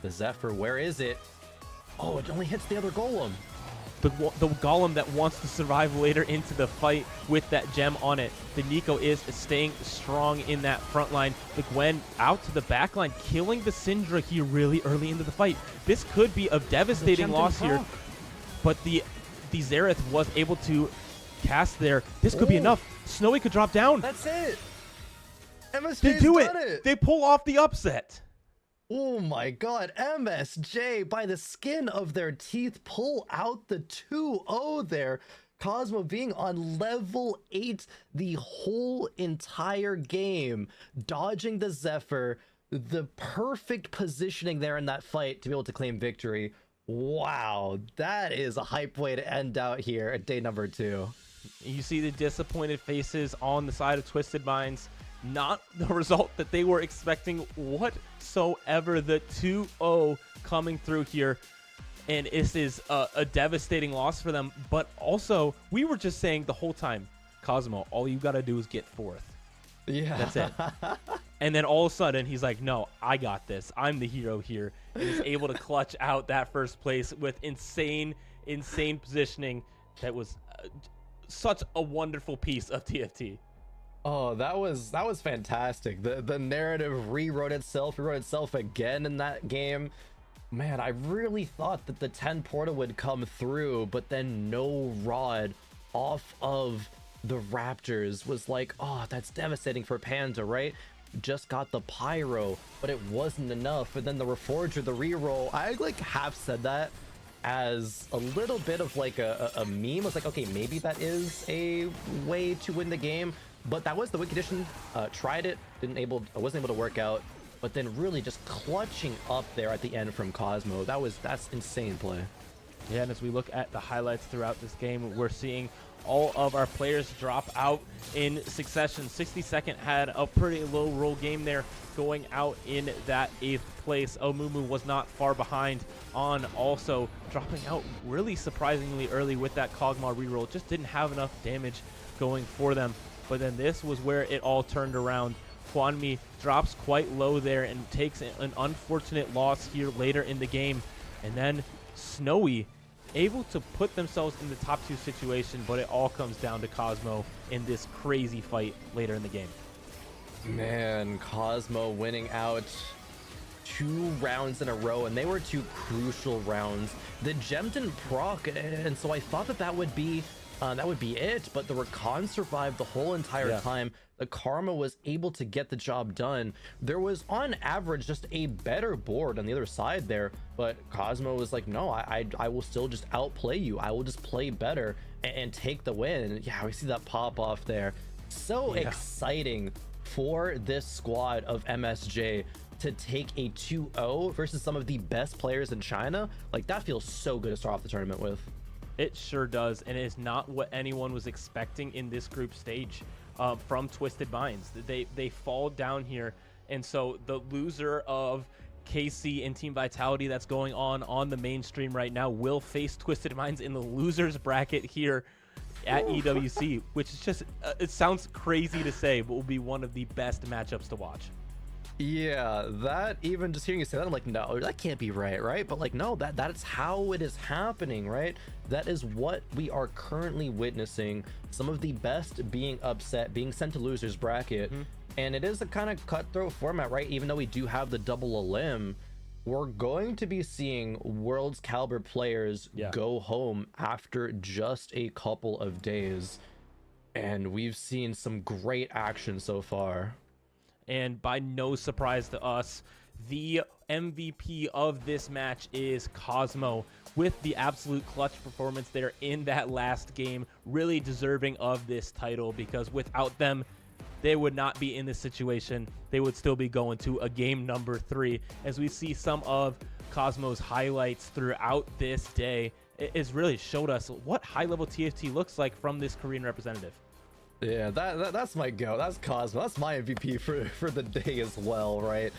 The Zephyr, where is it? Oh, it only hits the other Golem. The Golem that wants to survive later into the fight with that gem on it. The Nico is staying strong in that front line. The Gwen out to the back line, killing the Syndra here really early into the fight. This could be a devastating loss here, but the Xerath was able to cast there. This could be enough. Snowy could drop down. That's it. MSJ's they do done it. They pull off the upset. Oh my god, MSJ by the skin of their teeth pull out the 2-0 there. Cosmo being on level 8 the whole entire game, dodging the Zephyr, the perfect positioning there in that fight to be able to claim victory. Wow, that is a hype way to end out here at day number 2. You see the disappointed faces on the side of Twisted Minds. Not the result that they were expecting whatsoever. The 2-0 coming through here, and this is a devastating loss for them. But also, we were just saying the whole time, Cosmo, all you got to do is get 4th. Yeah. That's it. And then all of a sudden, he's like, no, I got this. I'm the hero here. And he's able to clutch out that first place with insane positioning. That was such a wonderful piece of TFT. Oh, that was fantastic. The narrative rewrote itself again in that game. Man, I really thought that the 10 Porta would come through, but then no Rod off of the Raptors was like, oh, that's devastating for Panda, right? Just got the Pyro, but it wasn't enough. And then the Reforger, the reroll, I like half said that as a little bit of like a meme. I was like, okay, maybe that is a way to win the game. But that was the win condition. Tried it, wasn't able to work out. But then really just clutching up there at the end from Cosmo. That's insane play. Yeah, and as we look at the highlights throughout this game, we're seeing all of our players drop out in succession. 62nd had a pretty low roll game there, going out in that 8th place. Omumu was not far behind on also dropping out really surprisingly early with that Kog'Maw reroll. Just didn't have enough damage going for them. But then this was where it all turned around. Hwanmi drops quite low there and takes an unfortunate loss here later in the game. And then Snowy able to put themselves in the top 2 situation, but it all comes down to Cosmo in this crazy fight later in the game. Man, Cosmo winning out 2 rounds in a row, and they were 2 crucial rounds. The gem didn't proc, and so I thought that would be it, but the Rakan survived the whole entire time. The Karma was able to get the job done. There was on average just a better board on the other side there, but Cosmo was like, no, I will still just outplay you. I will just play better and take the win. And yeah, we see that pop off there. So exciting for this squad of MSJ to take a 2-0 versus some of the best players in China. Like, that feels so good to start off the tournament with. It sure does, and it is not what anyone was expecting in this group stage from Twisted Minds. They fall down here, and so the loser of KC and Team Vitality that's going on the mainstream right now will face Twisted Minds in the losers bracket here at EWC, which is just, it sounds crazy to say, but will be one of the best matchups to watch. Yeah, that, even just hearing you say that, I'm like, no, that can't be right? But like, no, that is how it is happening, right? That is what we are currently witnessing. Some of the best being upset, being sent to losers bracket. And it is a kind of cutthroat format, right? Even though we do have the double elim, we're going to be seeing world's caliber players go home after just a couple of days. And we've seen some great action so far. And by no surprise to us, the MVP of this match is Cosmo, with the absolute clutch performance there in that last game, really deserving of this title, because without them, they would not be in this situation. They would still be going to a game number 3. As we see some of Cosmo's highlights throughout this day, it has really showed us what high-level TFT looks like from this Korean representative. Yeah, that's my go. That's Cosmo. That's my MVP for the day as well, right?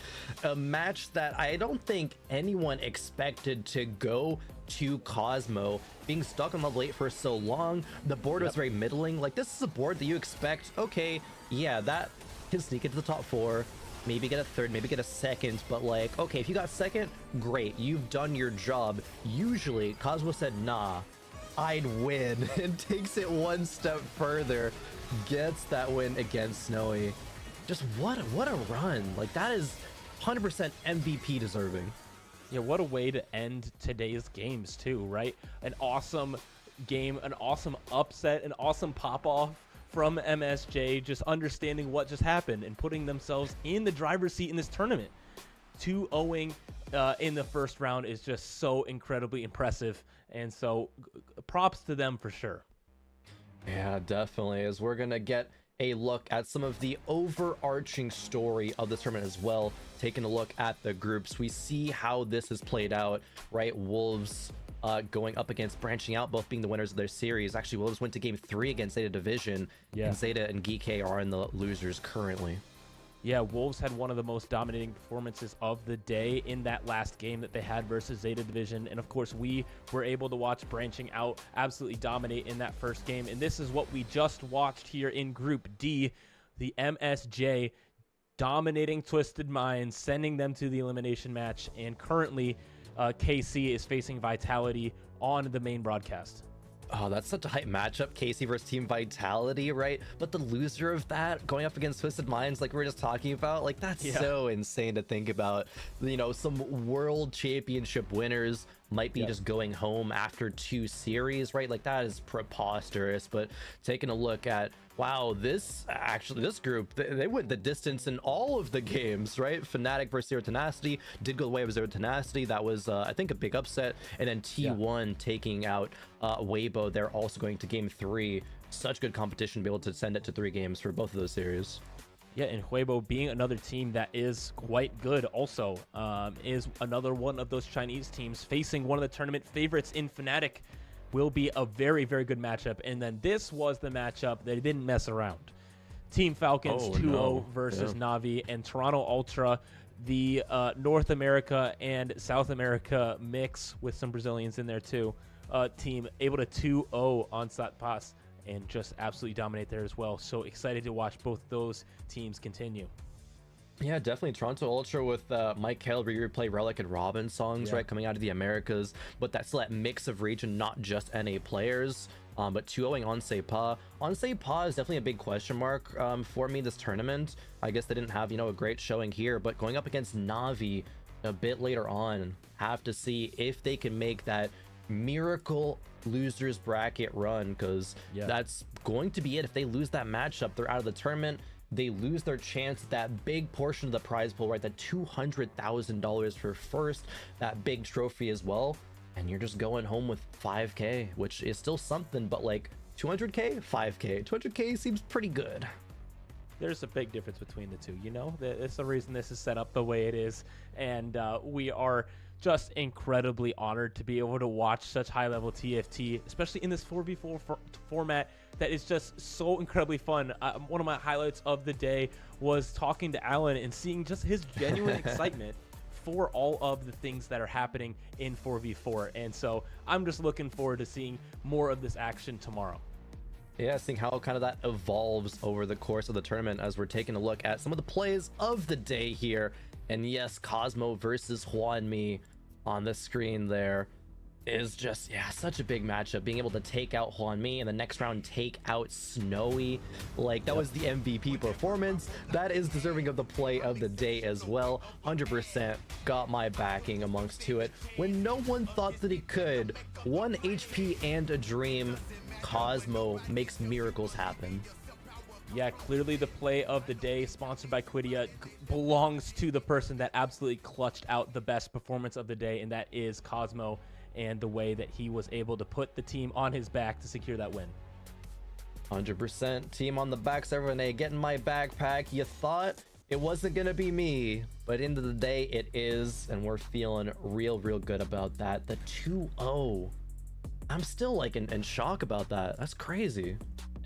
A match that I don't think anyone expected to go to Cosmo, being stuck on level 8 for so long. The board was very middling. Like, this is a board that you expect, okay, yeah, that can sneak into the top 4, maybe get a third, maybe get a second, but like, okay, if you got second, great, you've done your job. Usually, Cosmo said, nah, I'd win, and takes it one step further, gets that win against Snowy. Just what a run. Like, that is 100% MVP deserving. Yeah, what a way to end today's games too, right? An awesome game, an awesome upset, an awesome pop-off from MSJ, just understanding what just happened and putting themselves in the driver's seat in this tournament. 2-0 in the first round is just so incredibly impressive, and so props to them for sure. Yeah, definitely, as we're gonna get a look at some of the overarching story of this tournament as well. Taking a look at the groups, we see how this has played out, right? Wolves going up against Branching Out, both being the winners of their series. Actually, Wolves went to game 3 against Zeta Division, and Zeta and Geek are in the losers currently. Yeah, Wolves had one of the most dominating performances of the day in that last game that they had versus Zeta Division. And of course, we were able to watch Branching Out absolutely dominate in that first game. And this is what we just watched here in Group D, the MSJ dominating Twisted Minds, sending them to the elimination match. And currently, KC is facing Vitality on the main broadcast. Oh, that's such a hype matchup, KC versus Team Vitality, right? But the loser of that going up against Twisted Minds, like we were just talking about, like that's so insane to think about. You know, some world championship winners might be just going home after 2 series, right? Like that is preposterous. But taking a look at, wow, this group, they went the distance in all of the games, right? Fnatic versus Zero Tenacity did go the way of Zero Tenacity. That was, I think, a big upset. And then T1 taking out Weibo. They're also going to game 3. Such good competition to be able to send it to 3 games for both of those series. Yeah, and Weibo being another team that is quite good also, is another one of those Chinese teams facing one of the tournament favorites in Fnatic. Will be a very, very good matchup. And then this was the matchup they didn't mess around. Team Falcons 2-0 versus Na'Vi, and Toronto Ultra, the North America and South America mix with some Brazilians in there too. Team able to 2-0 on Satpas and just absolutely dominate there as well. So excited to watch both those teams continue. Yeah, definitely. Toronto Ultra with Mike Hale replay Relic and Robin songs, right, coming out of the Americas, but that's that mix of region, not just NA players. But 2-0 on Sepa. On Sepa is definitely a big question mark for me this tournament. I guess they didn't have, you know, a great showing here, but going up against Na'Vi a bit later on, have to see if they can make that miracle losers bracket run, because that's going to be it. If they lose that matchup, they're out of the tournament. They lose their chance at that big portion of the prize pool, right? That $200,000 for first, that big trophy as well. And you're just going home with 5K, which is still something, but like 200K, 5K, 200K seems pretty good. There's a big difference between the two, you know? It's the reason this is set up the way it is. And we are just incredibly honored to be able to watch such high-level TFT, especially in this 4v4 format that is just so incredibly fun. One of my highlights of the day was talking to Alan and seeing just his genuine excitement before all of the things that are happening in 4v4. And so I'm just looking forward to seeing more of this action tomorrow. Yeah, seeing how kind of that evolves over the course of the tournament as we're taking a look at some of the plays of the day here. And yes, Cosmo versus Hwanmi on the screen there is just, yeah, such a big matchup. Being able to take out Hwanmi and the next round take out Snowy, like that was the MVP performance. That is deserving of the play of the day as well. 100% got my backing amongst to it when no one thought that he could. 1 HP and a dream. Cosmo makes miracles happen. Yeah, clearly the play of the day, sponsored by Quidia, belongs to the person that absolutely clutched out the best performance of the day, and that is Cosmo, and the way that he was able to put the team on his back to secure that win. 100% team on the back, Renee, getting my backpack. You thought it wasn't gonna be me, but end of the day it is, and we're feeling real good about that. The 2-0. I'm still like in shock about that. That's crazy.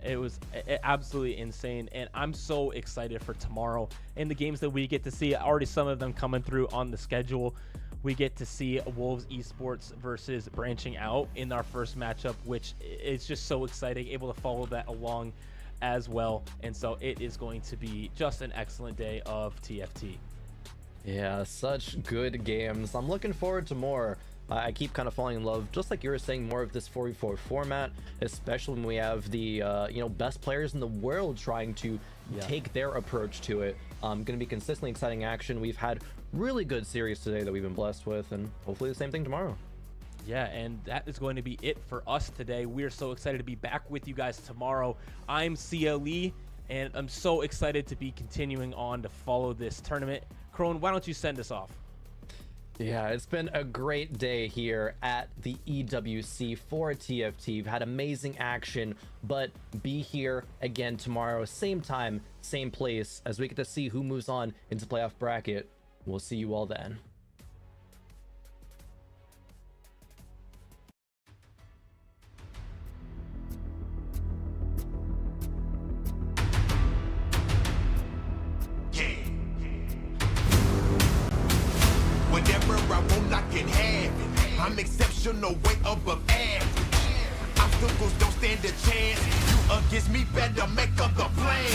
It was absolutely insane, and I'm so excited for tomorrow and the games that we get to see. Already some of them coming through on the schedule. We get to see Wolves Esports versus Branching Out in our first matchup, which is just so exciting, able to follow that along as well. And so it is going to be just an excellent day of TFT. Yeah, such good games. I'm looking forward to more. I keep kind of falling in love, just like you were saying, more of this 4v4 format, especially when we have the best players in the world trying to take their approach to it. Going to be consistently exciting action. We've had really good series today that we've been blessed with, and hopefully the same thing tomorrow. Yeah, and that is going to be it for us today. We're so excited to be back with you guys tomorrow. I'm Sia Lee, and I'm so excited to be continuing on to follow this tournament. Crone, why don't you send us off? Yeah, it's been a great day here at the EWC for TFT. We've had amazing action, but be here again tomorrow, same time, same place, as we get to see who moves on into playoff bracket. We'll see you all then. Whatever I want, I can have it. I'm exceptional, way above average. Obstacles don't stand a chance. You against me, better make up the plan.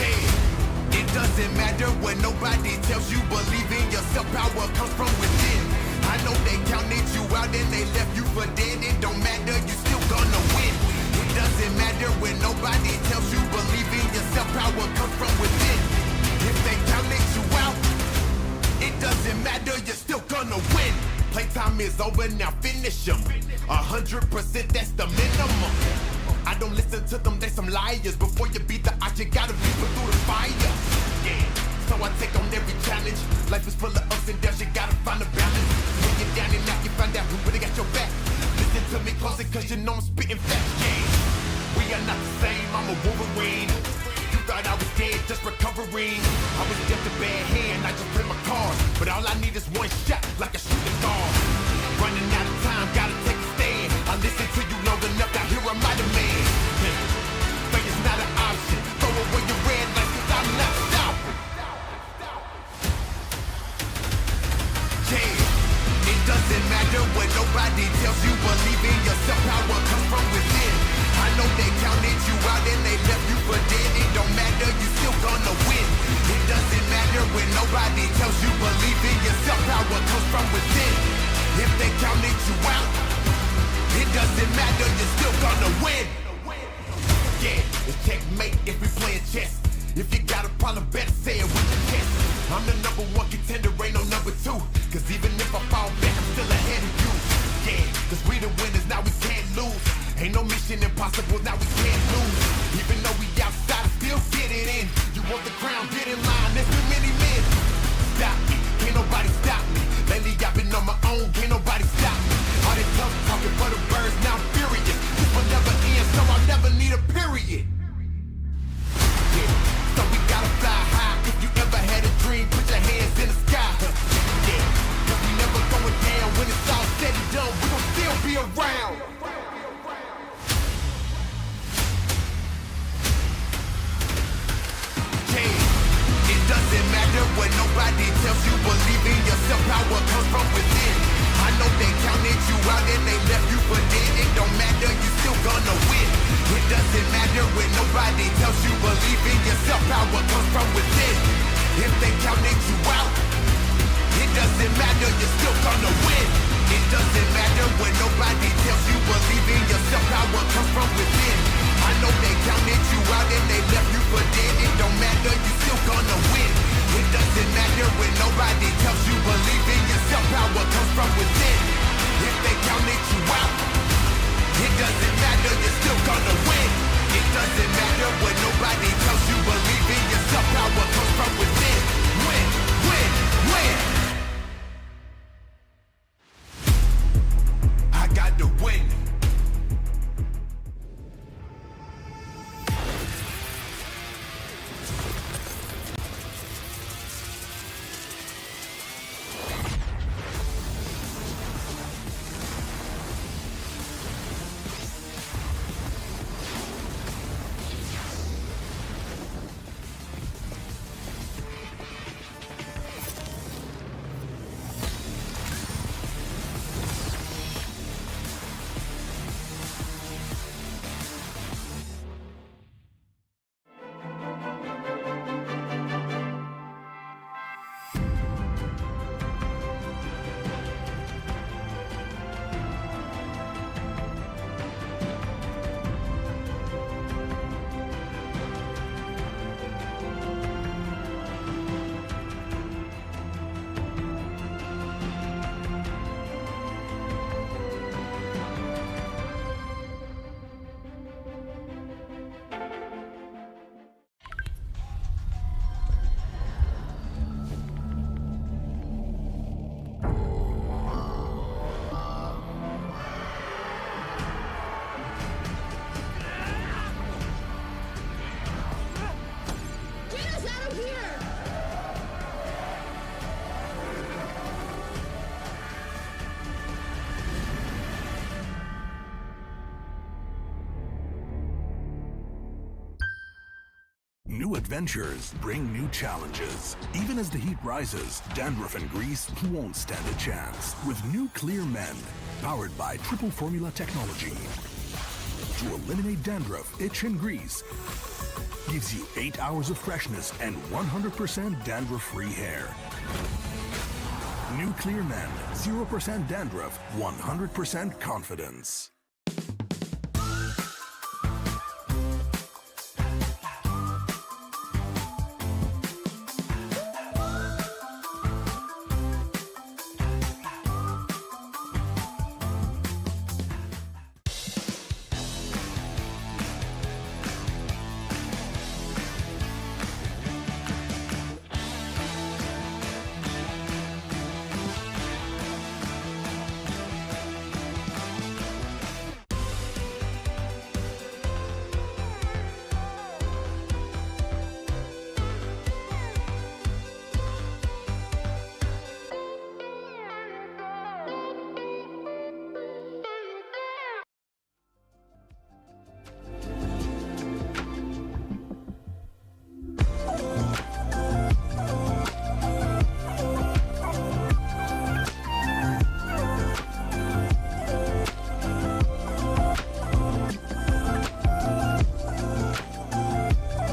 It doesn't matter what nobody tells you. Believe in yourself, power comes from within. I know they counted you out and they left you for dead. It don't matter, you still gonna win. It doesn't matter when nobody tells you. Believe in yourself, power comes from within. If they counted you out, it doesn't matter, you're still gonna win. Playtime is over, now finish them. 100%, that's the minimum. I don't listen to them, they some liars. Before you beat the odds, you gotta be put through the fire. Yeah, so I take on every challenge. Life is full of ups and downs, you gotta find a balance. When you're down and out, you find out who really got your back. Listen to me closer, cause you know I'm spitting facts. Yeah, we are not the same, I'm a Wolverine. Thought I was dead, just recovering. I was dealt a bad hand, I just play my cards. But all I need is one shot, like a shooting guard. Running out of time, gotta take a stand. I listened to you long enough, now here I'm my demand. Failure's not an option. Throw away your red lights, cause I'm not stopping. Yeah, it doesn't matter what nobody tells you. Believe in yourself, power comes from within. I know they counted you out and they left you for dead. It don't matter, you still gonna win. It doesn't matter when nobody tells you. Believe in yourself, power comes from within. If they counted you out, it doesn't matter, you're still gonna win. Yeah, it's checkmate if we playing chess. If you got a problem, better say it with your chest. I'm the #1 contender, ain't no #2. Cause even if I fall back, I'm still ahead of you. Yeah, cause we the winners, now we can't lose. Ain't no mission impossible, now we can't lose. Even though we outside, still get it in. You want the crown, get in line, there's too many men. Stop me, can't nobody stop me. Lately I've been on my own, can't nobody stop me. All this tough talking for the birds, now I'm furious. This will never end, so I'll never need a period. Yeah, so we gotta fly high. If you ever had a dream, put your hands in the sky. Yeah, cause we never going down. When it's all said and done, we gon' still be around. when nobody tells you believe in yourself. Power comes from within. I know they counted you out and they left you for dead. It don't matter, you still gonna win. It doesn't matter when nobody tells you believe in yourself. Power comes from within. If they counted you out, it doesn't matter, you're still gonna win. It doesn't matter when nobody tells you believe in yourself. Power comes from within. I know they counted you out and they left you for dead. It don't matter, you still gonna win. It doesn't matter when nobody tells you believe in yourself. Power comes from within. If they counted you out, it doesn't matter, you're still gonna win. It doesn't matter when nobody tells you believe in yourself. Power comes from within. Win, win, win. I got to win. New adventures bring new challenges. Even as the heat rises, dandruff and grease won't stand a chance. With new Clear Men, powered by triple formula technology. To eliminate dandruff, itch and grease, gives you 8 hours of freshness and 100% dandruff-free hair. New Clear Men, 0% dandruff, 100% confidence.